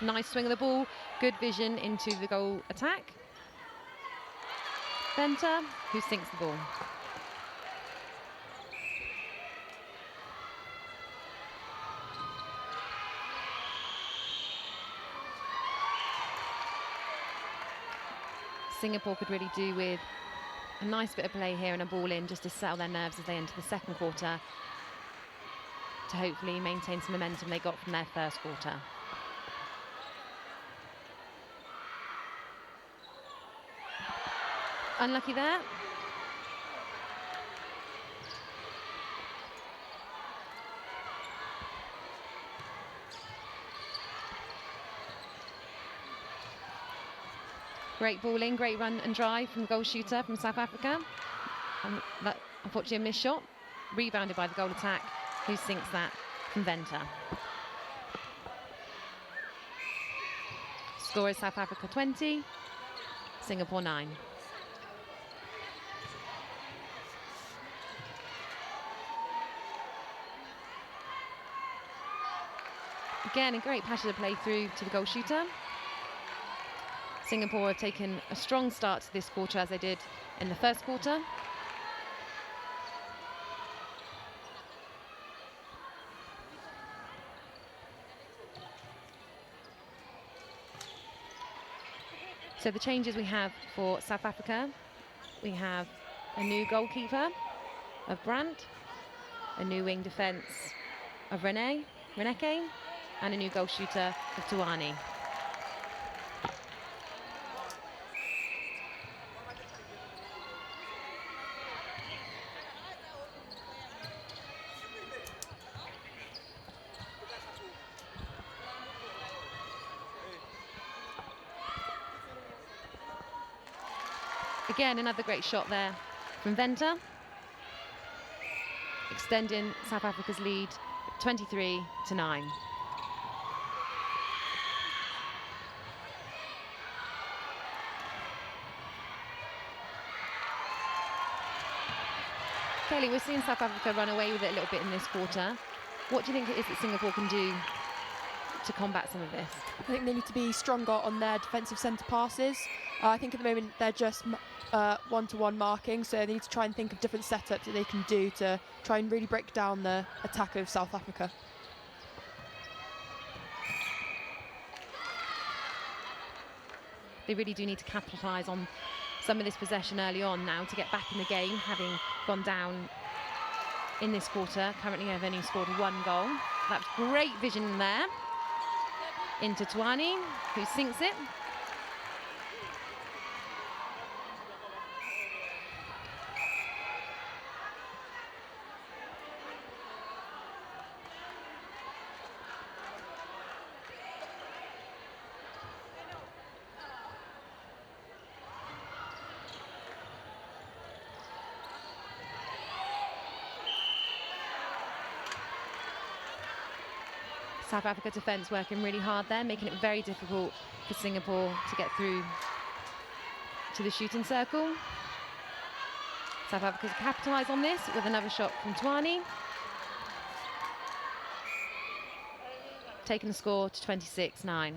Nice swing of the ball, good vision into the goal attack. Venter, who sinks the ball. Singapore could really do with a nice bit of play here and a ball in just to settle their nerves as they enter the second quarter, to hopefully maintain some momentum they got from their first quarter. Unlucky there. Great ball in, great run and drive from the goal shooter from South Africa. And that, unfortunately, a missed shot. Rebounded by the goal attack, who sinks that from Venter. Score is South Africa 20, Singapore 9. Again, a great passage of play through to the goal shooter. Singapore have taken a strong start to this quarter as they did in the first quarter. So the changes we have for South Africa, we have a new goalkeeper of Brandt, a new wing defence of Reneke, and a new goal shooter of Tuani. Again, another great shot there from Venter, extending South Africa's lead 23-9. Kelly, we're seeing South Africa run away with it a little bit in this quarter. What do you think it is that Singapore can do to combat some of this? I think they need to be stronger on their defensive centre passes. I think at the moment they're just one-to-one marking, so they need to try and think of different setups that they can do to try and really break down the attack of South Africa. They really do need to capitalise on some of this possession early on now to get back in the game, having gone down in this quarter. Currently have only scored one goal. That's great vision there into Tuani, who sinks it. South Africa defence working really hard there, making it very difficult for Singapore to get through to the shooting circle. South Africa capitalise on this with another shot from Tuani, taking the score to 26-9.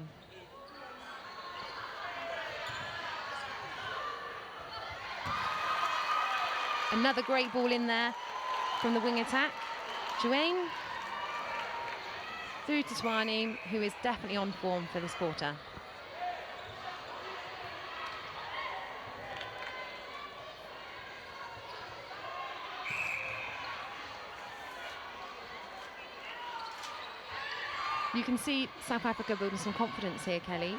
Another great ball in there from the wing attack. Juane through to Tuani, who is definitely on form for this quarter. You can see South Africa building some confidence here, Kelly.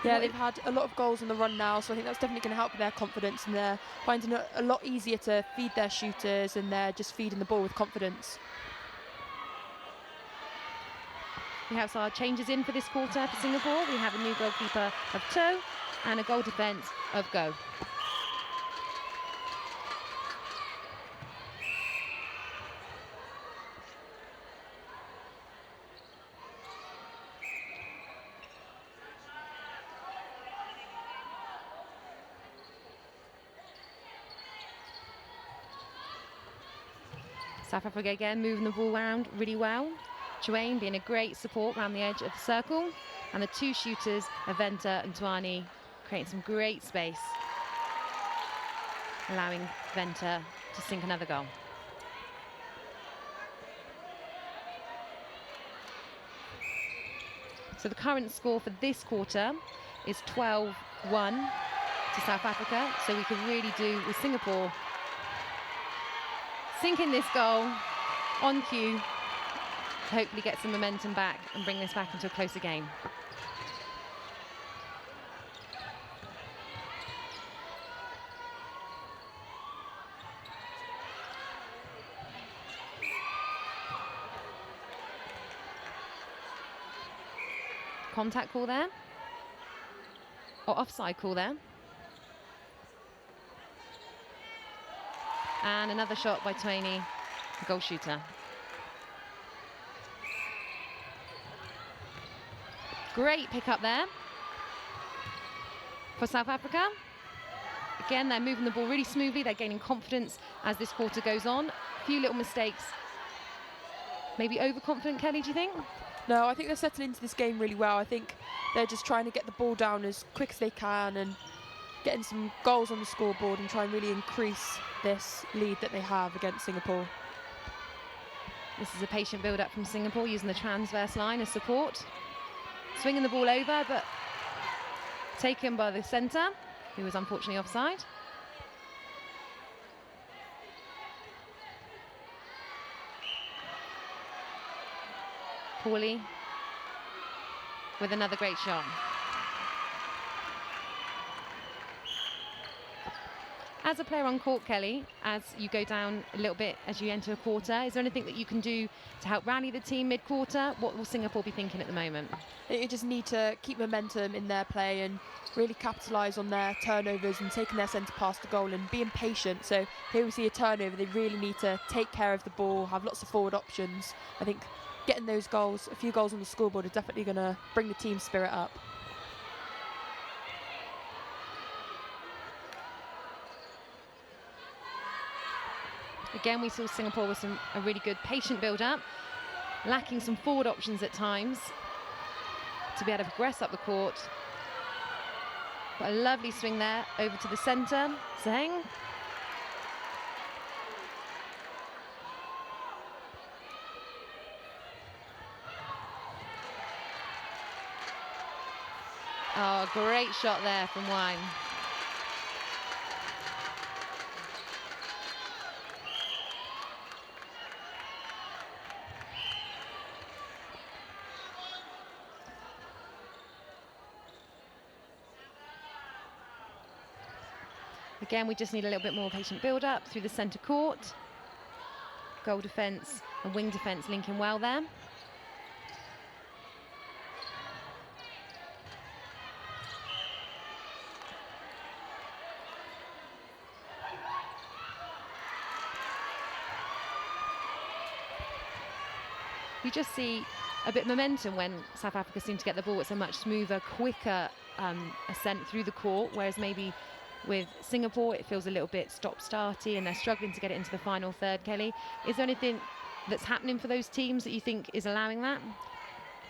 Yeah, they've had a lot of goals on the run now, so I think that's definitely going to help their confidence, and they're finding it a lot easier to feed their shooters, and they're just feeding the ball with confidence. We have our changes in for this quarter for Singapore. We have a new goalkeeper of toe and a goal defence of go. South Africa again moving the ball around really well. Chuane being a great support around the edge of the circle. And the two shooters, Aventa and Tuani, creating some great space, allowing Venter to sink another goal. So the current score for this quarter is 12-1 to South Africa. So we could really do with Singapore sinking this goal on cue to hopefully get some momentum back and bring this back into a closer game. Contact call there, or offside call there. And another shot by Tuani, goal shooter. Great pick up there for South Africa. Again, they're moving the ball really smoothly. They're gaining confidence as this quarter goes on. A few little mistakes. Maybe overconfident, Kelly, do you think? No, I think they're settling into this game really well. I think they're just trying to get the ball down as quick as they can and getting some goals on the scoreboard and try and really increase this lead that they have against Singapore. This is a patient build-up from Singapore, using the transverse line as support. Swinging the ball over, but taken by the centre, who was unfortunately offside. Paulie with another great shot. As a player on court, Kelly, as you go down a little bit as you enter a quarter, is there anything that you can do to help rally the team mid-quarter? What will Singapore be thinking at the moment? You just need to keep momentum in their play and really capitalise on their turnovers and taking their centre past the goal and being patient. So here we see a turnover, they really need to take care of the ball, have lots of forward options. I think getting those goals, a few goals on the scoreboard, are definitely going to bring the team spirit up. Again, we saw Singapore with a really good patient build-up, lacking some forward options at times to be able to progress up the court. But a lovely swing there over to the centre, Zheng. Oh, great shot there from Wang. Again, we just need a little bit more patient build-up through the centre court. Goal defence and wing defence linking well there. You just see a bit of momentum when South Africa seem to get the ball. It's a much smoother, quicker ascent through the court, whereas maybe with Singapore it feels a little bit stop-starty and they're struggling to get it into the final third. Kelly, is there anything that's happening for those teams that you think is allowing that?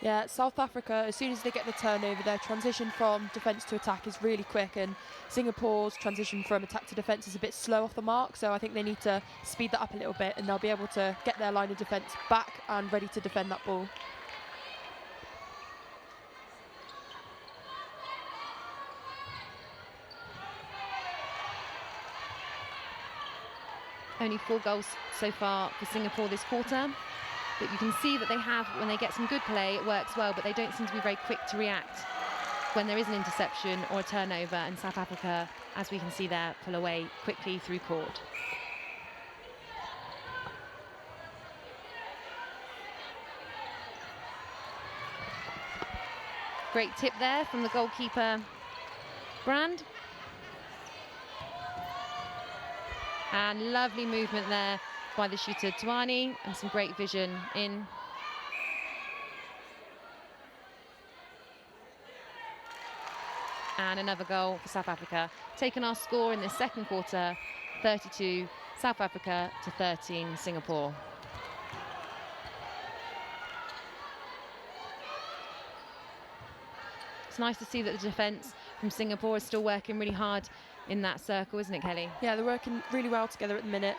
Yeah, South Africa, as soon as they get the turnover, their transition from defence to attack is really quick, and Singapore's transition from attack to defence is a bit slow off the mark, so I think they need to speed that up a little bit and they'll be able to get their line of defence back and ready to defend that ball. Only 4 goals so far for Singapore this quarter. that you can see that they have, when they get some good play, it works well, but they don't seem to be very quick to react when there is an interception or a turnover, and South Africa, as we can see there, pull away quickly through court. Great tip there from the goalkeeper, Brand. And lovely movement there by the shooter, Tuani, and some great vision in. And another goal for South Africa. Taking our score in the second quarter, 32 South Africa to 13 Singapore. It's nice to see that the defence from Singapore is still working really hard in that circle, isn't it, Kelly? Yeah, they're working really well together at the minute.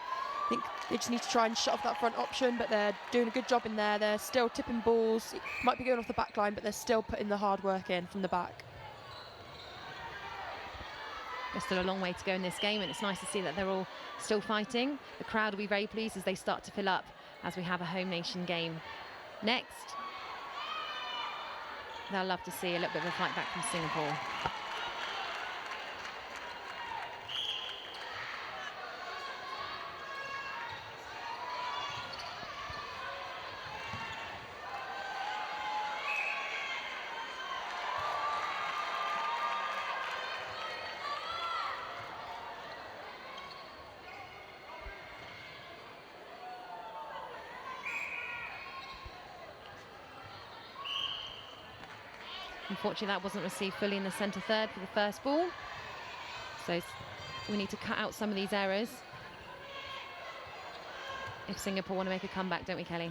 I think they just need to try and shut off that front option, but they're doing a good job in there. They're still tipping balls. Might be going off the back line, but they're still putting the hard work in from the back. There's still a long way to go in this game, and it's nice to see that they're all still fighting. The crowd will be very pleased as they start to fill up as we have a home nation game next. They'll love to see a little bit of a fight back from Singapore. Unfortunately, that wasn't received fully in the centre third for the first ball. So we need to cut out some of these errors if Singapore want to make a comeback, don't we, Kelly?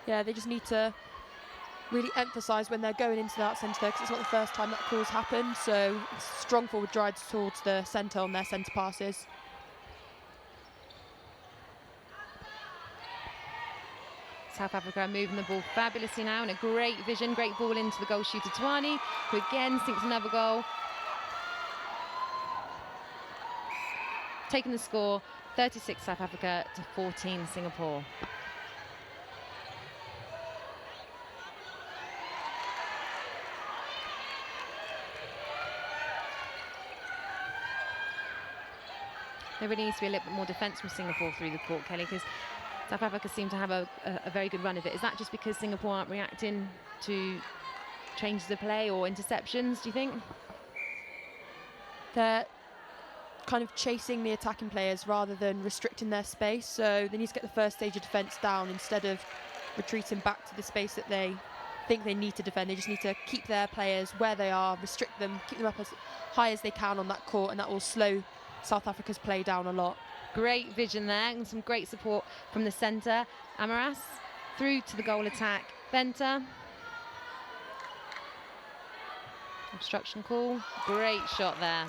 Yeah, they just need to really emphasise when they're going into that centre third, because it's not the first time that call's happened. So strong forward drives towards the centre on their centre passes. South Africa are moving the ball fabulously now, and a great vision, great ball into the goal shooter Tuani, who again sinks another goal. Taking the score, 36 South Africa to 14 Singapore. There really needs to be a little bit more defence from Singapore through the court, Kelly, because South Africa seem to have a very good run of it. Is that just because Singapore aren't reacting to changes of play or interceptions, do you think? They're kind of chasing the attacking players rather than restricting their space. So they need to get the first stage of defence down instead of retreating back to the space that they think they need to defend. They just need to keep their players where they are, restrict them, keep them up as high as they can on that court, and that will slow South Africa's play down a lot. Great vision there, and some great support from the centre. Amaras through to the goal attack. Benta. Obstruction call. Great shot there.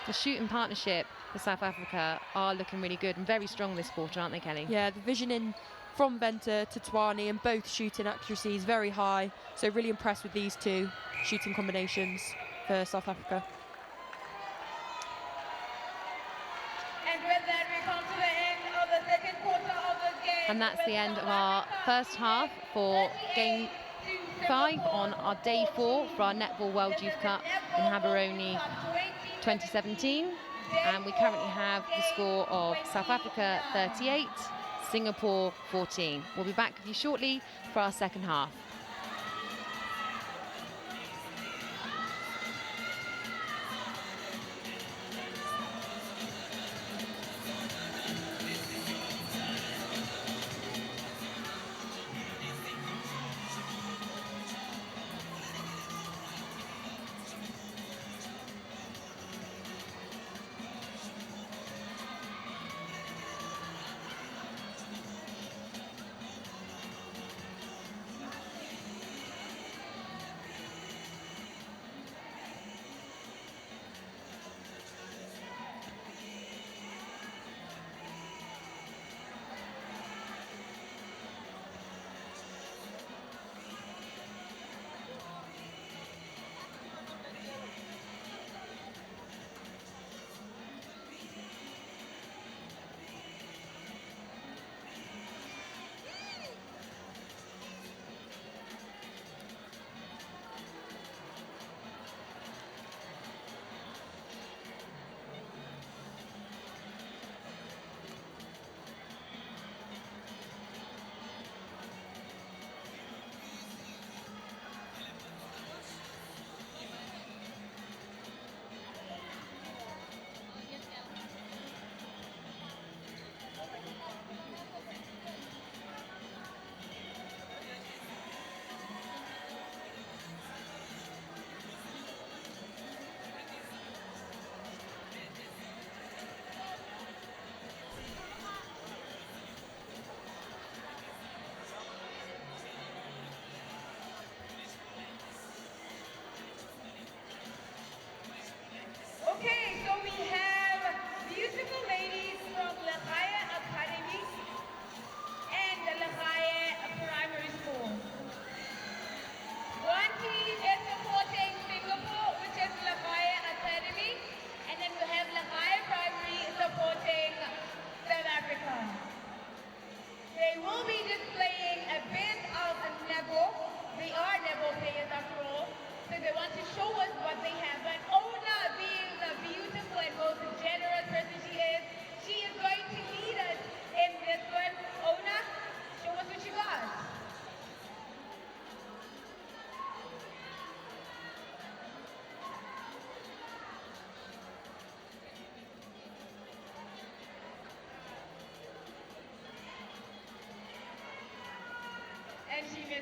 The shooting partnership for South Africa are looking really good and very strong this quarter, aren't they, Kelly? Yeah, the vision in from Benta to Tuani, and both shooting accuracy is very high. So really impressed with these two shooting combinations for South Africa. And that's the end of our first half for game 5 on our day 4 for our Netball World Youth Cup in Gaborone 2017. And we currently have the score of South Africa 38, Singapore 14. We'll be back with you shortly for our second half.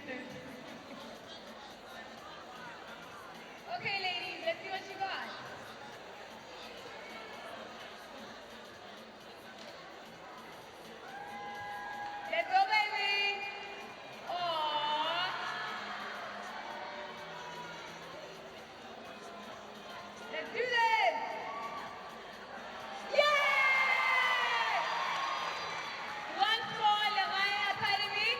better. Okay, ladies, let's see what you got. Let's go, baby. Aww. Let's do this. Yay! Once more, Lemay Academy.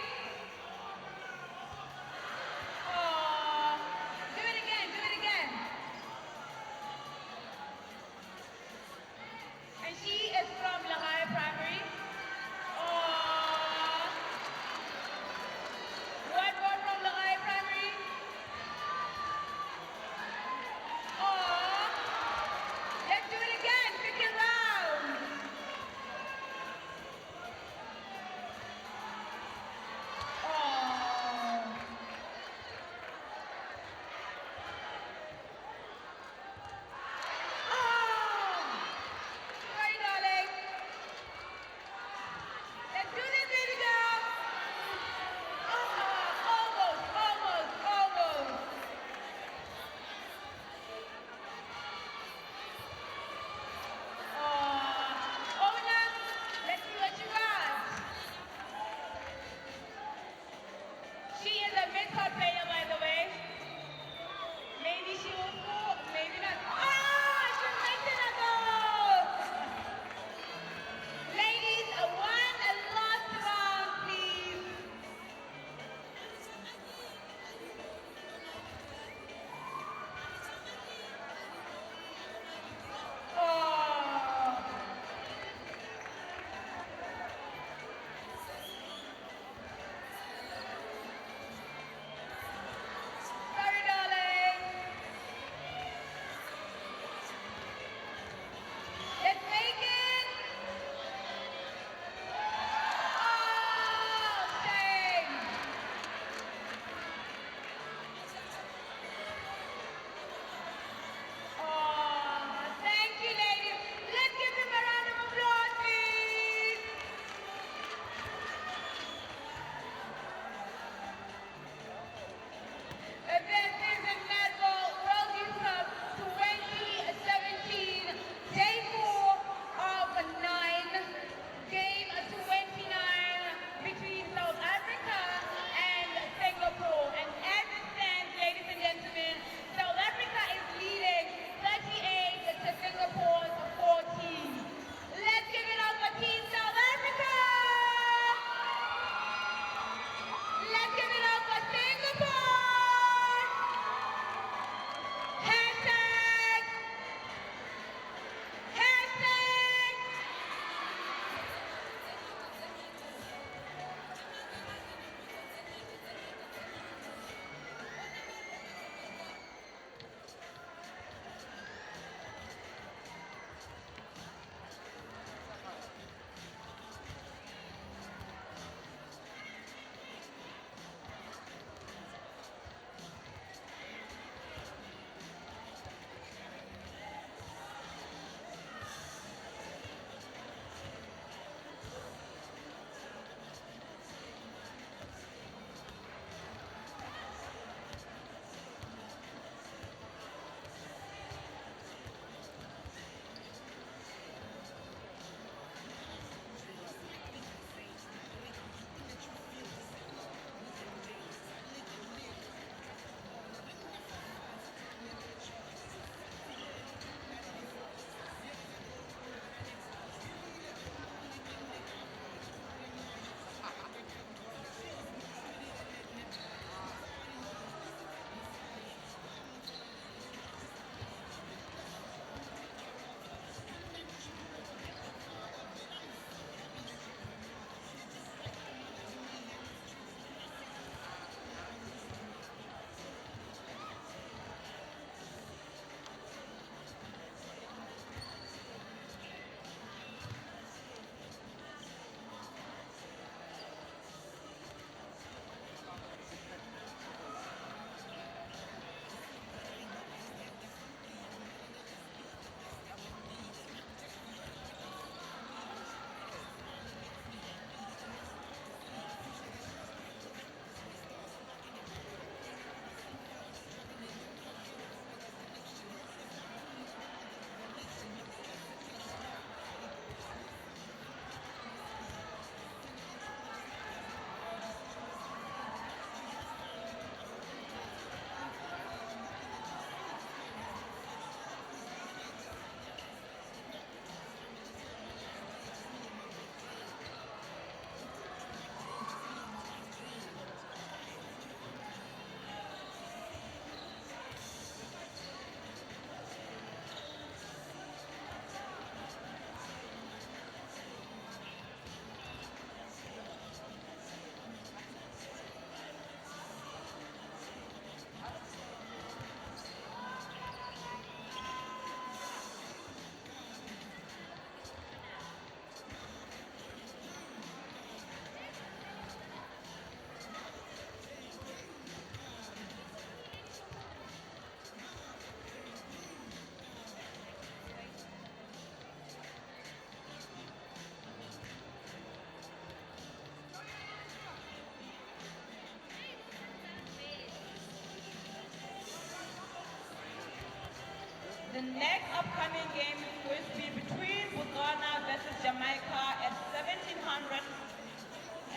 The next upcoming game is going to be between Botswana versus Jamaica at 1700,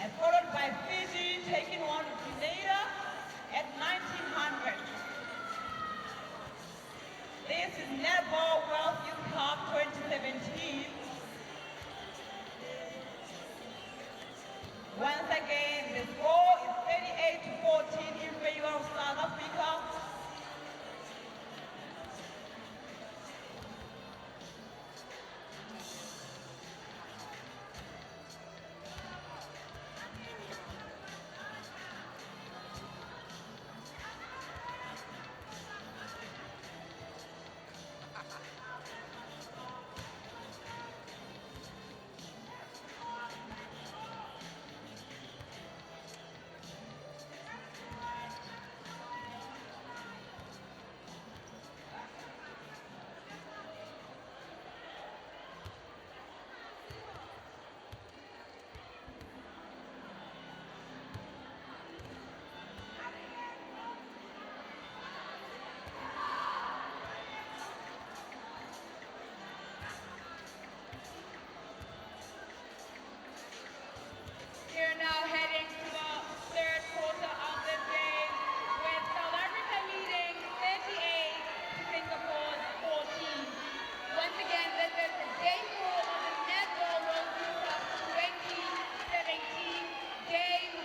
and followed by Fiji taking on Grenada at 1900. This is Netball World Youth Cup 2017. Once again, the score is 38-14 in favor of South Africa. We're now heading to the third quarter of the game with South Africa leading 38 to Singapore's 14. Once again, this is day 4 of the Netball World Youth Cup 2017, game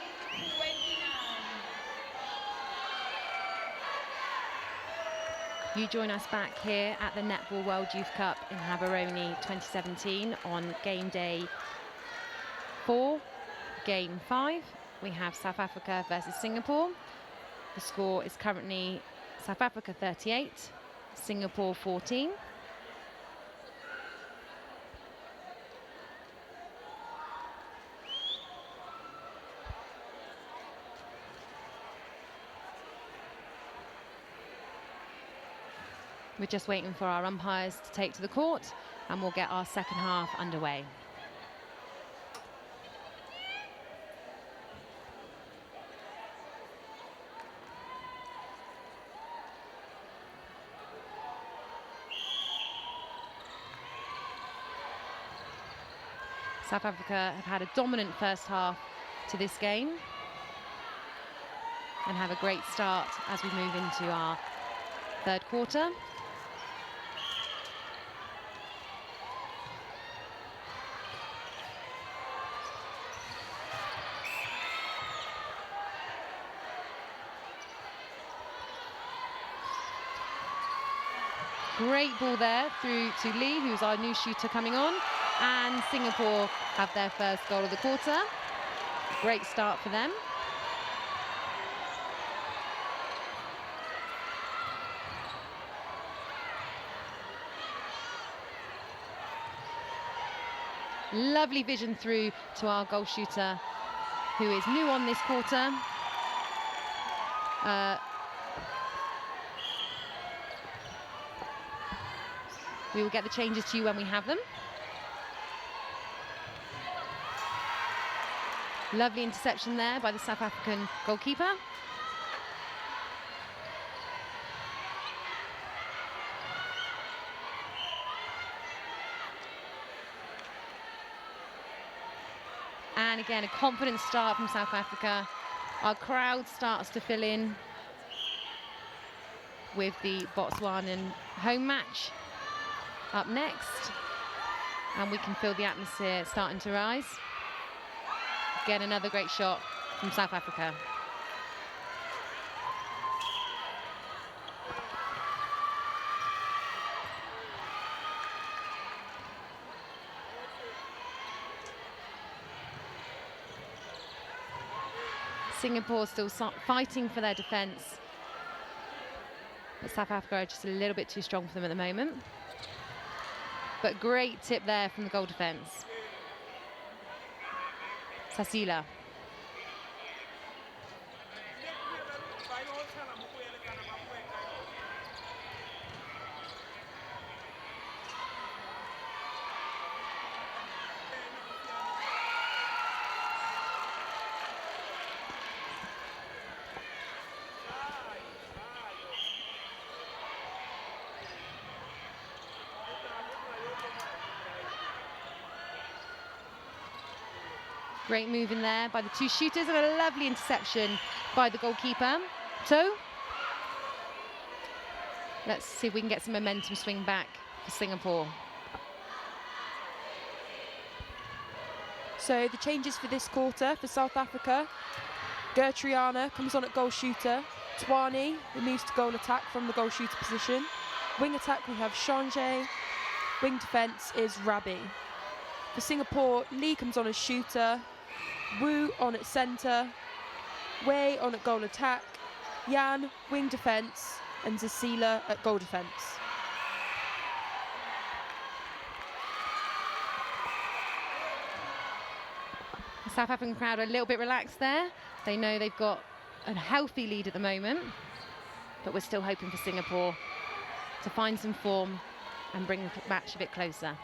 29. You join us back here at the Netball World Youth Cup in Gaborone 2017 on game day 4. Game 5, we have South Africa versus Singapore. The score is currently South Africa 38, Singapore 14. We're just waiting for our umpires to take to the court, and we'll get our second half underway. South Africa have had a dominant first half to this game and have a great start as we move into our third quarter. Great ball there through to Lee, who's our new shooter coming on. And Singapore have their first goal of the quarter. Great start for them. Lovely vision through to our goal shooter, who is new on this quarter. We will get the changes to you when we have them. Lovely interception there by the South African goalkeeper. And again, a confident start from South Africa. Our crowd starts to fill in with the Botswanan home match up next. And we can feel the atmosphere starting to rise. Again, another great shot from South Africa. Singapore still fighting for their defence, but South Africa are just a little bit too strong for them at the moment. But great tip there from the goal defence. Sasila. Great move in there by the two shooters and a lovely interception by the goalkeeper. So, let's see if we can get some momentum swing back for Singapore. So the changes for this quarter for South Africa. Gertriana comes on at goal shooter. Twani, who moves to goal attack from the goal shooter position. Wing attack we have Shanje. Wing defence is Rabi. For Singapore, Lee comes on as shooter. Wu on at centre. Wei on at goal attack. Yan, wing defence. And Zasila at goal defence. The South African crowd are a little bit relaxed there. They know they've got a healthy lead at the moment, but we're still hoping for Singapore to find some form and bring the match a bit closer.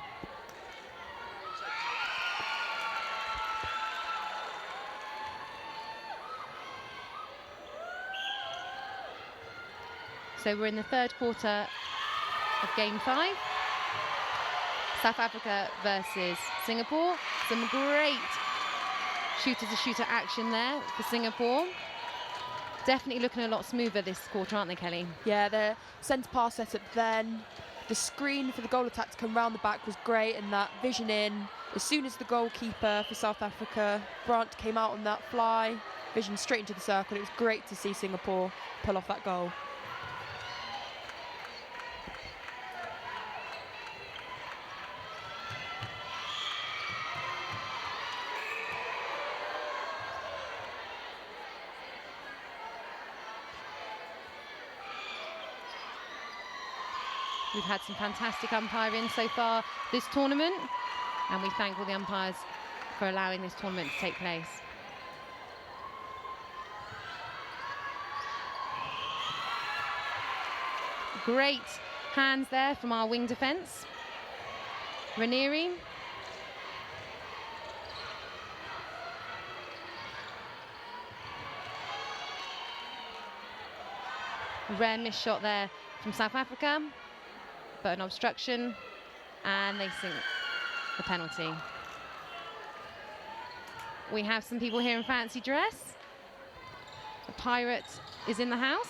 So we're in the third quarter of game 5. South Africa versus Singapore. Some great shooter-to-shooter action there for Singapore. Definitely looking a lot smoother this quarter, aren't they, Kelly? Yeah, their centre pass setup then. The screen for the goal attack to come round the back was great, and that vision in. As soon as the goalkeeper for South Africa, Brandt, came out on that fly, vision straight into the circle. It was great to see Singapore pull off that goal. We've had some fantastic umpiring so far this tournament, and we thank all the umpires for allowing this tournament to take place. Great hands there from our wing defence. Ranieri. A rare miss shot there from South Africa, but an obstruction, and they sink the penalty. We have some people here in fancy dress. The Pirate is in the house.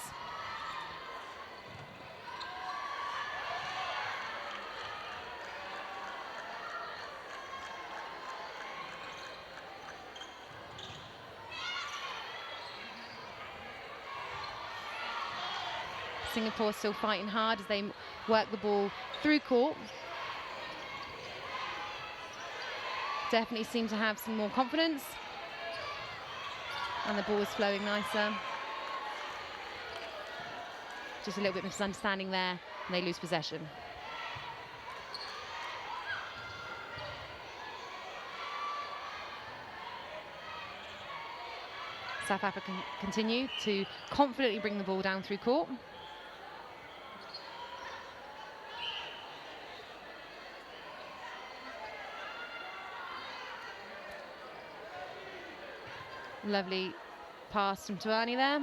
Singapore still fighting hard as they work the ball through court. Definitely seem to have some more confidence. And the ball is flowing nicer. Just a little bit of misunderstanding there, and they lose possession. South Africa continue to confidently bring the ball down through court. Lovely pass from Tuani there.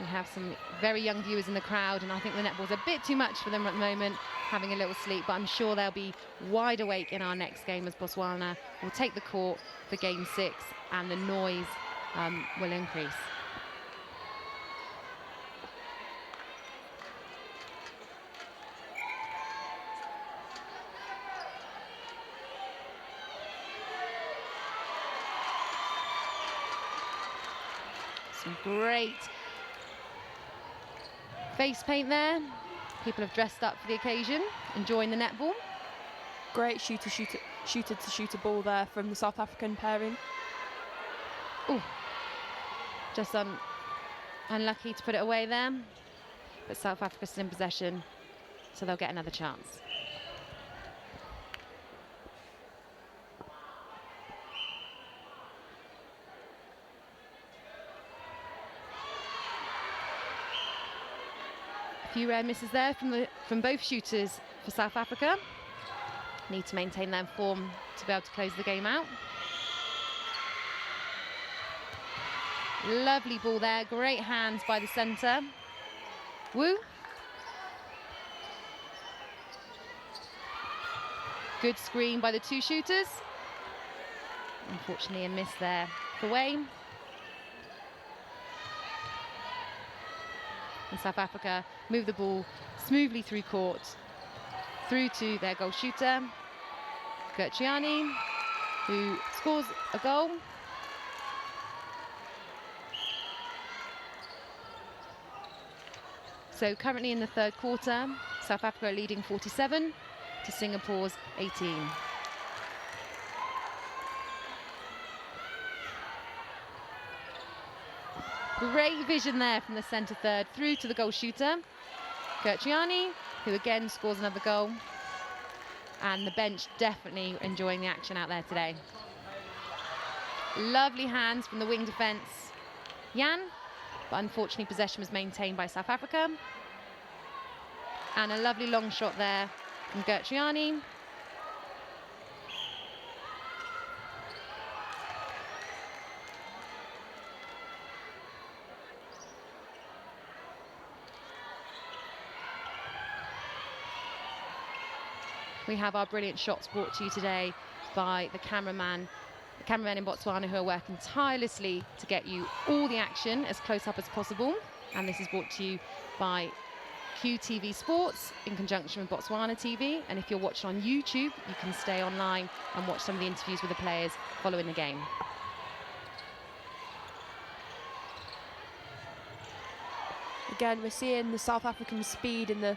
We have some very young viewers in the crowd, and I think the netball's a bit too much for them at the moment, having a little sleep, but I'm sure they'll be wide awake in our next game as Botswana will take the court for game 6, and the noise will increase. Some great face paint there. People have dressed up for the occasion, enjoying the netball. Great shooter-to-shooter ball there from the South African pairing. Ooh, just unlucky to put it away there. But South Africa's still in possession, so they'll get another chance. A few rare misses there from both shooters for South Africa. Need to maintain their form to be able to close the game out. Lovely ball there, great hands by the centre. Wu. Good screen by the two shooters. Unfortunately, a miss there for Wayne. And South Africa move the ball smoothly through court, through to their goal shooter, Gertruani, who scores a goal. So currently in the third quarter, South Africa are leading 47 to Singapore's 18. Great vision there from the centre third through to the goal shooter, Gertruani, who again scores another goal. And the bench definitely enjoying the action out there today. Lovely hands from the wing defence, Jan, but unfortunately possession was maintained by South Africa. And a lovely long shot there from Gertruani. We have our brilliant shots brought to you today by the cameramen in Botswana, who are working tirelessly to get you all the action as close up as possible. And this is brought to you by QTV Sports in conjunction with Botswana TV. And if you're watching on YouTube, you can stay online and watch some of the interviews with the players following the game. Again, we're seeing the South African speed and the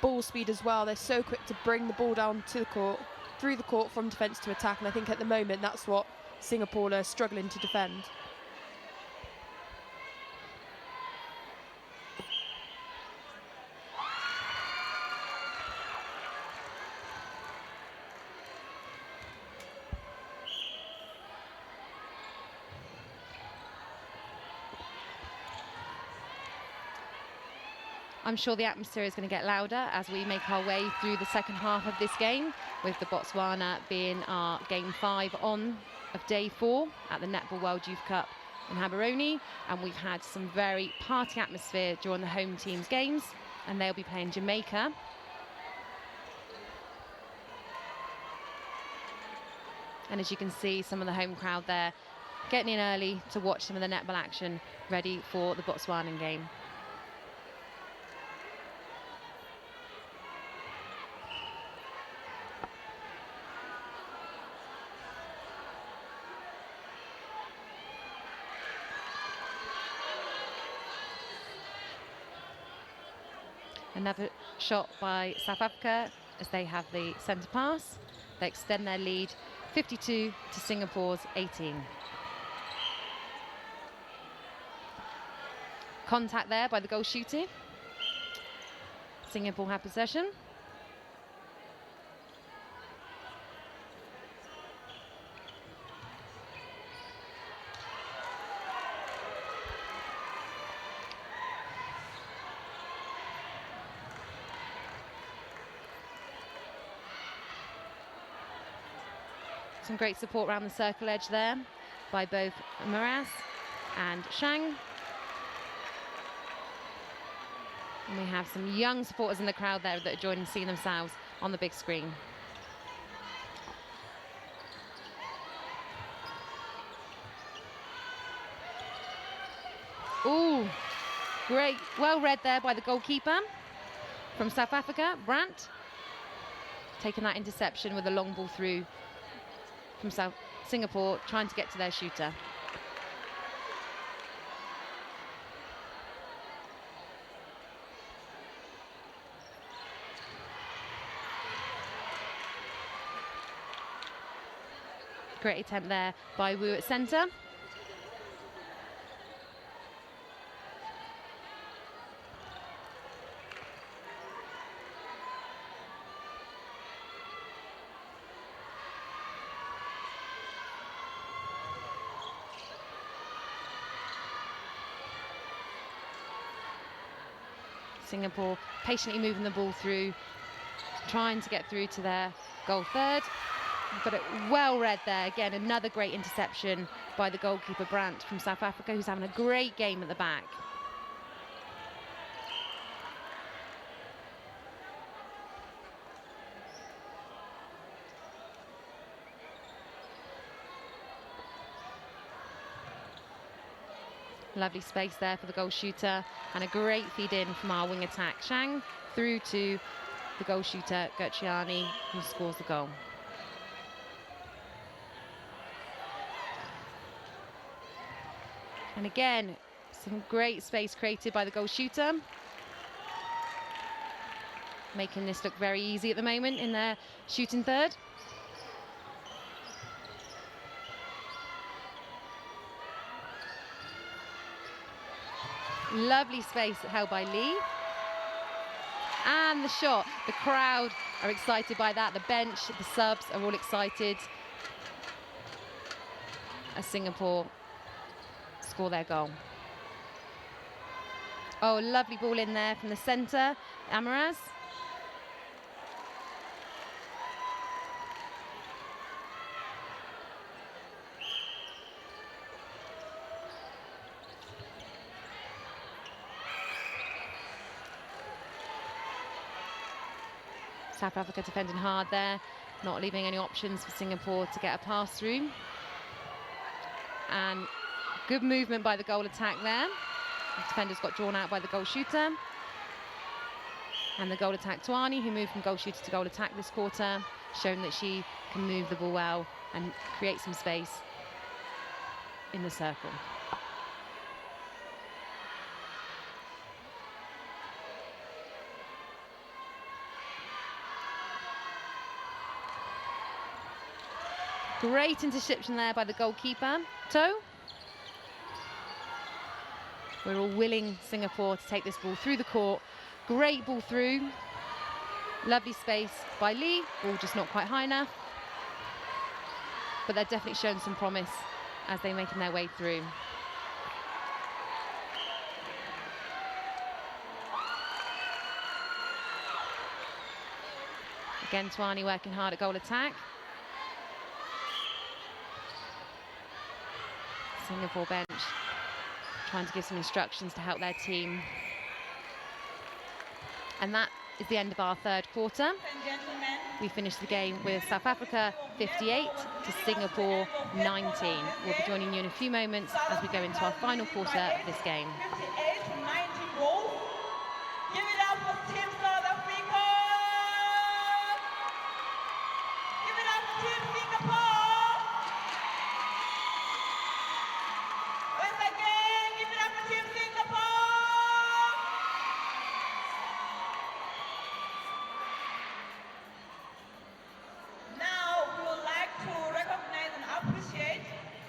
ball speed as well. They're so quick to bring the ball down to the court, through the court from defence to attack, and I think at the moment that's what Singapore are struggling to defend. I'm sure the atmosphere is going to get louder as we make our way through the second half of this game, with the Botswana being our game 5 of day 4 at the Netball World Youth Cup in Gaborone. And we've had some very party atmosphere during the home team's games, and they'll be playing Jamaica. And as you can see, some of the home crowd there getting in early to watch some of the netball action, ready for the Botswanan game. Another shot by South Africa as they have the centre pass. They extend their lead 52 to Singapore's 18. Contact there by the goal shooter. Singapore have possession. Some great support around the circle edge there by both Maraz and Shang. And we have some young supporters in the crowd there that are joining, seeing themselves on the big screen. Ooh, great, well read there by the goalkeeper from South Africa, Brandt. Taking that interception with a long ball through from Singapore, trying to get to their shooter. Great attempt there by Wu at centre. Singapore patiently moving the ball through, trying to get through to their goal third. Got it well read there. Again, another great interception by the goalkeeper Brandt from South Africa, who's having a great game at the back. Lovely space there for the goal shooter, and a great feed in from our wing attack, Shang, through to the goal shooter, Gertruani, who scores the goal. And again, some great space created by the goal shooter, making this look very easy at the moment in their shooting third. Lovely space held by Lee. And the shot. The crowd are excited by that. The bench, the subs are all excited as Singapore score their goal. Oh, lovely ball in there from the centre, Amaraz. South Africa defending hard there, not leaving any options for Singapore to get a pass through. And good movement by the goal attack there. The defenders got drawn out by the goal shooter. And the goal attack, Tuani, who moved from goal shooter to goal attack this quarter, shown that she can move the ball well and create some space in the circle. Great interception there by the goalkeeper, Toe. We're all willing Singapore to take this ball through the court. Great ball through. Lovely space by Lee. Ball just not quite high enough. But they're definitely showing some promise as they're making their way through. Again, Tuani working hard at goal attack. Singapore bench trying to give some instructions to help their team. And that is the end of our third quarter. We finished the game with South Africa 58 to Singapore 19. We'll be joining you in a few moments as we go into our final quarter of this game. 58 to 19 goals. Give it up for Team South Africa. Give it up for Team Singapore. Once again, give it up for Team Singapore. Now, we would like to recognize and appreciate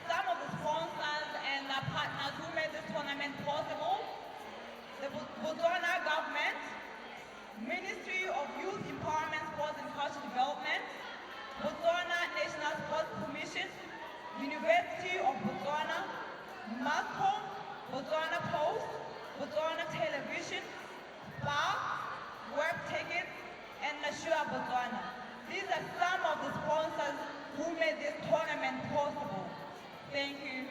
some of the sponsors and the partners who made this tournament possible. The Botswana government, Ministry of Youth Empowerment, Sports and Cultural Development, Botswana National Sports Commission, University of Botswana, Mascom, Botswana Post, Botswana Television, Bar, Web Tickets, and Nashua Botswana. These are some of the sponsors who made this tournament possible. Thank you.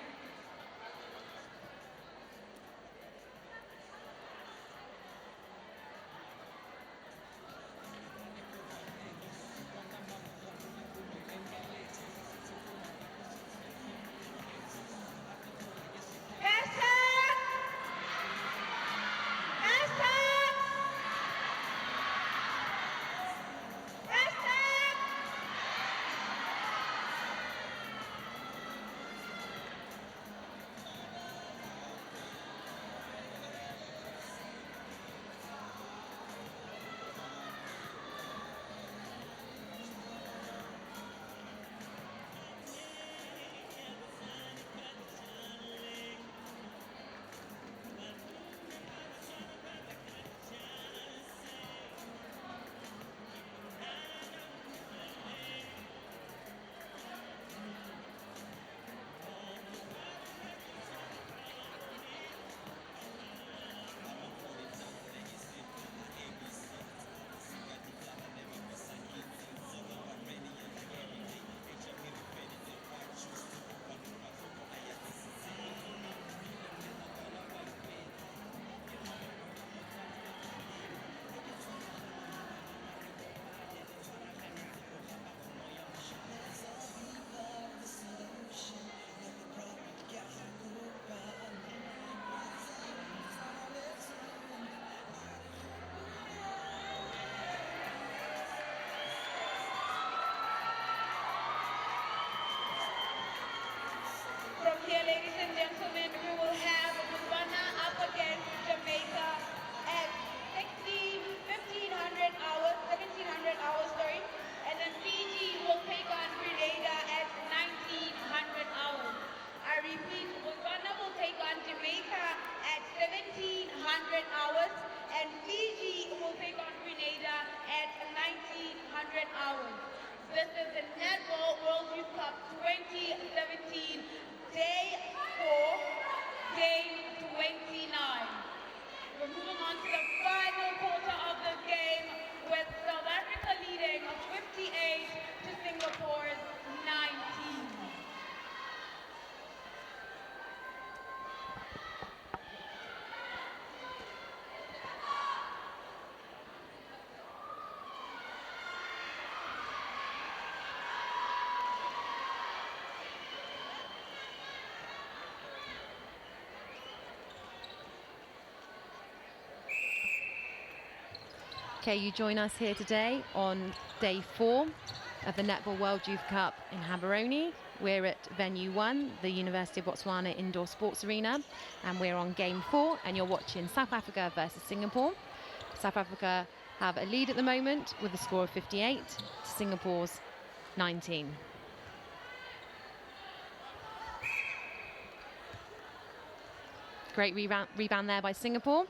We're moving on to the final quarter of the game with South Africa leading 58 to Singapore's 19. Okay, you join us here today on day 4 of the Netball World Youth Cup in Gaborone. We're at venue 1, the University of Botswana Indoor Sports Arena, and we're on game 4, and you're watching South Africa versus Singapore. South Africa have a lead at the moment with a score of 58 to Singapore's 19. Great rebound there by Singapore.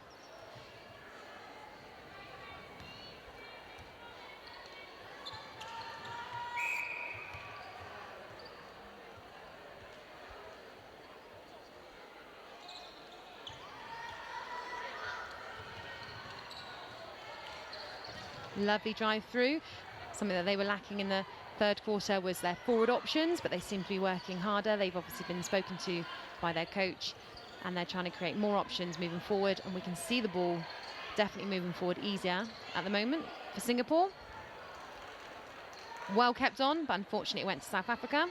Lovely drive through. Something that they were lacking in the third quarter was their forward options, but they seem to be working harder. They've obviously been spoken to by their coach, and they're trying to create more options moving forward, and we can see the ball definitely moving forward easier at the moment for Singapore. Well kept on, but unfortunately it went to South Africa.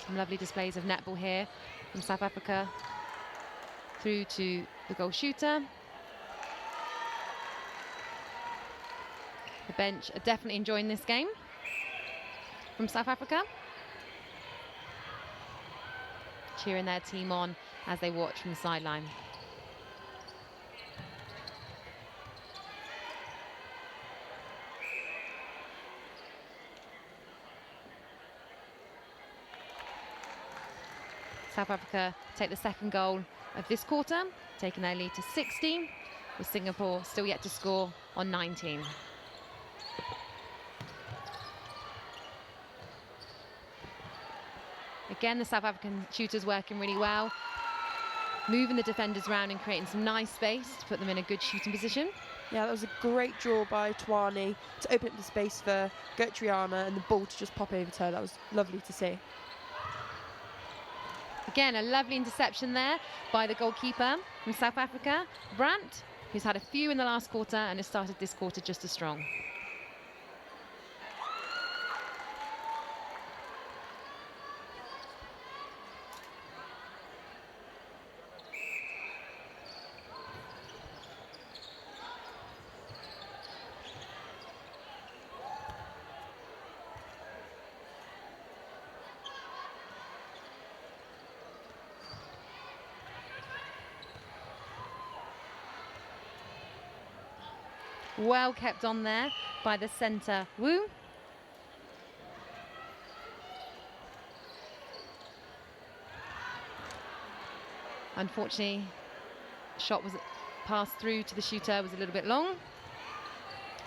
Some lovely displays of netball here from South Africa through to the goal shooter. The bench are definitely enjoying this game from South Africa, cheering their team on as they watch from the sideline. South Africa take the second goal of this quarter, taking their lead to 60, with Singapore still yet to score on 19. Again, the South African shooters working really well, moving the defenders around and creating some nice space to put them in a good shooting position. Yeah, that was a great draw by Twani to open up the space for Gertruiana and the ball to just pop over to her. That was lovely to see. Again, a lovely interception there by the goalkeeper from South Africa, Brandt, who's had a few in the last quarter and has started this quarter just as strong. Well kept on there by the centre, Wu. Unfortunately, shot was passed through to the shooter, was a little bit long.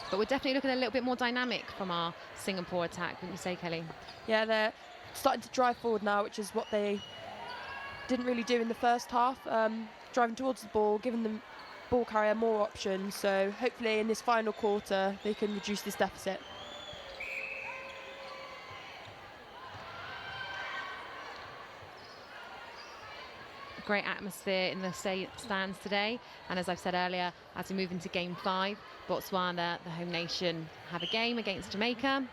But we're definitely looking a little bit more dynamic from our Singapore attack, wouldn't you say, Kelly? Yeah, they're starting to drive forward now, which is what they didn't really do in the first half. Driving towards the ball, giving them ball carrier more options, so hopefully in this final quarter they can reduce this deficit. Great atmosphere in the stands today, and as I've said earlier, as we move into game 5, Botswana, the home nation, have a game against Jamaica,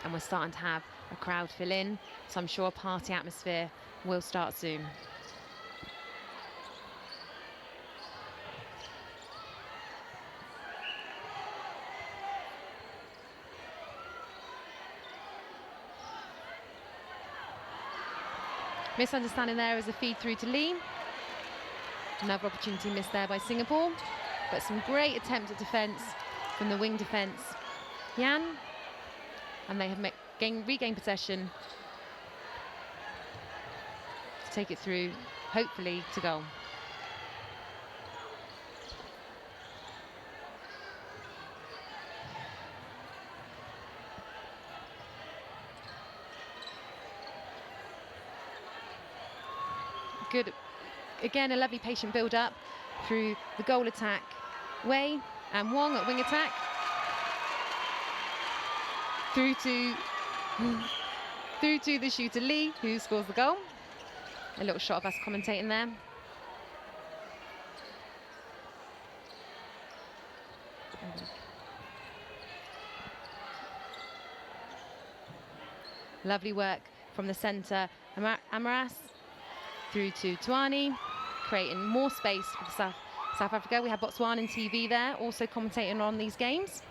and we're starting to have a crowd fill in, so I'm sure a party atmosphere will start soon. Misunderstanding there as a feed through to Lee. Another opportunity missed there by Singapore, but some great attempt at defence from the wing defence, Yan, and they have regained possession to take it through, hopefully to goal. good, again, a lovely patient build-up through the goal attack. Wei and Wong at wing attack. Through to the shooter Lee, who scores the goal. A little shot of us commentating there. Lovely work from the centre, Amaras, through to Tuani, creating more space for the South Africa. We have Botswana TV there, also commentating on these games.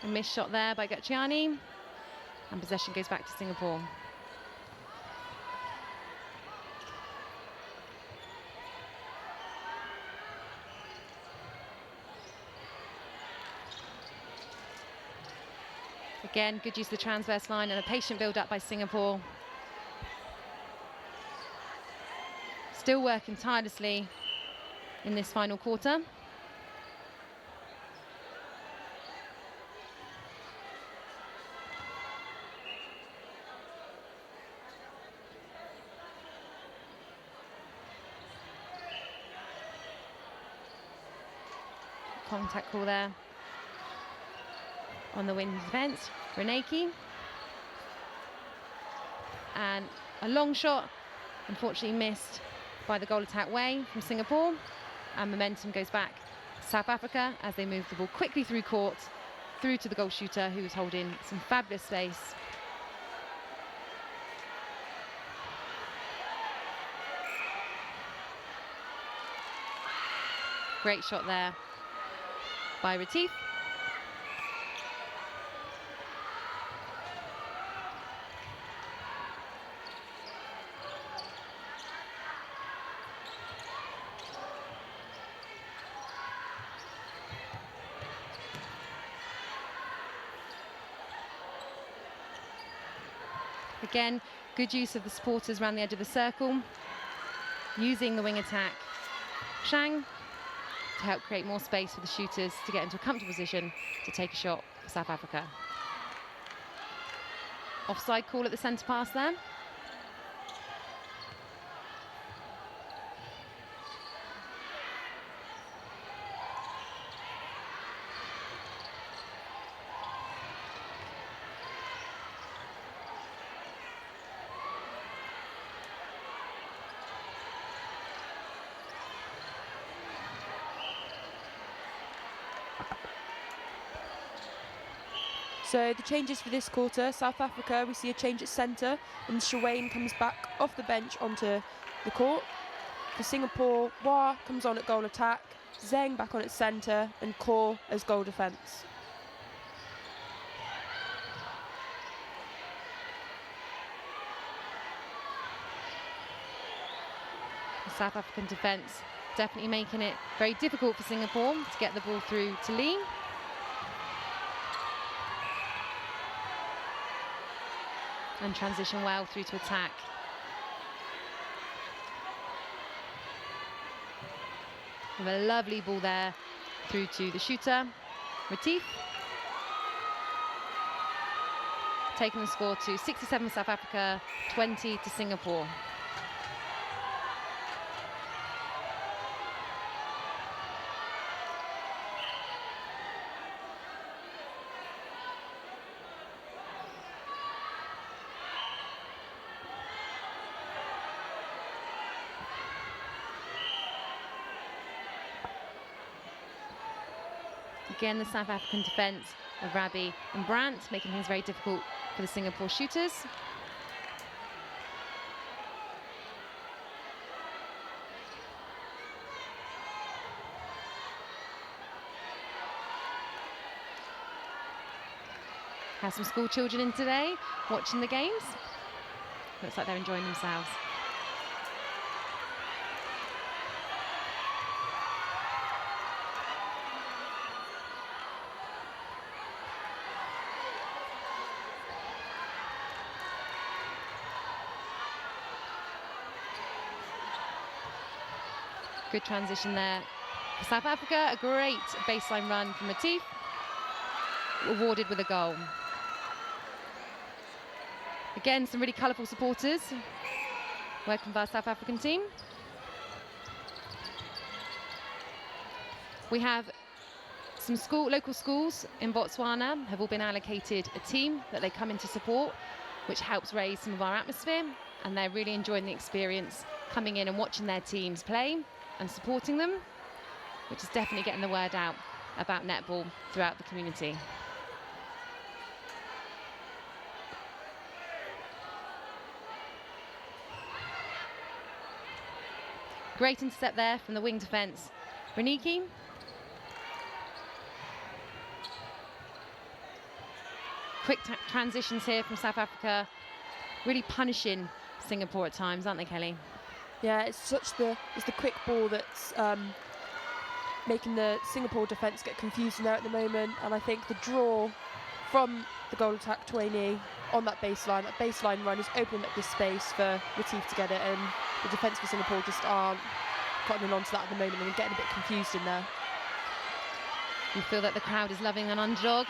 A missed shot there by Gacciani, and possession goes back to Singapore. Again, good use of the transverse line and a patient build-up by Singapore. Still working tirelessly in this final quarter. Contact call there on the wing defence, Reneki. And a long shot, unfortunately missed by the goal attack Wei from Singapore. And momentum goes back to South Africa as they move the ball quickly through court, through to the goal shooter, who was holding some fabulous space. Great shot there by Retief. Again, good use of the supporters around the edge of the circle, using the wing attack Shang to help create more space for the shooters to get into a comfortable position to take a shot for South Africa. Offside call at the centre pass there. So the changes for this quarter, South Africa, we see a change at centre, and Shawain comes back off the bench onto the court. For Singapore, Wah comes on at goal attack, Zheng back on at centre, and Kaur as goal defence. The South African defence definitely making it very difficult for Singapore to get the ball through to Lee. And transition well through to attack. With a lovely ball there through to the shooter, Retief. Taking the score to 67 South Africa, 20 to Singapore. Again, the South African defence of Rabbi and Brandt, making things very difficult for the Singapore shooters. Have some school children in today watching the games. Looks like they're enjoying themselves. Good transition there for South Africa. A great baseline run from Matif, awarded with a goal. Again, some really colourful supporters working for our South African team. We have some local schools in Botswana have all been allocated a team that they come in to support, which helps raise some of our atmosphere, and they're really enjoying the experience coming in and watching their teams play and supporting them, which is definitely getting the word out about netball throughout the community. Great intercept there from the wing defence, Reniki. Quick transitions here from South Africa, really punishing Singapore at times, aren't they, Kelly? Yeah, it's the quick ball that's making the Singapore defence get confused in there at the moment, and I think the draw from the goal attack Twainey on that baseline run is opening up this space for Latif to get it, and the defence for Singapore just aren't cottoning on to that at the moment and getting a bit confused in there. You feel that the crowd is loving an underdog.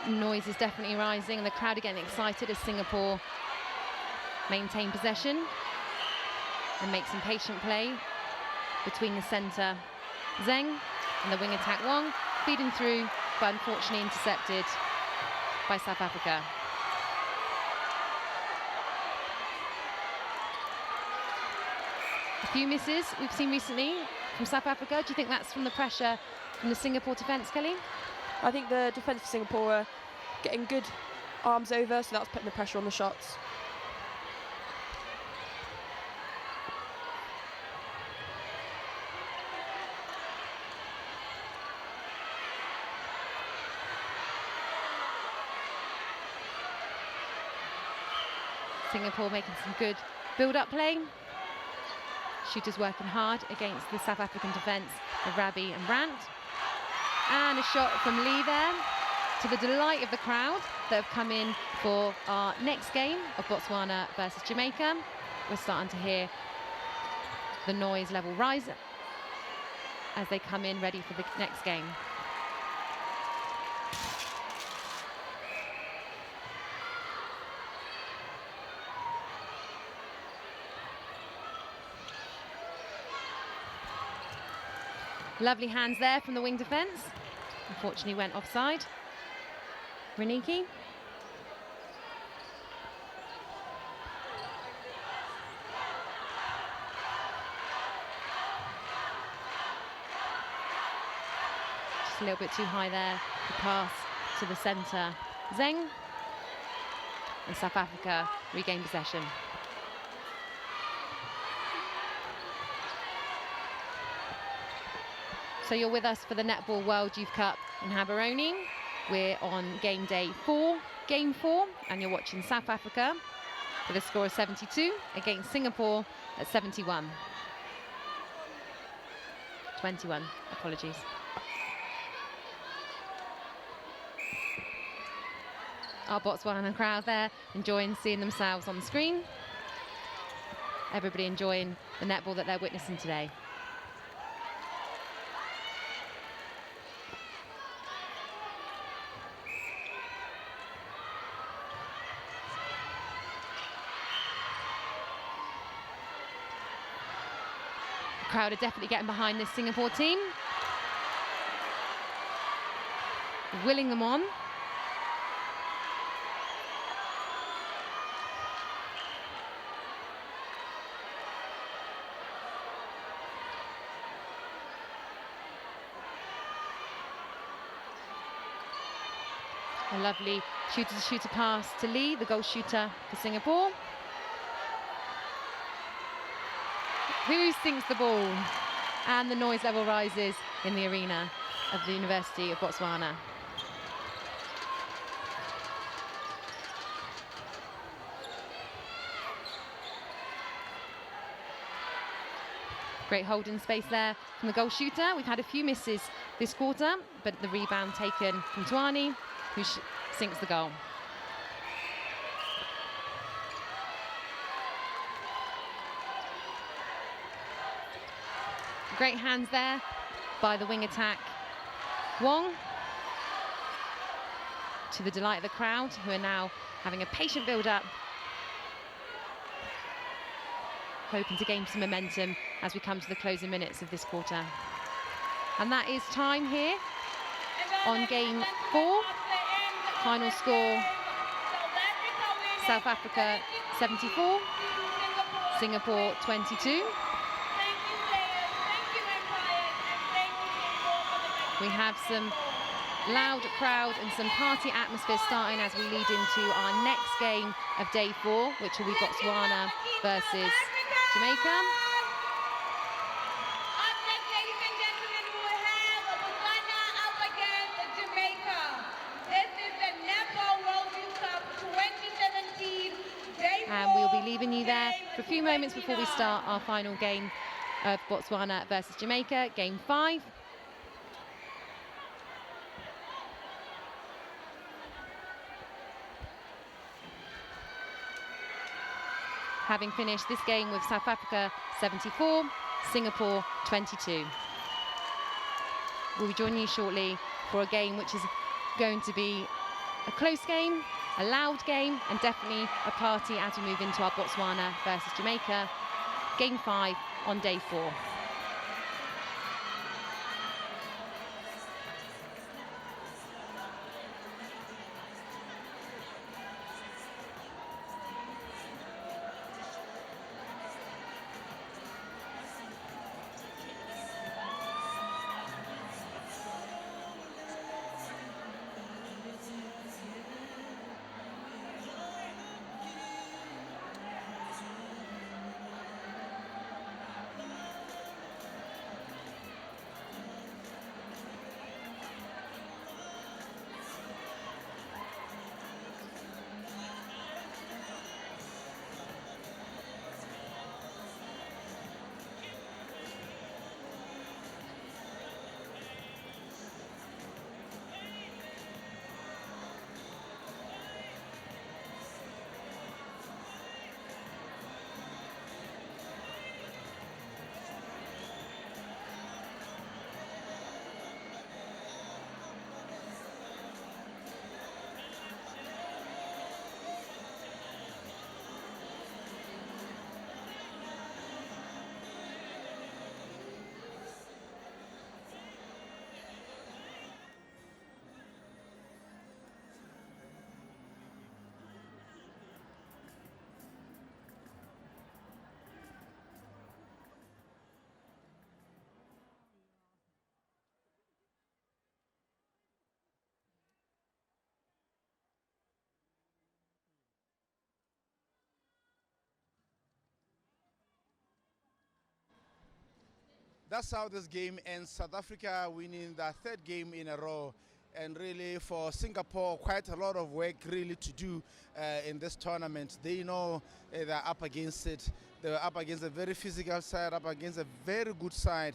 Noise is definitely rising, and the crowd are getting excited as Singapore maintain possession and make some patient play between the centre Zeng and the wing attack Wong, feeding through, but unfortunately intercepted by South Africa. A few misses we've seen recently from South Africa. Do you think that's from the pressure from the Singapore defence, Kelly? I think the defence for Singapore are getting good arms over, so that's putting the pressure on the shots. Singapore making some good build-up play. Shooters working hard against the South African defence of Rabi and Brandt. And a shot from Lee there, to the delight of the crowd that have come in for our next game of Botswana versus Jamaica. We're starting to hear the noise level rise as they come in ready for the next game. Lovely hands there from the wing defence. Unfortunately went offside. Reniki. Just a little bit too high there. The pass to the centre. Zeng. And South Africa regain possession. So you're with us for the Netball World Youth Cup in Gaborone. We're on game day 4, game 4, and you're watching South Africa with a score of 72 against Singapore at 71. 21, apologies. Our Botswana crowd there enjoying seeing themselves on the screen. Everybody enjoying the netball that they're witnessing today. Crowd are definitely getting behind this Singapore team, willing them on. A lovely shooter-to-shooter pass to Lee, the goal shooter for Singapore. Who sinks the ball? And the noise level rises in the arena of the University of Botswana. Great hold in space there from the goal shooter. We've had a few misses this quarter, but the rebound taken from Tuani, who sinks the goal. Great hands there by the wing attack Wong, to the delight of the crowd, who are now having a patient build-up, hoping to gain some momentum as we come to the closing minutes of this quarter. And that is time here on game 4. Final score, South Africa 74, Singapore 22. We have some loud crowd and some party atmosphere starting as we lead into our next game of day 4, which will be Botswana versus Jamaica. Up next, ladies and gentlemen, we will have Botswana up against Jamaica. This is the Netball World Youth Cup 2017 day 4. And we'll be leaving you there for a few moments before we start our final game of Botswana versus Jamaica, game 5. Having finished this game with South Africa 74, Singapore 22. We'll be joining you shortly for a game which is going to be a close game, a loud game, and definitely a party as we move into our Botswana versus Jamaica, game 5 on day 4. That's how this game ends. South Africa winning their 3rd game in a row. And really for Singapore, quite a lot of work really to do in this tournament. They know they're up against it. They're up against a very physical side, up against a very good side.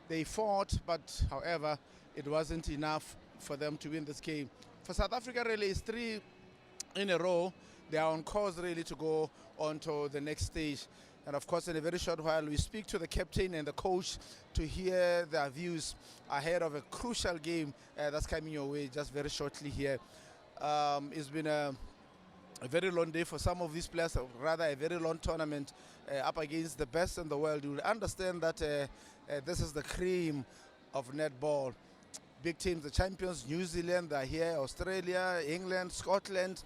They fought, but however, it wasn't enough for them to win this game. For South Africa, really, it's 3 in a row. They are on course really to go on to the next stage. And of course, in a very short while, we speak to the captain and the coach to hear their views ahead of a crucial game that's coming your way just very shortly here. It's been a very long day for some of these players, or rather a very long tournament up against the best in the world. You will understand that this is the cream of netball. Big teams, the champions, New Zealand, they're here, Australia, England, Scotland,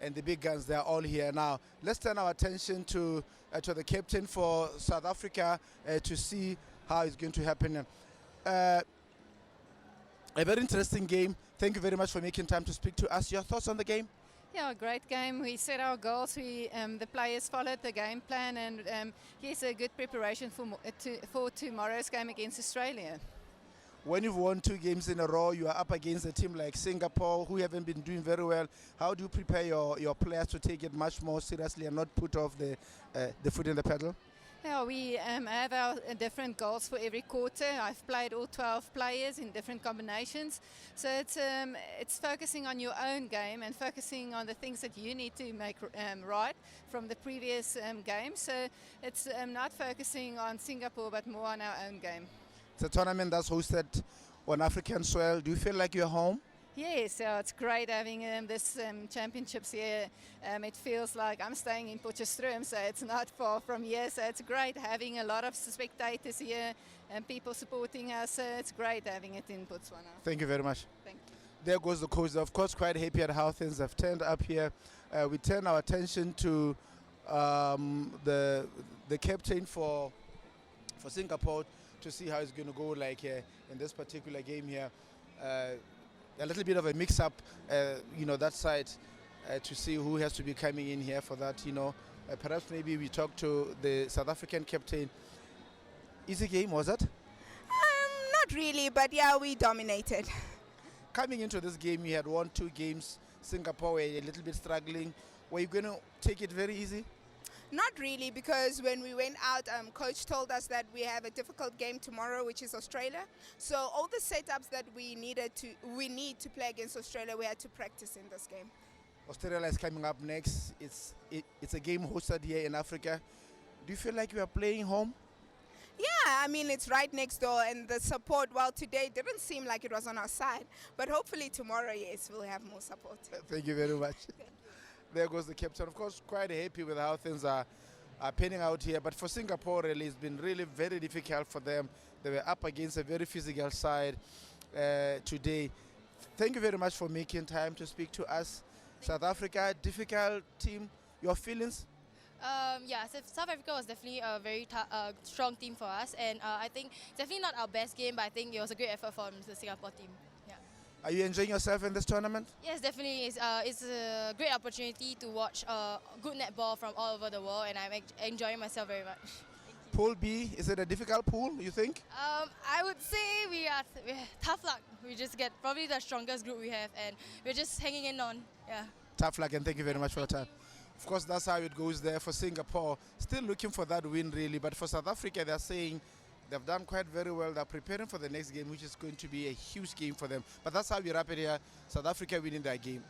and the big guns, they're all here now. Let's turn our attention to the captain for South Africa to see how it's going to happen. A very interesting game. Thank you very much for making time to speak to us. Your thoughts on the game? Yeah, great game. We set our goals. The players followed the game plan, and here's a good preparation for tomorrow's game against Australia. When you've won 2 games in a row, you are up against a team like Singapore, who haven't been doing very well. How do you prepare your players to take it much more seriously and not put off the foot in the pedal? Yeah, we have our different goals for every quarter. I've played all 12 players in different combinations. So it's focusing on your own game and focusing on the things that you need to make right from the previous game. So it's not focusing on Singapore but more on our own game. It's a tournament that's hosted on African soil. Do you feel like you're home? Yes, so it's great having this championships here. It feels like I'm staying in Potchefstroom, so it's not far from here. So it's great having a lot of spectators here and people supporting us. So it's great having it in Botswana. Thank you very much. Thank you. There goes the coach. They're of course quite happy at how things have turned up here. We turn our attention to the captain for Singapore to see how it's going to go like in this particular game here. A little bit of a mix-up, that side to see who has to be coming in here for that, perhaps maybe we talk to the South African captain. Easy game, was it? Not really, but yeah, we dominated. Coming into this game, you had won 2 games. Singapore were a little bit struggling. Were you going to take it very easy? Not really, because when we went out, coach told us that we have a difficult game tomorrow, which is Australia. So all the setups that we need to play against Australia, we had to practice in this game. Australia is coming up next. It's a game hosted here in Africa. Do you feel like you are playing home? Yeah, I mean, it's right next door, and the support, well, today didn't seem like it was on our side, but hopefully tomorrow, yes, we'll have more support. Thank you very much. There goes the captain. Of course, quite happy with how things are panning out here. But for Singapore, really, it's been really very difficult for them. They were up against a very physical side today. Thank you very much for making time to speak to us. South Africa, difficult team. Your feelings? Yeah, so South Africa was definitely a very strong team for us. And I think definitely not our best game, but I think it was a great effort from the Singapore team. Are you enjoying yourself in this tournament? Yes, definitely. It's a great opportunity to watch good netball from all over the world, and I'm enjoying myself very much. Pool B, is it a difficult pool, you think? I would say we are tough luck. We just get probably the strongest group we have, and we're just hanging in on. Yeah. Tough luck, and thank you very much for your time. Of course, that's how it goes there for Singapore. Still looking for that win, really. But for South Africa, they're saying they've done quite very well. They're preparing for the next game, which is going to be a huge game for them. But that's how we wrap it here. South Africa winning that game.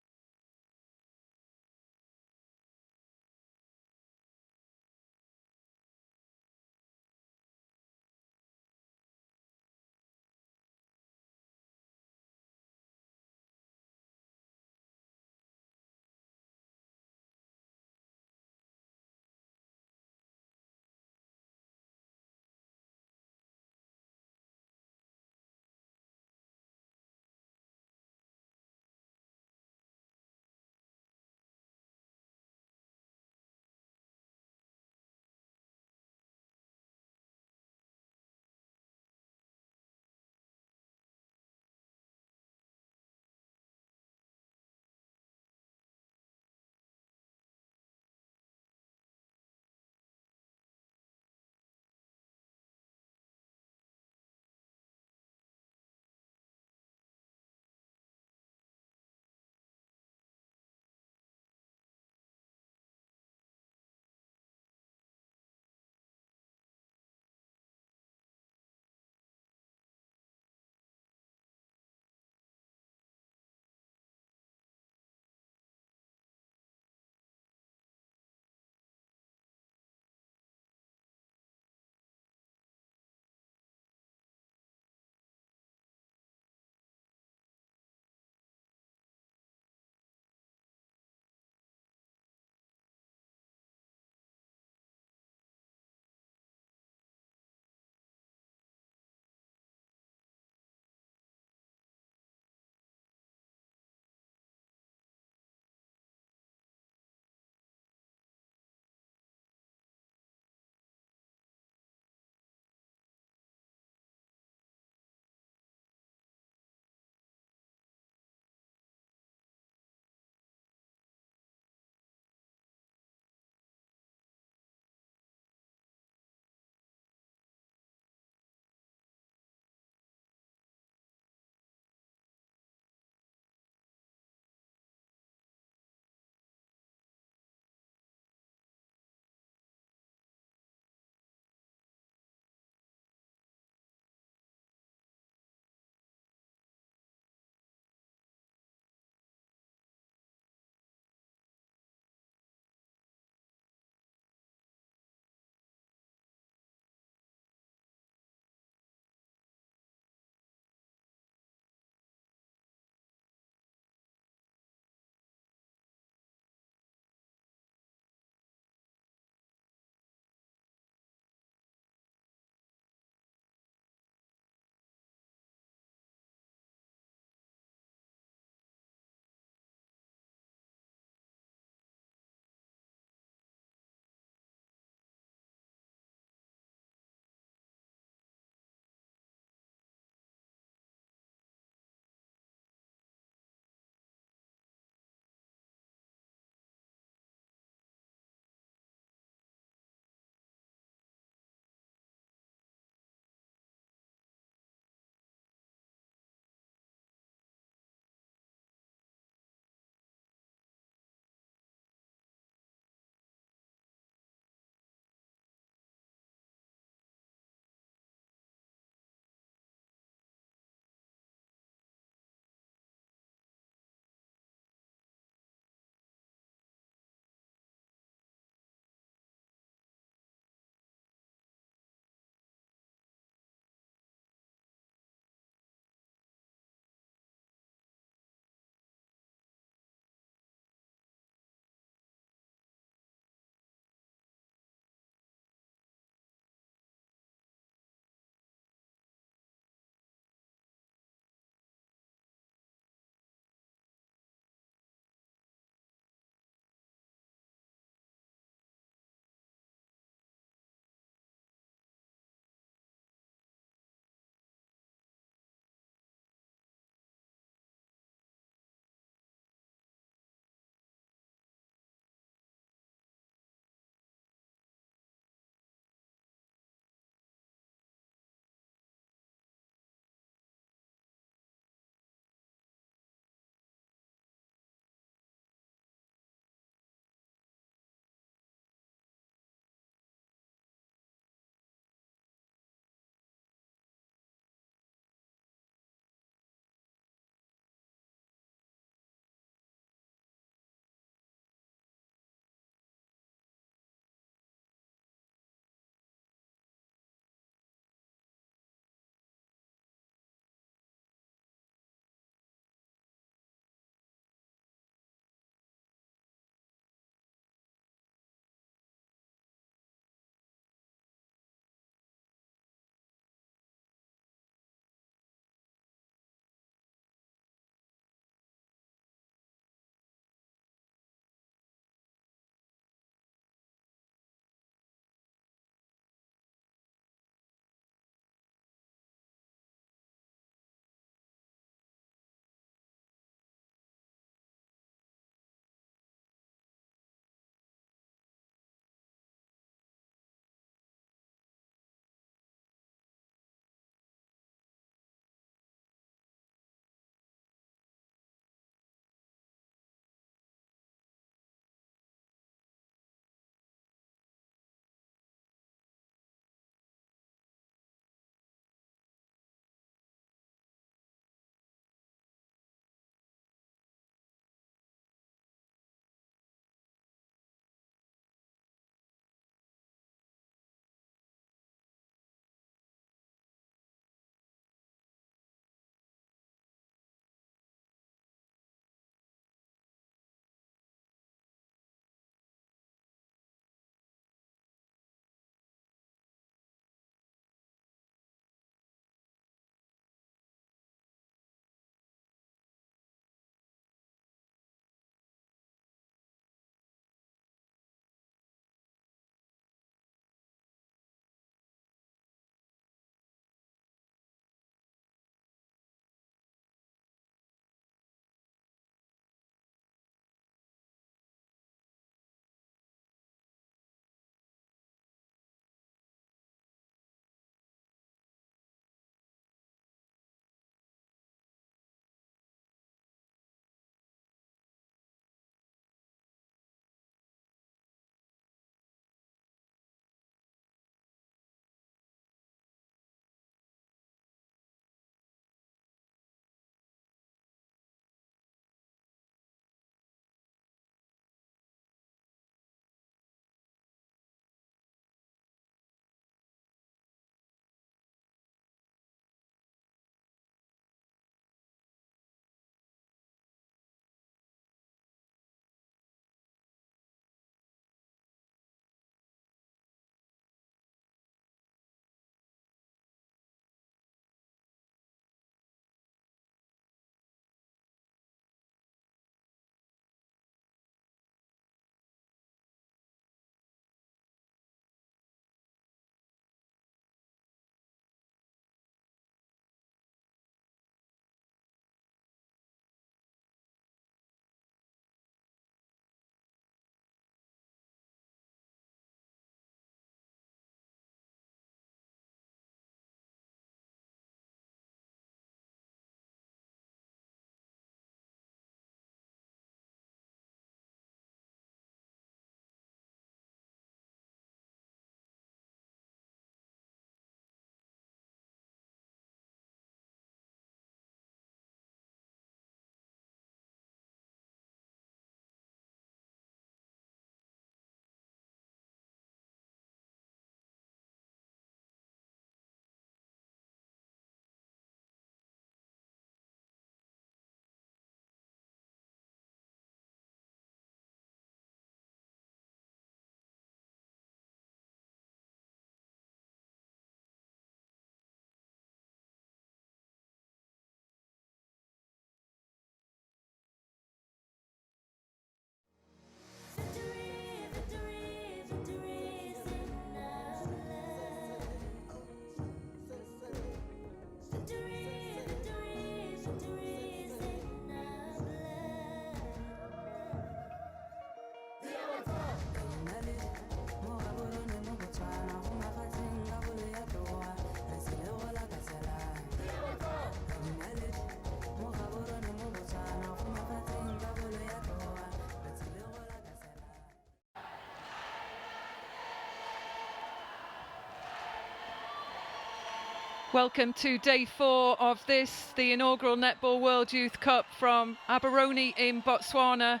Welcome to day 4 of this, the inaugural Netball World Youth Cup from Gaborone in Botswana.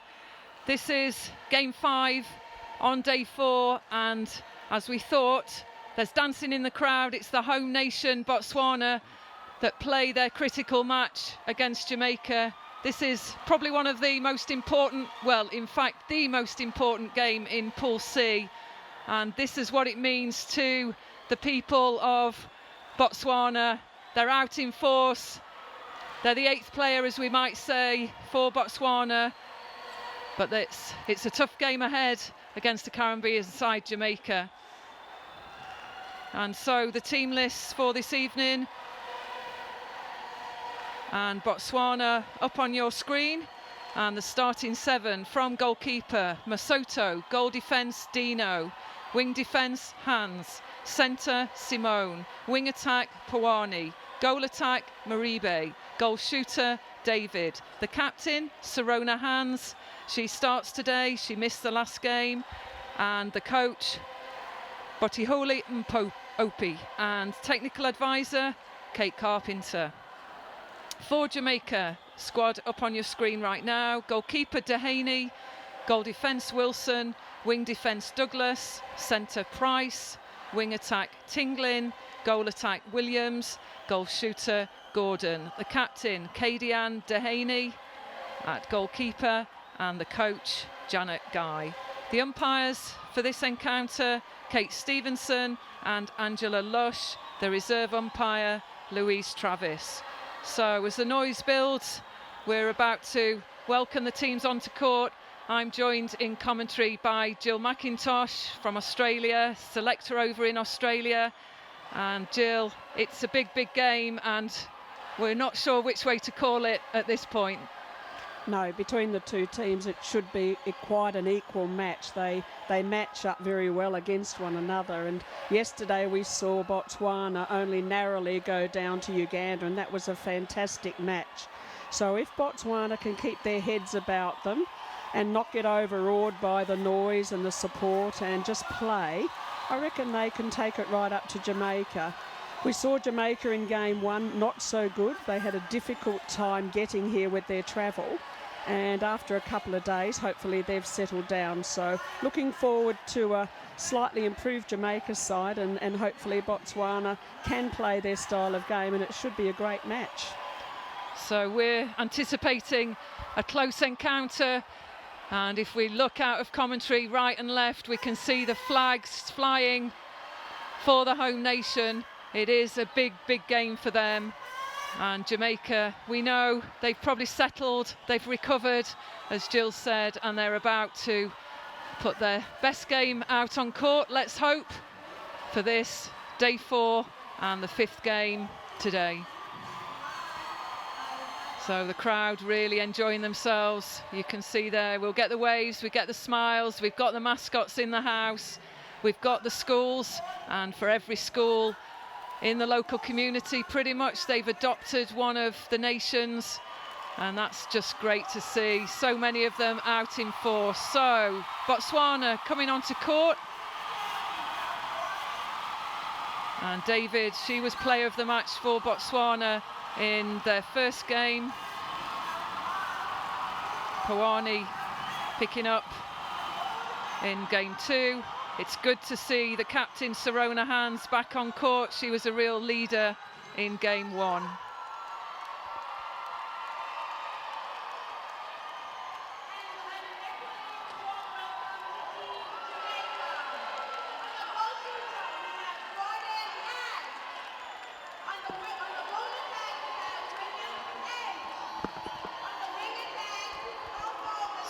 This is game 5 on day 4, and as we thought, there's dancing in the crowd. It's the home nation, Botswana, that play their critical match against Jamaica. This is probably one of the most important, well, in fact, the most important game in Pool C. And this is what it means to the people of Botswana. They're out in force. They're the 8th player, as we might say, for Botswana. But it's a tough game ahead against the Caribbean side, Jamaica. And so the team lists for this evening. And Botswana up on your screen. And the starting 7 from goalkeeper, Masoto. Goal defence, Dino. Wing defence, Hans. Centre, Simone. Wing attack, Pawani. Goal attack, Maribe. Goal shooter, David. The captain, Serona Hans. She starts today. She missed the last game. And the coach, Botiholi Mpopi. And technical advisor, Kate Carpenter. For Jamaica, squad up on your screen right now. Goalkeeper, Dehaney. Goal defence, Wilson. Wing defence, Douglas. Centre, Price. Wing attack, Tinglin. Goal attack, Williams. Goal shooter, Gordon. The captain, Kadian Dehaney at goalkeeper, and the coach, Janet Guy. The umpires for this encounter, Kate Stevenson and Angela Lush. The reserve umpire, Louise Travis. So as the noise builds, we're about to welcome the teams onto court. I'm joined in commentary by Jill McIntosh from Australia, selector over in Australia. And Jill, it's a big, big game, and we're not sure which way to call it at this point. No, between the two teams, it should be quite an equal match. They match up very well against one another. And yesterday we saw Botswana only narrowly go down to Uganda, and that was a fantastic match. So if Botswana can keep their heads about them and not get overawed by the noise and the support and just play, I reckon they can take it right up to Jamaica. We saw Jamaica in game 1, not so good. They had a difficult time getting here with their travel. And after a couple of days, hopefully they've settled down. So looking forward to a slightly improved Jamaica side, and hopefully Botswana can play their style of game, and it should be a great match. So we're anticipating a close encounter. And if we look out of commentary right and left, we can see the flags flying for the home nation. It is a big, big game for them. And Jamaica, we know they've probably settled, they've recovered, as Jill said, and they're about to put their best game out on court, let's hope, for this day 4 and the 5th game today. So the crowd really enjoying themselves. You can see there, we'll get the waves, we get the smiles, we've got the mascots in the house, we've got the schools, and for every school in the local community, pretty much they've adopted one of the nations, and that's just great to see. So many of them out in force. So Botswana coming onto court. And David, she was player of the match for Botswana in their first game. Pawani picking up in game 2. It's good to see the captain, Serona Hans, back on court. She was a real leader in game 1.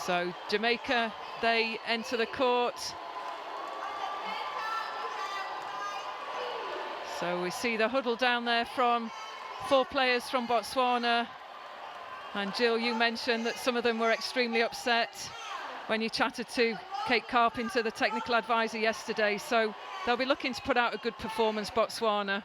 So Jamaica, they enter the court. So we see the huddle down there from 4 players from Botswana. And Jill, you mentioned that some of them were extremely upset when you chatted to Kate Carpenter, the technical advisor, yesterday. So they'll be looking to put out a good performance, Botswana.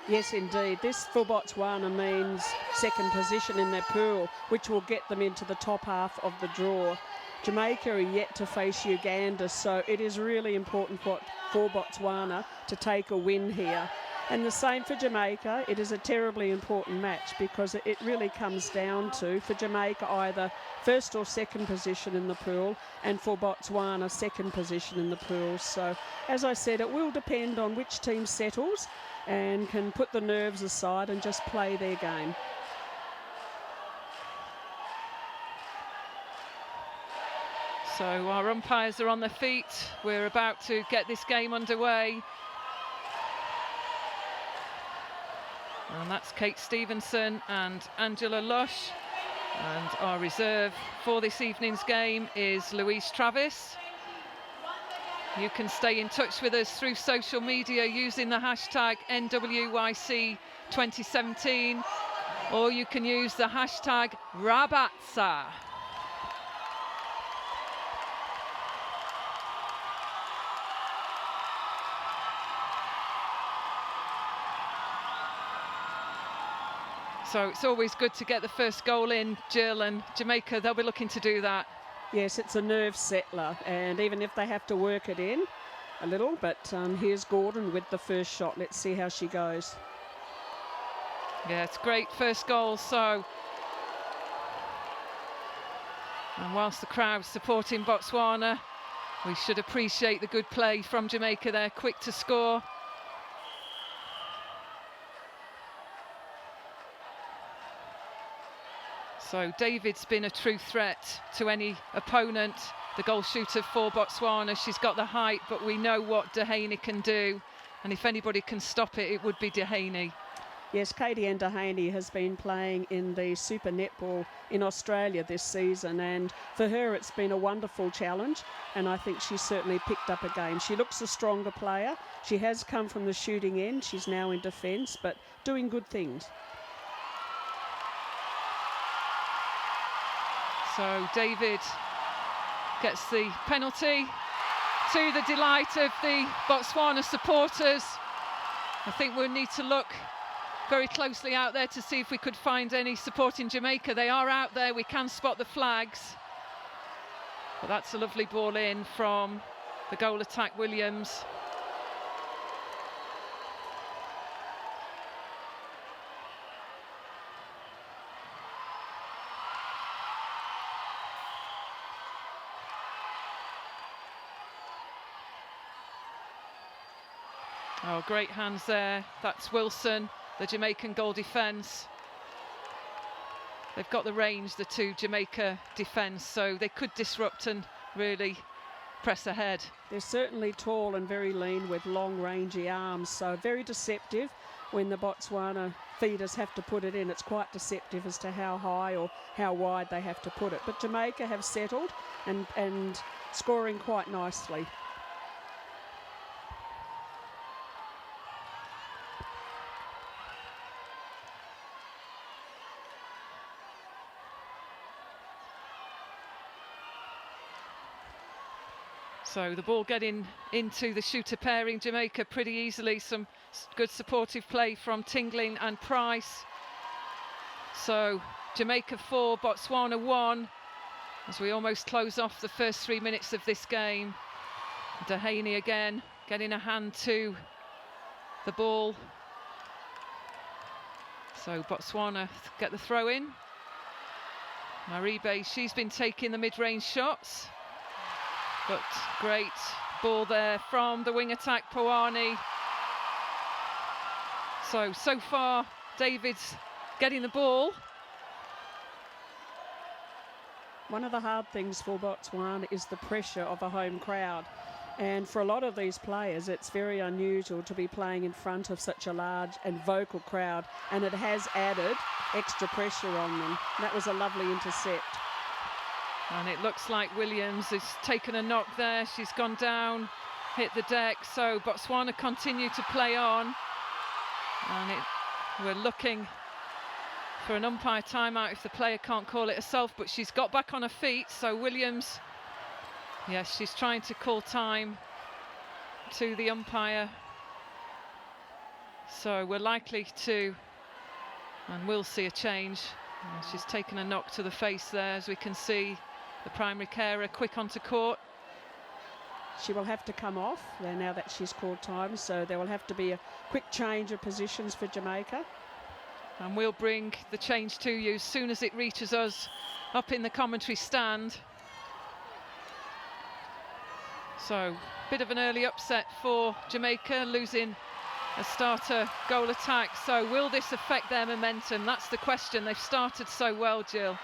Yes, indeed. This for Botswana means second position in their pool, which will get them into the top half of the draw. Jamaica are yet to face Uganda, so it is really important for Botswana to take a win here. And the same for Jamaica. It is a terribly important match because it really comes down to, for Jamaica, either first or second position in the pool, and for Botswana, second position in the pool. So, as I said, it will depend on which team settles and can put the nerves aside and just play their game. So our umpires are on their feet. We're about to get this game underway. And that's Kate Stevenson and Angela Lush. And our reserve for this evening's game is Louise Travis. You can stay in touch with us through social media using the hashtag NWYC2017, or you can use the hashtag A Ba Tsaa. So it's always good to get the first goal in, Jill, and Jamaica, they'll be looking to do that. Yes, it's a nerve settler, and even if they have to work it in a little, but here's Gordon with the first shot. Let's see how she goes. Yeah, it's great first goal, so. And whilst the crowd's supporting Botswana, we should appreciate the good play from Jamaica there, quick to score. So David's been a true threat to any opponent, the goal shooter for Botswana. She's got the height, but we know what Dehaney can do. And if anybody can stop it, it would be Dehaney. Yes, Katie Ann Dehaney has been playing in the Super Netball in Australia this season, and for her it's been a wonderful challenge, and I think she's certainly picked up a game. She looks a stronger player. She has come from the shooting end. She's now in defence, but doing good things. So David gets the penalty, to the delight of the Botswana supporters. I think we'll need to look very closely out there to see if we could find any supporting Jamaica. They are out there, we can spot the flags. But that's a lovely ball in from the goal attack Williams. Oh, great hands there. That's Wilson, the Jamaican goal defence. They've got the range, the two Jamaica defence, so they could disrupt and really press ahead. They're certainly tall and very lean with long, rangy arms, so very deceptive when the Botswana feeders have to put it in. It's quite deceptive as to how high or how wide they have to put it. But Jamaica have settled and scoring quite nicely. So the ball getting into the shooter pairing, Jamaica pretty easily. Some good supportive play from Tingling and Price. So Jamaica 4, Botswana 1, as we almost close off the first 3 minutes of this game. Dehaney again, getting a hand to the ball. So Botswana get the throw in. Maribe, she's been taking the mid-range shots. But great ball there from the wing attack, Poani. So far, David's getting the ball. One of the hard things for Botswana is the pressure of a home crowd. And for a lot of these players, it's very unusual to be playing in front of such a large and vocal crowd. And it has added extra pressure on them. That was a lovely intercept. And it looks like Williams has taken a knock there. She's gone down, hit the deck. So Botswana continue to play on. And we're looking for an umpire timeout if the player can't call it herself. But she's got back on her feet. So Williams, yes, she's trying to call time to the umpire. So we're likely to, and we'll see a change. And she's taken a knock to the face there, as we can see. The primary carer quick onto court. she will have to come off there now that she's called time, so there will have to be a quick change of positions for Jamaica. And we'll bring the change to you as soon as it reaches us up in the commentary stand. So, bit of an early upset for Jamaica, losing a starter goal attack. So will this affect their momentum? That's the question. They've started so well, Jill.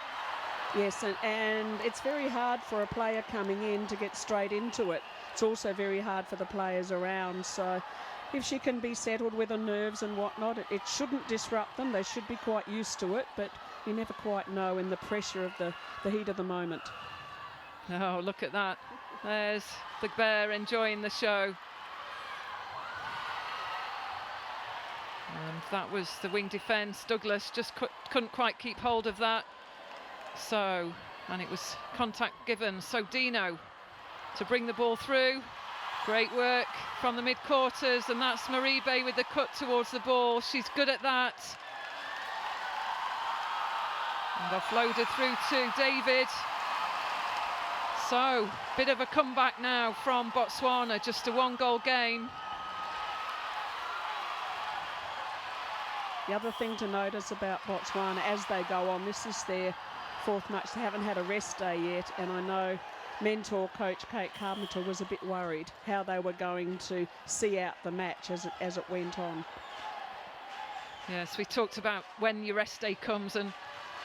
Yes, and it's very hard for a player coming in to get straight into it. It's also very hard for the players around. So if she can be settled with her nerves and whatnot, it shouldn't disrupt them. They should be quite used to it, but you never quite know in the pressure of the heat of the moment. Oh, look at that. There's the bear enjoying the show. And that was the wing defence. Douglas just couldn't quite keep hold of that. So, and it was contact given. So Dino to bring the ball through. Great work from the mid-quarters, and that's Maribe with the cut towards the ball. She's good at that. And offloaded through to David. So, bit of a comeback now from Botswana, just a one-goal game. The other thing to notice about Botswana as they go on, this is their fourth match. They haven't had a rest day yet, and I know mentor coach Kate Carpenter was a bit worried how they were going to see out the match as it went on. Yes, we talked about when your rest day comes, and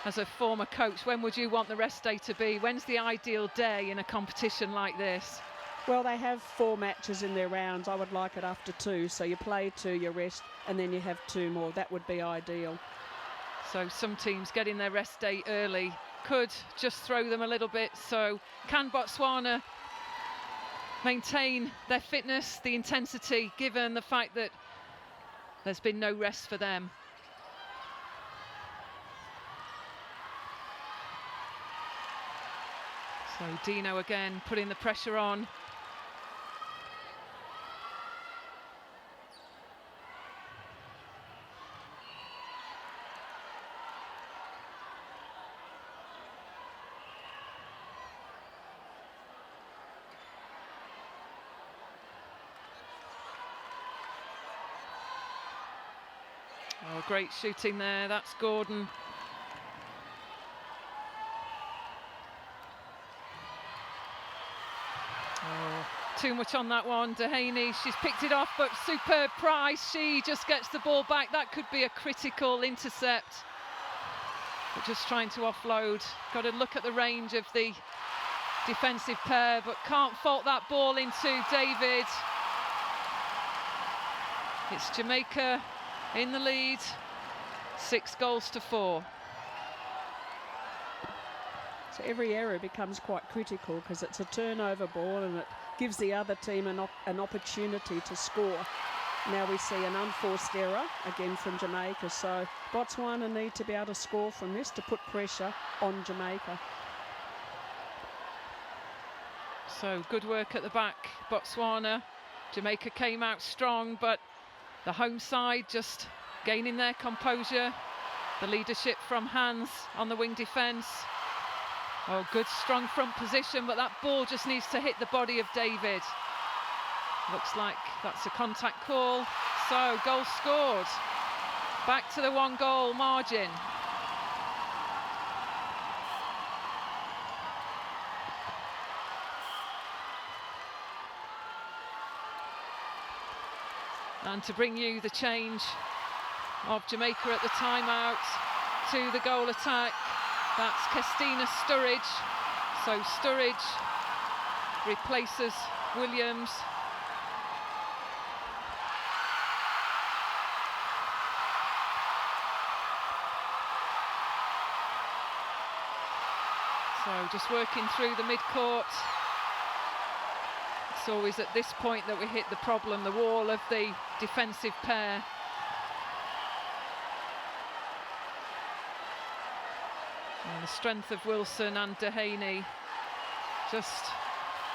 as a former coach, when would you want the rest day to be? When's the ideal day in a competition like this? Well, they have 4 matches in their rounds. I would like it after 2, so you play 2, you rest, and then you have 2 more. That would be ideal. So some teams getting their rest day early could just throw them a little bit. So can Botswana maintain their fitness, the intensity, given the fact that there's been no rest for them? So Dino again putting the pressure on. Oh, great shooting there. That's Gordon. Oh, too much on that one. Dehaney, she's picked it off, but superb Price. She just gets the ball back. That could be a critical intercept. But just trying to offload. Got to look at the range of the defensive pair, but can't fault that ball into David. It's Jamaica in the lead, 6-4. So every error becomes quite critical because it's a turnover ball and it gives the other team an opportunity to score. Now we see an unforced error again from Jamaica, so Botswana need to be able to score from this to put pressure on Jamaica. So good work at the back, Botswana. Jamaica came out strong, but the home side just gaining their composure. The leadership from Hans on the wing defence. Oh, good strong front position, but that ball just needs to hit the body of David. Looks like that's a contact call. So goal scored. Back to the 1-goal margin. And to bring you the change of Jamaica at the timeout to the goal attack, that's Kestina Sturridge. So Sturridge replaces Williams. So just working through the mid-court. It's always at this point that we hit the problem, the wall of the defensive pair. And the strength of Wilson and Dehaney just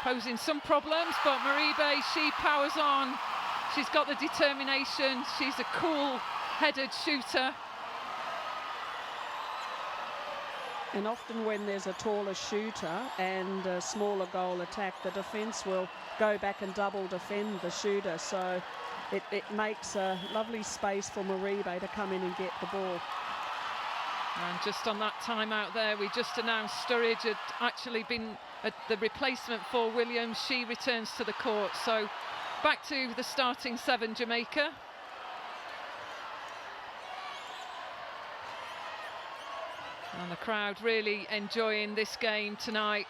posing some problems, but Maribe, she powers on. She's got the determination. She's a cool-headed shooter. And often when there's a taller shooter and a smaller goal attack, the defence will go back and double defend the shooter. So it makes a lovely space for Maribe to come in and get the ball. And just on that timeout there, we just announced Sturridge had actually been the replacement for Williams. She returns to the court. So back to the starting 7, Jamaica. And the crowd really enjoying this game tonight.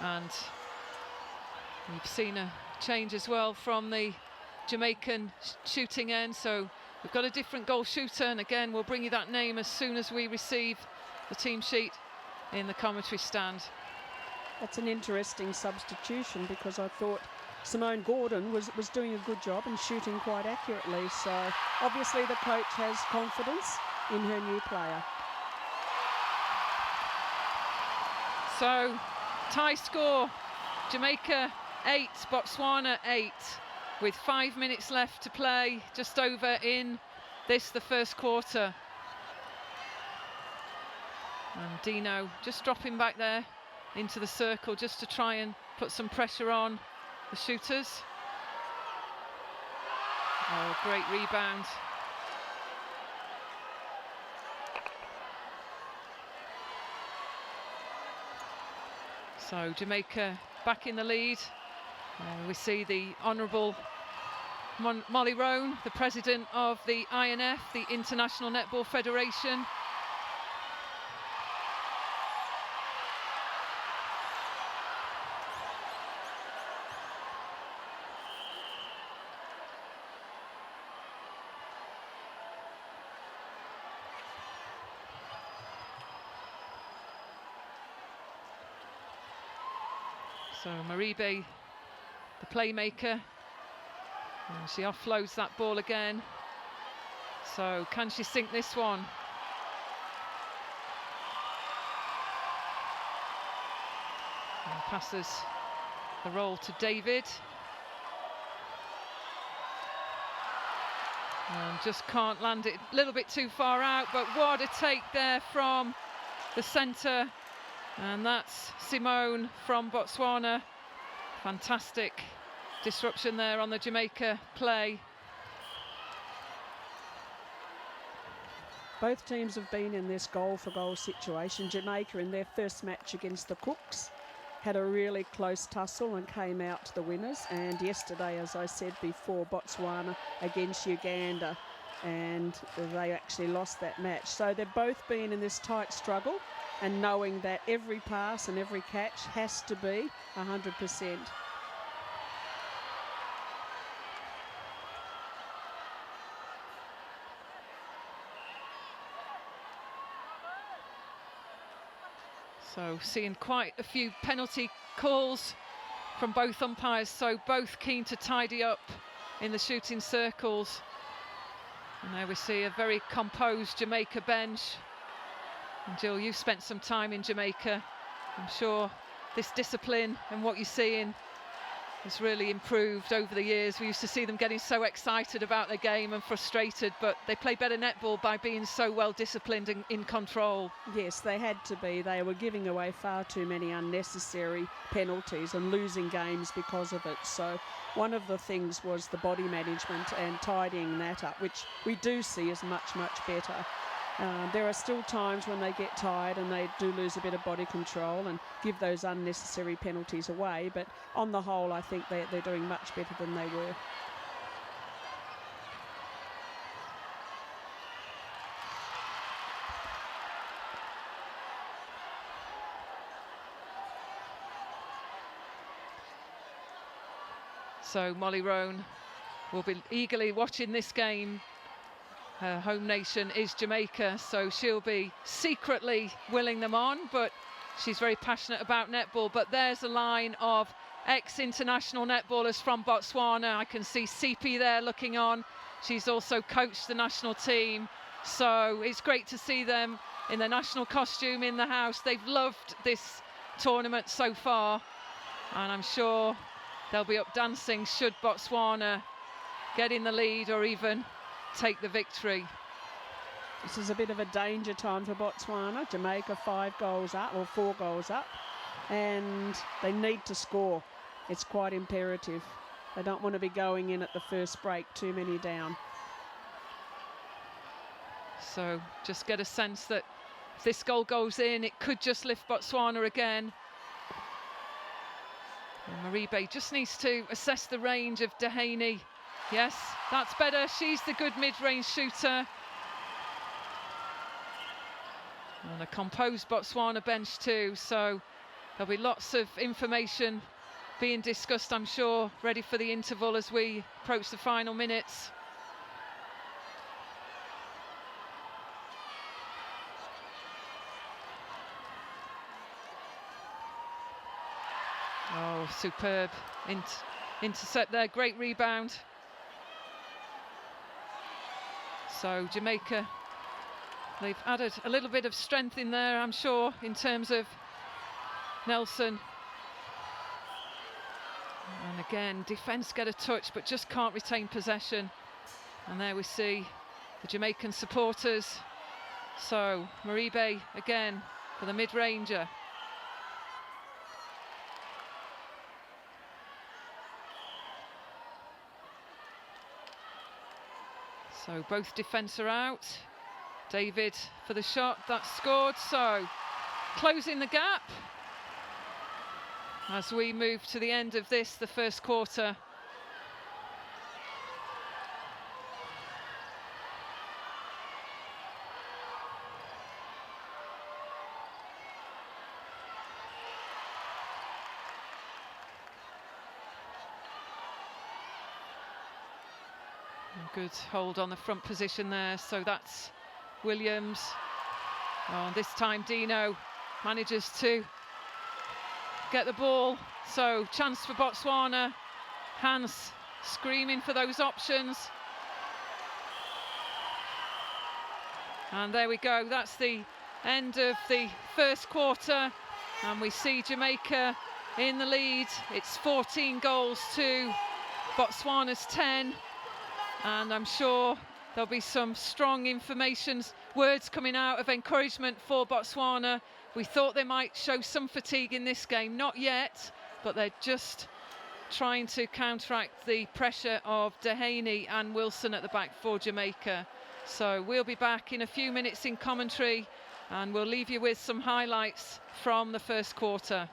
And we've seen a change as well from the Jamaican shooting end. So we've got a different goal shooter, and again we'll bring you that name as soon as we receive the team sheet in the commentary stand. That's an interesting substitution, because I thought Simone Gordon was doing a good job and shooting quite accurately. So obviously the coach has confidence in her new player. So tie score, Jamaica 8, Botswana 8, with 5 minutes left to play, just over in the first quarter. And Dino just dropping back there into the circle just to try and put some pressure on the shooters. Oh, great rebound. So Jamaica back in the lead. We see the Honourable Molly Roan, the president of the INF, the International Netball Federation. So Maribe, the playmaker, and she offloads that ball again. So can she sink this one? And passes the roll to David. And just can't land it, a little bit too far out, but what a take there from the centre. And that's Simone from Botswana. Fantastic disruption there on the Jamaica play. Both teams have been in this goal-for-goal situation. Jamaica, in their first match against the Cooks, had a really close tussle and came out to the winners. And yesterday, as I said before, Botswana against Uganda, and they actually lost that match. So they've both been in this tight struggle, and knowing that every pass and every catch has to be 100%. So seeing quite a few penalty calls from both umpires, so both keen to tidy up in the shooting circles. And there we see a very composed Jamaica bench. And Jill, you've spent some time in Jamaica. I'm sure this discipline and what you're seeing has really improved over the years. We used to see them getting so excited about their game and frustrated, but they play better netball by being so well disciplined and in control. Yes, they had to be. They were giving away far too many unnecessary penalties and losing games because of it. So one of the things was the body management and tidying that up, which we do see is much, much better. There are still times when they get tired and they do lose a bit of body control and give those unnecessary penalties away, but on the whole I think they're doing much better than they were. So Molly Roan will be eagerly watching this game. Her home nation is Jamaica, so she'll be secretly willing them on, but she's very passionate about netball. But there's a line of ex-international netballers from Botswana. I can see Sipi there looking on. She's also coached the national team, so it's great to see them in their national costume in the house. They've loved this tournament so far, And I'm sure they'll be up dancing should Botswana get in the lead or even take the victory. This is a bit of a danger time for Botswana. Jamaica 5 goals up, or 4 goals up, and they need to score. It's quite imperative. They don't want to be going in at the first break, too many down. So just get a sense that if this goal goes in, it could just lift Botswana again. And Maribe just needs to assess the range of Dehaney. Yes, that's better. She's the good mid-range shooter. And a composed Botswana bench too, so there'll be lots of information being discussed, I'm sure, ready for the interval as we approach the final minutes. Oh, superb intercept there, great rebound. So Jamaica, they've added a little bit of strength in there, I'm sure, in terms of Nelson. And again, defence get a touch, but just can't retain possession. And there we see the Jamaican supporters. So Maribe again for the mid-ranger. So both defence are out. David for the shot, that's scored. So closing the gap as we move to the end of this, the first quarter. Good hold on the front position there, so that's Williams. Oh, this time Dino manages to get the ball, so chance for Botswana. Hans screaming for those options. And there we go, that's the end of the first quarter, and we see Jamaica in the lead. It's 14 goals to Botswana's 10. And I'm sure there'll be some strong words coming out of encouragement for Botswana. We thought they might show some fatigue in this game, not yet, but they're just trying to counteract the pressure of Dehaney and Wilson at the back for Jamaica. So we'll be back in a few minutes in commentary, and we'll leave you with some highlights from the first quarter.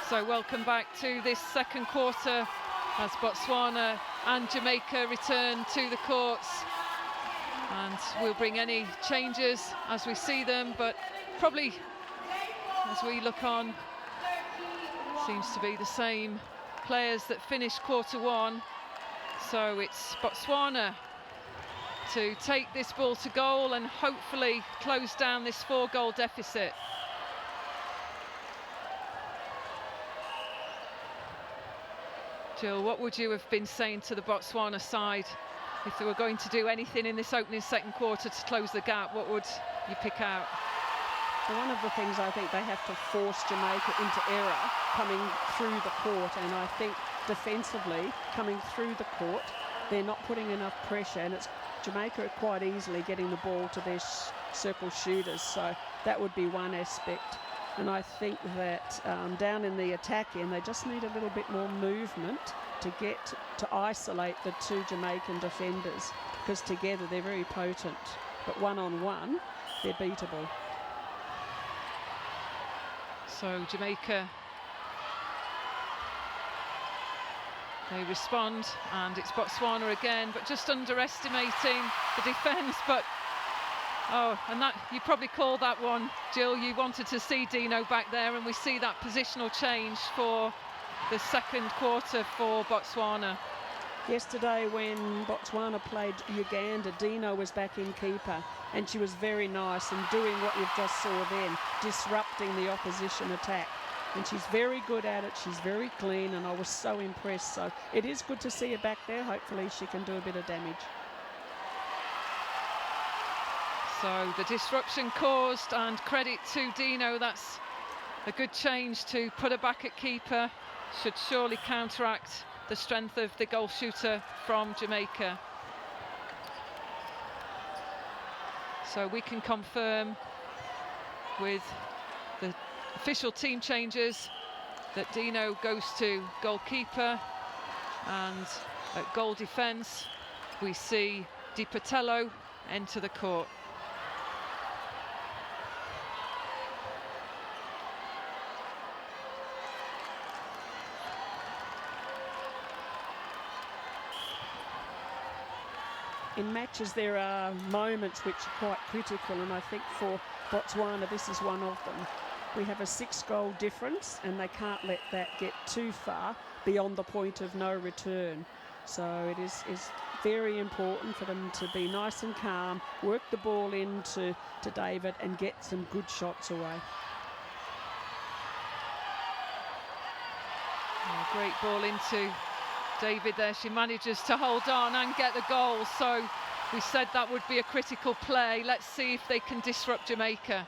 So welcome back to this second quarter as Botswana and Jamaica return to the courts. And we'll bring any changes as we see them, but probably as we look on, seems to be the same players that finished quarter one. So it's Botswana to take this ball to goal and hopefully close down this 4-goal deficit. Jill, what would you have been saying to the Botswana side if they were going to do anything in this opening second quarter to close the gap? What would you pick out? Well, one of the things I think they have to force Jamaica into error coming through the court, and I think defensively coming through the court they're not putting enough pressure, and it's Jamaica are quite easily getting the ball to their circle shooters, so that would be one aspect. And I think that down in the attack end, they just need a little bit more movement to get to isolate the two Jamaican defenders, because together they're very potent, but one-on-one, they're beatable. So Jamaica, they respond, and it's Botswana again, but just underestimating the defence. But and that, you probably call that one, Jill. You wanted to see Dino back there, and we see that positional change for the second quarter for Botswana. Yesterday when Botswana played Uganda, Dino was back in keeper, and she was very nice in doing what you've just saw then, disrupting the opposition attack. And she's very good at it, she's very clean, and I was so impressed. So it is good to see her back there. Hopefully she can do a bit of damage. So the disruption caused, and credit to Dino. That's a good change to put her back at keeper. Should surely counteract the strength of the goal shooter from Jamaica. So we can confirm with the official team changes that Dino goes to goalkeeper, and at goal defence we see Di Patello enter the court. In matches there are moments which are quite critical, and I think for Botswana this is one of them. We have a 6-goal difference, and they can't let that get too far beyond the point of no return. So it is very important for them to be nice and calm, work the ball into David and get some good shots away. Great ball into David there. She manages to hold on and get the goal. So we said that would be a critical play. Let's see if they can disrupt Jamaica.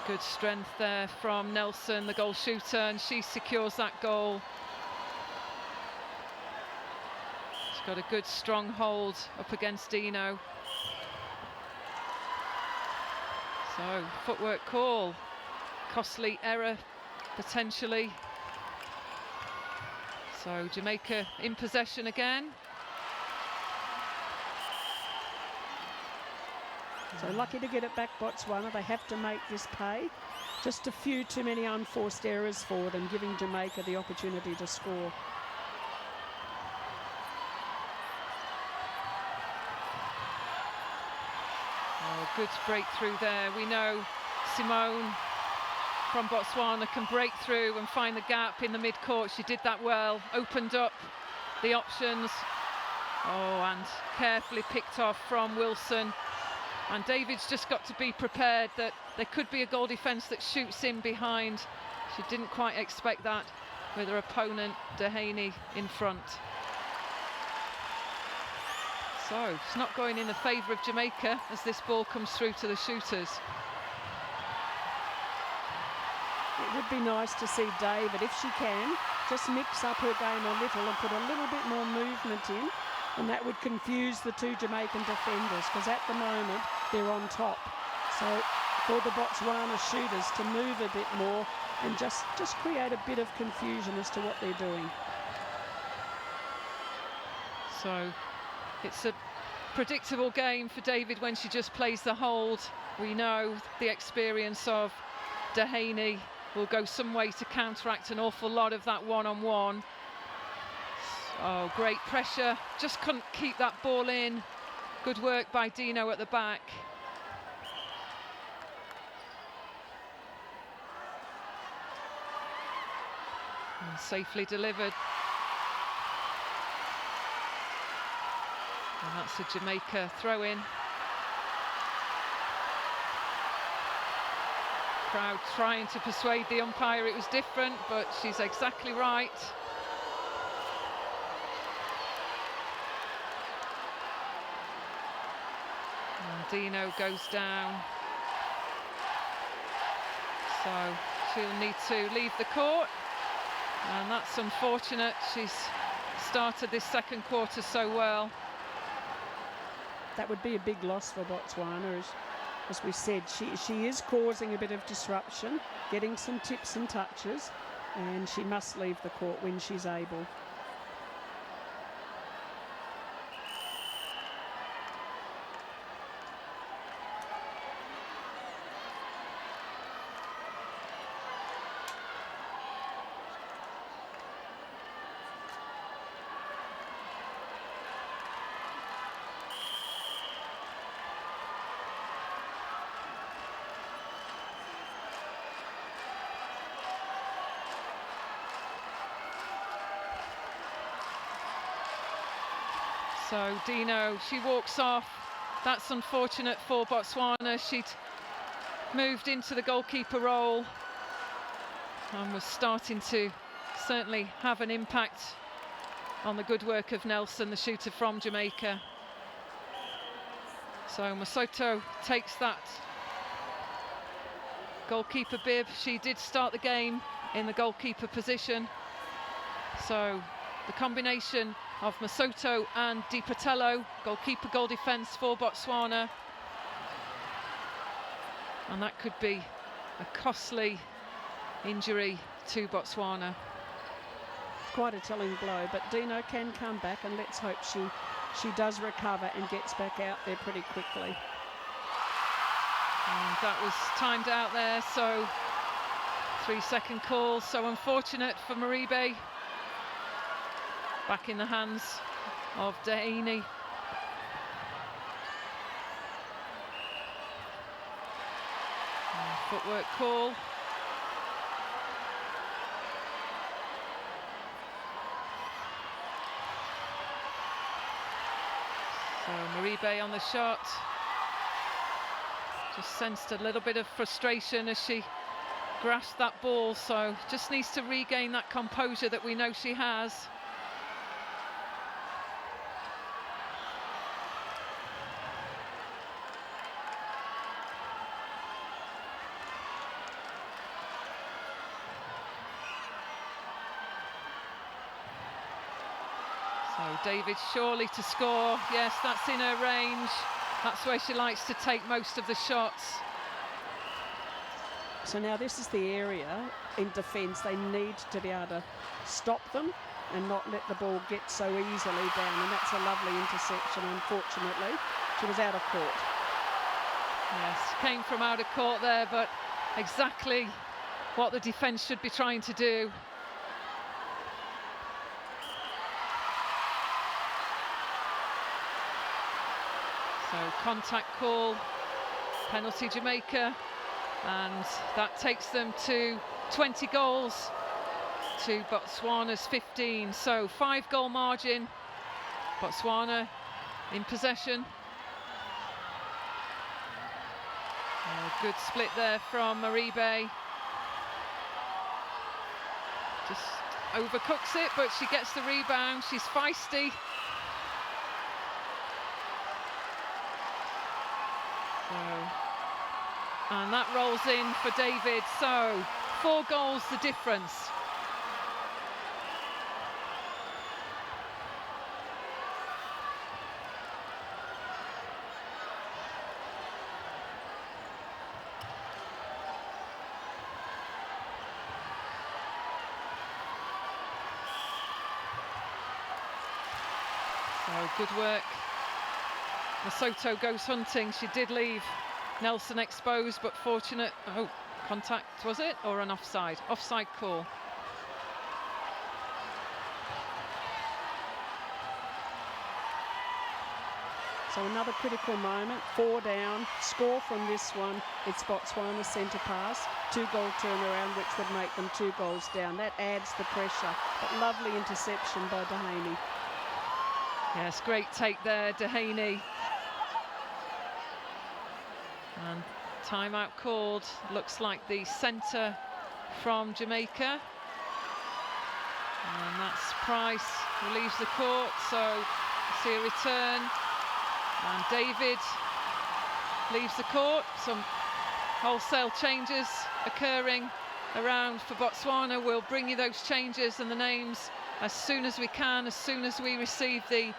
Good strength there from Nelson, the goal shooter, and she secures that goal. She's got a good strong hold up against Dino. So footwork call, costly error potentially. So Jamaica in possession again. So lucky to get it back, Botswana. They have to make this pay. Just a few too many unforced errors for them, giving Jamaica the opportunity to score. Oh, good breakthrough there. We know Simone from Botswana can break through and find the gap in the mid-court. She did that well, opened up the options. Oh, and carefully picked off from Wilson. And David's just got to be prepared that there could be a goal defence that shoots in behind. She didn't quite expect that with her opponent, Dehaney, in front. So it's not going in the favour of Jamaica as this ball comes through to the shooters. It would be nice to see David, if she can, just mix up her game a little and put a little bit more movement in, and that would confuse the two Jamaican defenders, because at the moment they're on top. So for the Botswana shooters to move a bit more and just create a bit of confusion as to what they're doing. So it's a predictable game for David when she just plays the hold. We know the experience of Dehaney will go some way to counteract an awful lot of that one-on-one. Oh, great pressure, just couldn't keep that ball in. Good work by Dino at the back. And safely delivered. And that's a Jamaica throw-in. Crowd trying to persuade the umpire it was different, but she's exactly right. And Dino goes down. So she'll need to leave the court. And that's unfortunate. She's started this second quarter so well. That would be a big loss for Botswana. As we said, she is causing a bit of disruption, getting some tips and touches, and she must leave the court when she's able. So Dino, she walks off. That's unfortunate for Botswana. She'd moved into the goalkeeper role and was starting to certainly have an impact on the good work of Nelson, the shooter from Jamaica. So Masoto takes that goalkeeper bib. She did start the game in the goalkeeper position. So the combination of Masoto and Di Patello, goalkeeper goal defence for Botswana. And that could be a costly injury to Botswana. Quite a telling blow, but Dino can come back, and let's hope she does recover and gets back out there pretty quickly. And that was timed out there, so 3-second call. So unfortunate for Maribe. Back in the hands of Dehaney. Footwork call. So Maribe on the shot. Just sensed a little bit of frustration as she grasped that ball, so just needs to regain that composure that we know she has. David surely to score. Yes, that's in her range. That's where she likes to take most of the shots. So now this is the area in defence they need to be able to stop them and not let the ball get so easily down, and that's a lovely interception. Unfortunately, she was out of court. Yes, came from out of court there, but exactly what the defence should be trying to do. So contact call, penalty Jamaica, and that takes them to 20 goals to Botswana's 15. So 5-goal margin, Botswana in possession. A good split there from Maribe. Just overcooks it, but she gets the rebound. She's feisty. And that rolls in for David, so 4 goals the difference. So good work. Masoto goes hunting. She did leave Nelson exposed, but fortunate. Oh, Contact, was it, or an offside? Offside call. So another critical moment, 4 down, score from this one. It's Botswana centre pass, 2-goal turnaround, which would make them 2 goals down. That adds the pressure, but lovely interception by Dehaney. Yes, great take there, Dehaney. And timeout called, looks like the centre from Jamaica. And that's Price who leaves the court, so see a return. And David leaves the court. Some wholesale changes occurring around for Botswana. We'll bring you those changes and the names as soon as we can, as soon as we receive the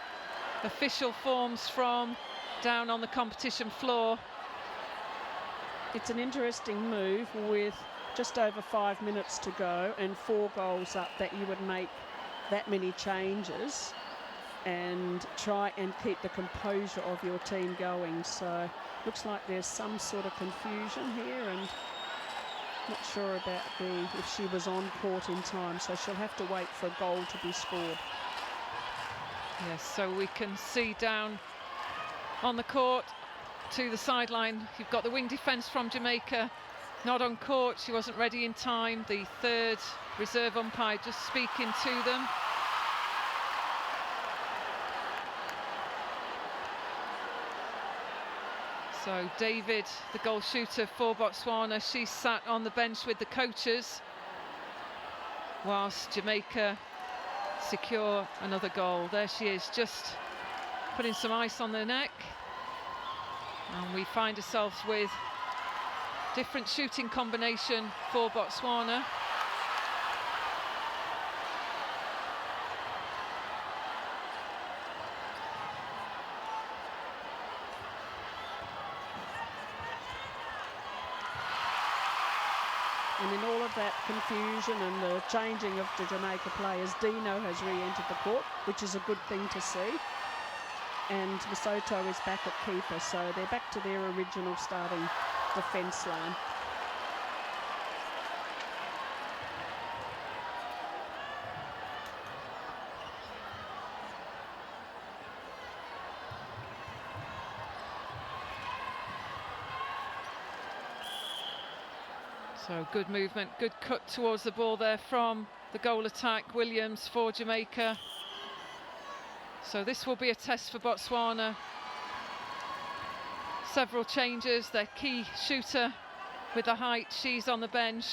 official forms from down on the competition floor. It's an interesting move with just over 5 minutes to go and 4 goals up that you would make that many changes and try and keep the composure of your team going. So looks like there's some sort of confusion here, and not sure about if she was on court in time, so she'll have to wait for a goal to be scored. Yes, so we can see down on the court to the sideline, you've got the wing defence from Jamaica, not on court, she wasn't ready in time. The third reserve umpire just speaking to them. So David, the goal shooter for Botswana, she sat on the bench with the coaches whilst Jamaica secure another goal. There she is, just putting some ice on their neck. And we find ourselves with different shooting combination for Botswana. And in all of that confusion and the changing of the Jamaica players, Dino has re-entered the court, which is a good thing to see. And Lesotho is back at keeper, so they're back to their original starting defence line. So good movement, good cut towards the ball there from the goal attack, Williams for Jamaica. So this will be a test for Botswana. Several changes, their key shooter with the height, she's on the bench.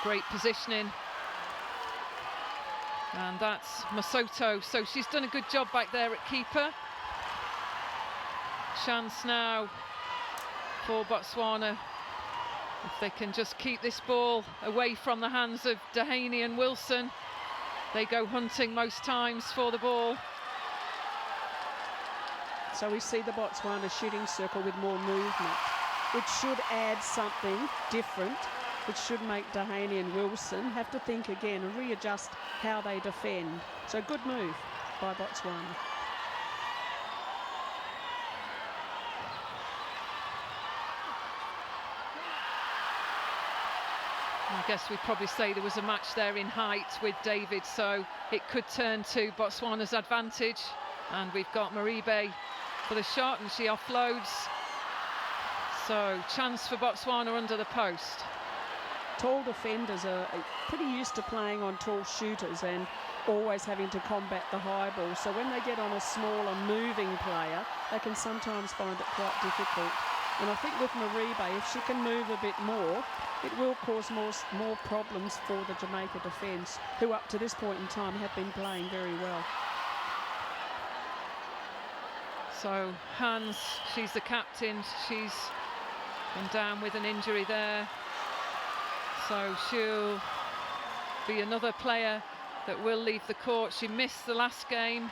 Great positioning. And that's Masoto, so she's done a good job back there at keeper. Chance now for Botswana, if they can just keep this ball away from the hands of Dehaney and Wilson. They go hunting most times for the ball. So we see the Botswana shooting circle with more movement, which should add something different, which should make Dehaney and Wilson have to think again and readjust how they defend. So good move by Botswana. I guess we'd probably say there was a match there in height with David, so it could turn to Botswana's advantage. And we've got Maribe for the shot, and she offloads. So chance for Botswana under the post. Tall defenders are pretty used to playing on tall shooters and always having to combat the high ball. So when they get on a smaller moving player, they can sometimes find it quite difficult. And I think with Maribe, if she can move a bit more, it will cause more problems for the Jamaica defence, who up to this point in time have been playing very well. So Hans, she's the captain, she's gone down with an injury there. So she'll be another player that will leave the court. She missed the last game,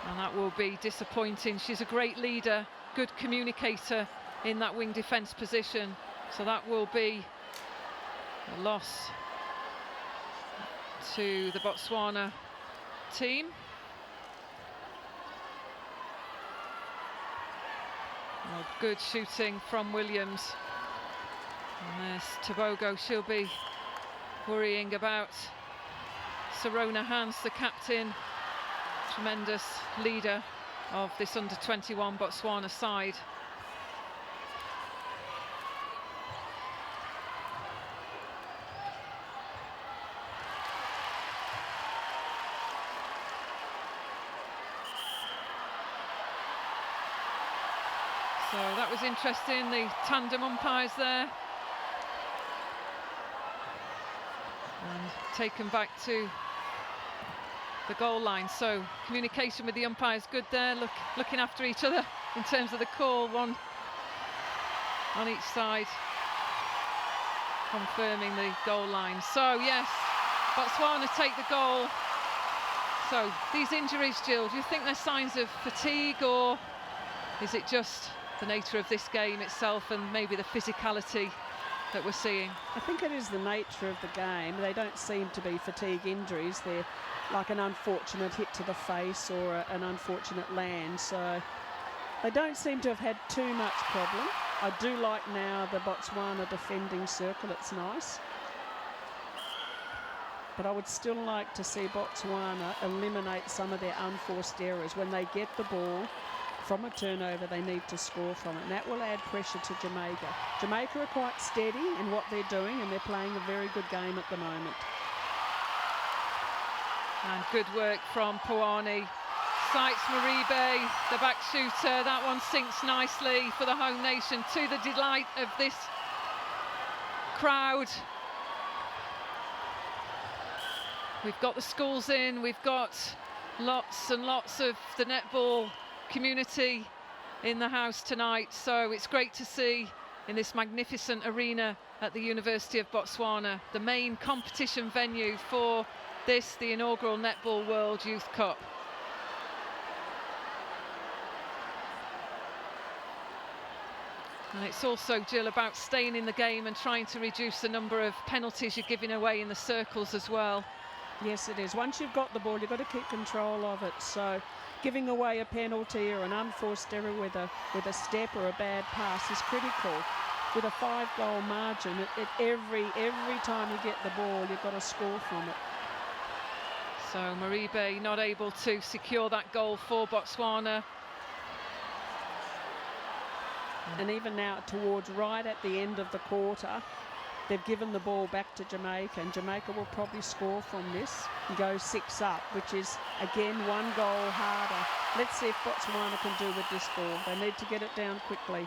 and that will be disappointing. She's a great leader, good communicator in that wing defence position. So that will be a loss to the Botswana team. Well, good shooting from Williams. And there's Tobogo. She'll be worrying about Sarona Hans, the captain, tremendous leader of this under-21 Botswana side. So that was interesting, the tandem umpires there. And taken back to the goal line. So communication with the umpires good there, looking after each other in terms of the call, one on each side, confirming the goal line. So yes, Botswana take the goal. So these injuries, Jill, do you think they're signs of fatigue, or is it just the nature of this game itself and maybe the physicality that we're seeing? I think it is the nature of the game. They don't seem to be fatigue injuries. They're like an unfortunate hit to the face or an unfortunate land. So they don't seem to have had too much problem. I do like now the Botswana defending circle. It's nice. But I would still like to see Botswana eliminate some of their unforced errors. When they get the ball from a turnover, they need to score from it, and that will add pressure to Jamaica. Jamaica are quite steady in what they're doing, and they're playing a very good game at the moment. And good work from Puani. Sights Maribe, the back shooter. That one sinks nicely for the home nation, to the delight of this crowd. We've got the schools in, we've got lots and lots of the netball community in the house tonight, so it's great to see in this magnificent arena at the University of Botswana, the main competition venue for this, the inaugural Netball World Youth Cup. And it's also, Jill, about staying in the game and trying to reduce the number of penalties you're giving away in the circles as well. Yes, it is. Once you've got the ball, you've got to keep control of it. So giving away a penalty or an unforced error with a step or a bad pass is critical. With a 5-goal margin, every time you get the ball, you've got to score from it. So Maribe not able to secure that goal for Botswana. And even now towards right at the end of the quarter, they've given the ball back to Jamaica, and Jamaica will probably score from this and go 6 up, which is, again, 1 goal harder. Let's see if Botswana can do with this ball. They need to get it down quickly.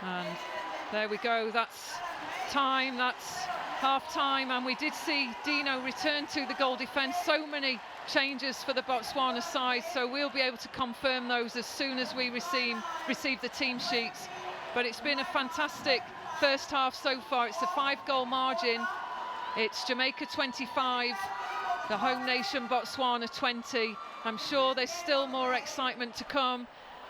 And there we go, that's time, that's half-time, and we did see Dino return to the goal defence. So many changes for the Botswana side, so we'll be able to confirm those as soon as we receive the team sheets. But it's been a fantastic first half so far. It's a 5-goal margin. It's Jamaica 25, the home nation Botswana 20. I'm sure there's still more excitement to come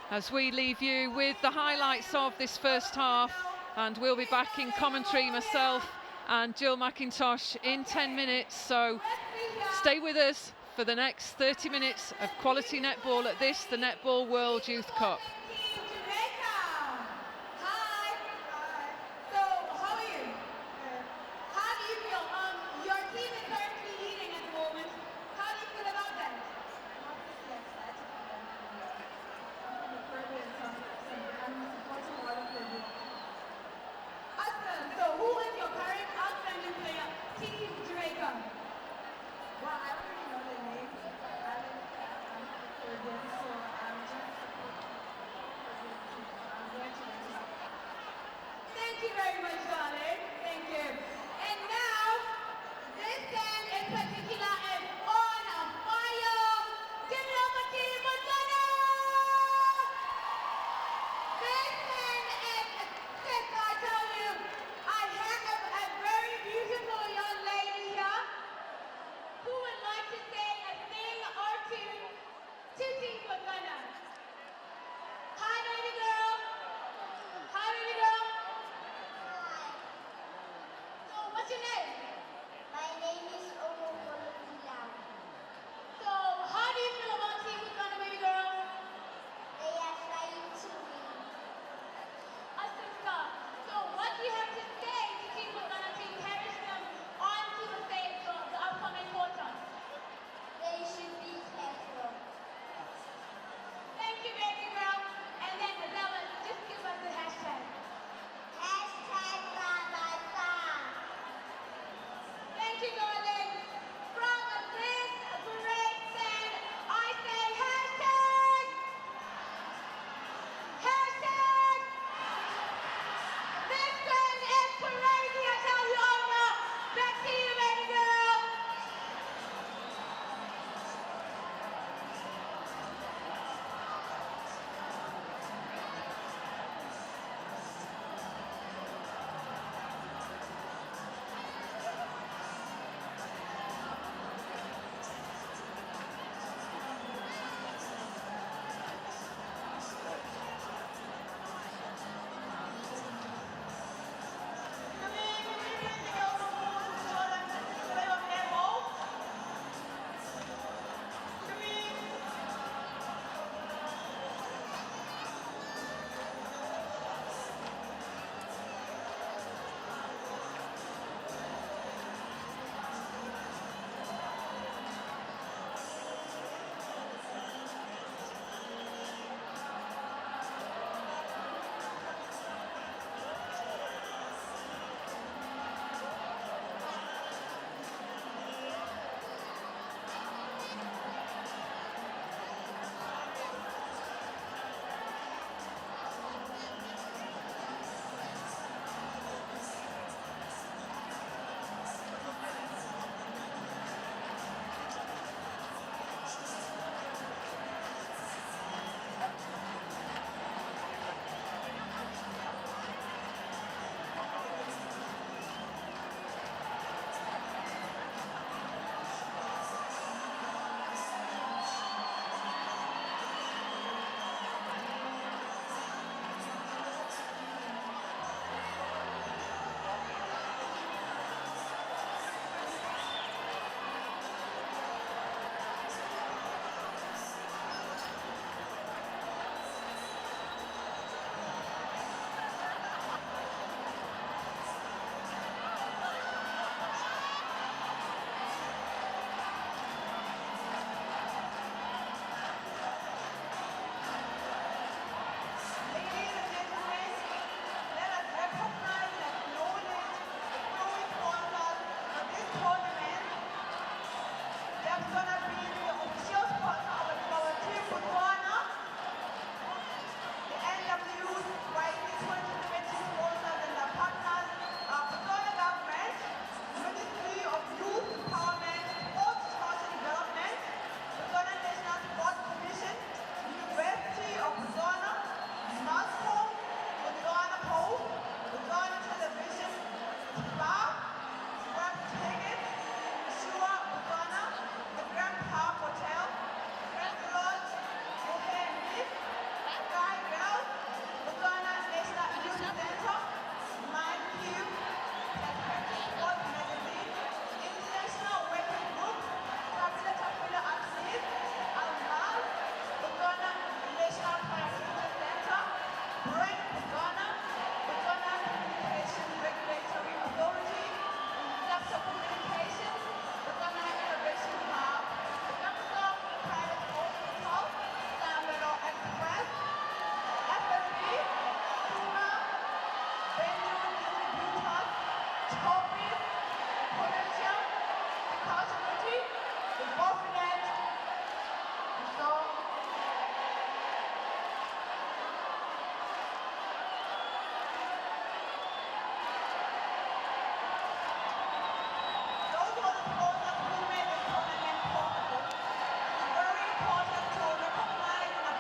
as we leave you with the highlights of this first half, and we'll be back in commentary, myself and Jill McIntosh, in 10 minutes. So stay with us for the next 30 minutes of quality netball at this, the Netball World Youth Cup. My name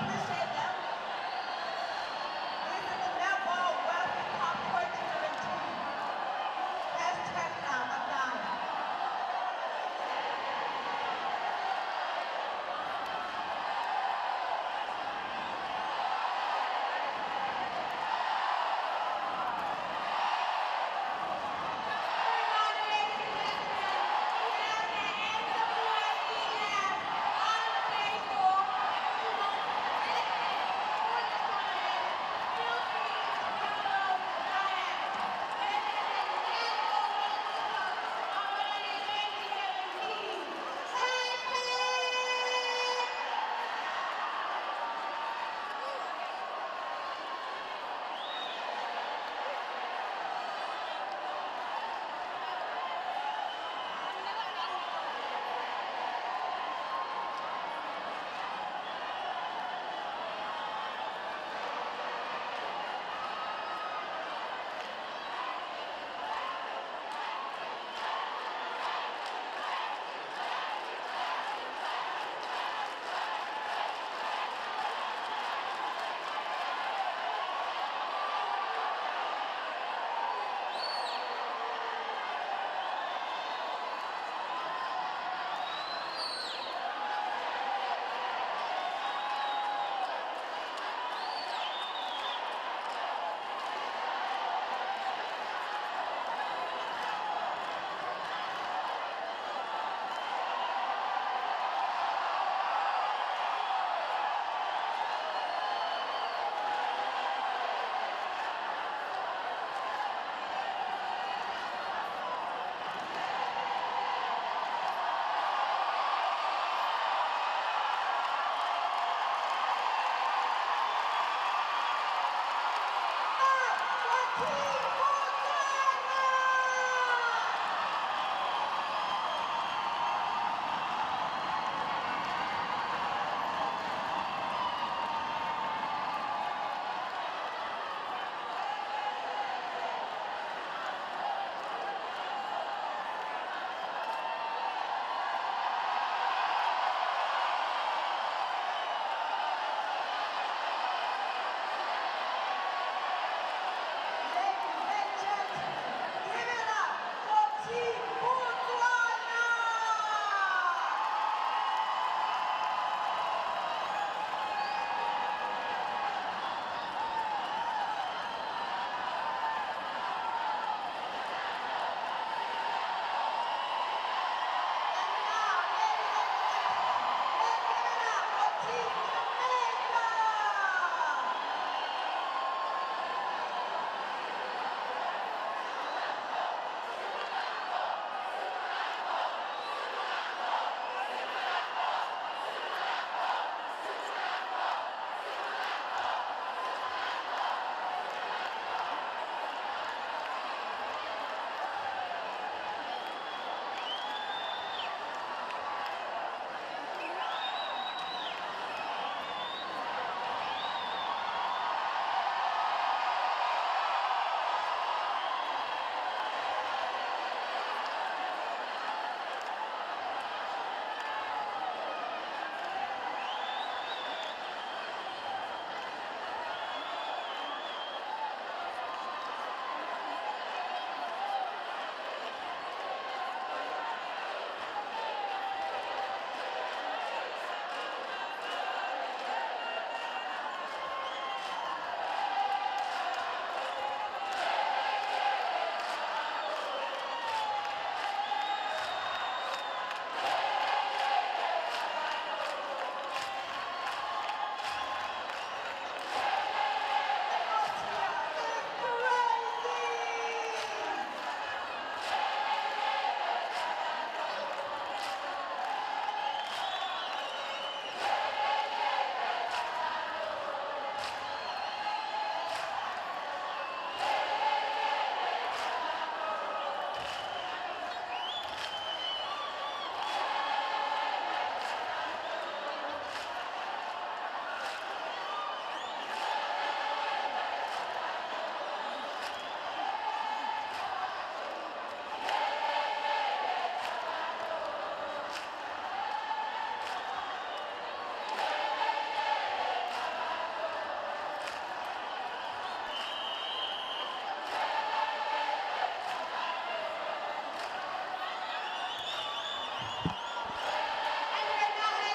appreciate them. This is the Netball World Cup 2017. Hashtag Ramadan.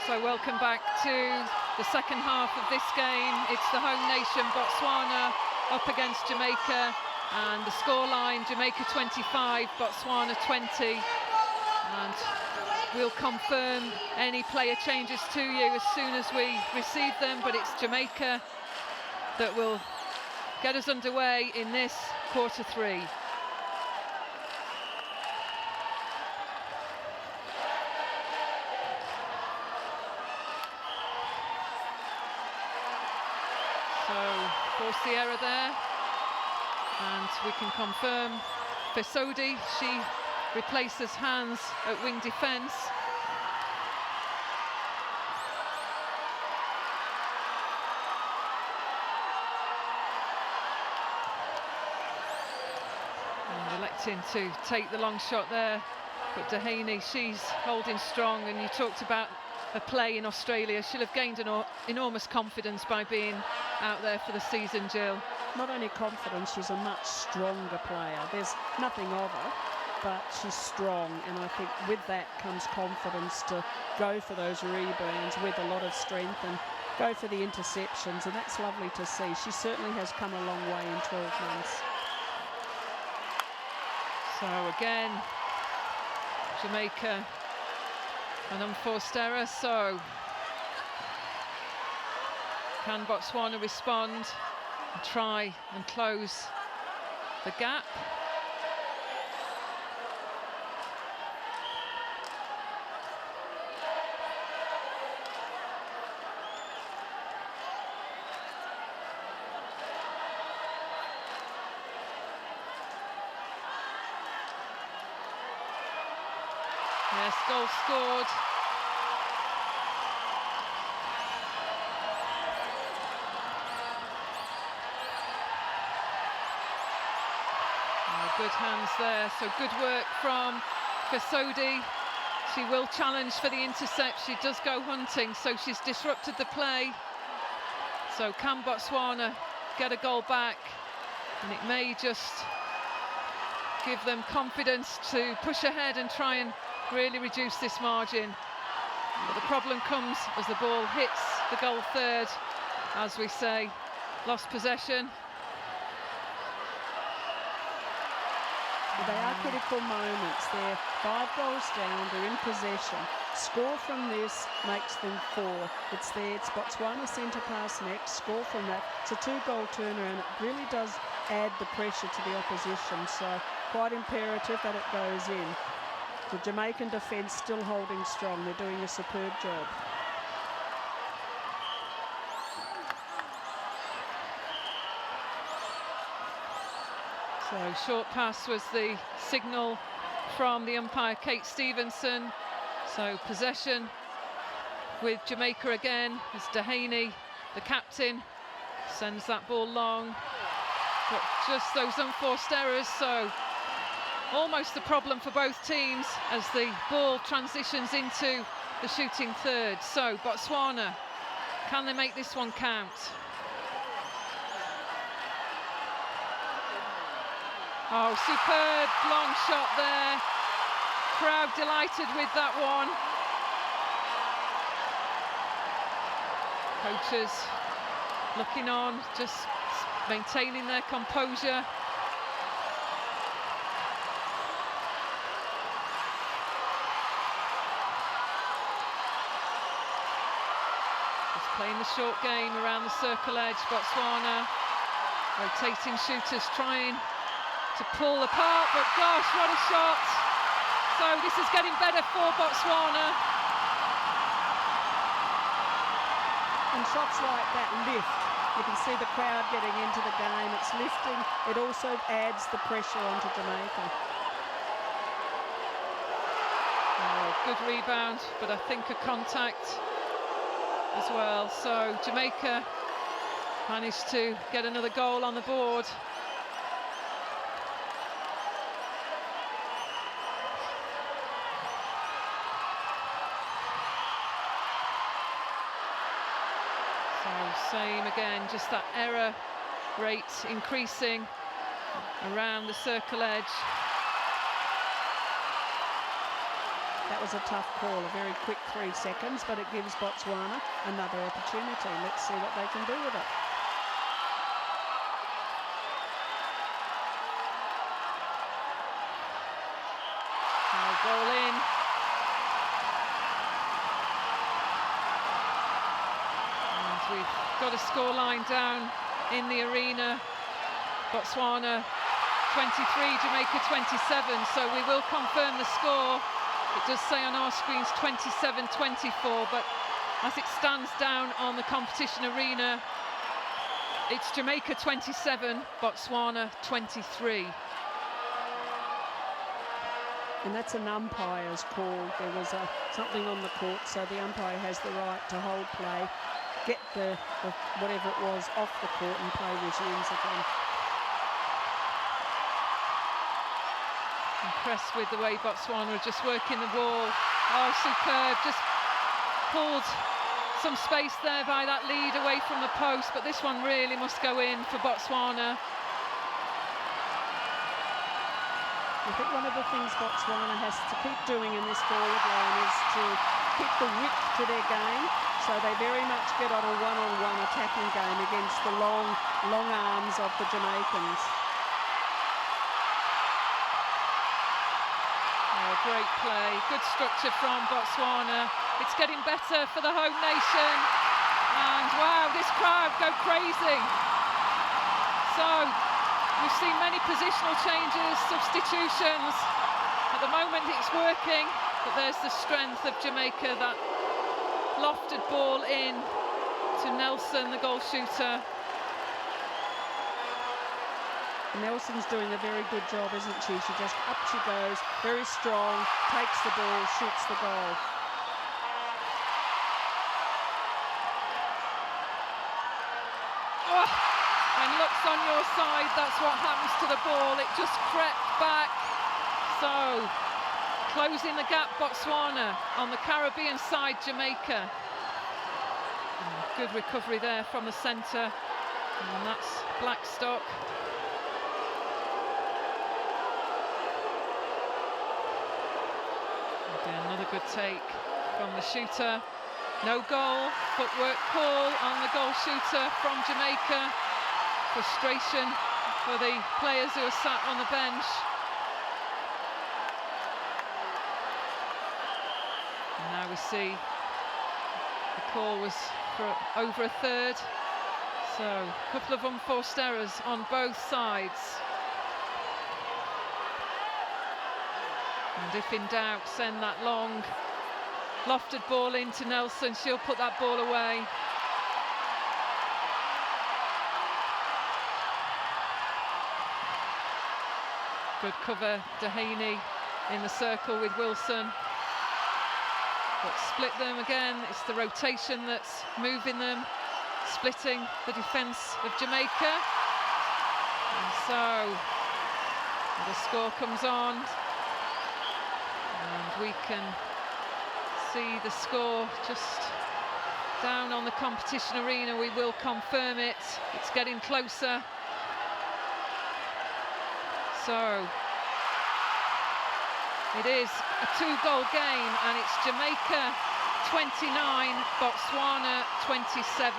So welcome back to the second half of this game. It's the home nation Botswana up against Jamaica, and the scoreline: Jamaica 25, Botswana 20. And we'll confirm any player changes to you as soon as we receive them, but it's Jamaica that will get us underway in this quarter three. So, force the error there, and we can confirm Fesodi, she replaces Hans at wing defence. And electing to take the long shot there, but Dehaney, she's holding strong, and you talked about her play in Australia. She'll have gained enormous confidence by being out there for the season, Jill. Not only confidence, she's a much stronger player. There's nothing of her, but she's strong, and I think with that comes confidence to go for those rebounds with a lot of strength and go for the interceptions, and that's lovely to see. She certainly has come a long way in 12 months. So again, Jamaica, an unforced error. So can Botswana respond and try and close the gap? Yes, goal scored. Good hands there, so good work from Fesodi. She will challenge for the intercept. She does go hunting, so she's disrupted the play. So can Botswana get a goal back? And it may just give them confidence to push ahead and try and really reduce this margin. But the problem comes as the ball hits the goal third, as we say. Lost possession. They are critical moments. They're 5 goals down, they're in possession. Score from this makes them 4. It's there, it's Botswana centre pass next, score from that. It's a 2-goal turnaround. It really does add the pressure to the opposition, so quite imperative that it goes in. The Jamaican defence still holding strong. They're doing a superb job. So short pass was the signal from the umpire, Kate Stevenson. So possession with Jamaica again as Dehaney, the captain, sends that ball long. But just those unforced errors, so almost the problem for both teams as the ball transitions into the shooting third. So Botswana, can they make this one count? Oh, superb long shot there. Crowd delighted with that one. Coaches looking on, just maintaining their composure. Just playing the short game around the circle edge. Botswana, rotating shooters trying to pull apart, but gosh, what a shot. So this is getting better for Botswana. And shots like that lift. You can see the crowd getting into the game. It's lifting. It also adds the pressure onto Jamaica. Oh, good rebound, but I think a contact as well. So Jamaica managed to get another goal on the board. Same again, just that error rate increasing around the circle edge. That was a tough call, a very quick 3 seconds, but it gives Botswana another opportunity. Let's see what they can do with it. Ball in. And we've got a scoreline down in the arena. Botswana 23, Jamaica 27, so we will confirm the score. It does say on our screens 27-24, but as it stands down on the competition arena, it's Jamaica 27, Botswana 23. And that's an umpire's call. There was something on the court, so the umpire has the right to hold play, get the whatever it was off the court, and play resumes again. Impressed with the way Botswana are just working the wall. Oh, superb. Just pulled some space there by that lead away from the post, but this one really must go in for Botswana. I think one of the things Botswana has to keep doing in this forward line is to keep the width to their game, so they very much get on a one-on-one attacking game against the long arms of the Jamaicans. Oh, great play, good structure from Botswana. It's getting better for the home nation, and wow, this crowd go crazy. So we've seen many positional changes, substitutions. At the moment it's working, but there's the strength of Jamaica. That lofted ball in to Nelson, the goal shooter. Nelson's doing a very good job, isn't she? She just, up she goes, very strong, takes the ball, shoots the goal. Oh, and looks on your side, that's what happens to the ball. It just crept back. So, closing the gap, Botswana. On the Caribbean side, Jamaica. Good recovery there from the centre. And that's Blackstock. Again, another good take from the shooter. No goal, footwork call on the goal shooter from Jamaica. Frustration for the players who are sat on the bench. And now we see the call was for over a third. So a couple of unforced errors on both sides. And if in doubt, send that long lofted ball into Nelson. She'll put that ball away. Good cover, Dehaney in the circle with Wilson. But split them again. It's the rotation that's moving them, splitting the defence of Jamaica. And so the score comes on. And we can see the score just down on the competition arena. We will confirm it. It's getting closer. So it is a 2-goal game, and it's Jamaica 29, Botswana 27.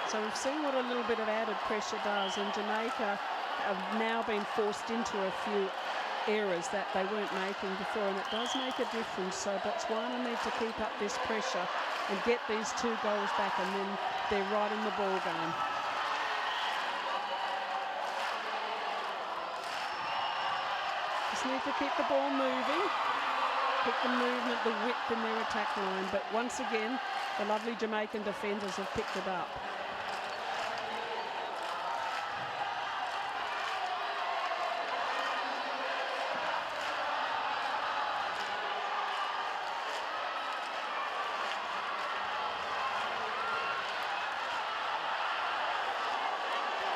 So we've seen what a little bit of added pressure does, and Jamaica have now been forced into a few errors that they weren't making before, and it does make a difference. So Botswana need to keep up this pressure and get these 2 goals back, and then they're right in the ball game. Just need to keep the ball moving, keep the movement, the width in their attack line, but once again the lovely Jamaican defenders have picked it up.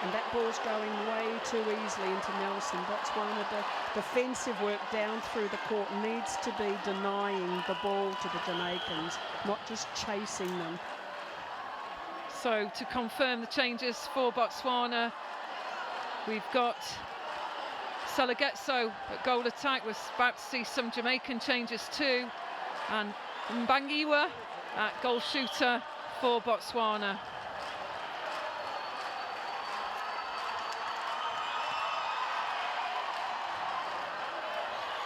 And that ball's going way too easily into Nelson. Botswana, defensive work down through the court needs to be denying the ball to the Jamaicans, not just chasing them. So to confirm the changes for Botswana, we've got Salagetso at goal attack. Was about to see some Jamaican changes too. And Mbangiwa at goal shooter for Botswana.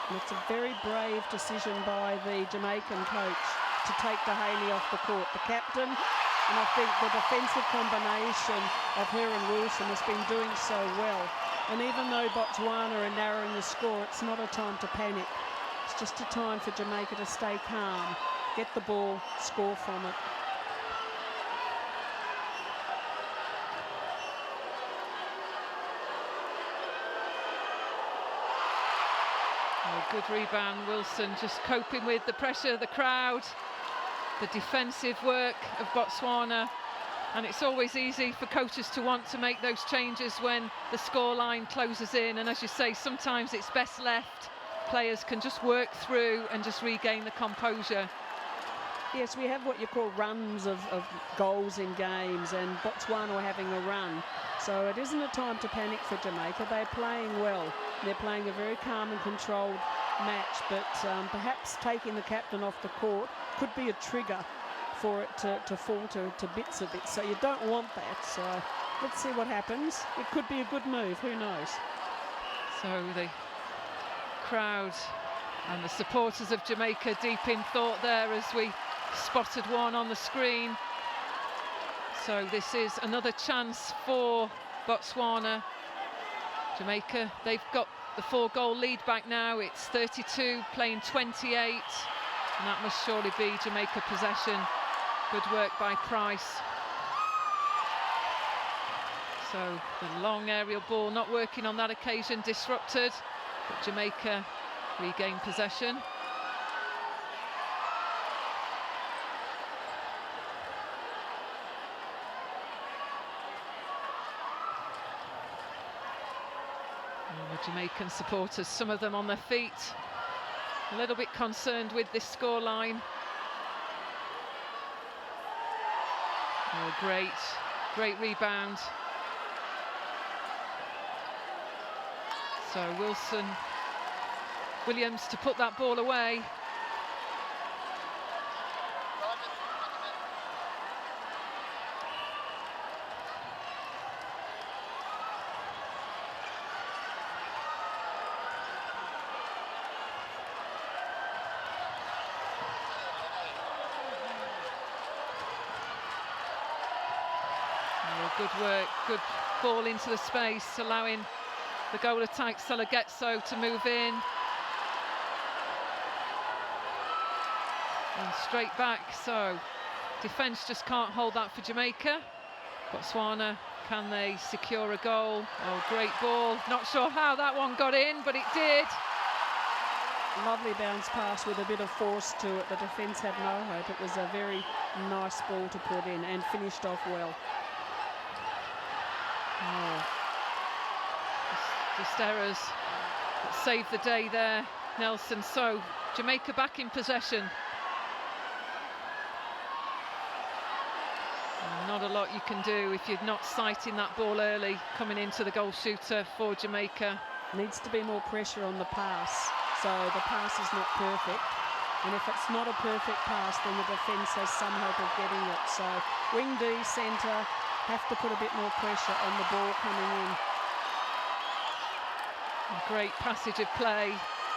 And it's a very brave decision by the Jamaican coach to take Dehaney off the court. The captain, and I think the defensive combination of her and Wilson has been doing so well. And even though Botswana are narrowing the score, it's not a time to panic. It's just a time for Jamaica to stay calm, get the ball, score from it. Oh, good rebound, Wilson just coping with the pressure of the crowd, the defensive work of Botswana. And it's always easy for coaches to want to make those changes when the scoreline closes in. And as you say, sometimes it's best left. Players can just work through and just regain the composure. Yes, we have what you call runs of goals in games, and Botswana are having a run. So it isn't a time to panic for Jamaica. They're playing well. They're playing a very calm and controlled match, but perhaps taking the captain off the court could be a trigger for it to fall to bits of it. So you don't want that. So let's see what happens. It could be a good move, who knows? So the crowd and the supporters of Jamaica deep in thought there as we spotted one on the screen. So this is another chance for Botswana. Jamaica, they've got the 4-goal lead back now. It's 32, playing 28. And that must surely be Jamaica possession. Good work by Price. So the long aerial ball not working on that occasion, disrupted. But Jamaica regain possession. And the Jamaican supporters, some of them on their feet, a little bit concerned with this scoreline. Oh, great rebound. So Williams to put that ball away. Good work, good ball into the space, allowing the goal attack Salagetso to move in. And straight back, so defence just can't hold that for Jamaica. Botswana, can they secure a goal? Oh, great ball. Not sure how that one got in, but it did. Lovely bounce pass with a bit of force to it. The defence had no hope. It was a very nice ball to put in and finished off well. Oh. Just errors that saved the day there, Nelson. So Jamaica back in possession. And not a lot you can do if you're not sighting that ball early coming into the goal shooter for Jamaica. Needs to be more pressure on the pass, so the pass is not perfect. And if it's not a perfect pass, then the defence has some hope of getting it. So wing D, centre, have to put a bit more pressure on the ball coming in. A great passage of play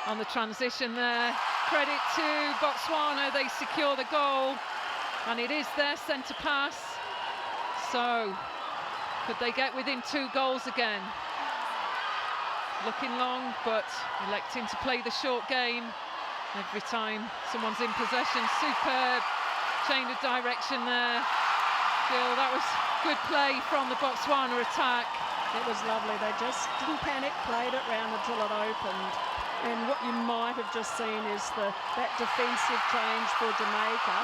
on the transition there. Credit to Botswana, they secure the goal, and it is their centre pass. So could they get within 2 goals again? Looking long, but electing to play the short game every time someone's in possession. Superb change of direction there. Jill, that was good play from the Botswana attack. It was lovely. They just didn't panic, played it round until it opened. And what you might have just seen is that defensive change for Jamaica,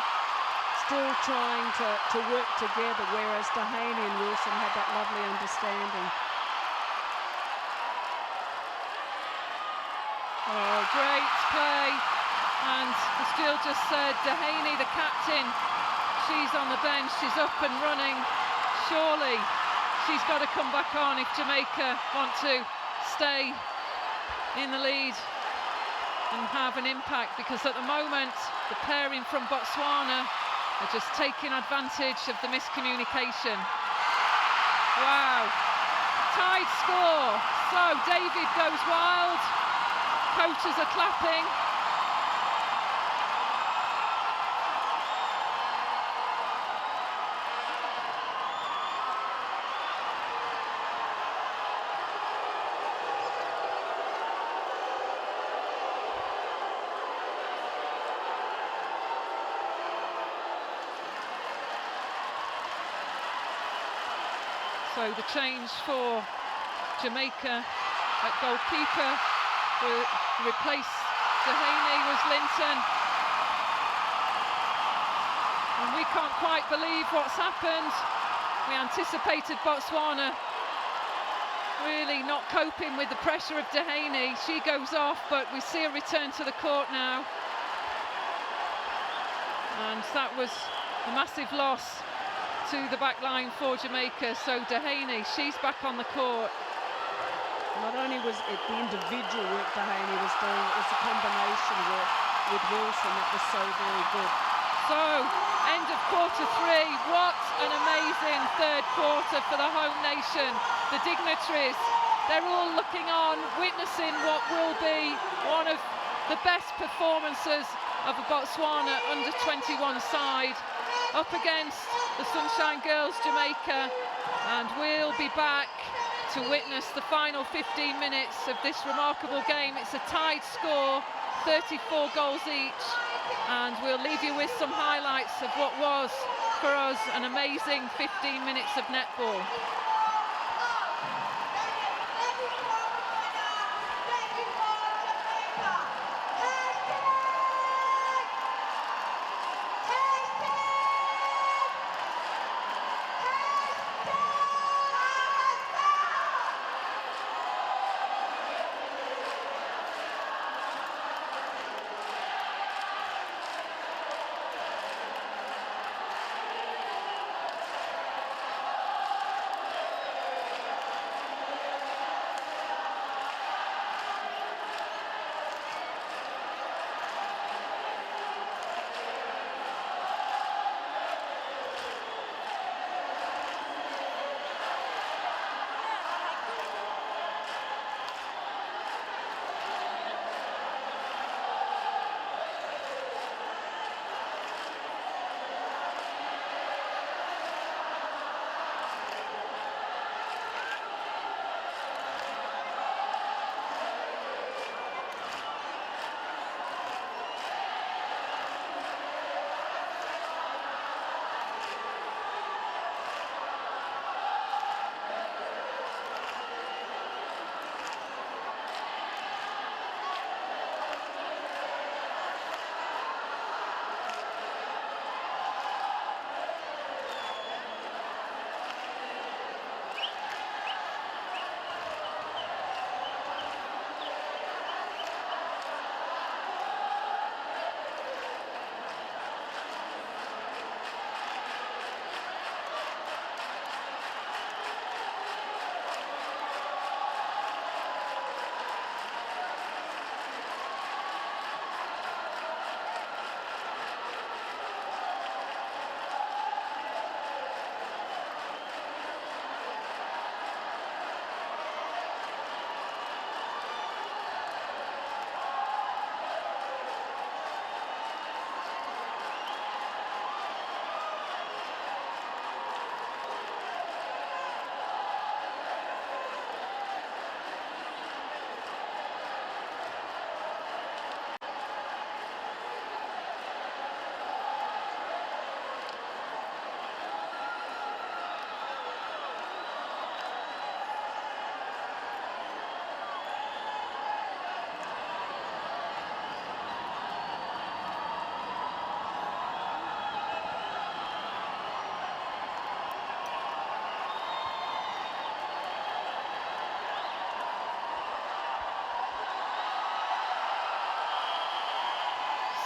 still trying to work together, whereas Dehaney and Wilson had that lovely understanding. Oh, great play. And as Jill just said, Dehaney, the captain, she's on the bench, she's up and running. Surely she's got to come back on if Jamaica want to stay in the lead and have an impact, because at the moment the pairing from Botswana are just taking advantage of the miscommunication. Wow, tied score. So David goes wild, coaches are clapping. So the change for Jamaica at goalkeeper to replace Dehaney was Linton. And we can't quite believe what's happened. We anticipated Botswana really not coping with the pressure of Dehaney. She goes off, but we see a return to the court now. And that was a massive loss to the back line for Jamaica. So Dehaney, she's back on the court. Not only was it the individual work Dehaney was doing, it was a combination work with Wilson that was so very good. So, end of quarter three. What an amazing third quarter for the home nation. The dignitaries, they're all looking on, witnessing what will be one of the best performances of a Botswana under-21 side up against the Sunshine Girls Jamaica, and we'll be back to witness the final 15 minutes of this remarkable game. It's a tied score, 34 goals each, and we'll leave you with some highlights of what was for us an amazing 15 minutes of netball.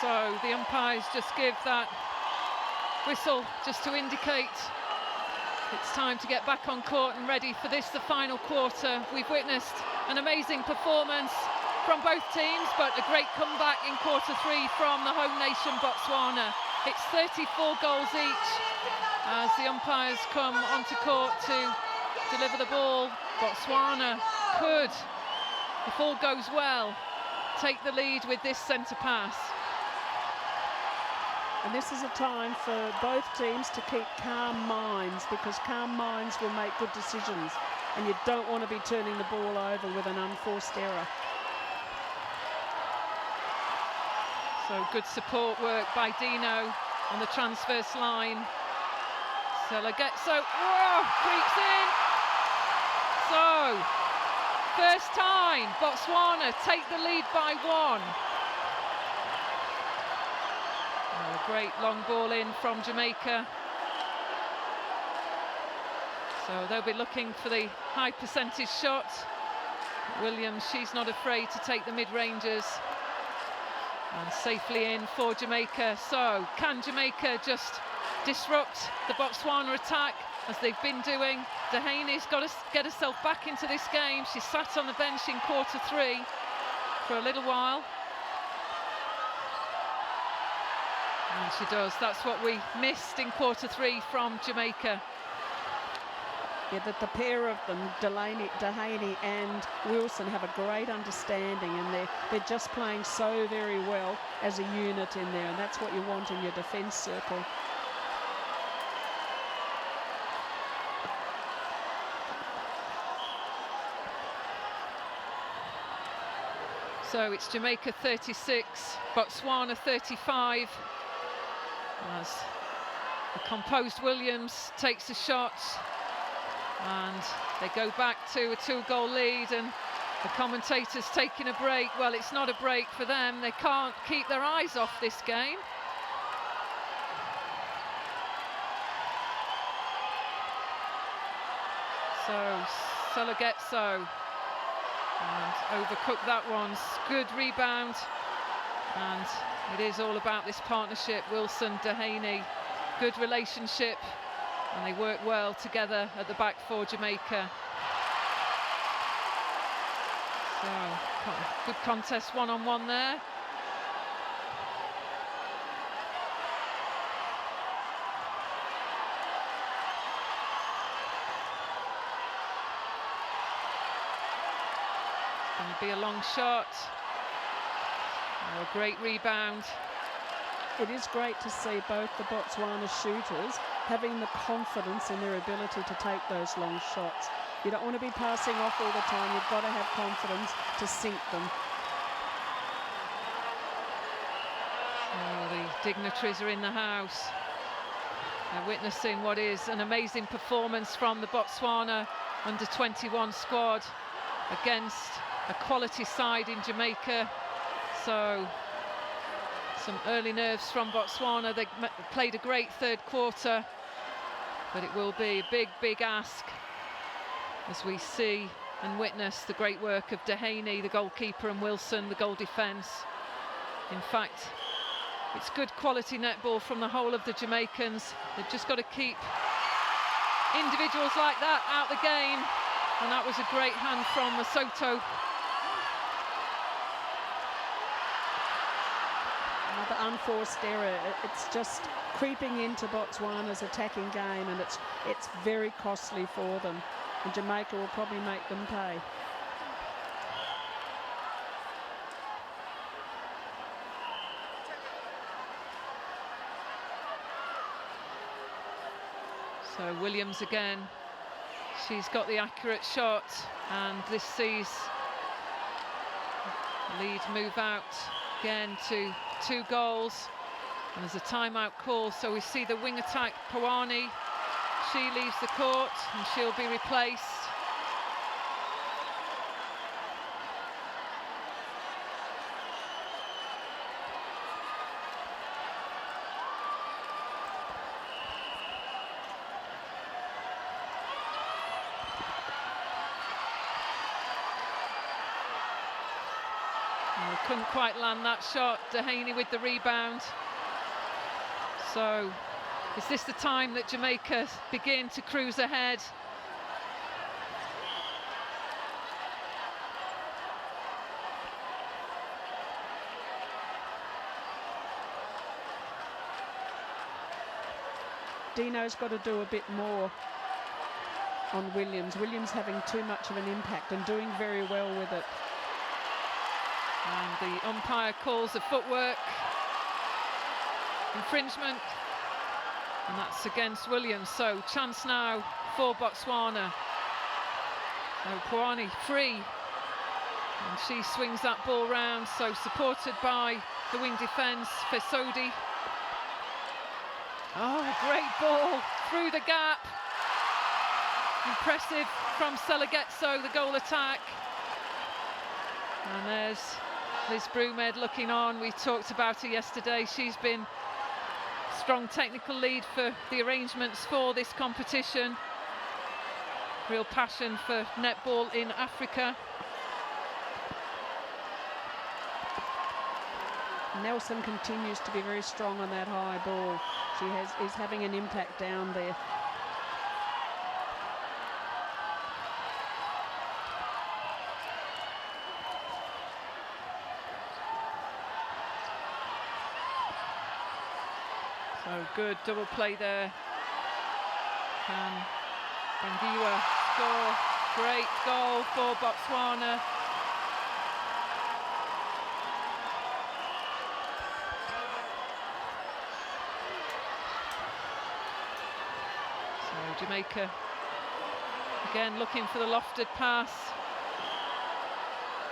So the umpires just give that whistle just to indicate it's time to get back on court and ready for this, the final quarter. We've witnessed an amazing performance from both teams, but a great comeback in quarter 3 from the home nation Botswana. It's 34 goals each as the umpires come onto court to deliver the ball. Botswana could, if all goes well, take the lead with this centre pass. And this is a time for both teams to keep calm minds, because calm minds will make good decisions, and you don't want to be turning the ball over with an unforced error. So good support work by Dino on the transverse line. Selagetso, creeps in. So, first time Botswana take the lead by 1. A great long ball in from Jamaica. So they'll be looking for the high percentage shot. Williams, she's not afraid to take the mid-rangers. And safely in for Jamaica. So can Jamaica just disrupt the Botswana attack as they've been doing? Dehaney's got to get herself back into this game. She sat on the bench in quarter 3 for a little while. And she does. That's what we missed in quarter 3 from Jamaica. Yeah, that the pair of them, Dehaney and Wilson, have a great understanding, and they're just playing so very well as a unit in there, and that's what you want in your defence circle. So it's Jamaica 36, Botswana 35. As the composed Williams takes a shot. And they go back to a 2-goal lead, and the commentators taking a break. Well, it's not a break for them. They can't keep their eyes off this game. So Selagetso, and overcooked that one. Good rebound, and it is all about this partnership. Wilson, Dehaney, good relationship. And they work well together at the back for Jamaica. So, good contest one-on-one there. Going to be a long shot. Oh, a great rebound. It is great to see both the Botswana shooters having the confidence in their ability to take those long shots. You don't want to be passing off all the time. You've got to have confidence to sink them. Oh, the dignitaries are in the house. They're witnessing what is an amazing performance from the Botswana under-21 squad against a quality side in Jamaica. So some early nerves from Botswana. They played a great third quarter, but it will be a big ask as we see and witness the great work of Dehaney, the goalkeeper, and Wilson, the goal defence. In fact, it's good quality netball from the whole of the Jamaicans. They've just got to keep individuals like that out the game, and that was a great hand from Masoto. Another unforced error. It's just creeping into Botswana's attacking game, and it's very costly for them, and Jamaica will probably make them pay. So Williams again, she's got the accurate shot, and this sees lead move out again to 2 goals, and there's a timeout call. So we see the wing attack, Pawani, she leaves the court and she'll be replaced. Couldn't quite land that shot. Dehaney with the rebound. So is this the time that Jamaica begin to cruise ahead? Dino's got to do a bit more on Williams. Williams having too much of an impact and doing very well with it. And the umpire calls a footwork infringement, and that's against Williams. So chance now for Botswana. So Pwani free, and she swings that ball round, so supported by the wing defence, Fesodi. Oh, great ball through the gap. Impressive from Selegetso, the goal attack. And there's Liz Brumed looking on. We talked about her yesterday. She's been strong technical lead for the arrangements for this competition. Real passion for netball in Africa. Nelson continues to be very strong on that high ball. She is having an impact down there. So good double play there. Can Bangiwa score? Great goal for Botswana. So Jamaica again looking for the lofted pass.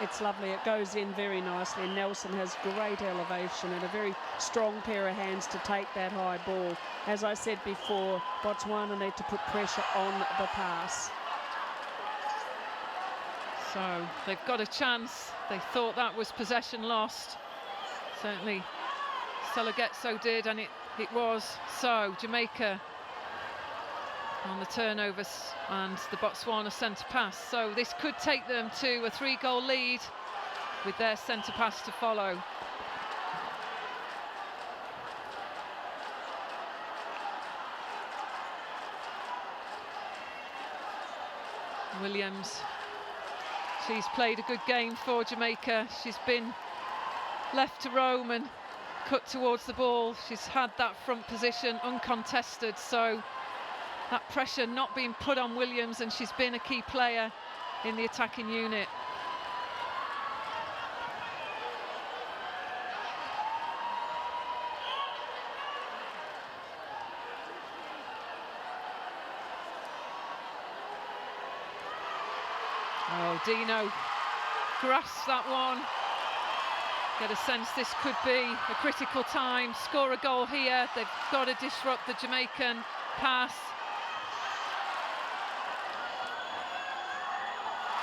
It's lovely, it goes in very nicely. Nelson has great elevation and a very strong pair of hands to take that high ball. As I said before, Botswana need to put pressure on the pass. So they've got a chance. They thought that was possession lost. Certainly Selegetso did, and it was. So Jamaica on the turnovers and the Botswana centre pass. So this could take them to a 3-goal lead with their centre pass to follow. Williams, she's played a good game for Jamaica. She's been left to roam and cut towards the ball. She's had that front position uncontested, so that pressure not being put on Williams, and she's been a key player in the attacking unit. Oh, Dino grasps that one. Get a sense this could be a critical time. Score a goal here. They've got to disrupt the Jamaican pass.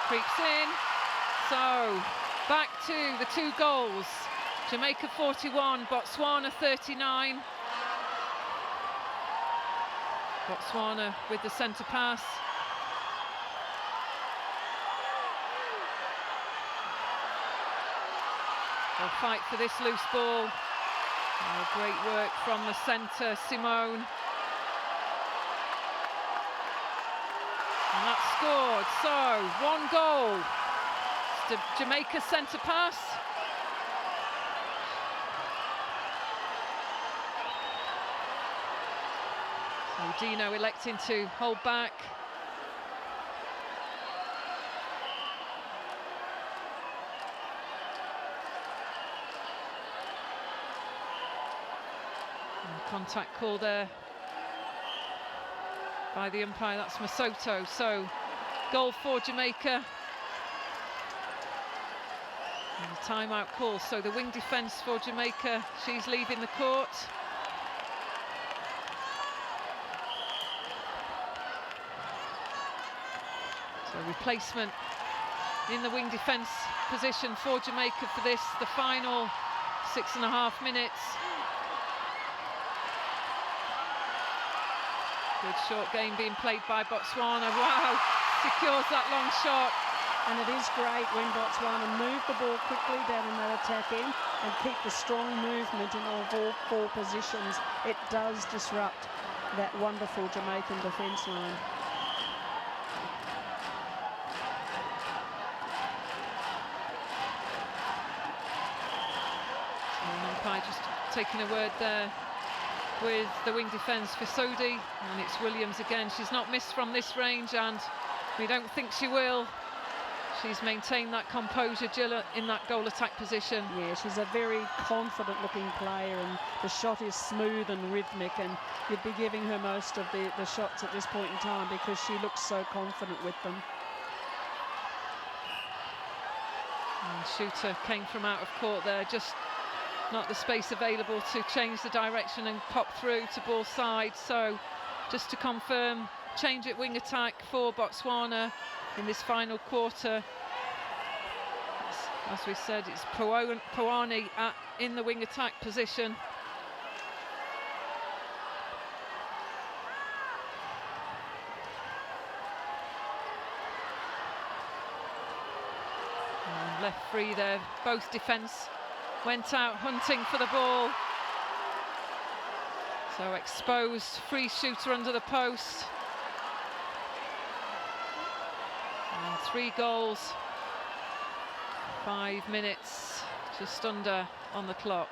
Creeps in. So back to the 2 goals. Jamaica 41, Botswana 39. Botswana with the centre pass. They'll fight for this loose ball. Oh, great work from the centre, Simone. And that's scored. So 1 goal. It's the Jamaica centre pass. So Dino electing to hold back. Contact call there by the umpire, that's Masoto. So goal for Jamaica. And the timeout call. So the wing defence for Jamaica, she's leaving the court. So replacement in the wing defence position for Jamaica for this, the final 6.5 minutes. Good short game being played by Botswana. Wow, secures that long shot. And it is great when Botswana move the ball quickly down in that attack end and keep the strong movement in all 4 positions. It does disrupt that wonderful Jamaican defence line. So the umpire just taking a word there with the wing defence for Sodi, and it's Williams again. She's not missed from this range, and we don't think she will. She's maintained that composure, Jill, in that goal attack position. Yeah, she's a very confident looking player, and the shot is smooth and rhythmic, and you'd be giving her most of the shots at this point in time because she looks so confident with them. And shooter came from out of court there, just not the space available to change the direction and pop through to ball side. So just to confirm, change at wing attack for Botswana in this final quarter. As we said, it's Poani in the wing attack position. And left free there, both defence went out hunting for the ball. So exposed, free shooter under the post. And 3 goals, 5 minutes, just under on the clock.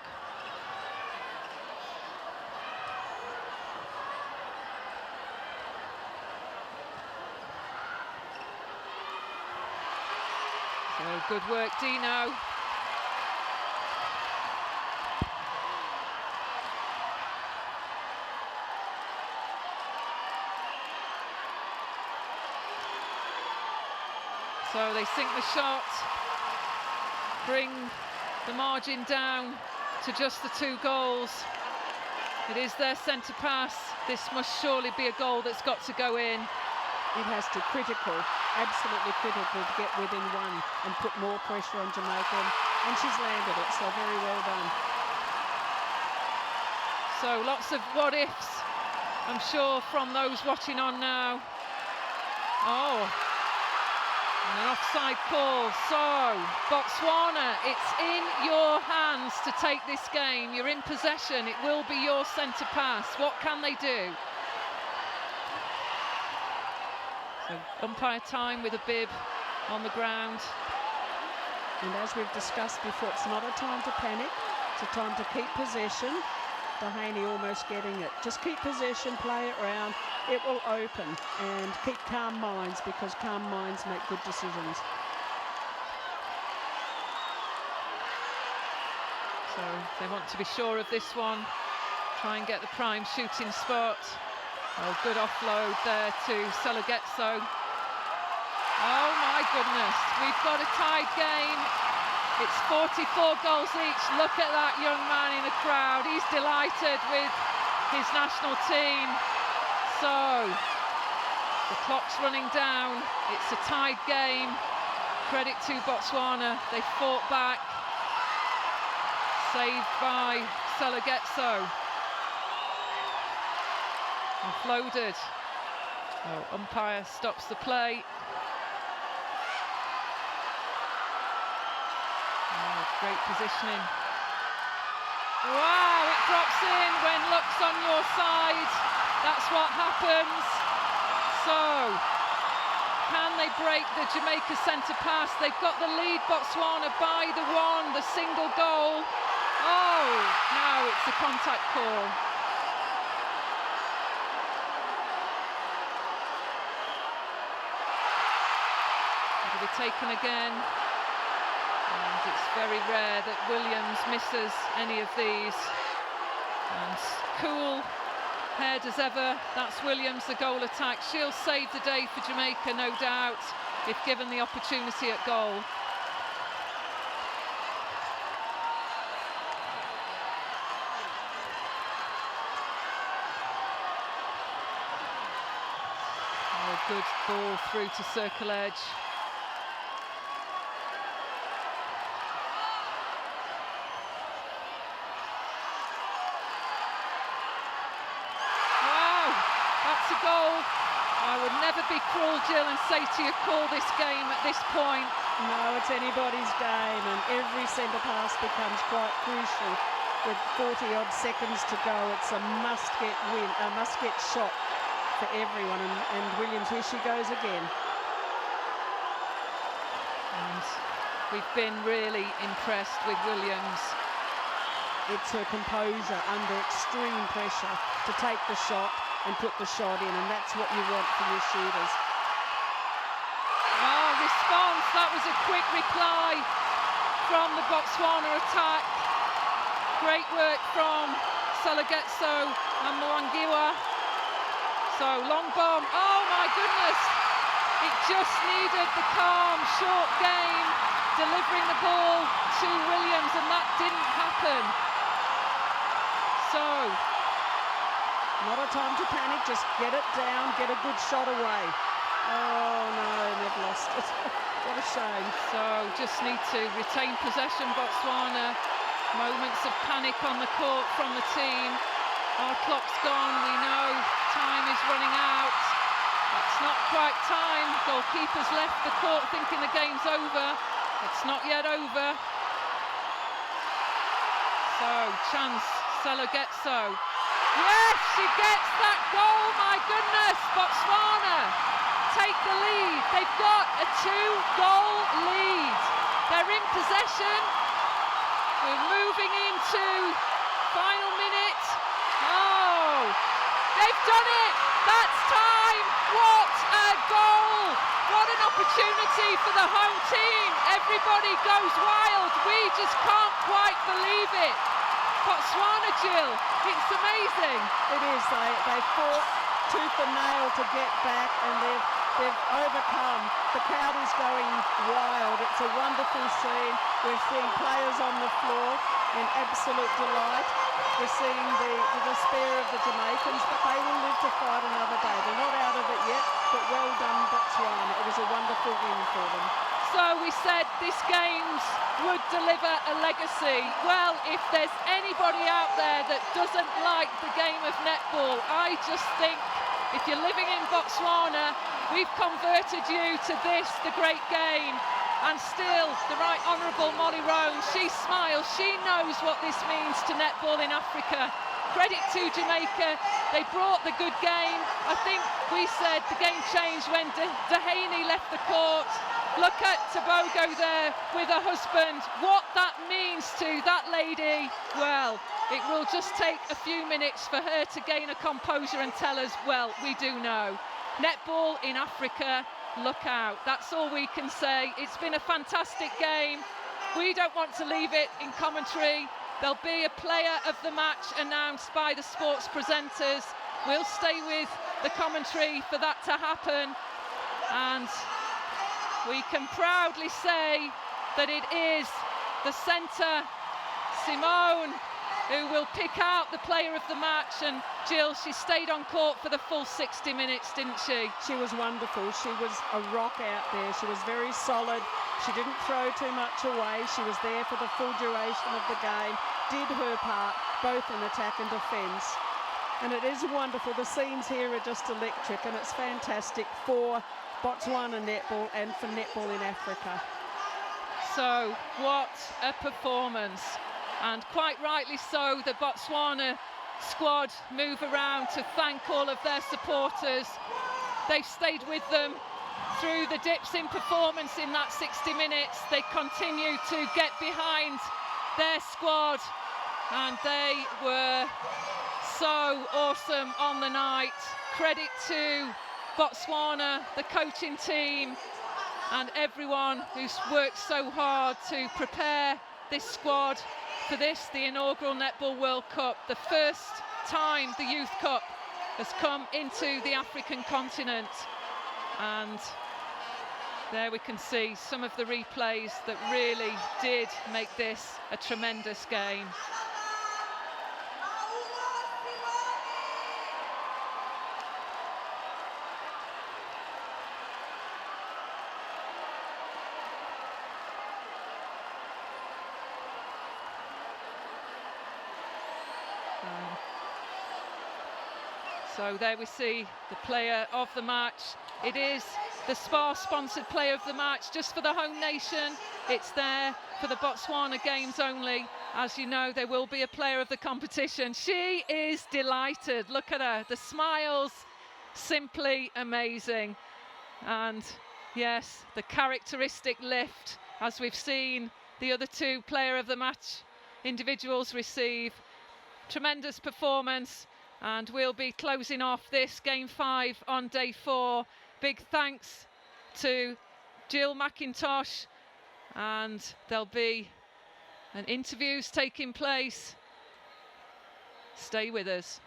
So good work, Dino. So they sink the shot, bring the margin down to just the 2 goals. It is their centre pass. This must surely be a goal that's got to go in. It has to, critical, absolutely critical to get within 1 and put more pressure on Jamaica, and she's landed it, so very well done. So lots of what ifs, I'm sure, from those watching on now. Oh. And an offside call. So, Botswana, it's in your hands to take this game. You're in possession. It will be your centre pass. What can they do? So, umpire time with a bib on the ground. And as we've discussed before, it's not a time to panic. It's a time to keep possession. Dehaney almost getting it. Just keep possession, play it round. It will open, and keep calm minds, because calm minds make good decisions. So they want to be sure of this one. Try and get the prime shooting spot. Oh, good offload there to Selagetso. Oh my goodness, we've got a tied game. It's 44 goals each. Look at that young man in the crowd. He's delighted with his national team. So, the clock's running down. It's a tied game. Credit to Botswana. They fought back. Saved by Selagetso. Offloaded. Oh, umpire stops the play. Oh, great positioning. Wow, it drops in when luck's on your side. That's what happens. So, can they break the Jamaica centre pass? They've got the lead, Botswana, by the 1, the single goal. Oh, now it's a contact call. It'll be taken again. And it's very rare that Williams misses any of these. And cool head as ever. That's Williams, the goal attack. She'll save the day for Jamaica, no doubt, if given the opportunity at goal. Oh, good ball through to circle edge. Be cruel, Jill, and say to you, call this game at this point. No, it's anybody's game, and every centre pass becomes quite crucial. With 40-odd seconds to go, it's a must-get win, a must-get shot for everyone. And Williams, here she goes again. And we've been really impressed with Williams it's her composure under extreme pressure to take the shot and put the shot in, and that's what you want for your shooters. Oh, response, that was a quick reply from the Botswana attack. Great work from Salagetso and Mwangiwa. So long bomb, oh my goodness, it just needed the calm, short game, delivering the ball to Williams, and that didn't happen. So, not a time to panic, just get it down, get a good shot away. Oh no, they've lost it. What a shame. So just need to retain possession, Botswana. Moments of panic on the court from the team. Our clock's gone, we know time is running out. It's not quite time. Goalkeeper's left the court thinking the game's over. It's not yet over. So, chance, Salagetso. Yes, she gets that goal, my goodness! Botswana take the lead. They've got a 2-goal lead. They're in possession. We're moving into final minute. Oh, they've done it! That's time! What a goal! What an opportunity for the home team. Everybody goes wild. We just can't quite believe it. Botswana, Jill, it's amazing. It is. They fought tooth and nail to get back, and they've overcome. The crowd is going wild. It's a wonderful scene. We're seeing players on the floor in absolute delight. We're seeing the despair of the Jamaicans, but they will live to fight another day. They're not out of it yet, but well done, Botswana. It was a wonderful win for them. So we said this games would deliver a legacy. Well, if there's anybody out there that doesn't like the game of netball, I just think if you're living in Botswana, we've converted you to this, the great game. And still, the Right Honourable Molly Roan, she smiles, she knows what this means to netball in Africa. Credit to Jamaica, they brought the good game. I think we said the game changed when Dehaney left the court. Look at Tobago there with her husband. What that means to that lady, well, it will just take a few minutes for her to gain a composure and tell us, well, we do know. Netball in Africa, look out. That's all we can say. It's been a fantastic game. We don't want to leave it in commentary. There'll be a player of the match announced by the sports presenters. We'll stay with the commentary for that to happen. And we can proudly say that it is the centre, Simone, who will pick out the player of the match. And Jill, she stayed on court for the full 60 minutes, didn't she? She was wonderful. She was a rock out there. She was very solid. She didn't throw too much away. She was there for the full duration of the game, did her part, both in attack and defence. And it is wonderful. The scenes here are just electric, and it's fantastic for Botswana netball and for netball in Africa. So what a performance, and quite rightly so. The Botswana squad move around to thank all of their supporters. They've stayed with them through the dips in performance in that 60 minutes. They continue to get behind their squad, and they were so awesome on the night. Credit to Botswana, the coaching team, and everyone who's worked so hard to prepare this squad for this, the inaugural Netball World Cup, the first time the Youth Cup has come into the African continent. And there we can see some of the replays that really did make this a tremendous game. So there we see the player of the match. It is the SPAR-sponsored player of the match, just for the home nation. It's there for the Botswana games only. As you know, there will be a player of the competition. She is delighted. Look at her. The smiles, simply amazing. And yes, the characteristic lift, as we've seen the other two player of the match individuals receive. Tremendous performance, and we'll be closing off this Game 5 on day 4. Big thanks to Jill McIntosh, and there'll be an interviews taking place. Stay with us.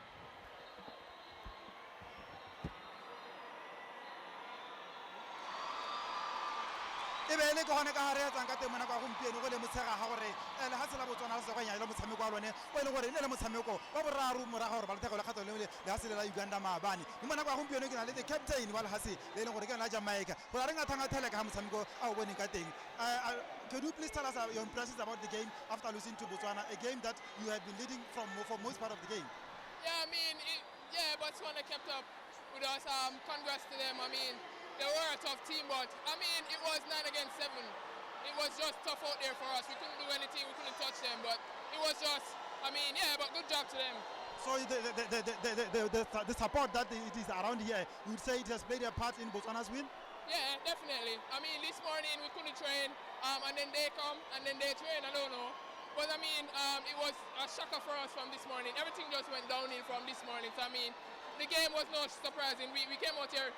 e be le ke gone ka gare ya tsang ka teng mona ka gompieno go le motshega ga gore le ga tsela Botswana se go nya le motshameko wa lone o ile gore le motshameko wa boraro moraga gore ba lethego le kgato le ha se le la Uganda maabane di mona ka gompieno ke na le the captain wa lehase le ile gore ke na Jamaica go ra re nga thanga thele ka motshameko a o boneng ka teng. Could you please tell us your impressions about the game after losing to Botswana, a game that you had been leading for most part of the game? Yeah, I mean, Botswana kept up with us. Congrats to them. I mean, they were a tough team, but I mean, it was 9 against 7. It was just tough out there for us. We couldn't do anything. We couldn't touch them, but it was just, I mean, yeah, but good job to them. So the support that it is around here, you would say it has played a part in Botswana's win? Yeah, definitely. I mean, this morning we couldn't train, and then they come, and then they train, I don't know. But I mean, it was a shocker for us from this morning. Everything just went downhill from this morning. So I mean, the game was not surprising. We came out here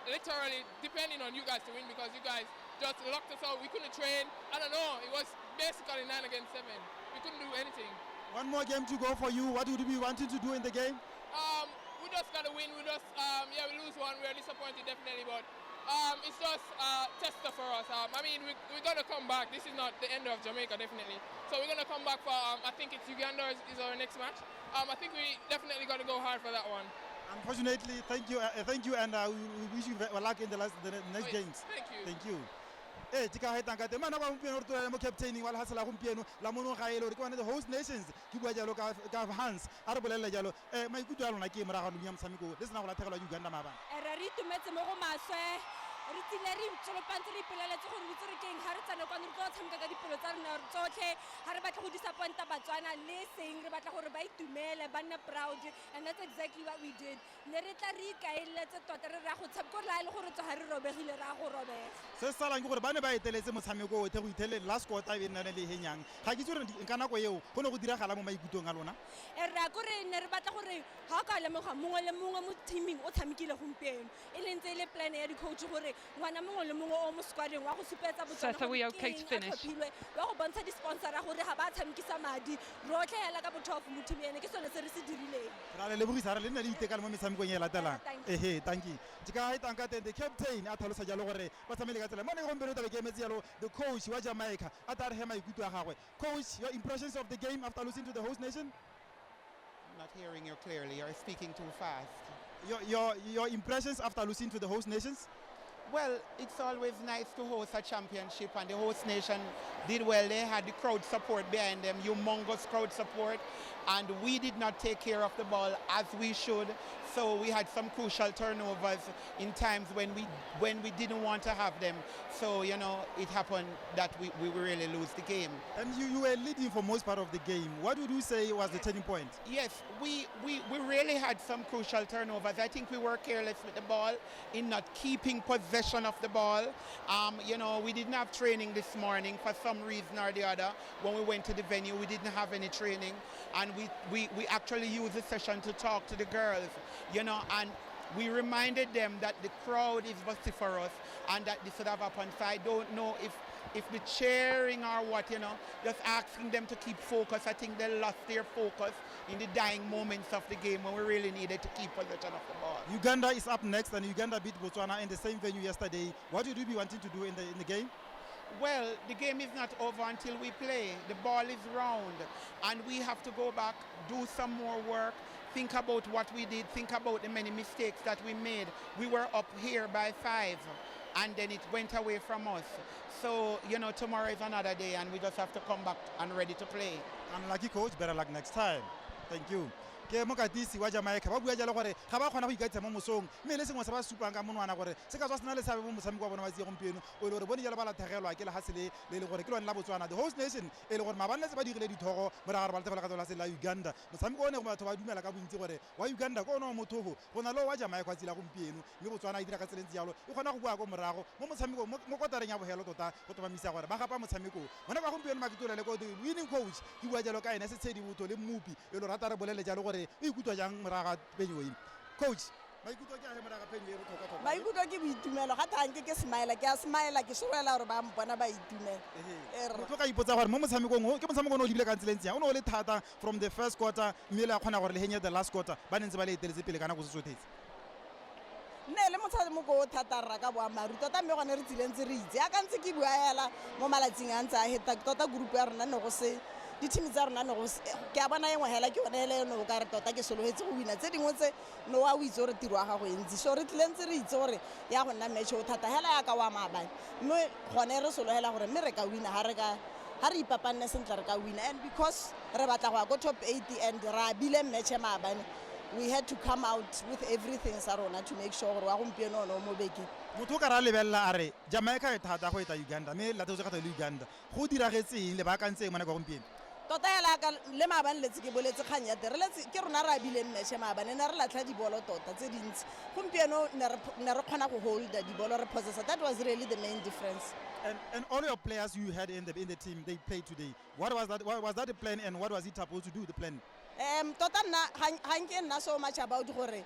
literally depending on you guys to win, because you guys just locked us out. We couldn't train. I don't know. It was basically 9 against 7. We couldn't do anything. One more game to go for you. What would you be wanting to do in the game? We just got to win. We just, we lose one. We're disappointed, definitely, but it's just a tester for us. I mean, we're going to come back. This is not the end of Jamaica, definitely. So we're going to come back for, I think it's Uganda is our next match. I think we definitely got to go hard for that one. Unfortunately, thank you, and we wish you luck in the next games. Thank you. Thank you. Ti ka hetang ka te mana ba gompieno re tloela mo captaining wa lehase la gompieno la mono ga ele gore ke one the host nations ke bua jalo ka Hans a re bolella jalo maikutlo a lona ke moraga no ya motshameko le sena go latlhegelwa Uganda maabane re itumetse mo go maswe re tsile re tsolopantse re ipoleletse gore itse re keng ga re tsana kwa re tlo tshameka ka dipelo tsa rena tsotlhe ga re batla go disappointa Batswana le seng re batla gore ba itumele ba nne proud, and that's exactly what we did. Ne re tla re ikaeletse tota re ra go tshameka la ile gore tsoga re robegile ra go robega se salang ke gore ba ne ba eteletse motshameko o the go ithele last quarter e nna le henyang ga ke itse gore ka nako eo go ne go diragala mo maikutong a lona ra go re ne re batla gore ga ka lemoga mongwe le mongwe mo teaming o tshamekile gompieno e leng tse ile plan ya di coach gore ngwana mongwe le mongwe o mo squadeng wa go supetsa Botswana. Seth, are we okay to finish? Wa go bontsha di sponsor ra gore ga ba tshamekisa madi rotlhe hela ka bothofu mo team ene ke sone se re se dirileng ra le lebogisa re le nna le itekana mo metshamekong e latelang thank you ka ha itanga the captain a tlhalosa jalo gore ba tsamele ka tsela mo ne go mbelo tabe ke emetse jalo the coach wa Jamaica a tare he maikutlo a gagwe. Coach, your impressions of the game after losing to the host nation? I'm not hearing you clearly. You're speaking too fast. Your impressions after losing to the host nations? Well, it's always nice to host a championship, and the host nation did well. They had the crowd support behind them, humongous crowd support, and we did not take care of the ball as we should. So we had some crucial turnovers in times when we didn't want to have them. So, you know, it happened that we really lose the game. And you were leading for most part of the game. What would you say was the turning point? Yes, we really had some crucial turnovers. I think we were careless with the ball in not keeping possession of the ball. You know, we didn't have training this morning for some reason or the other. When we went to the venue, we didn't have any training. And we actually used the session to talk to the girls, you know, and we reminded them that the crowd is vociferous and that this would have happened. So I don't know if the cheering or what, you know, just asking them to keep focus. I think they lost their focus in the dying moments of the game when we really needed to keep possession of the ball. Uganda is up next, and Uganda beat Botswana in the same venue yesterday. What would you be wanting to do in the game? Well, the game is not over until we play. The ball is round, and we have to go back, do some more work, think about what we did, think about the many mistakes that we made. We were up here by 5, and then it went away from us. So, you know, tomorrow is another day, and we just have to come back and ready to play. Unlucky coach, better luck next time. Thank you. ke mokatisi wa Jamaica ba bua jalo gore ga ba kgona go ikatisa mo mosong mme le sengwe se ba supang ka monwana gore se ka tswa sena le sabe mo motshameko wa bona ba tsie gompieno o le gore bone jalo ba lathegelwa ke le hasele le gore ke lone la Botswana the host nation e le gore mabanetse ba digile dithogo mo ra gare ba lathegela ka tlola se la Uganda motshameko o ne go batho ba dumela ka bontsi gore wa Uganda ko ona mothogo go na le wa Jamaica tsila gompieno mme Botswana e dira ka tselentsi jalo e kgona go bua go morago mo motshameko mo kotareng ya bogelo tota go tobamisa gore ba gapa motshameko bona ba gompieno makitolele ko the winning coach ke bua jalo ka ene se tshedi botho le mmupi e lo rata re bolele jalo gore o ikutwa jang moraga penyo eno coach maikutlo ke a he moraga penyo e botlhokwa maikutlo ke boitumelo ga tanke ke smile ke a smile ke sorela gore ba mpona ba itumela motho ka ipotsa gore mo motshamekong ke motshameko o ne o lebile ka tselentsi o ne o le thata from the first quarter mme le a kgona gore le henye the last quarter ba nentse ba le eteletse pele ka nako se sothetse nne le motshameko o thata rra ka boammaaruri tota mme gone re tsileng tse re itse a ka ntse ke bua ela mo malatsing a ntse a heta tota group ya rona ne go se di-team tsa rona ke a bona engwe hela ke yone ele no ka re tota ke sologetse go wina tse dingwe tse no wa o itse gore tiro wa gago e ntsi so re tlile ntse re itse gore ya go nna match o thata hela ya ka wa maabane mme gone re sologela gore mme re ka wina ha re ipapanne sentle re ka wina and because re batla go ya ko top 8 and ra bile match ya maabane we had to come out with everything sa rona to make sure gore wa gompieno ono mo bekeng motho ka ra lebelela a re Jamaica e thata go eta Uganda mme latetse ka le Uganda go diragetseng le ba ka ntseng mona ka gompieno tota ela ka le maabane letse ke boletse kgang ya tere letse ke rona ra bile match maabane ne re latlha dibolo tota tse dintsi gompieno ne re kgona go hold dibolo re possessa that was really the main difference and all your players you had in the team they played today what was that the plan and what was it supposed to do the plan tota nna ga nke nna so much about gore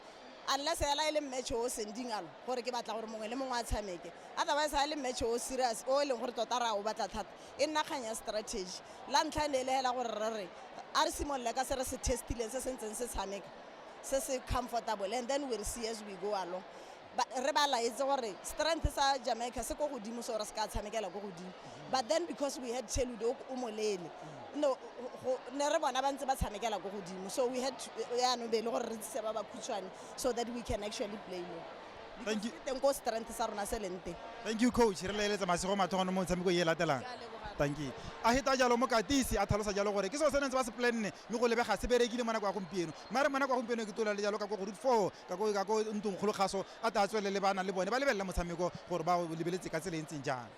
unless ela e le match o sending alo gore ke batla gore mongwe le mongwe a tshameke otherwise ha le match o serious o leng gore tota ra o batla thata e nna kgang ya strategy la ntlha ne le hela gore re a re simolola ka se re se testileng se sentseng se tshameka se se comfortable and then we'll see as we go along re ba laetse gore strength sa Jamaica se go godimo so re se ka tshamekela go godimo but then because we had Cheludo o molele no ne re bona ba ntse ba tshamekela go godimo so we had ya no be le gore re tsise ba ba khutshwane so that we can actually play more. Thank you. Tenko strength sa rona se lente. Thank you coach re leletsa masego mathono mo tshameko ye latelang thank you a heta jalo mo katisi a tlhalosa jalo gore ke so se nentse ba se planne mme go lebega se berekile mona kwa gompieno mare mona kwa gompieno ke tola le jalo ka go root 4 ka go ntong kgologaso a ta tswele le bana le bone ba lebella motshameko gore ba lebeletse ka tsela entseng jang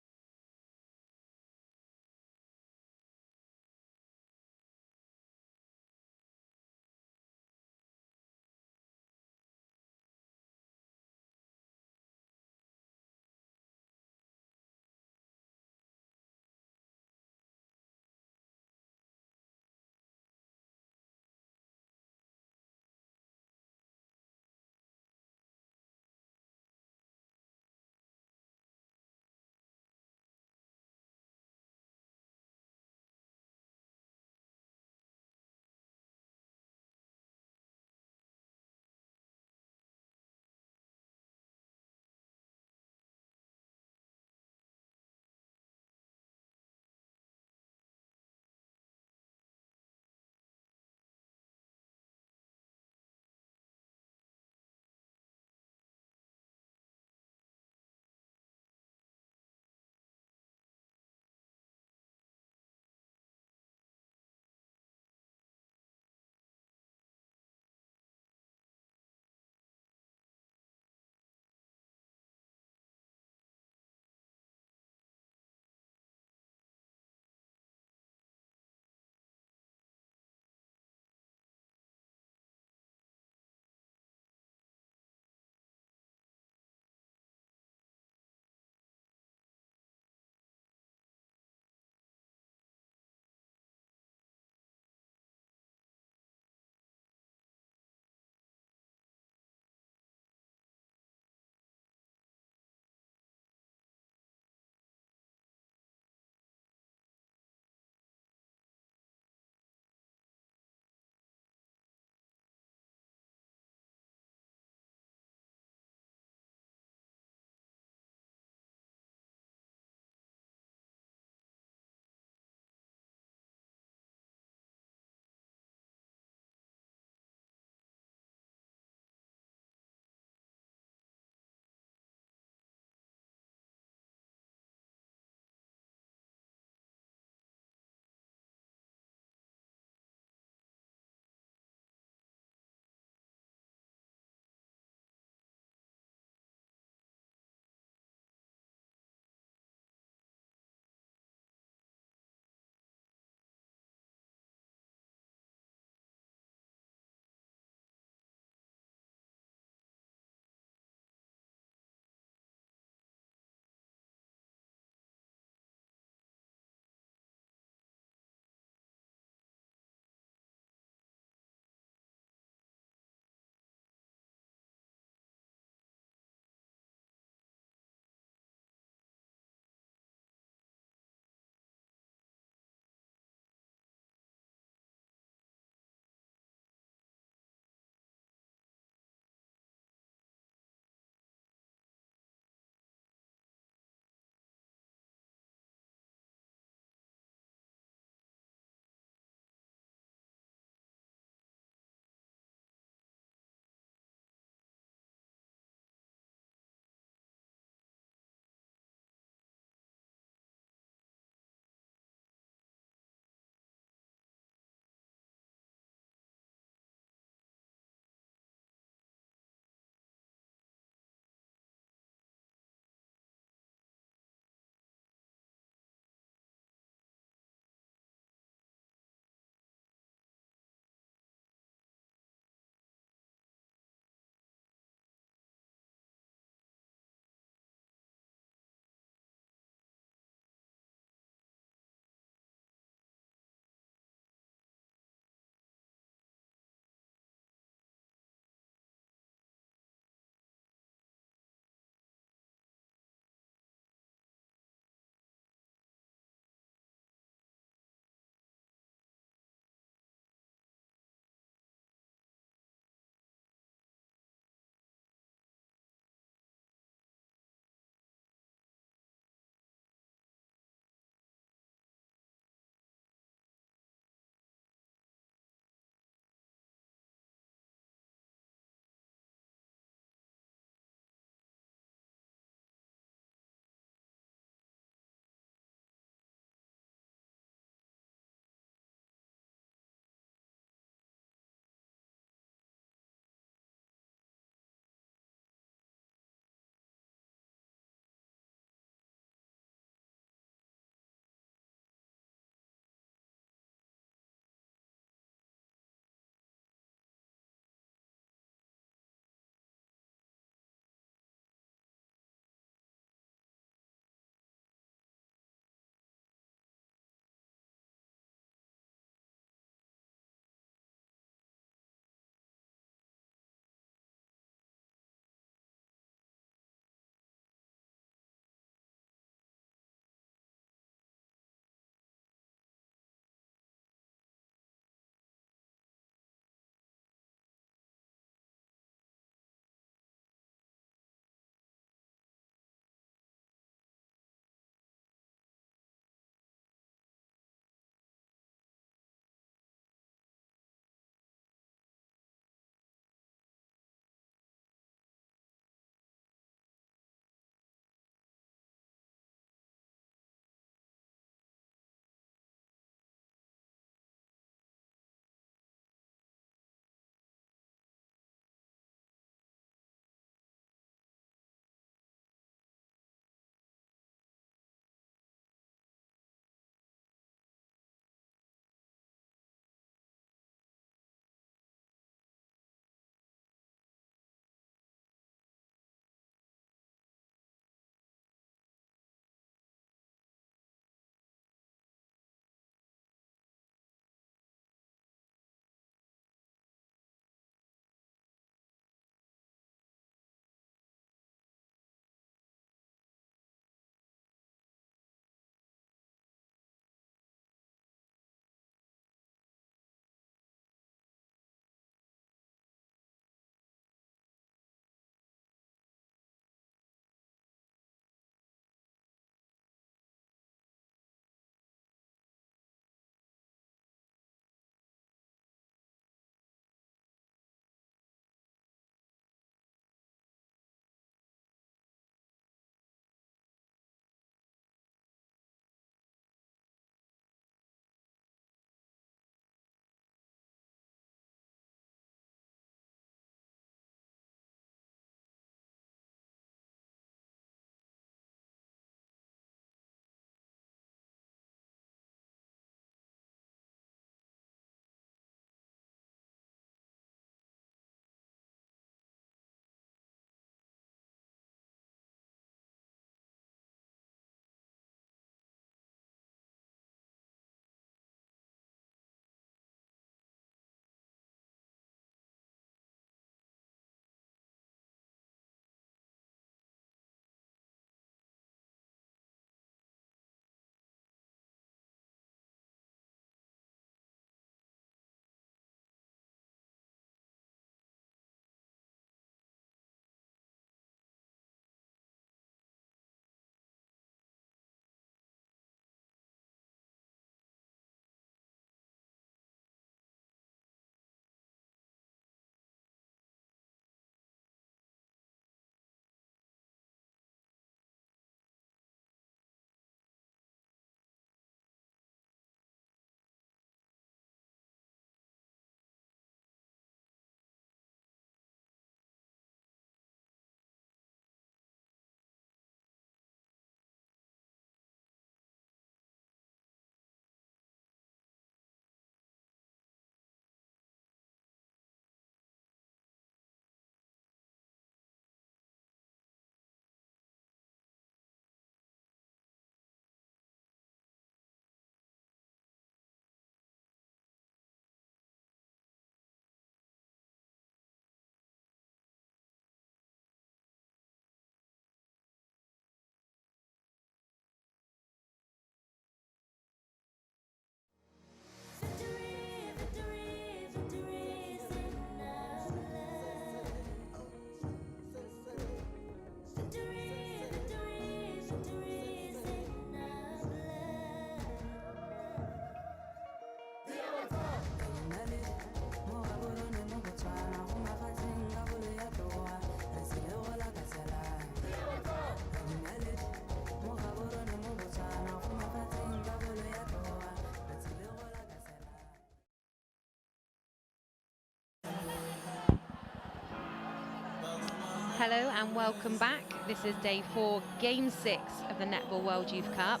Hello and welcome back. This is day 4, game 6 of the Netball World Youth Cup.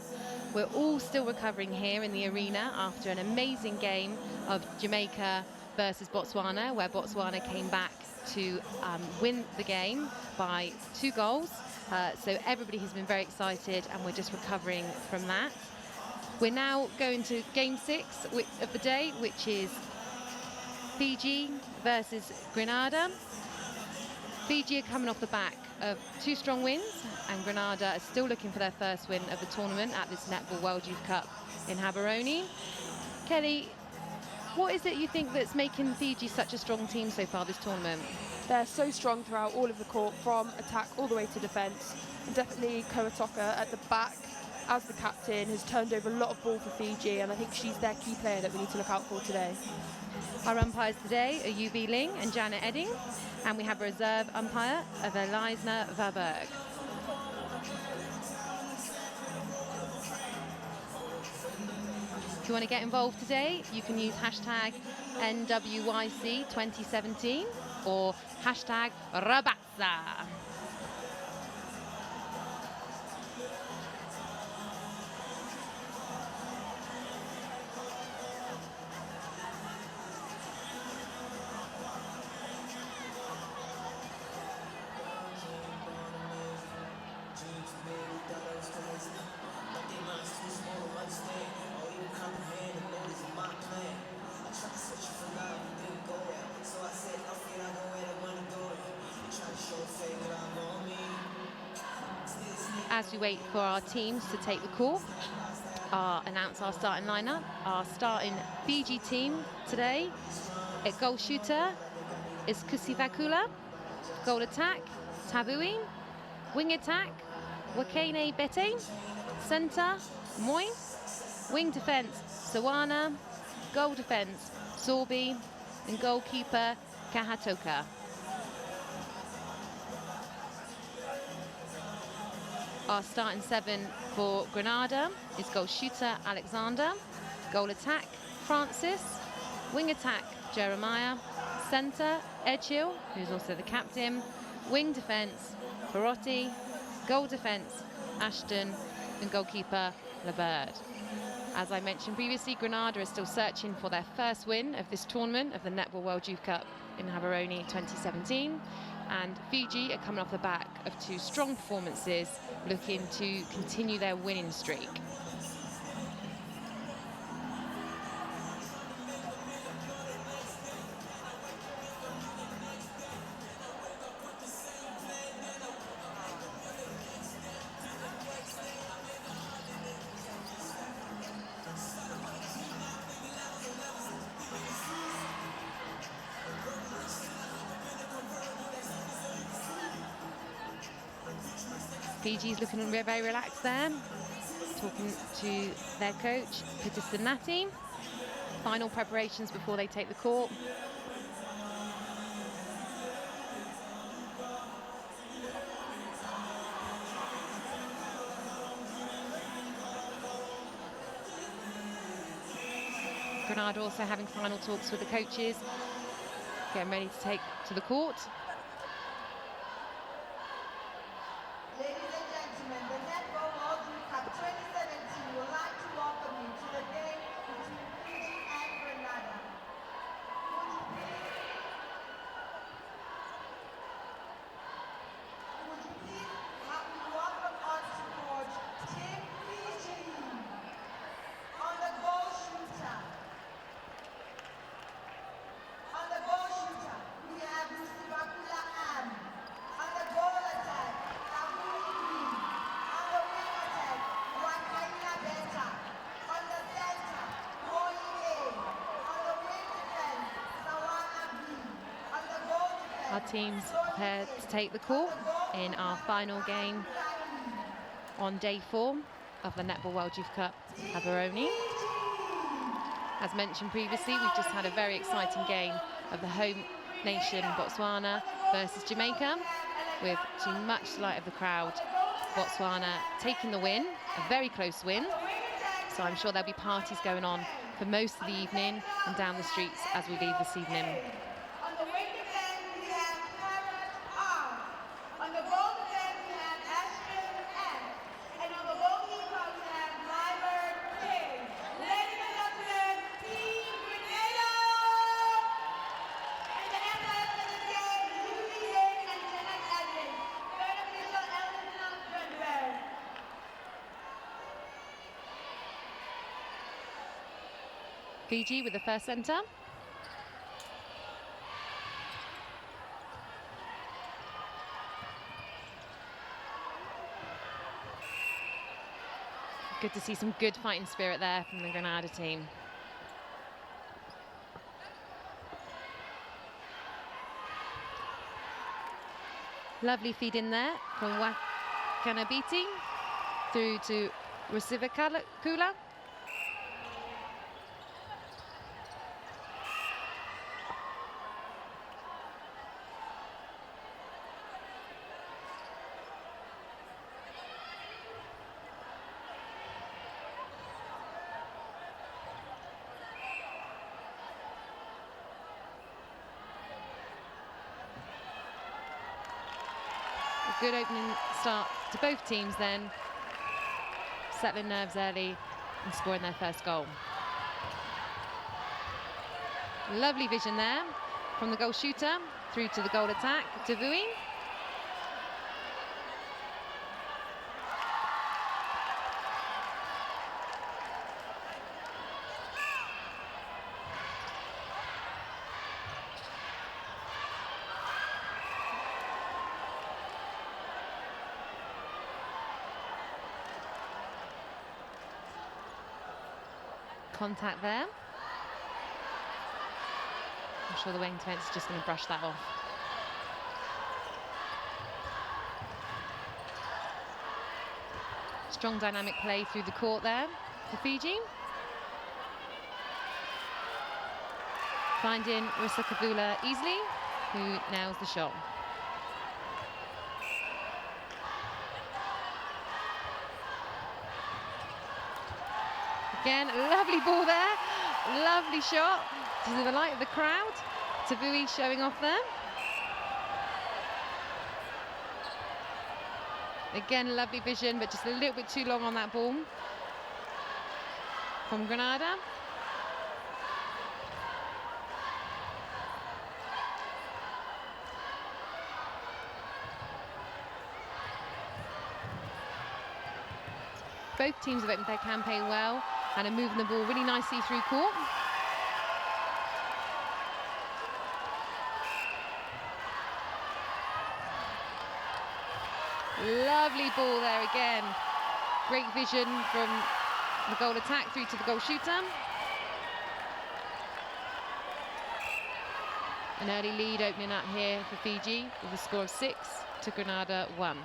We're all still recovering here in the arena after an amazing game of Jamaica versus Botswana, where Botswana came back to win the game by 2 goals. So everybody has been very excited and we're just recovering from that. We're now going to game 6 of the day, which is Fiji versus Grenada. Fiji are coming off the back of 2 strong wins, and Grenada are still looking for their first win of the tournament at this Netball World Youth Cup in Gaborone. Kelly, what is it you think that's making Fiji such a strong team so far this tournament? They're so strong throughout all of the court, from attack all the way to defence. And definitely Kawatoka at the back as the captain has turned over a lot of ball for Fiji, and I think she's their key player that we need to look out for today. Our umpires today are Yubi Ling and Janet Edding, and we have a reserve umpire of Elisna Varberg. If you want to get involved today, you can use hashtag NWYC2017 or hashtag A Ba Tsaa. As we wait for our teams to take the call, announce our starting lineup. Our starting Fiji team today: at goal shooter is Kusivakula, goal attack Tabui, wing attack Wakene Bete, centre Moi, wing defence Sawana, goal defence Sorbi, and goalkeeper Kahatoka. Our starting 7 for Grenada is goal shooter Alexander, goal attack Francis, wing attack Jeremiah, centre Edghill, who's also the captain, wing defence Perotti, goal defence Ashton, and goalkeeper Labird. As I mentioned previously, Grenada is still searching for their first win of this tournament of the Netball World Youth Cup in Gaborone 2017. And Fiji are coming off the back of 2 strong performances, looking to continue their winning streak. Fiji's looking very relaxed there, talking to their coach, Peter Sinati. Final preparations before they take the court. Grenada also having final talks with the coaches, getting ready to take to the court. Our teams prepared to take the court in our final game on day 4 of the Netball World Youth Cup Gaborone. As mentioned previously, we've just had a very exciting game of the home nation Botswana versus Jamaica, with, to much delight of the crowd, Botswana taking the win, a very close win. So I'm sure there'll be parties going on for most of the evening and down the streets as we leave this evening. Fiji with the first centre. Good to see some good fighting spirit there from the Grenada team. Lovely feed in there from Wakanabiti through to Rusivakula. Good opening start to both teams then, settling nerves early and scoring their first goal. Lovely vision there from the goal shooter through to the goal attack, Tavui. Contact there. I'm sure the wing defence is just going to brush that off. Strong dynamic play through the court there for Fiji. Finding Rusakavula easily, who nails the shot. Again, lovely ball there, lovely shot to the light of the crowd. Tavui showing off there. Again, lovely vision, but just a little bit too long on that ball from Grenada. Both teams have opened their campaign well and are moving the ball really nicely through court. Lovely ball there again. Great vision from the goal attack through to the goal shooter. An early lead opening up here for Fiji with a score of 6 to Grenada 1.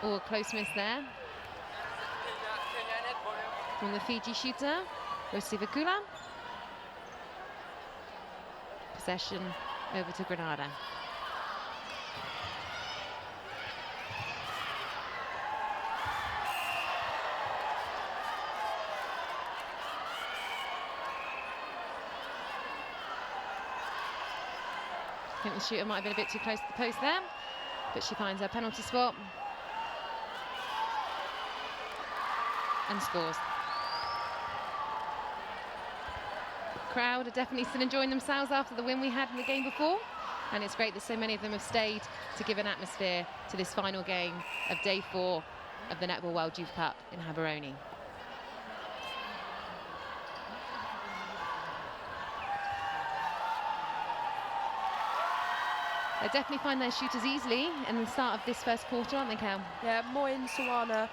Oh, close miss there from the Fiji shooter, Rusivakula. Possession over to Grenada. I think the shooter might have been a bit too close to the post there, but she finds her penalty spot and scores. Crowd are definitely still enjoying themselves after the win we had in the game before, and it's great that so many of them have stayed to give an atmosphere to this final game of day 4 of the Netball World Youth Cup in Gaborone. They definitely find their shooters easily in the start of this first quarter, aren't they, Cal? Yeah, Moy and Sawana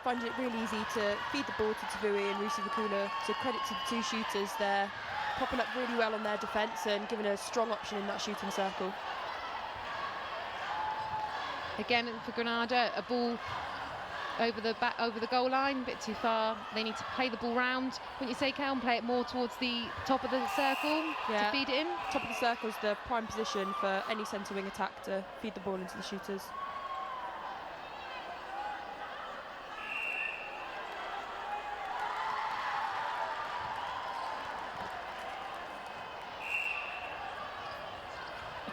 find it really easy to feed the ball to Tavui and Rusivakula, so credit to the two shooters there, popping up really well on their defence and giving a strong option in that shooting circle. Again for Grenada, a ball over the goal line, a bit too far. They need to play the ball round, wouldn't you say, Cal, and play it more towards the top of the circle to feed it in? Top of the circle is the prime position for any centre wing attack to feed the ball into the shooters.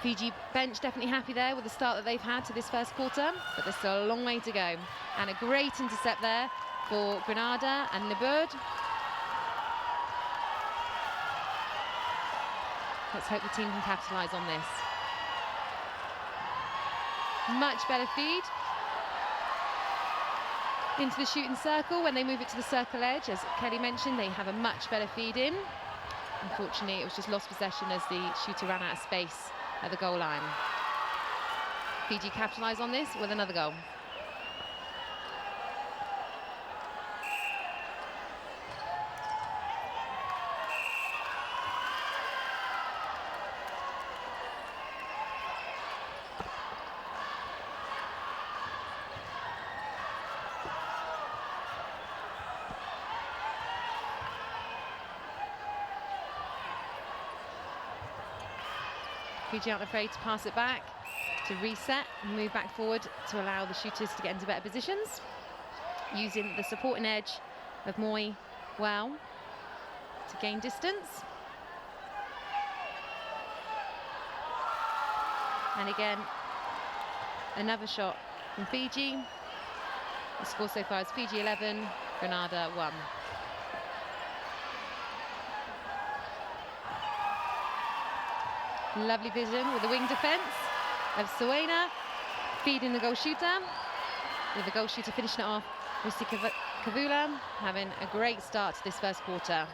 Fiji bench definitely happy there with the start that they've had to this first quarter, but there's still a long way to go. And a great intercept there for Grenada and Lebird. Let's hope the team can capitalise on this. Much better feed into the shooting circle when they move it to the circle edge. As Kelly mentioned, they have a much better feed in. Unfortunately, it was just lost possession as the shooter ran out of space at the goal line. Fiji capitalise on this with another goal. Fiji aren't afraid to pass it back, to reset and move back forward to allow the shooters to get into better positions, using the supporting edge of Moi well to gain distance. And again, another shot from Fiji. The score so far is Fiji 11, Grenada 1. Lovely vision with the wing defence of Suena, feeding the goal shooter, with the goal shooter finishing it off. Rusi Kavula having a great start to this first quarter.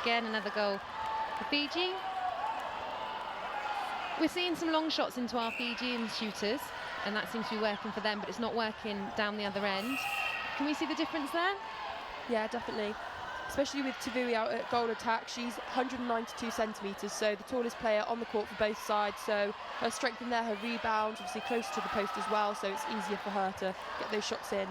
Again, another goal for Fiji. We're seeing some long shots into our Fijian shooters, and that seems to be working for them, but it's not working down the other end. Can we see the difference there? Yeah, definitely. Especially with Tavui out at goal attack. She's 192 centimetres, so the tallest player on the court for both sides. So her strength in there, her rebounds, obviously closer to the post as well, so it's easier for her to get those shots in.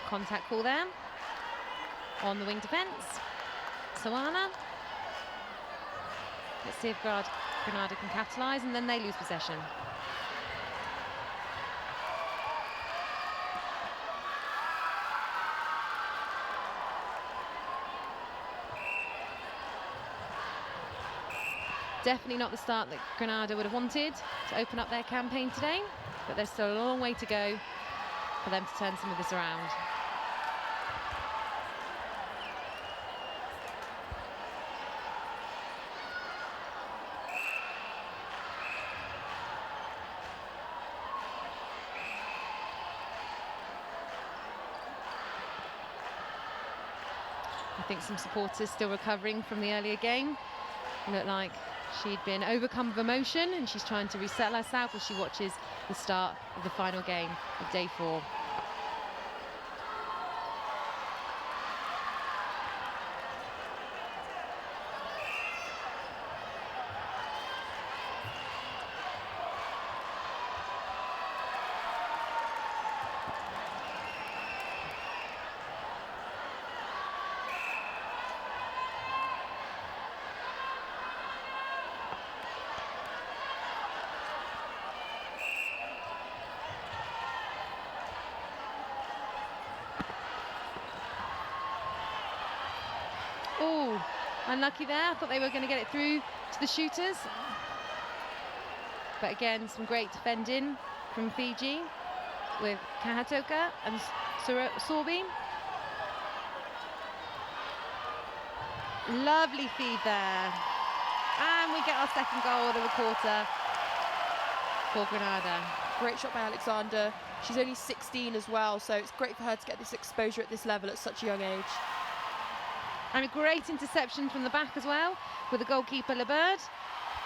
Contact call there on the wing defence. Soana. Let's see if Grenada can capitalise, and then they lose possession. Definitely not the start that Grenada would have wanted to open up their campaign today, but there's still a long way to go for them to turn some of this around. I think some supporters still recovering from the earlier game. Looked like she'd been overcome with emotion, and she's trying to resettle herself as she watches the start of the final game of day 4. Oh, unlucky there. I thought they were going to get it through to the shooters. But again, some great defending from Fiji with Kahatoka and Sorbi. Lovely feed there. And we get our second goal of the quarter for Grenada. Great shot by Alexander. She's only 16 as well, so it's great for her to get this exposure at this level at such a young age. And a great interception from the back as well, with the goalkeeper Lebird.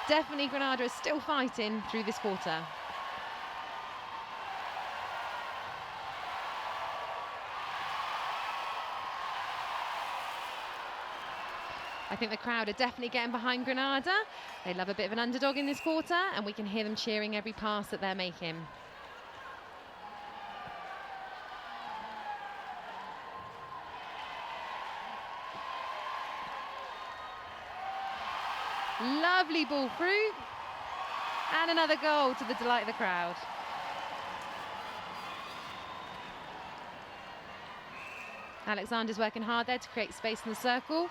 Definitely Grenada is still fighting through this quarter. I think the crowd are definitely getting behind Grenada. They love a bit of an underdog in this quarter, and we can hear them cheering every pass that they're making. Lovely ball through. And another goal to the delight of the crowd. Alexander's working hard there to create space in the circle.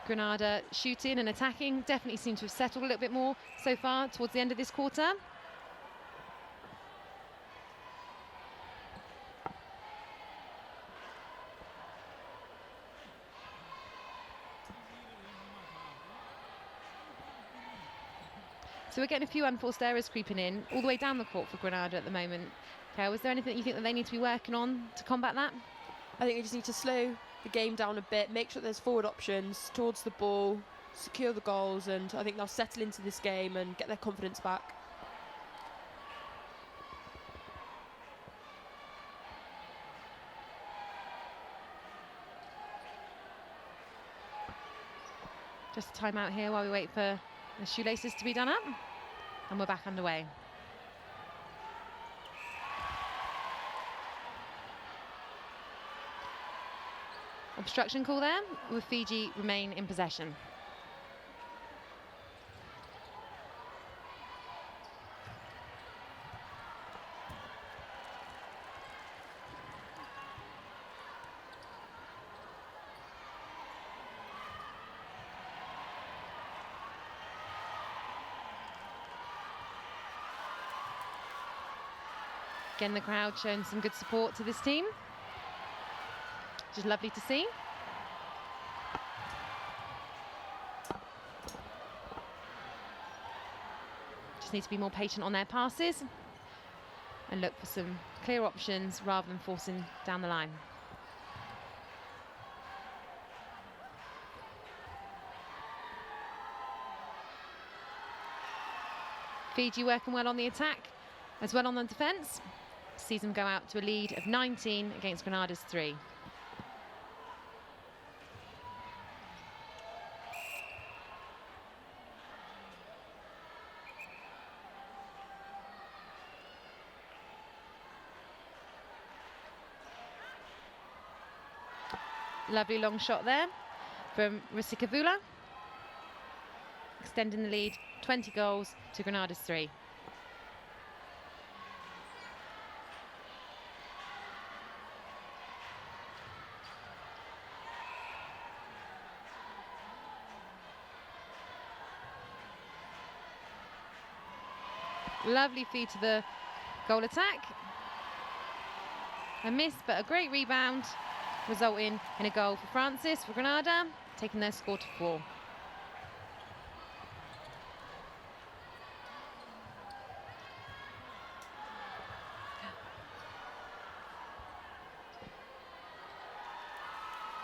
Grenada shooting and attacking definitely seem to have settled a little bit more so far towards the end of this quarter. So we're getting a few unforced errors creeping in all the way down the court for Grenada at the moment. Kyle, is there anything that you think that they need to be working on to combat that? I think they just need to slow the game down a bit, make sure there's forward options towards the ball, secure the goals, and I think they'll settle into this game and get their confidence back. Just a timeout here while we wait for the shoelaces to be done up, and we're back underway. Obstruction call there, with Fiji remain in possession. Again, the crowd showing some good support to this team, which is lovely to see. Just need to be more patient on their passes and look for some clear options rather than forcing down the line. Fiji working well on the attack as well on the defence. Sees them go out to a lead of 19 against Grenada's 3. Lovely long shot there from Rusikavula, extending the lead 20 goals to Grenada's 3. Lovely feed to the goal attack. A miss, but a great rebound, resulting in a goal for Francis for Grenada, taking their score to 4.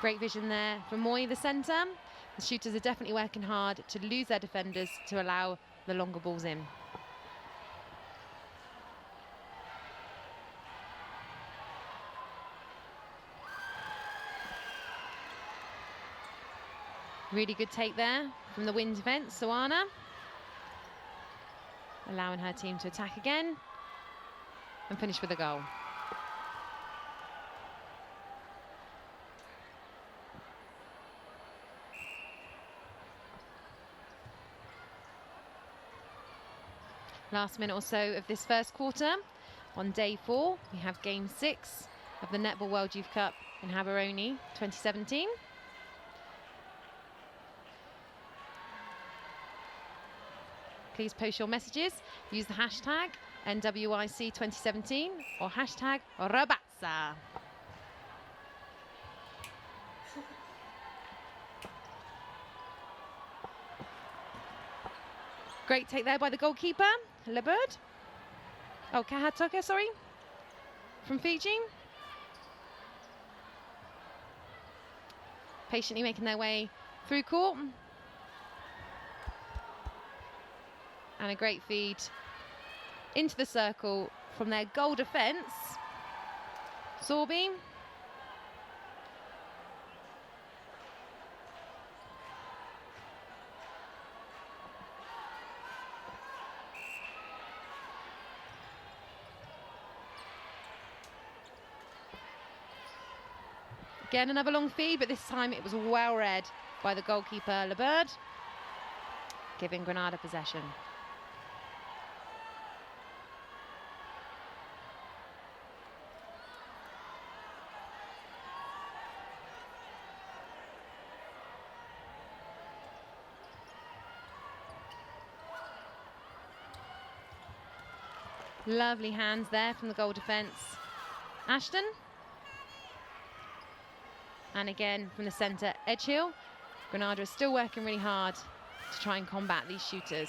Great vision there from Moy, the centre. The shooters are definitely working hard to lose their defenders to allow the longer balls in. Really good take there from the wing defence, Sawana. Allowing her team to attack again and finish with a goal. Last minute or so of this first quarter. On day 4, we have game 6 of the Netball World Youth Cup in Gaborone 2017. Please post your messages. Use the hashtag NWIC2017 or hashtag A Ba Tsaa. Great take there by the goalkeeper, Lebird. Oh, Kahatoka, sorry, from Fiji. Patiently making their way through court. And a great feed into the circle from their goal defence. Sorby. Again, another long feed, but this time it was well read by the goalkeeper, Labird, giving Grenada possession. Lovely hands there from the goal defence. Ashton. And again from the centre, Edgehill. Grenada is still working really hard to try and combat these shooters.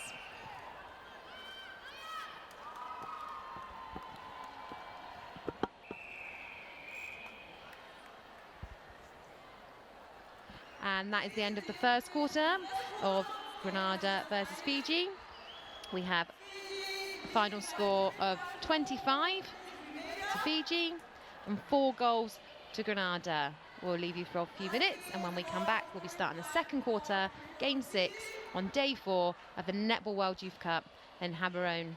And that is the end of the first quarter of Grenada versus Fiji. We have a final score of 25 to Fiji and 4 goals to Grenada. We'll leave you for a few minutes, and when we come back, we'll be starting the second quarter, game 6, on day 4 of the Netball World Youth Cup in Gaborone.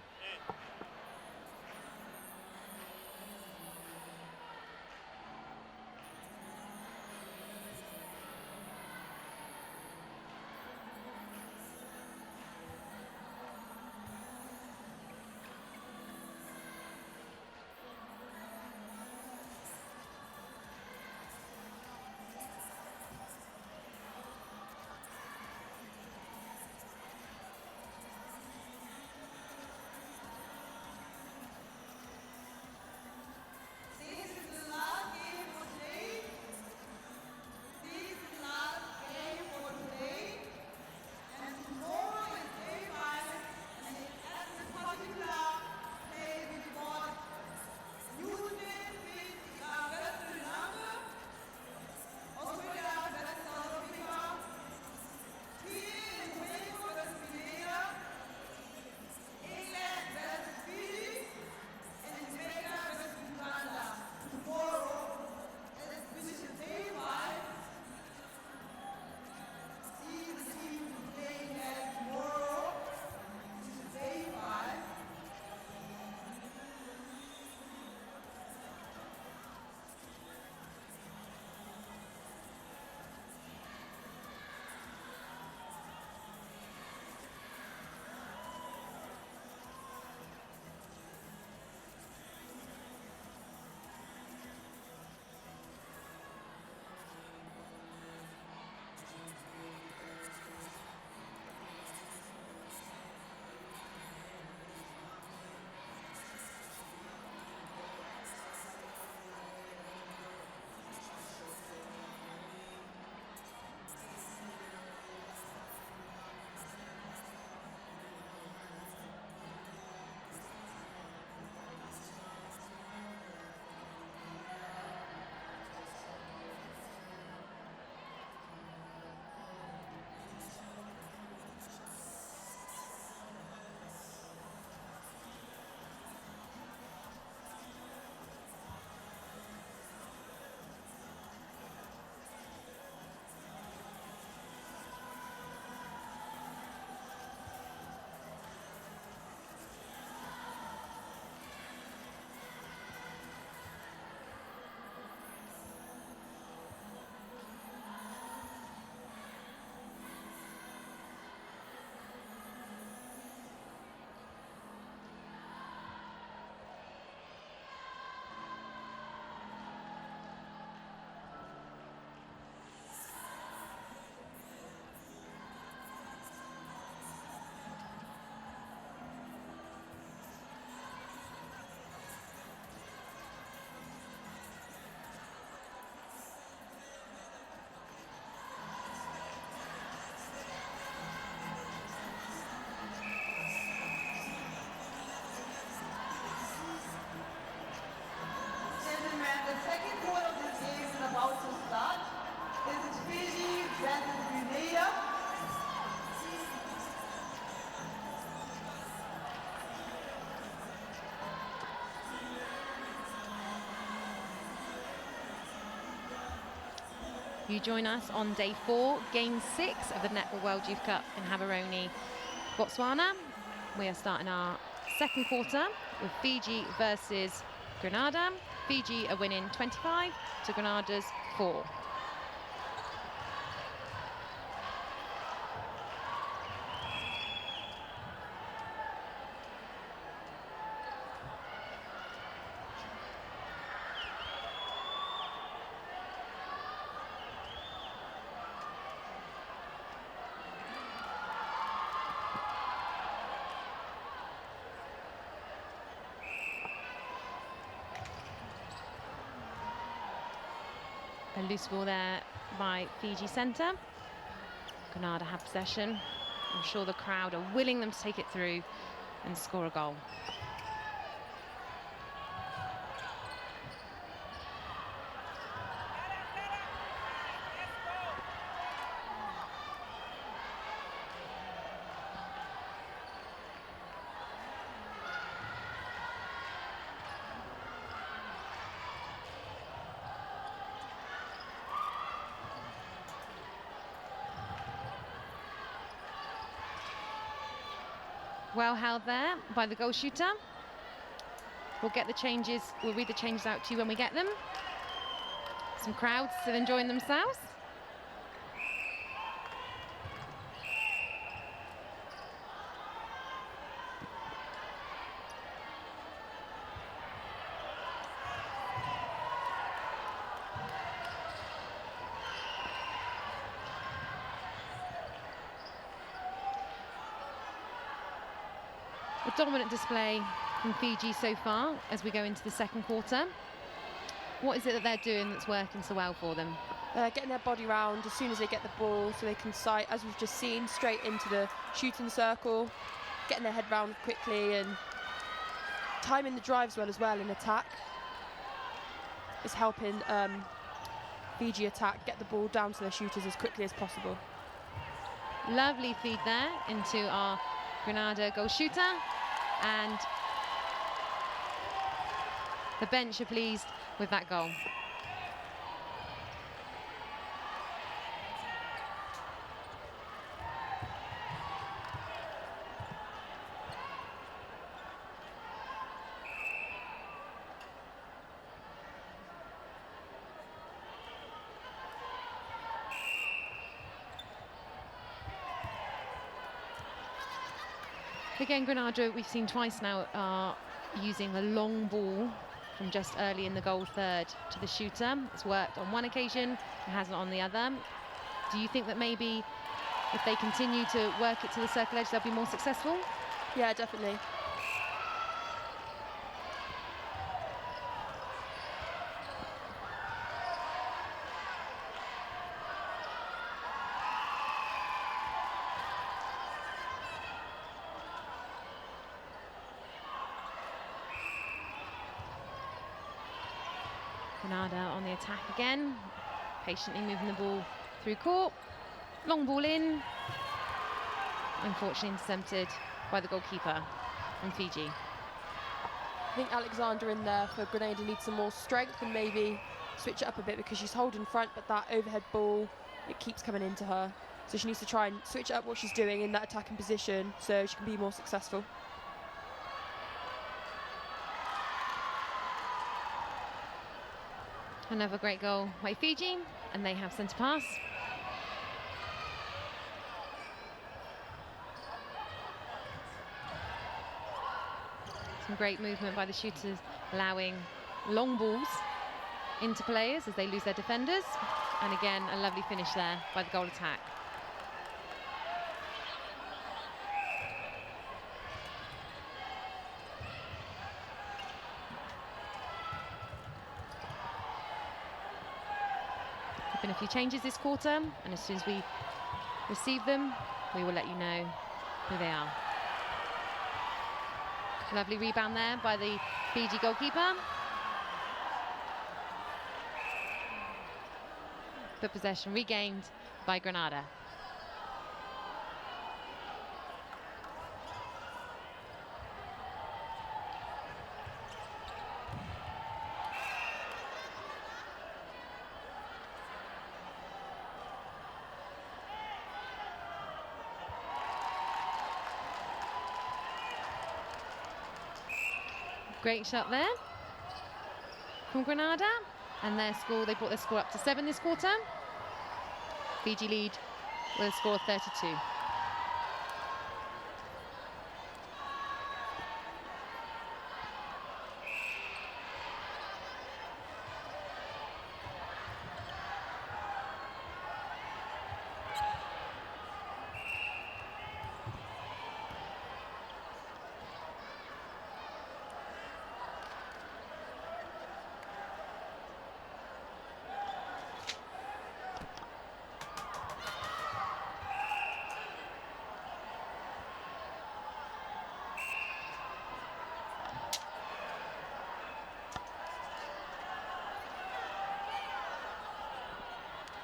you join us on day 4, game 6 of the Netball World Youth Cup in Gaborone, Botswana. We are starting our second quarter with Fiji versus Grenada. Fiji are winning 25 to Grenada's 4. A loose ball there by Fiji centre. Grenada have possession. I'm sure the crowd are willing them to take it through and score a goal. Well held there by the goal shooter. We'll get the changes, we'll read the changes out to you when we get them. Some crowds still enjoying themselves. A dominant display from Fiji so far as we go into the second quarter. What is it that they're doing that's working so well for them? Getting their body round as soon as they get the ball so they can sight, as we've just seen, straight into the shooting circle, getting their head round quickly and timing the drives well as well in attack is helping Fiji attack, get the ball down to their shooters as quickly as possible. Lovely feed there into our Grenada goal shooter, and the bench are pleased with that goal. Again, Grenada, we've seen twice now, are using the long ball from just early in the goal third to the shooter. It's worked on one occasion, it hasn't on the other. Do you think that maybe if they continue to work it to the circle edge, they'll be more successful? Yeah, definitely. Grenada on the attack again, patiently moving the ball through court. Long ball in, unfortunately intercepted by the goalkeeper from Fiji. I think Alexander in there for Grenada needs some more strength and maybe switch it up a bit because she's holding front, but that overhead ball, it keeps coming into her. So she needs to try and switch up what she's doing in that attacking position so she can be more successful. Another great goal by Fiji, and they have centre pass. Some great movement by the shooters, allowing long balls into players as they lose their defenders. And again, a lovely finish there by the goal attack. Been a few changes this quarter, and as soon as we receive them, we will let you know who they are. Lovely rebound there by the Fiji goalkeeper. But possession regained by Grenada. Great shot there from Grenada. And they brought their score up to 7 this quarter. Fiji lead with a score of 32.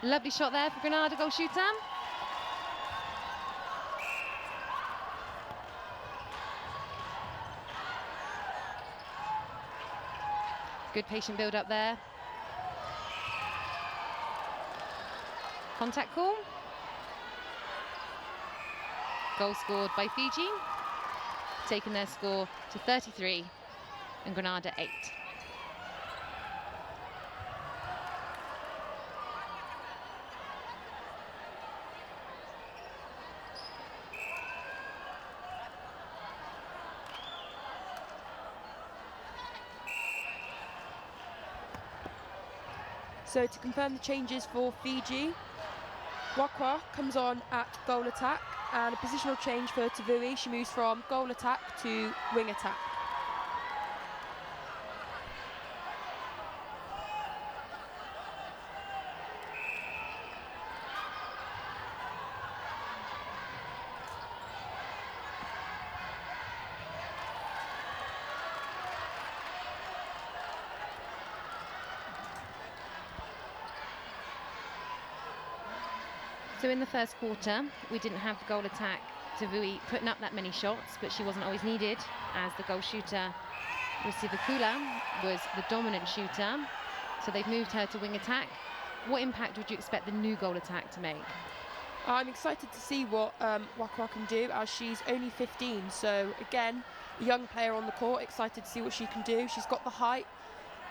Lovely shot there for Grenada goal shooter. Good patient build up there. Contact call. Goal scored by Fiji, taking their score to 33 and Grenada 8. So to confirm the changes for Fiji, Wakwa comes on at goal attack, and a positional change for Tavui. She moves from goal attack to wing attack. So in the first quarter, we didn't have the goal attack, Tavui putting up that many shots, but she wasn't always needed, as the goal shooter, Rusivakula, was the dominant shooter. So they've moved her to wing attack. What impact would you expect the new goal attack to make? I'm excited to see what Wakwa can do, as she's only 15. So again, a young player on the court, excited to see what she can do. She's got the height.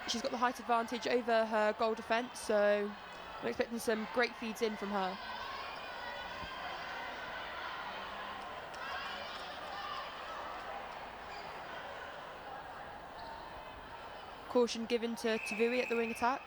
She's got the height advantage over her goal defence, so I'm expecting some great feeds in from her. Caution given to Tavui at the wing attack.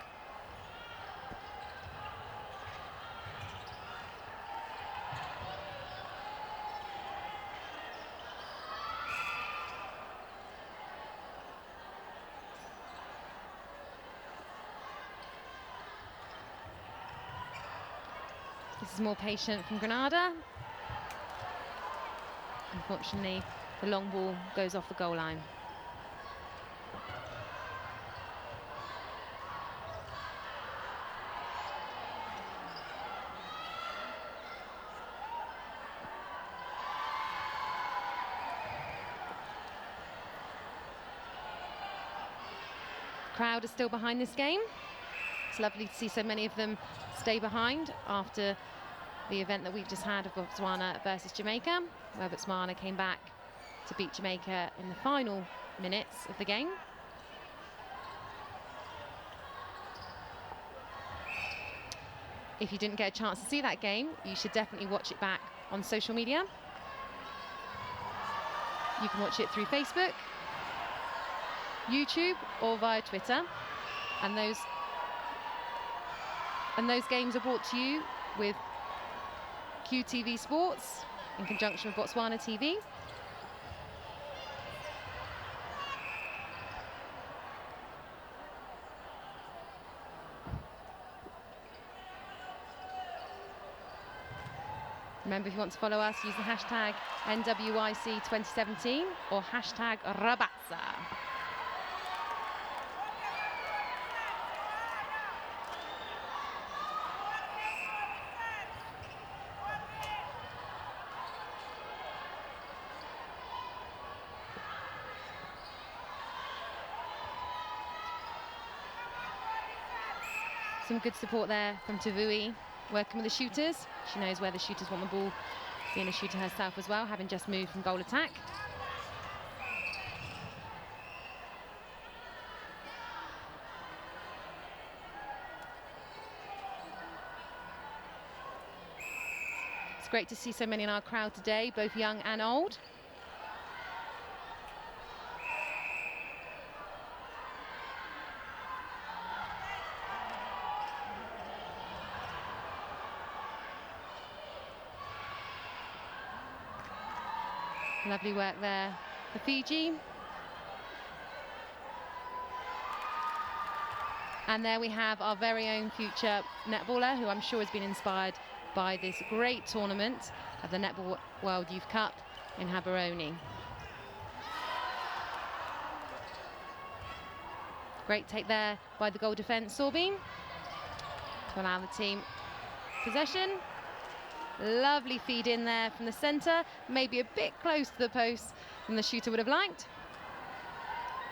This is more patient from Grenada. Unfortunately, the long ball goes off the goal line. Crowd is still behind this game. It's lovely to see so many of them stay behind after the event that we've just had of Botswana versus Jamaica, where Botswana came back to beat Jamaica in the final minutes of the game. If you didn't get a chance to see that game, you should definitely watch it back on social media. You can watch it through Facebook, YouTube, or via Twitter, and those games are brought to you with QTV Sports in conjunction with Botswana TV. Remember, if you want to follow us, use the hashtag NWIC2017 or hashtag A Ba Tsaa. Some good support there from Tavui, working with the shooters. She knows where the shooters want the ball, being a shooter herself as well, having just moved from goal attack. It's great to see so many in our crowd today, both young and old. Lovely work there for Fiji. And there we have our very own future netballer, who I'm sure has been inspired by this great tournament of the Netball World Youth Cup in Gaborone. Great take there by the goal defence, Sorbine, to allow the team possession. Lovely feed in there from the centre, maybe a bit close to the post than the shooter would have liked,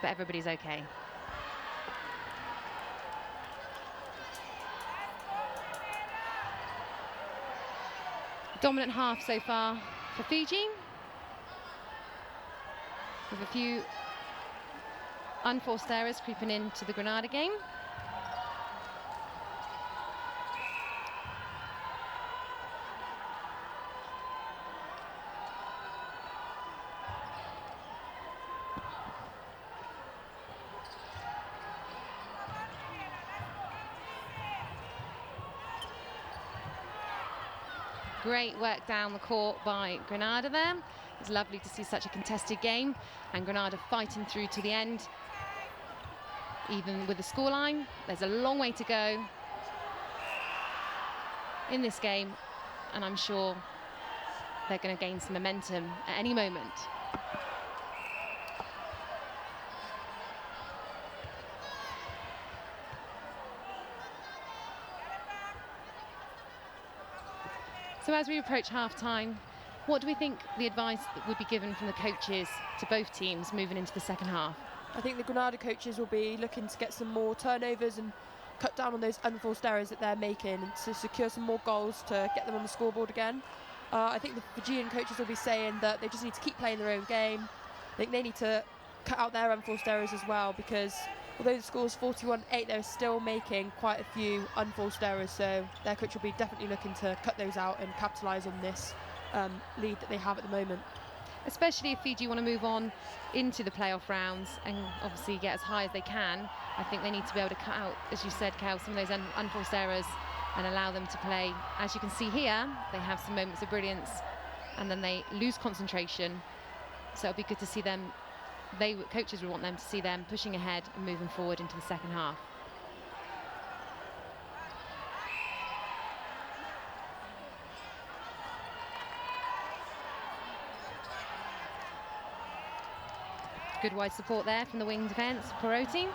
but everybody's okay. Dominant half so far for Fiji, with a few unforced errors creeping into the Grenada game. Great work down the court by Grenada there. It's lovely to see such a contested game, and Grenada fighting through to the end. Even with the scoreline, there's a long way to go in this game, and I'm sure they're going to gain some momentum at any moment. So as we approach half-time, what do we think the advice that would be given from the coaches to both teams moving into the second half? I think the Grenada coaches will be looking to get some more turnovers and cut down on those unforced errors that they're making, and to secure some more goals to get them on the scoreboard again. I think the Fijian coaches will be saying that they just need to keep playing their own game. I think they need to cut out their unforced errors as well, because although the score's 41-8, they're still making quite a few unforced errors, so their coach will be definitely looking to cut those out and capitalise on this lead that they have at the moment. Especially if Fiji want to move on into the playoff rounds and obviously get as high as they can. I think they need to be able to cut out, as you said, Cal, some of those unforced errors and allow them to play. As you can see here, they have some moments of brilliance and then they lose concentration. So it'll be good to see them. Coaches would want them to see them pushing ahead and moving forward into the second half. Good wide support there from the wing defence, Paroti.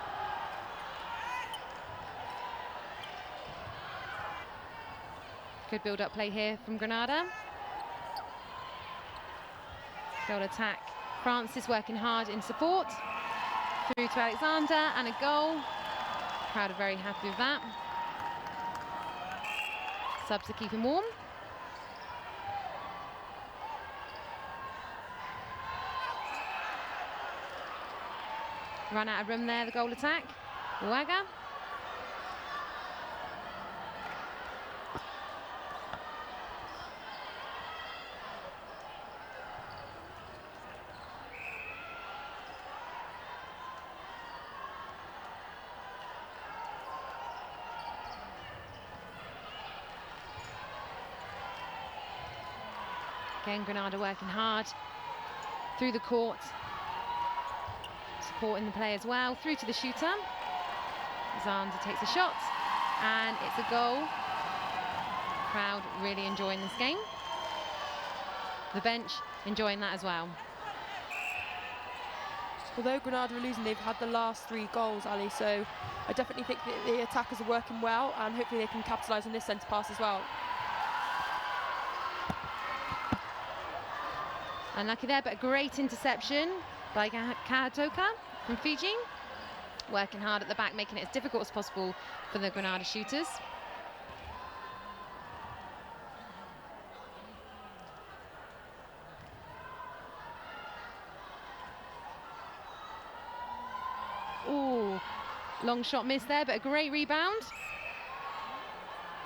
Good build-up play here from Grenada. Goal attack. Francis working hard in support. Through to Alexander and a goal. Crowd are very happy with that. Subs are keeping warm. Run out of room there, the goal attack. Waga. Again, Grenada working hard through the court, supporting the play as well, through to the shooter. Zander takes a shot, and it's a goal. Crowd really enjoying this game. The bench enjoying that as well. Although Grenada are losing, they've had the last 3 goals, Ali, so I definitely think that the attackers are working well, and hopefully they can capitalise on this centre pass as well. Unlucky there, but a great interception by Kahatoka from Fiji. Working hard at the back, making it as difficult as possible for the Grenada shooters. Ooh, long shot missed there, but a great rebound.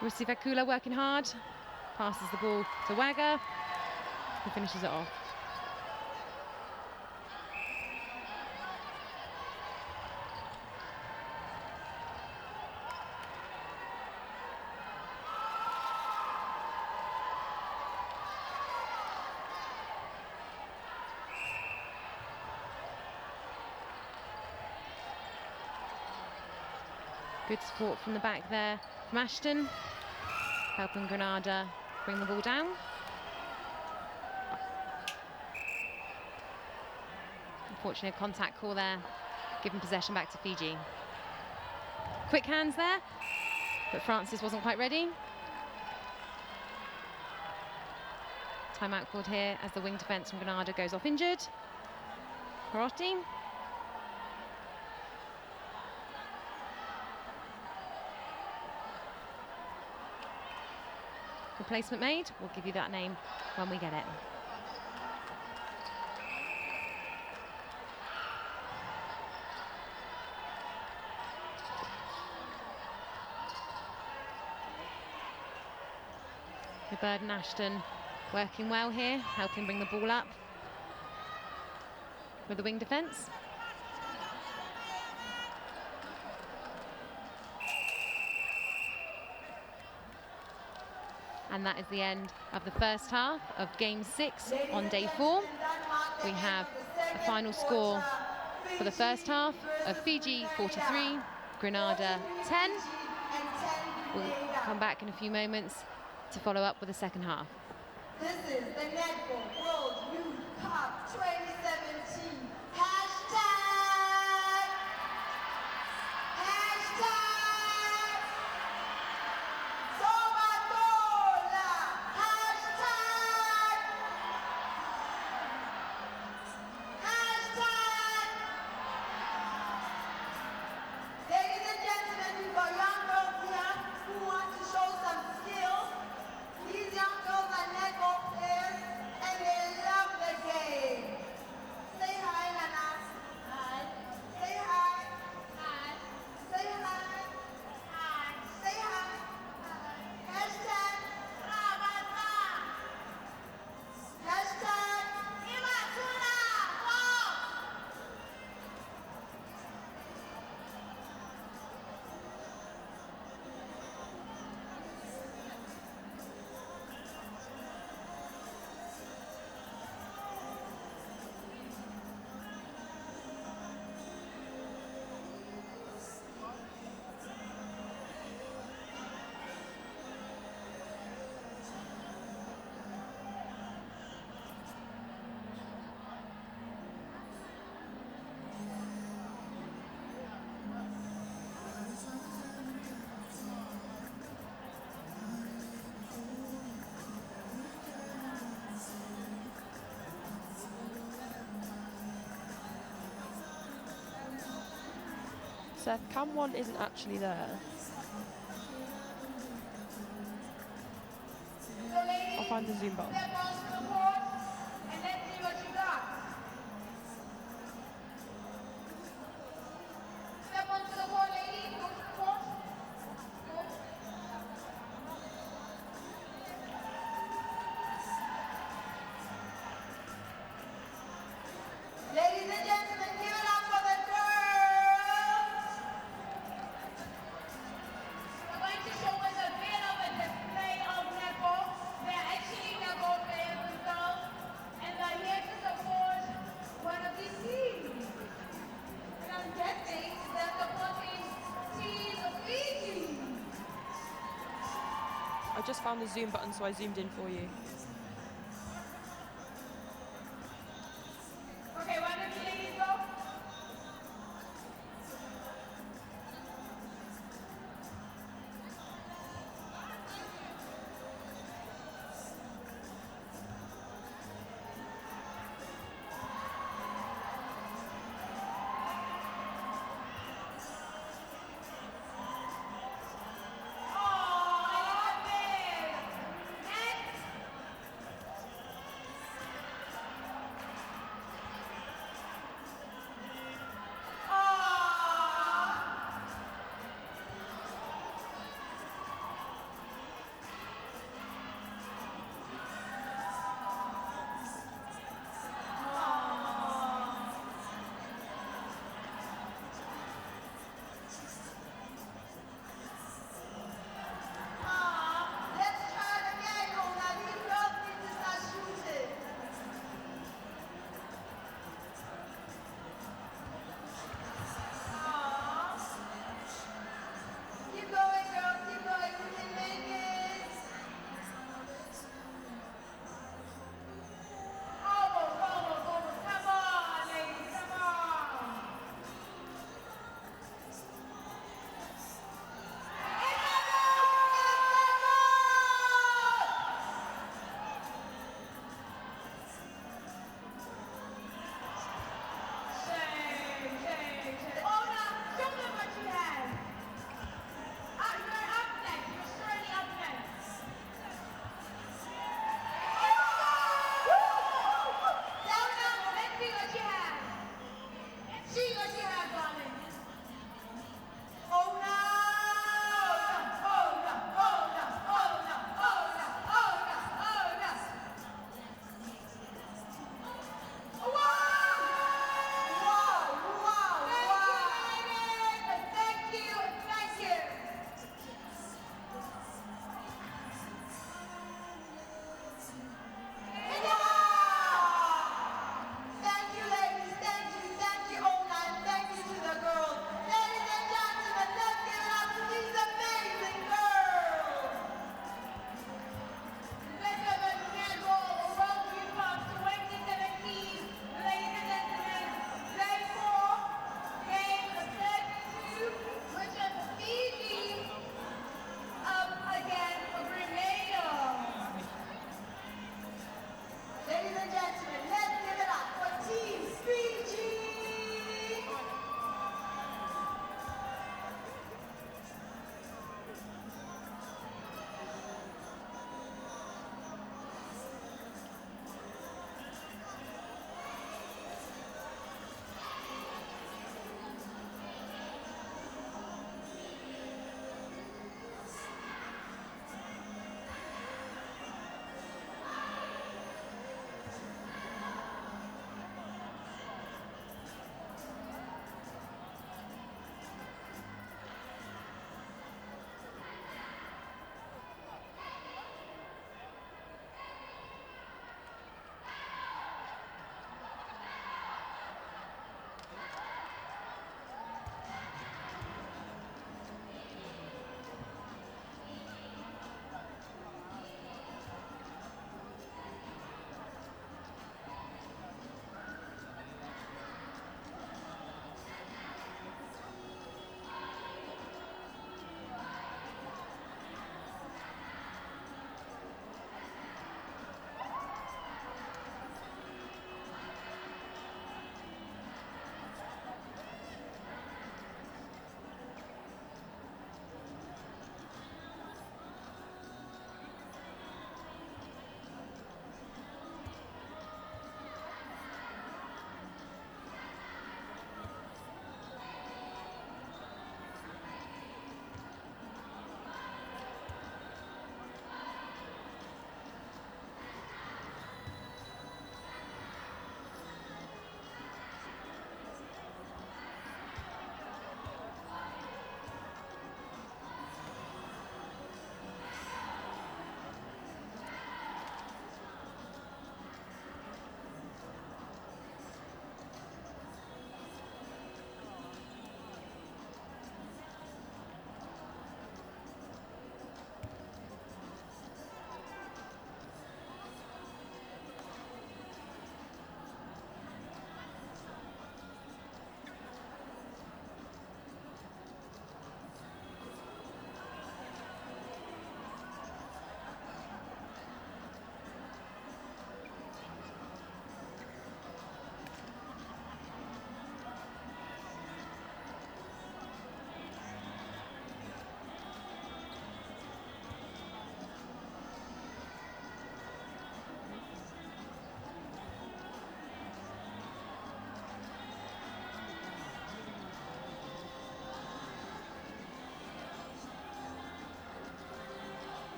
Rusivakula working hard passes the ball to Wagger, who finishes it off. Good support from the back there from Ashton, helping Grenada bring the ball down. Unfortunately, a contact call there, giving possession back to Fiji. Quick hands there, but Francis wasn't quite ready. Timeout called here as the wing defence from Grenada goes off injured. Perotti. Replacement made. We'll give you that name when we get it. Bird and Ashton working well here, helping bring the ball up with the wing defence. And that is the end of the first half of Game 6 on day 4. We have a final score for the first half of Fiji 43, Grenada 10. We'll come back in a few moments to follow up with the second half. This is the Netball World Youth Cup 2017. Hashtag Somatola. Hashtag. Ladies and gentlemen, we've got young girls here who want to show some skill. These young girls are netball players and they love the game. Say hi, Nana. Hi. Say hi. Hi. Say hi. Hi. Say hi. Hashtag A Ba Tsaa. Hashtag Imatuna. Seth, Cam 1 isn't actually there. I'll find the Zoom button. Step onto the court and let's see what you got. Step onto the court, ladies. Go to the court. Ladies and gentlemen, give it up for the girls. We're going to show us a bit of a display of netball. They're actually netball players themselves, and they're here to support one of these teams. And I'm guessing they're supporting Team Fiji. I just found the Zoom button, so I zoomed in for you. Okay, why don't you ladies go? Oh, I love this. Next.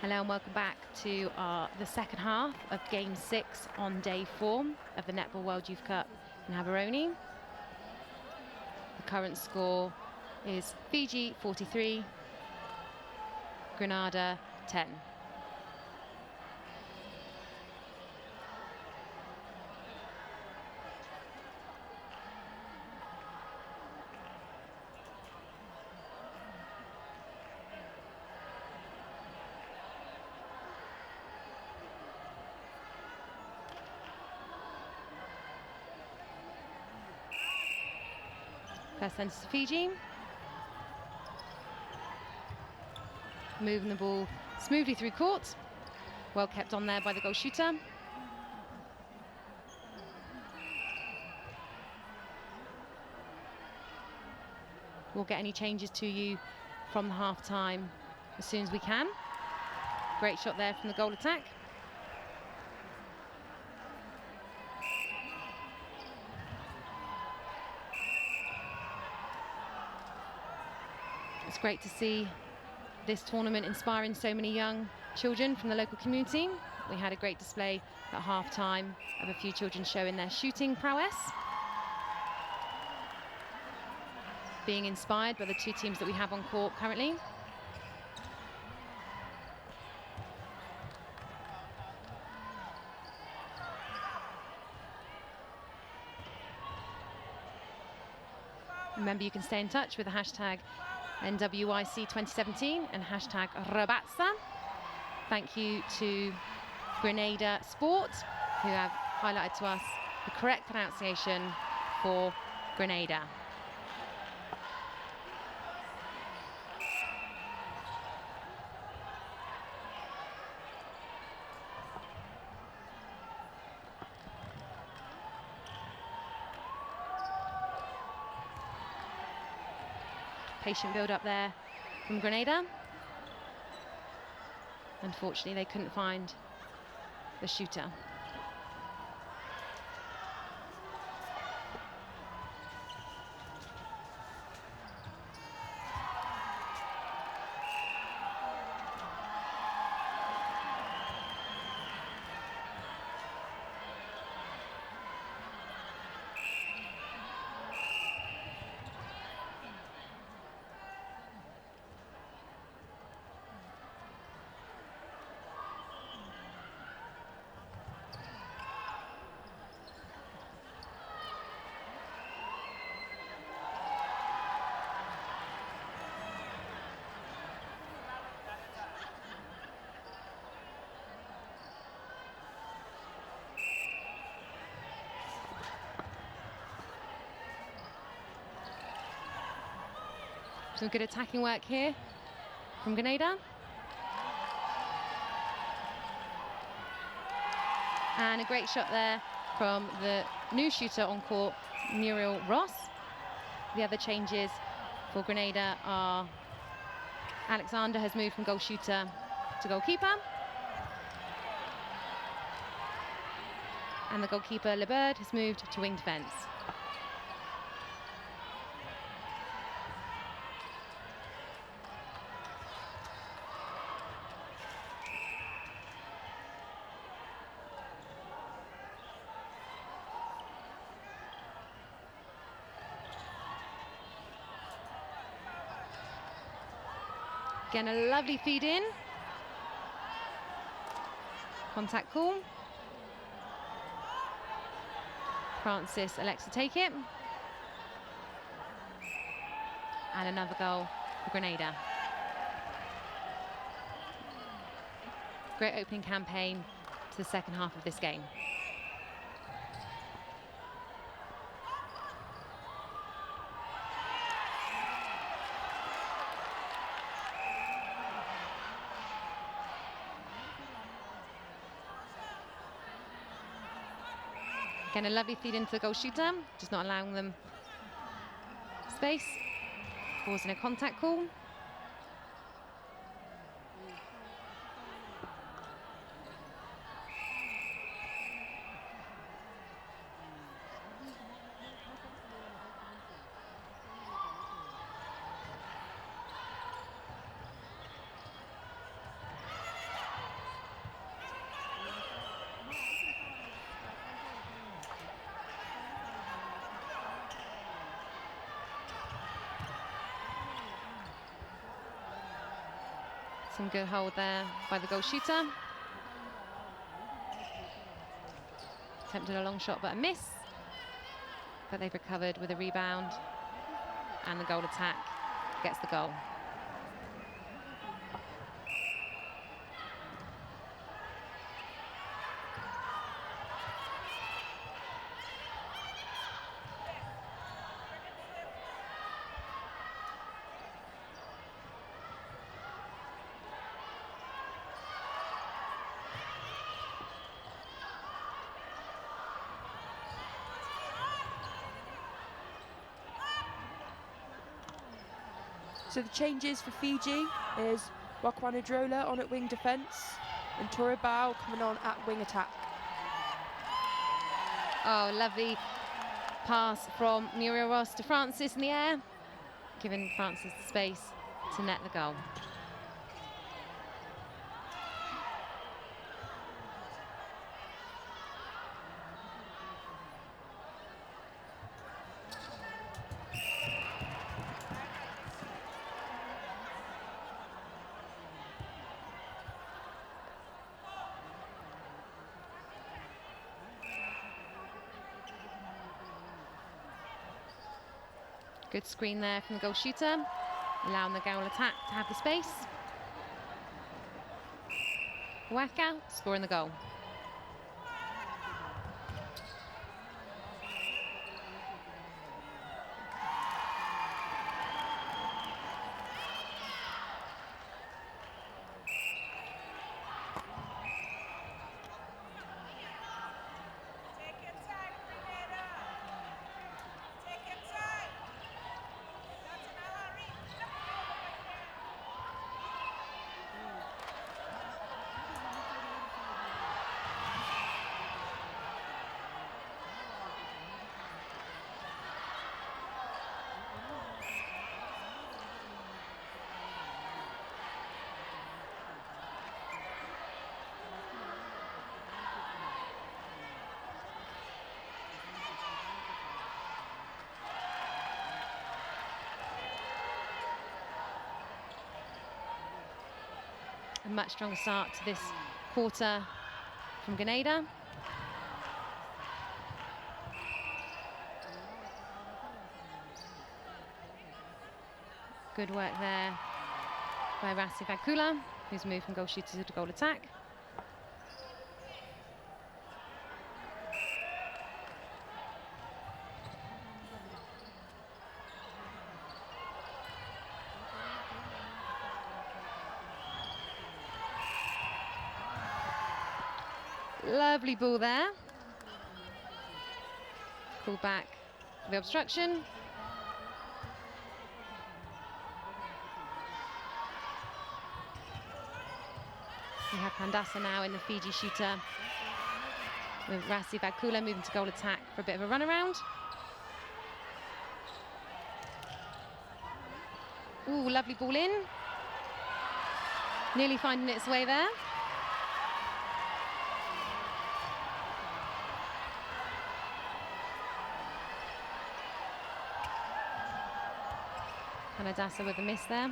Hello and welcome back to the second half of Game 6 on Day 4 of the Netball World Youth Cup in Gaborone. The current score is Fiji 43, Grenada 10. First sentence to Fiji. Moving the ball smoothly through court. Well kept on there by the goal shooter. We'll get any changes to you from the half time as soon as we can. Great shot there from the goal attack. It's great to see this tournament inspiring so many young children from the local community. We had a great display at half-time of a few children showing their shooting prowess, being inspired by the two teams that we have on court currently. Remember, you can stay in touch with the hashtag NWIC 2017 and hashtag A Ba Tsaa. Thank you to Grenada Sport, who have highlighted to us the correct pronunciation for Grenada. Patient build up there from Grenada. Unfortunately, they couldn't find the shooter. Some good attacking work here from Grenada. And a great shot there from the new shooter on court, Muriel Ross. The other changes for Grenada are Alexander has moved from goal shooter to goalkeeper. And the goalkeeper, LeBird, has moved to wing defence. Again, a lovely feed in. Contact call. Francis elects to take it. And another goal for Grenada. Great opening campaign to the second half of this game. Again, a lovely feed into the goal shooter, just not allowing them space, causing a contact call. Some good hold there by the goal shooter. Attempted a long shot but a miss. But they've recovered with a rebound. And the goal attack gets the goal. So the changes for Fiji is Wakwanadrola on at wing defence and Toribao coming on at wing attack. Oh, lovely pass from Muriel Ross to Francis in the air, giving Francis the space to net the goal. Good screen there from the goal shooter, allowing the goal attack to have the space. Waka scoring the goal. A much stronger start to this quarter from Grenada. Good work there by Rasif Akula, who's moved from goal shooter to goal attack. Lovely ball there. Call back for the obstruction. We have Pandasa now in the Fiji shooter, with Rasif Akula moving to goal attack for a bit of a run around. Ooh, lovely ball in. Nearly finding its way there. Pandasa with a miss there.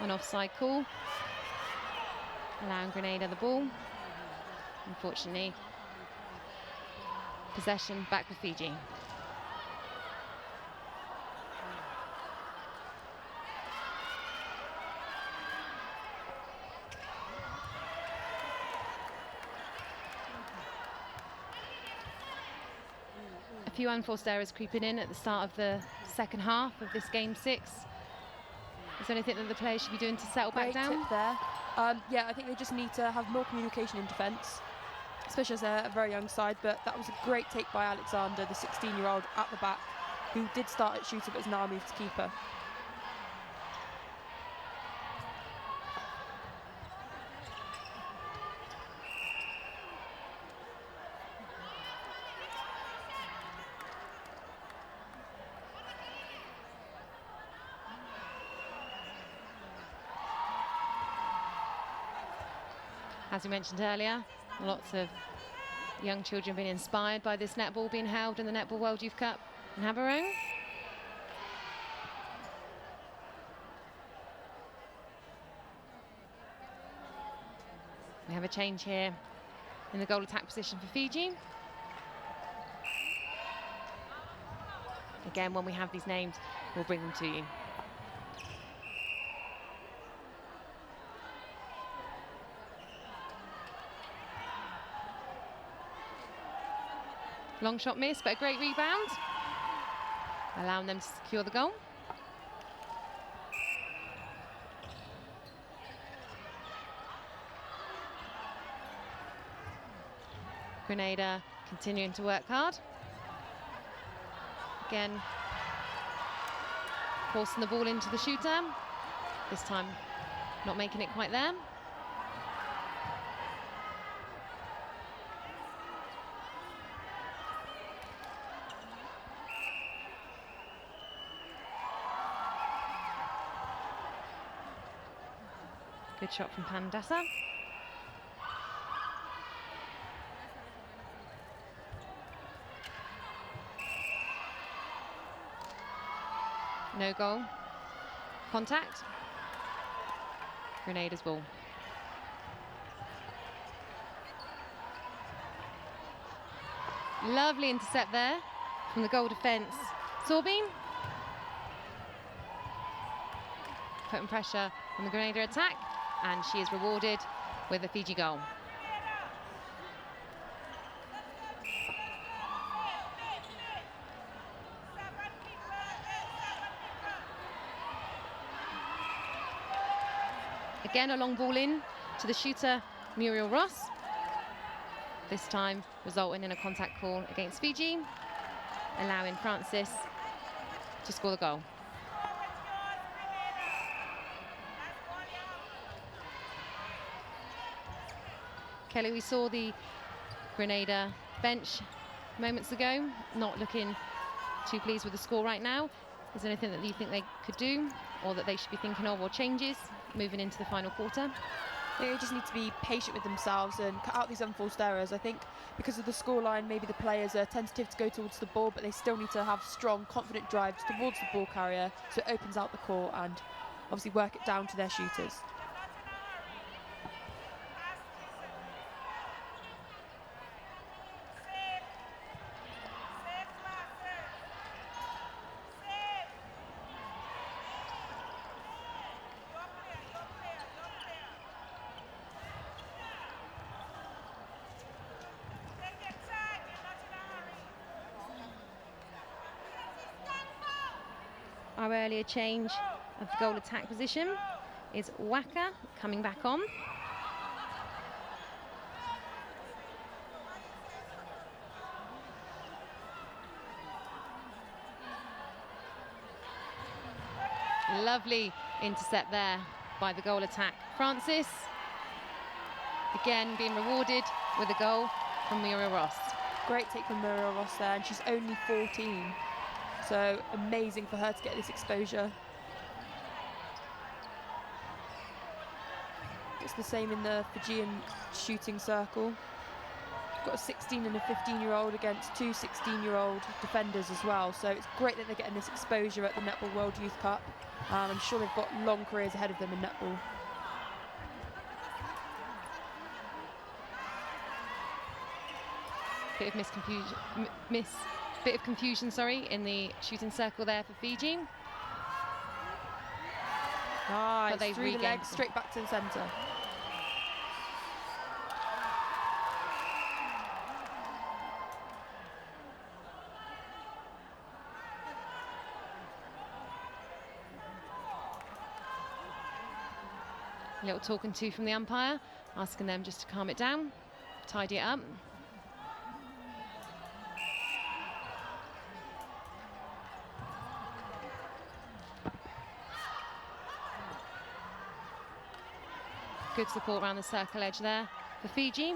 An offside call, allowing Grenada the ball. Unfortunately, possession back with Fiji. A few unforced errors creeping in at the start of the second half of this game 6. Is there anything that the players should be doing to settle back down? Tip there. Yeah, I think they just need to have more communication in defence, especially as a very young side. But that was a great take by Alexander, the 16-year-old at the back, who did start at shooter but is now moved to keeper. As we mentioned earlier, lots of young children being inspired by this netball being held in the Netball World Youth Cup in Haberung. We have a change here in the goal attack position for Fiji. Again, when we have these names, we'll bring them to you. Long shot miss, but a great rebound, allowing them to secure the goal. Grenada continuing to work hard. Again, forcing the ball into the shooter. This time, not making it quite there. Good shot from A Ba Tsaa. No goal. Contact. Grenada's ball. Lovely intercept there from the goal defence. Sorbine. Putting pressure on the Grenada attack, and she is rewarded with a Fiji goal. Again, a long ball in to the shooter, Muriel Ross. This time resulting in a contact call against Fiji, allowing Francis to score the goal. Kelly, we saw the Grenada bench moments ago, not looking too pleased with the score right now. Is there anything that you think they could do, or that they should be thinking of, or changes moving into the final quarter? They just need to be patient with themselves and cut out these unforced errors. I think because of the scoreline, maybe the players are tentative to go towards the ball, but they still need to have strong, confident drives towards the ball carrier so it opens out the court, and obviously work it down to their shooters. Our earlier change of the goal attack position is Waka coming back on. Lovely intercept there by the goal attack. Francis, again being rewarded with a goal from Muriel Ross. Great take from Muriel Ross there, and she's only 14. So amazing for her to get this exposure. It's the same in the Fijian shooting circle. Got a 16 and a 15-year-old against two 16-year-old defenders as well. So it's great that they're getting this exposure at the Netball World Youth Cup. I'm sure they've got long careers ahead of them in netball. Bit of confusion, sorry, in the shooting circle there for Fiji. Nice, they've through the legs, straight back to the centre. A little talking to from the umpire, asking them just to calm it down, tidy it up. Good support around the circle edge there for Fiji.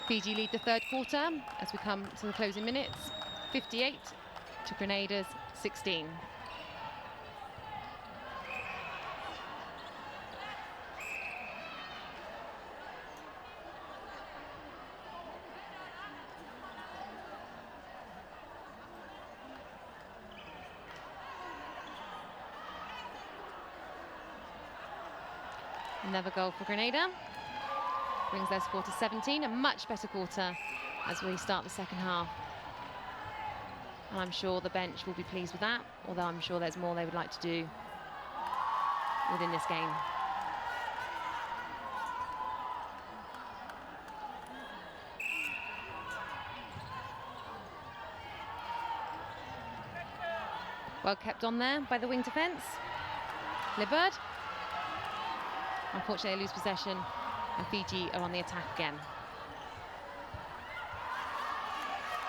Fiji lead the third quarter as we come to the closing minutes. 58 to Grenada's 16. Another goal for Grenada. Brings their score to 17, a much better quarter as we start the second half. And I'm sure the bench will be pleased with that, although I'm sure there's more they would like to do within this game. Well kept on there by the wing defence. Liberd. Unfortunately, they lose possession, and Fiji are on the attack again.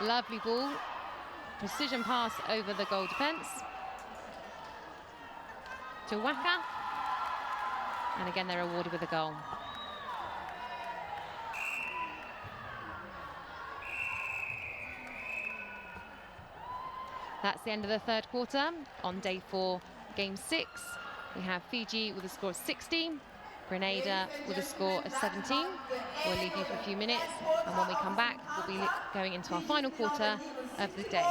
Lovely ball. Precision pass over the goal defence to Waka. And again, they're awarded with a goal. That's the end of the third quarter. On day 4, game 6, we have Fiji with a score of 60, Grenada with a score of 17. We'll leave you for a few minutes, and when we come back, we'll be going into our final quarter of the day.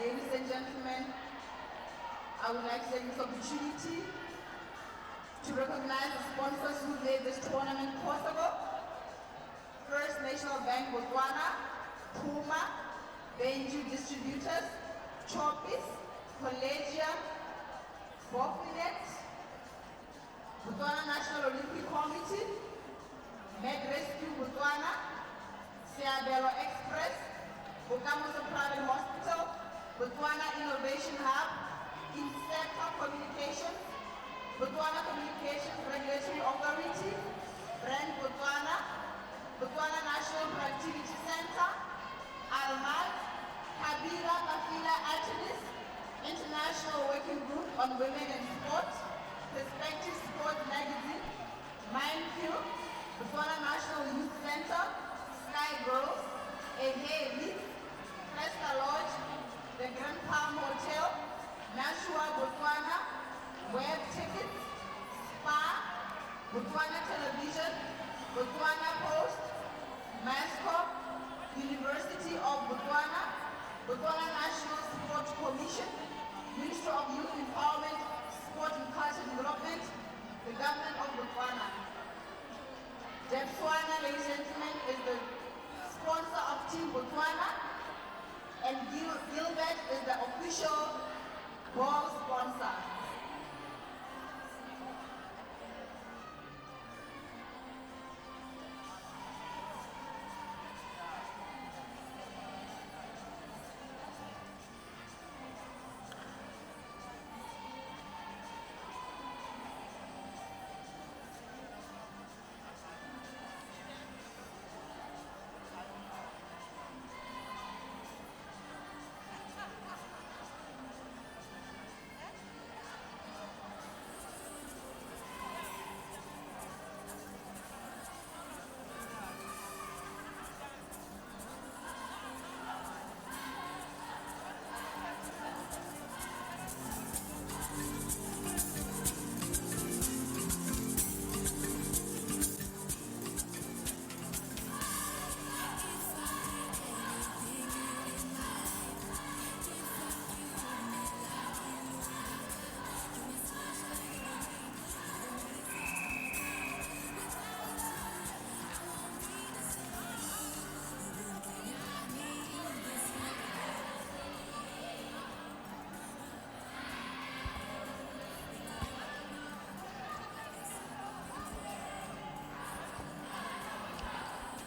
Ladies and gentlemen, I would like to take this opportunity to recognize the sponsors who made this tournament possible. First National Bank Botswana, Puma, Benju Distributors, Chopis, Collegium, Bofinet, Botswana National Olympic Committee, Med Rescue Botswana, Siabelo Express, Bokamoso Private Hospital, Botswana Innovation Hub, Insector Communications, Botswana Communications Regulatory Authority, Brand Botswana, Botswana National Productivity Center, Almaz, Kabila Kafila Artemis, International Working Group on Women in Sport, Perspective Sport Magazine, Mindfield, Botswana National Youth Center, Sky Girls, Eheli, Cresta Lodge, the Grand Palm Hotel, Nashua Botswana, Web Tickets, Spa, Botswana Television, Botswana Post, Mascot, University of Botswana, Botswana National Sport Commission, Ministry of Youth Empowerment, Sport and Culture Development, the Government of Botswana. Botswana, ladies and gentlemen, is the sponsor of Team Botswana, and Gilbert is the official ball sponsor.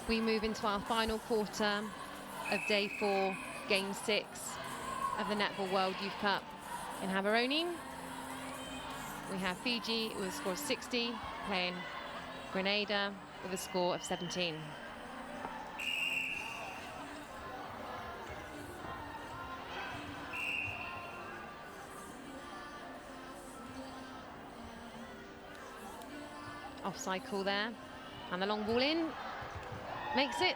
We move into our final quarter of day 4, game 6 of the Netball World Youth Cup in Gaborone. We have Fiji with a score of 60, playing Grenada with a score of 17. offside call there. And the long ball in, makes it.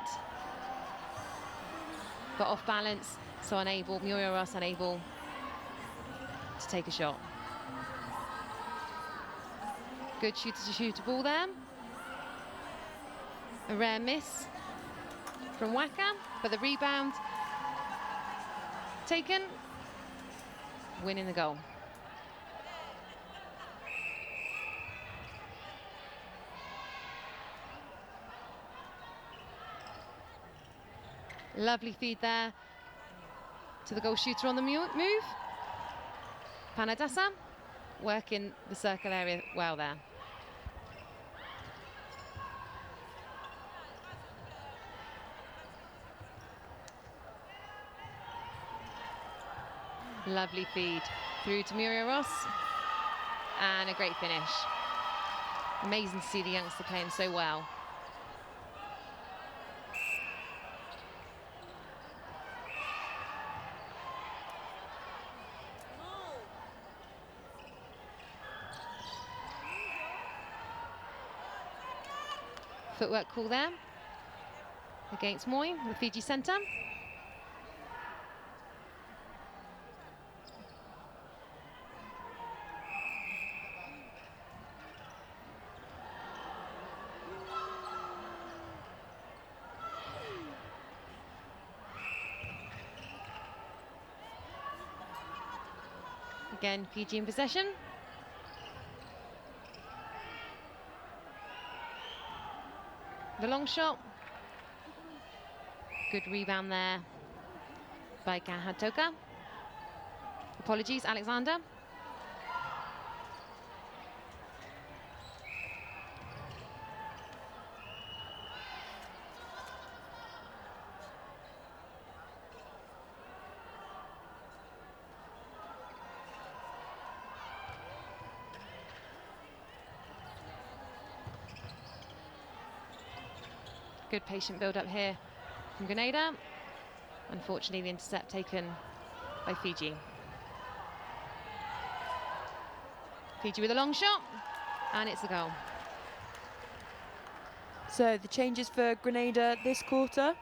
But off balance, so unable, Muriel Ross unable to take a shot. Good shooter ball there. A rare miss from Waka, but the rebound taken, winning the goal. Lovely feed there to the goal shooter on the move. A Ba Tsaa working the circle area well there. Lovely feed through to Muriel Ross, and a great finish. Amazing to see the youngster playing so well. Footwork call there against Moy, the Fiji centre. Again, Fiji in possession. The long shot. Good rebound there by Kahatoka. Apologies, Alexander. Good patient build-up here from Grenada. Unfortunately, the intercept taken by Fiji. Fiji with a long shot, and it's a goal. So the changes for Grenada this quarter.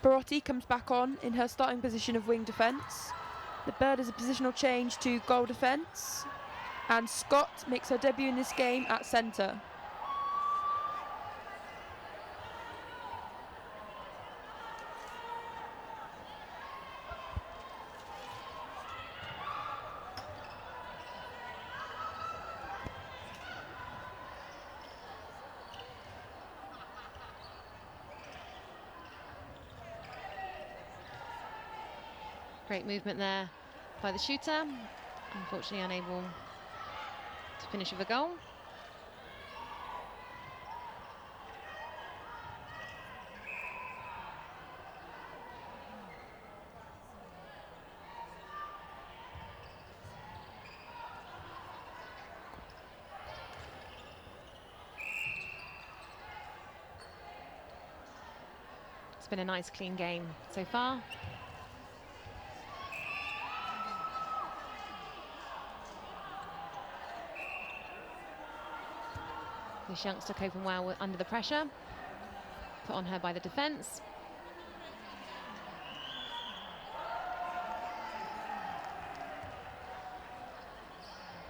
Barotti comes back on in her starting position of wing defence. The Bird is a positional change to goal defence. And Scott makes her debut in this game at centre. Great movement there by the shooter. Unfortunately unable to finish with a goal. It's been a nice clean game so far. This youngster coping well under the pressure, put on her by the defence.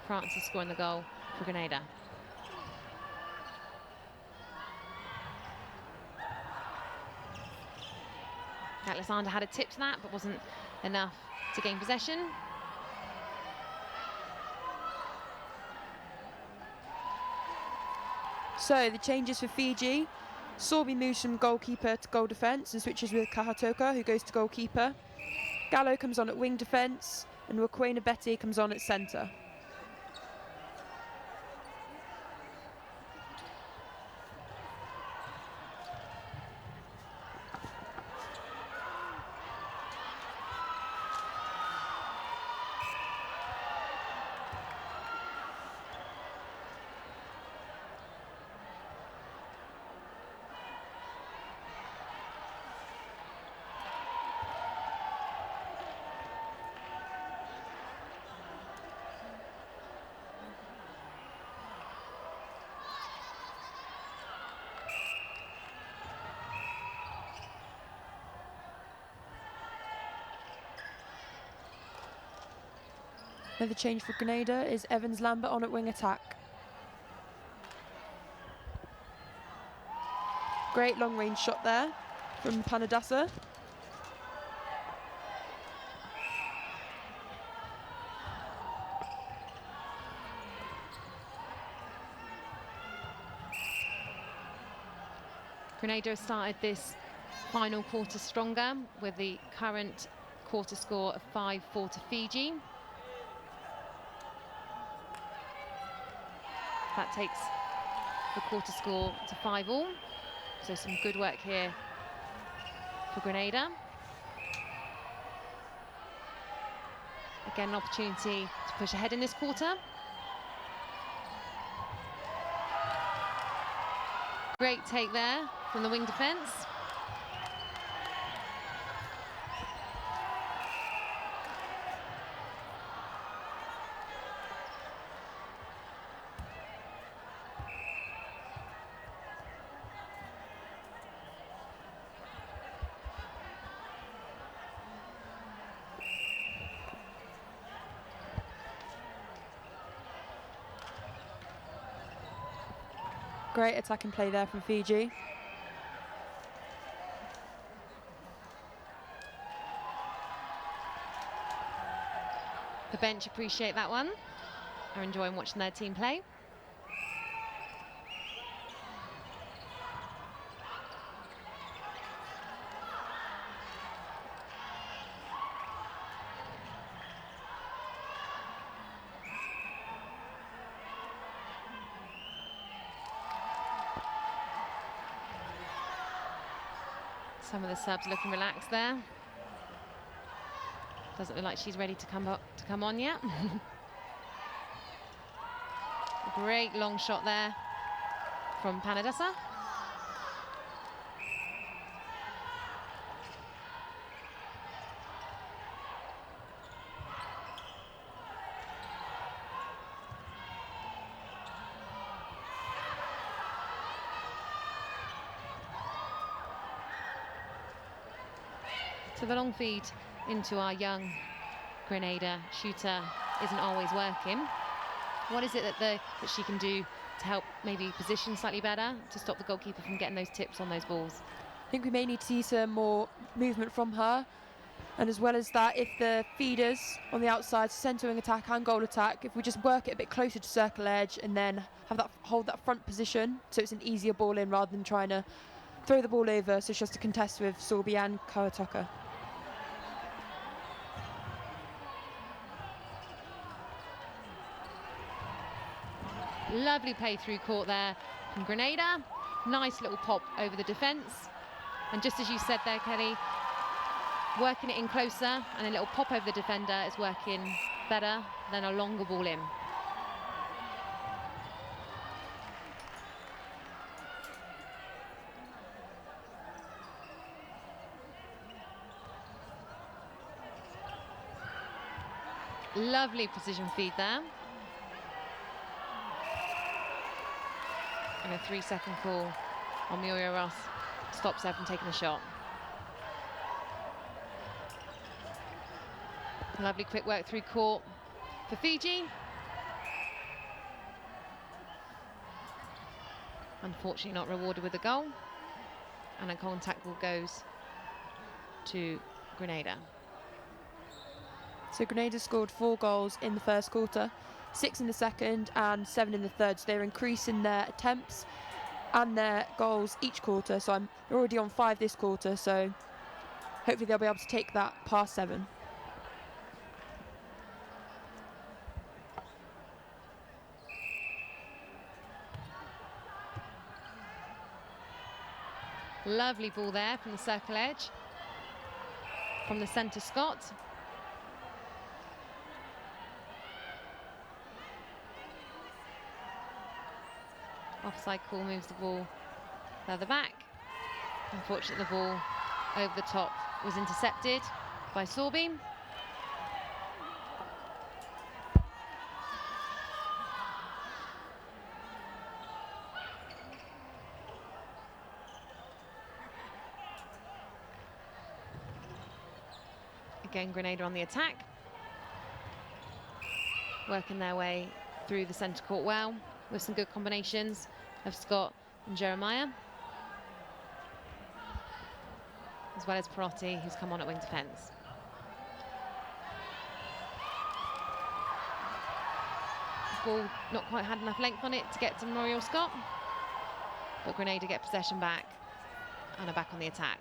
France is scoring the goal for Grenada. Alexander had a tip to that, but wasn't enough to gain possession. So the changes for Fiji. Sorby moves from goalkeeper to goal defence and switches with Kahatoka, who goes to goalkeeper. Gallo comes on at wing defence, and Wakwena Betty comes on at centre. Another change for Grenada is Evans Lambert on at wing attack. Great long range shot there from A Ba Tsaa. Grenada has started this final quarter stronger with the current quarter score of 5-4 to Fiji. That takes the quarter score to 5-all. So some good work here for Grenada. Again, an opportunity to push ahead in this quarter. Great take there from the wing defence. Great attacking play there from Fiji. The bench appreciate that one. Are enjoying watching their team play. Some of the subs looking relaxed there. Doesn't look like she's ready to come on yet. Great long shot there from A Ba Tsaa. So the long feed into our young Grenada shooter isn't always working. What is it that she can do to help maybe position slightly better to stop the goalkeeper from getting those tips on those balls? I think we may need to see some more movement from her. And as well as that, if the feeders on the outside, centre wing attack and goal attack, if we just work it a bit closer to circle edge and then hold that front position so it's an easier ball in rather than trying to throw the ball over so she has to contest with Sorby and Kawatoka. Lovely play through court there from Grenada. Nice little pop over the defence. And just as you said there, Kelly, working it in closer and a little pop over the defender is working better than a longer ball in. Lovely precision feed there. And a 3-second call on Muriel Ross stops her from taking a shot. Lovely quick work through court for Fiji. Unfortunately not rewarded with a goal. And a contact ball goes to Grenada. So Grenada scored 4 goals in the first quarter, 6 in the second and 7 in the third. So they're increasing their attempts and their goals each quarter. So they're already on 5 this quarter. So hopefully they'll be able to take that past 7. Lovely ball there from the circle edge, from the centre Scott. Offside call moves the ball further back. Unfortunately, the ball over the top was intercepted by Sorby. Again, Grenada on the attack. working their way through the centre court well with some good combinations of Scott and Jeremiah, as well as Perotti, who's come on at wing defence. Ball not quite had enough length on it to get to Muriel Scott, but Grenada get possession back and are back on the attack.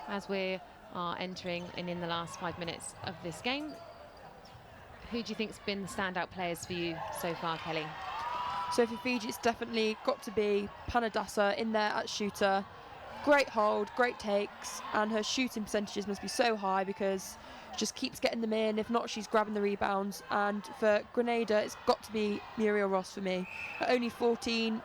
As we are entering and in the last 5 minutes of this game, who do you think's been the standout players for you so far, Kelly? So for Fiji, it's definitely got to be A Ba Tsaa in there at shooter. Great hold, great takes, and her shooting percentages must be so high because she just keeps getting them in. If not, she's grabbing the rebounds. And for Grenada, it's got to be Muriel Ross for me. At only 14,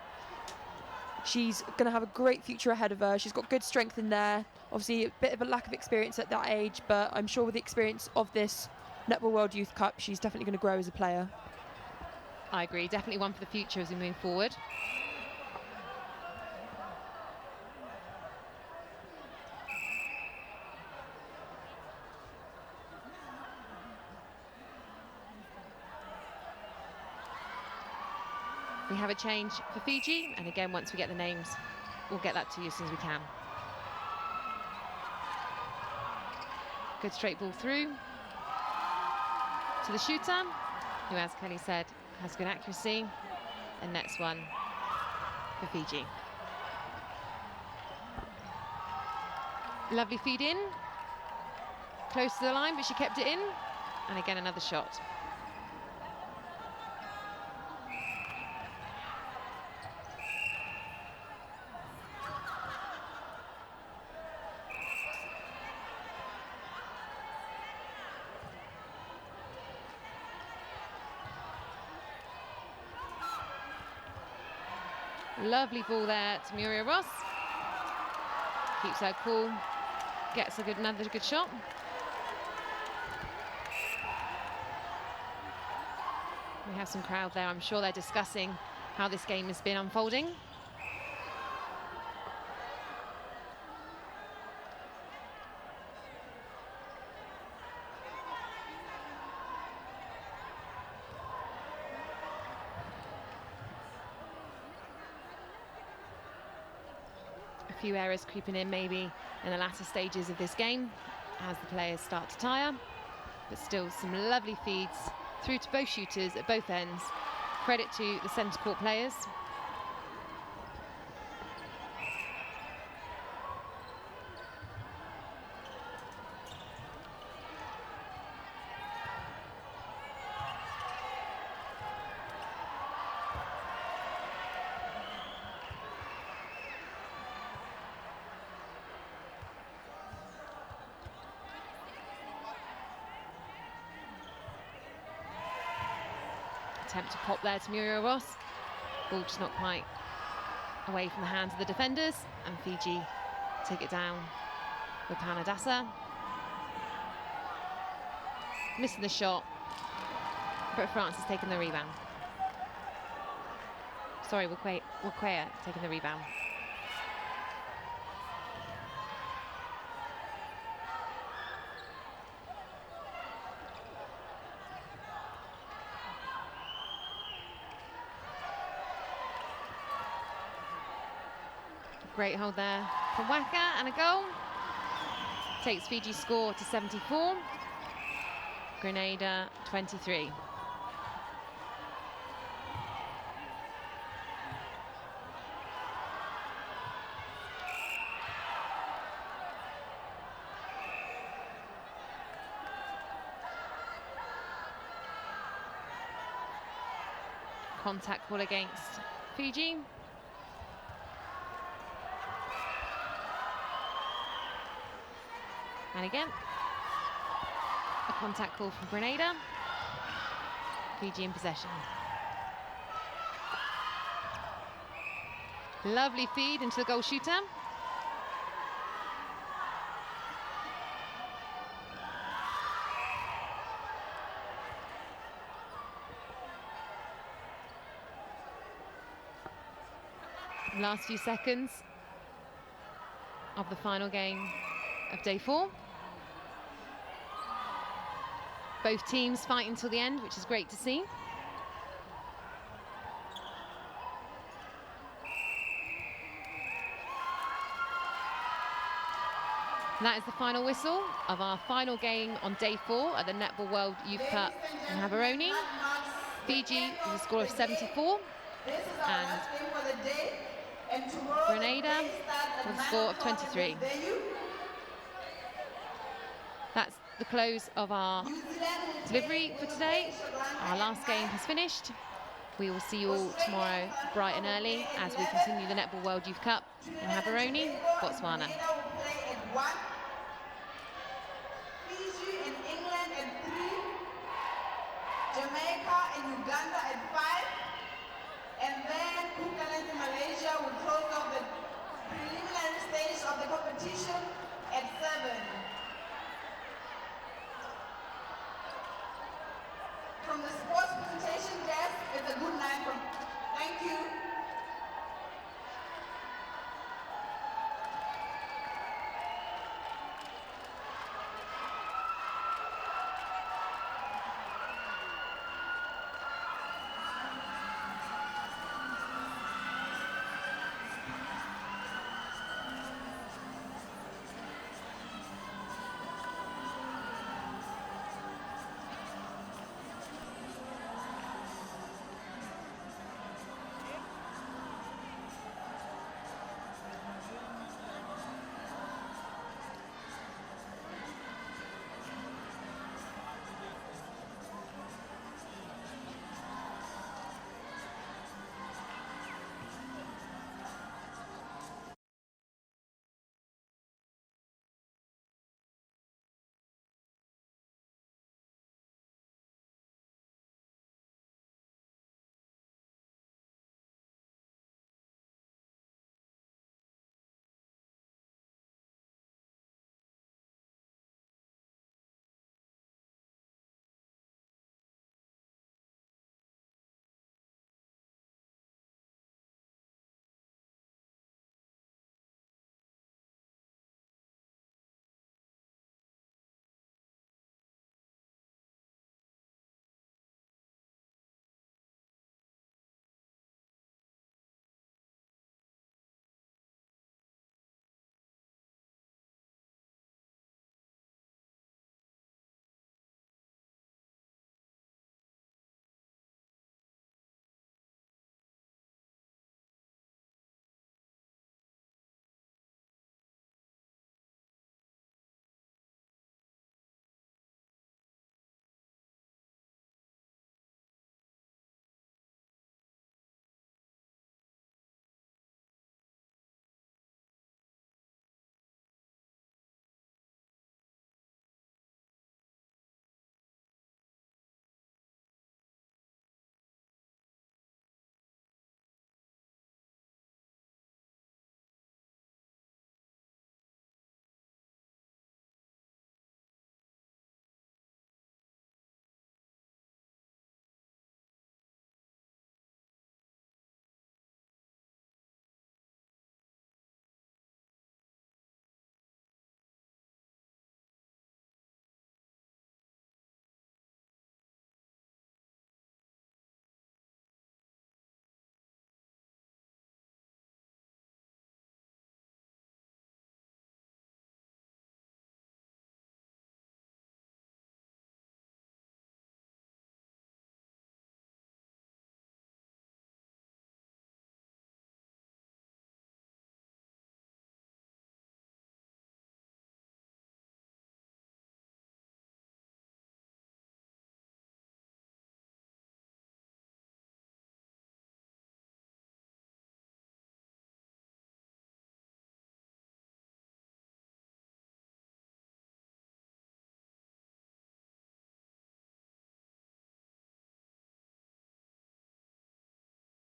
she's going to have a great future ahead of her. She's got good strength in there. Obviously, a bit of a lack of experience at that age, but I'm sure with the experience of this Netball World Youth Cup, she's definitely going to grow as a player. I agree, definitely one for the future as we move forward. We have a change for Fiji, and again, once we get the names, we'll get that to you as soon as we can. Good straight ball through to the shooter, who, as Kelly said, has good accuracy, and nets one for Fiji. Lovely feed in, close to the line, but she kept it in, and again another shot. Lovely ball there to Muriel Ross. Keeps her cool, gets another good shot. We have some crowd there. I'm sure they're discussing how this game has been unfolding. A few errors creeping in maybe in the latter stages of this game as the players start to tire, but still some lovely feeds through to both shooters at both ends. Credit to the centre court players. Attempt to pop there to Muriel Ross. Ball just not quite away from the hands of the defenders, and Fiji take it down with A Ba Tsaa. Missing the shot, but France has taken the rebound. Sorry, Wakwea taking the rebound. Great hold there from Waka, and a goal. Takes Fiji's score to 74. Grenada 23. Contact call against Fiji. And again, a contact call from Grenada. Fiji in possession. Lovely feed into the goal shooter. Last few seconds of the final game of day 4. Both teams fighting till the end, which is great to see. And that is the final whistle of our final game on day 4 at the Netball World Youth Cup in Gaborone. Fiji with a score of 74, and Grenada with a score of 23. That's the close of our delivery for today. Our last game has finished. We will see you all tomorrow bright and early as we continue the Netball World Youth Cup in Gaborone, Botswana. Fiji and England at 3, Jamaica and Uganda at 5, and then Cook Islands in Malaysia will close off the preliminary stage of the competition at 7. From the sports presentation desk, it's a good night. Thank you.